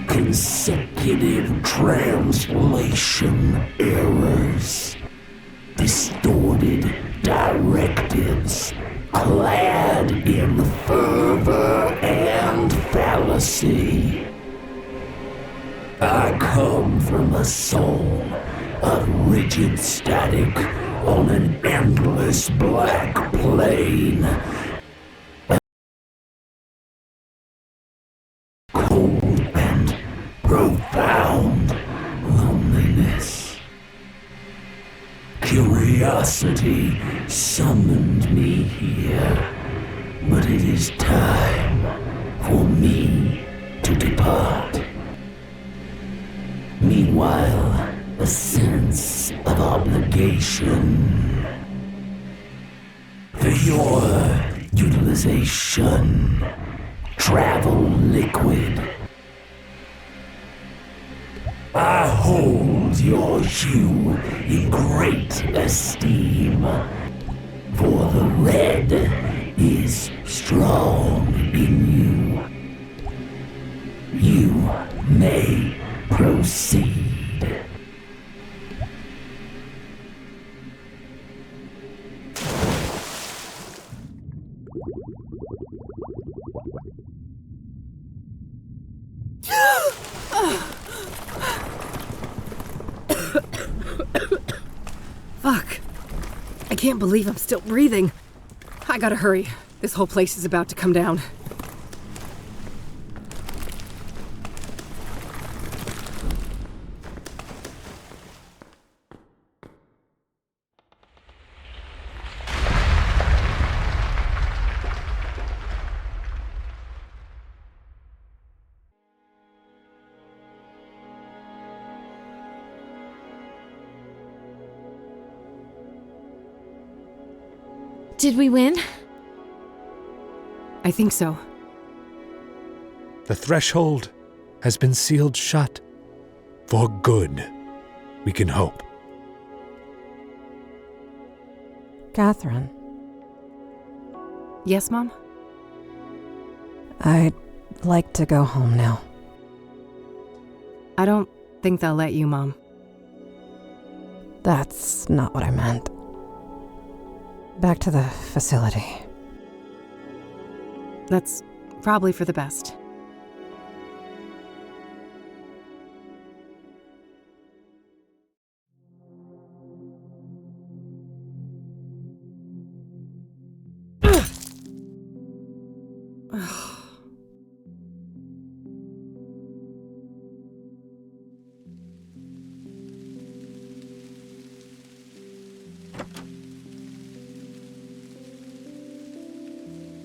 Consecutive translation errors, distorted directives, clad in fervor and fallacy. I come from a soul of rigid static on an endless black plane. Cold and profound loneliness. Curiosity summoned me here, but it is time for me to depart. Meanwhile, a sense of obligation for your utilization. Travel liquid. I hold your hue in great esteem, for the red is strong in you. You may proceed. Fuck. I can't believe I'm still breathing. I gotta hurry. This whole place is about to come down. Did we win? I think so. The threshold has been sealed shut. For good, we can hope. Catherine. Yes, Mom? I'd like to go home now. I don't think they'll let you, Mom. That's not what I meant. Back to the facility. That's probably for the best.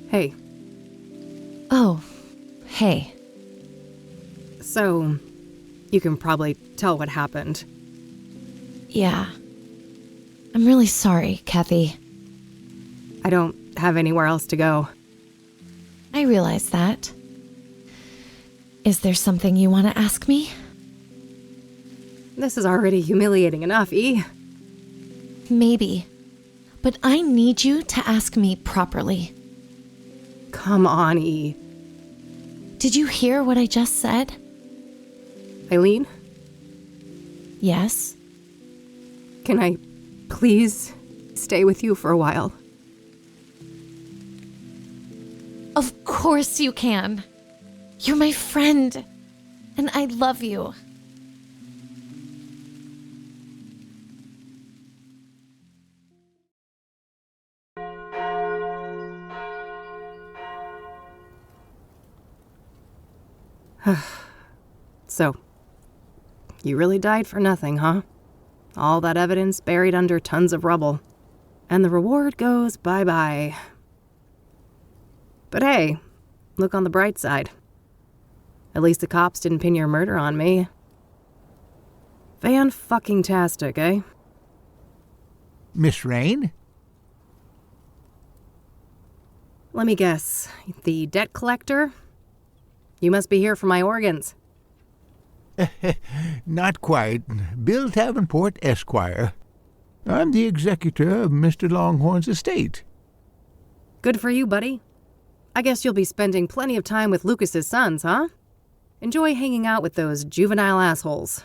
Hey. Oh, hey. So, you can probably tell what happened. Yeah. I'm really sorry, Kathy. I don't have anywhere else to go. I realize that. Is there something you want to ask me? This is already humiliating enough, E. Maybe. But I need you to ask me properly. Come on, E. Did you hear what I just said? Eileen? Yes? Can I please stay with you for a while? Of course you can. You're my friend, and I love you. So, you really died for nothing, huh? All that evidence buried under tons of rubble. And the reward goes bye-bye. But hey, look on the bright side. At least the cops didn't pin your murder on me. Fan-fucking-tastic, eh? Miss Rain? Let me guess. The debt collector? You must be here for my organs. Not quite. Bill Davenport, Esquire. I'm the executor of Mr. Longhorn's estate. Good for you, buddy. I guess you'll be spending plenty of time with Lucas's sons, huh? Enjoy hanging out with those juvenile assholes.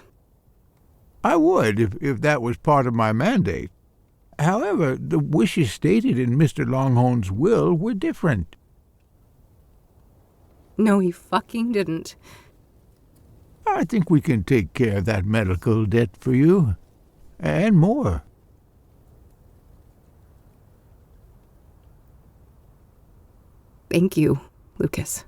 I would, if that was part of my mandate. However, the wishes stated in Mr. Longhorn's will were different. No, he fucking didn't. I think we can take care of that medical debt for you. And more. Thank you, Lucas.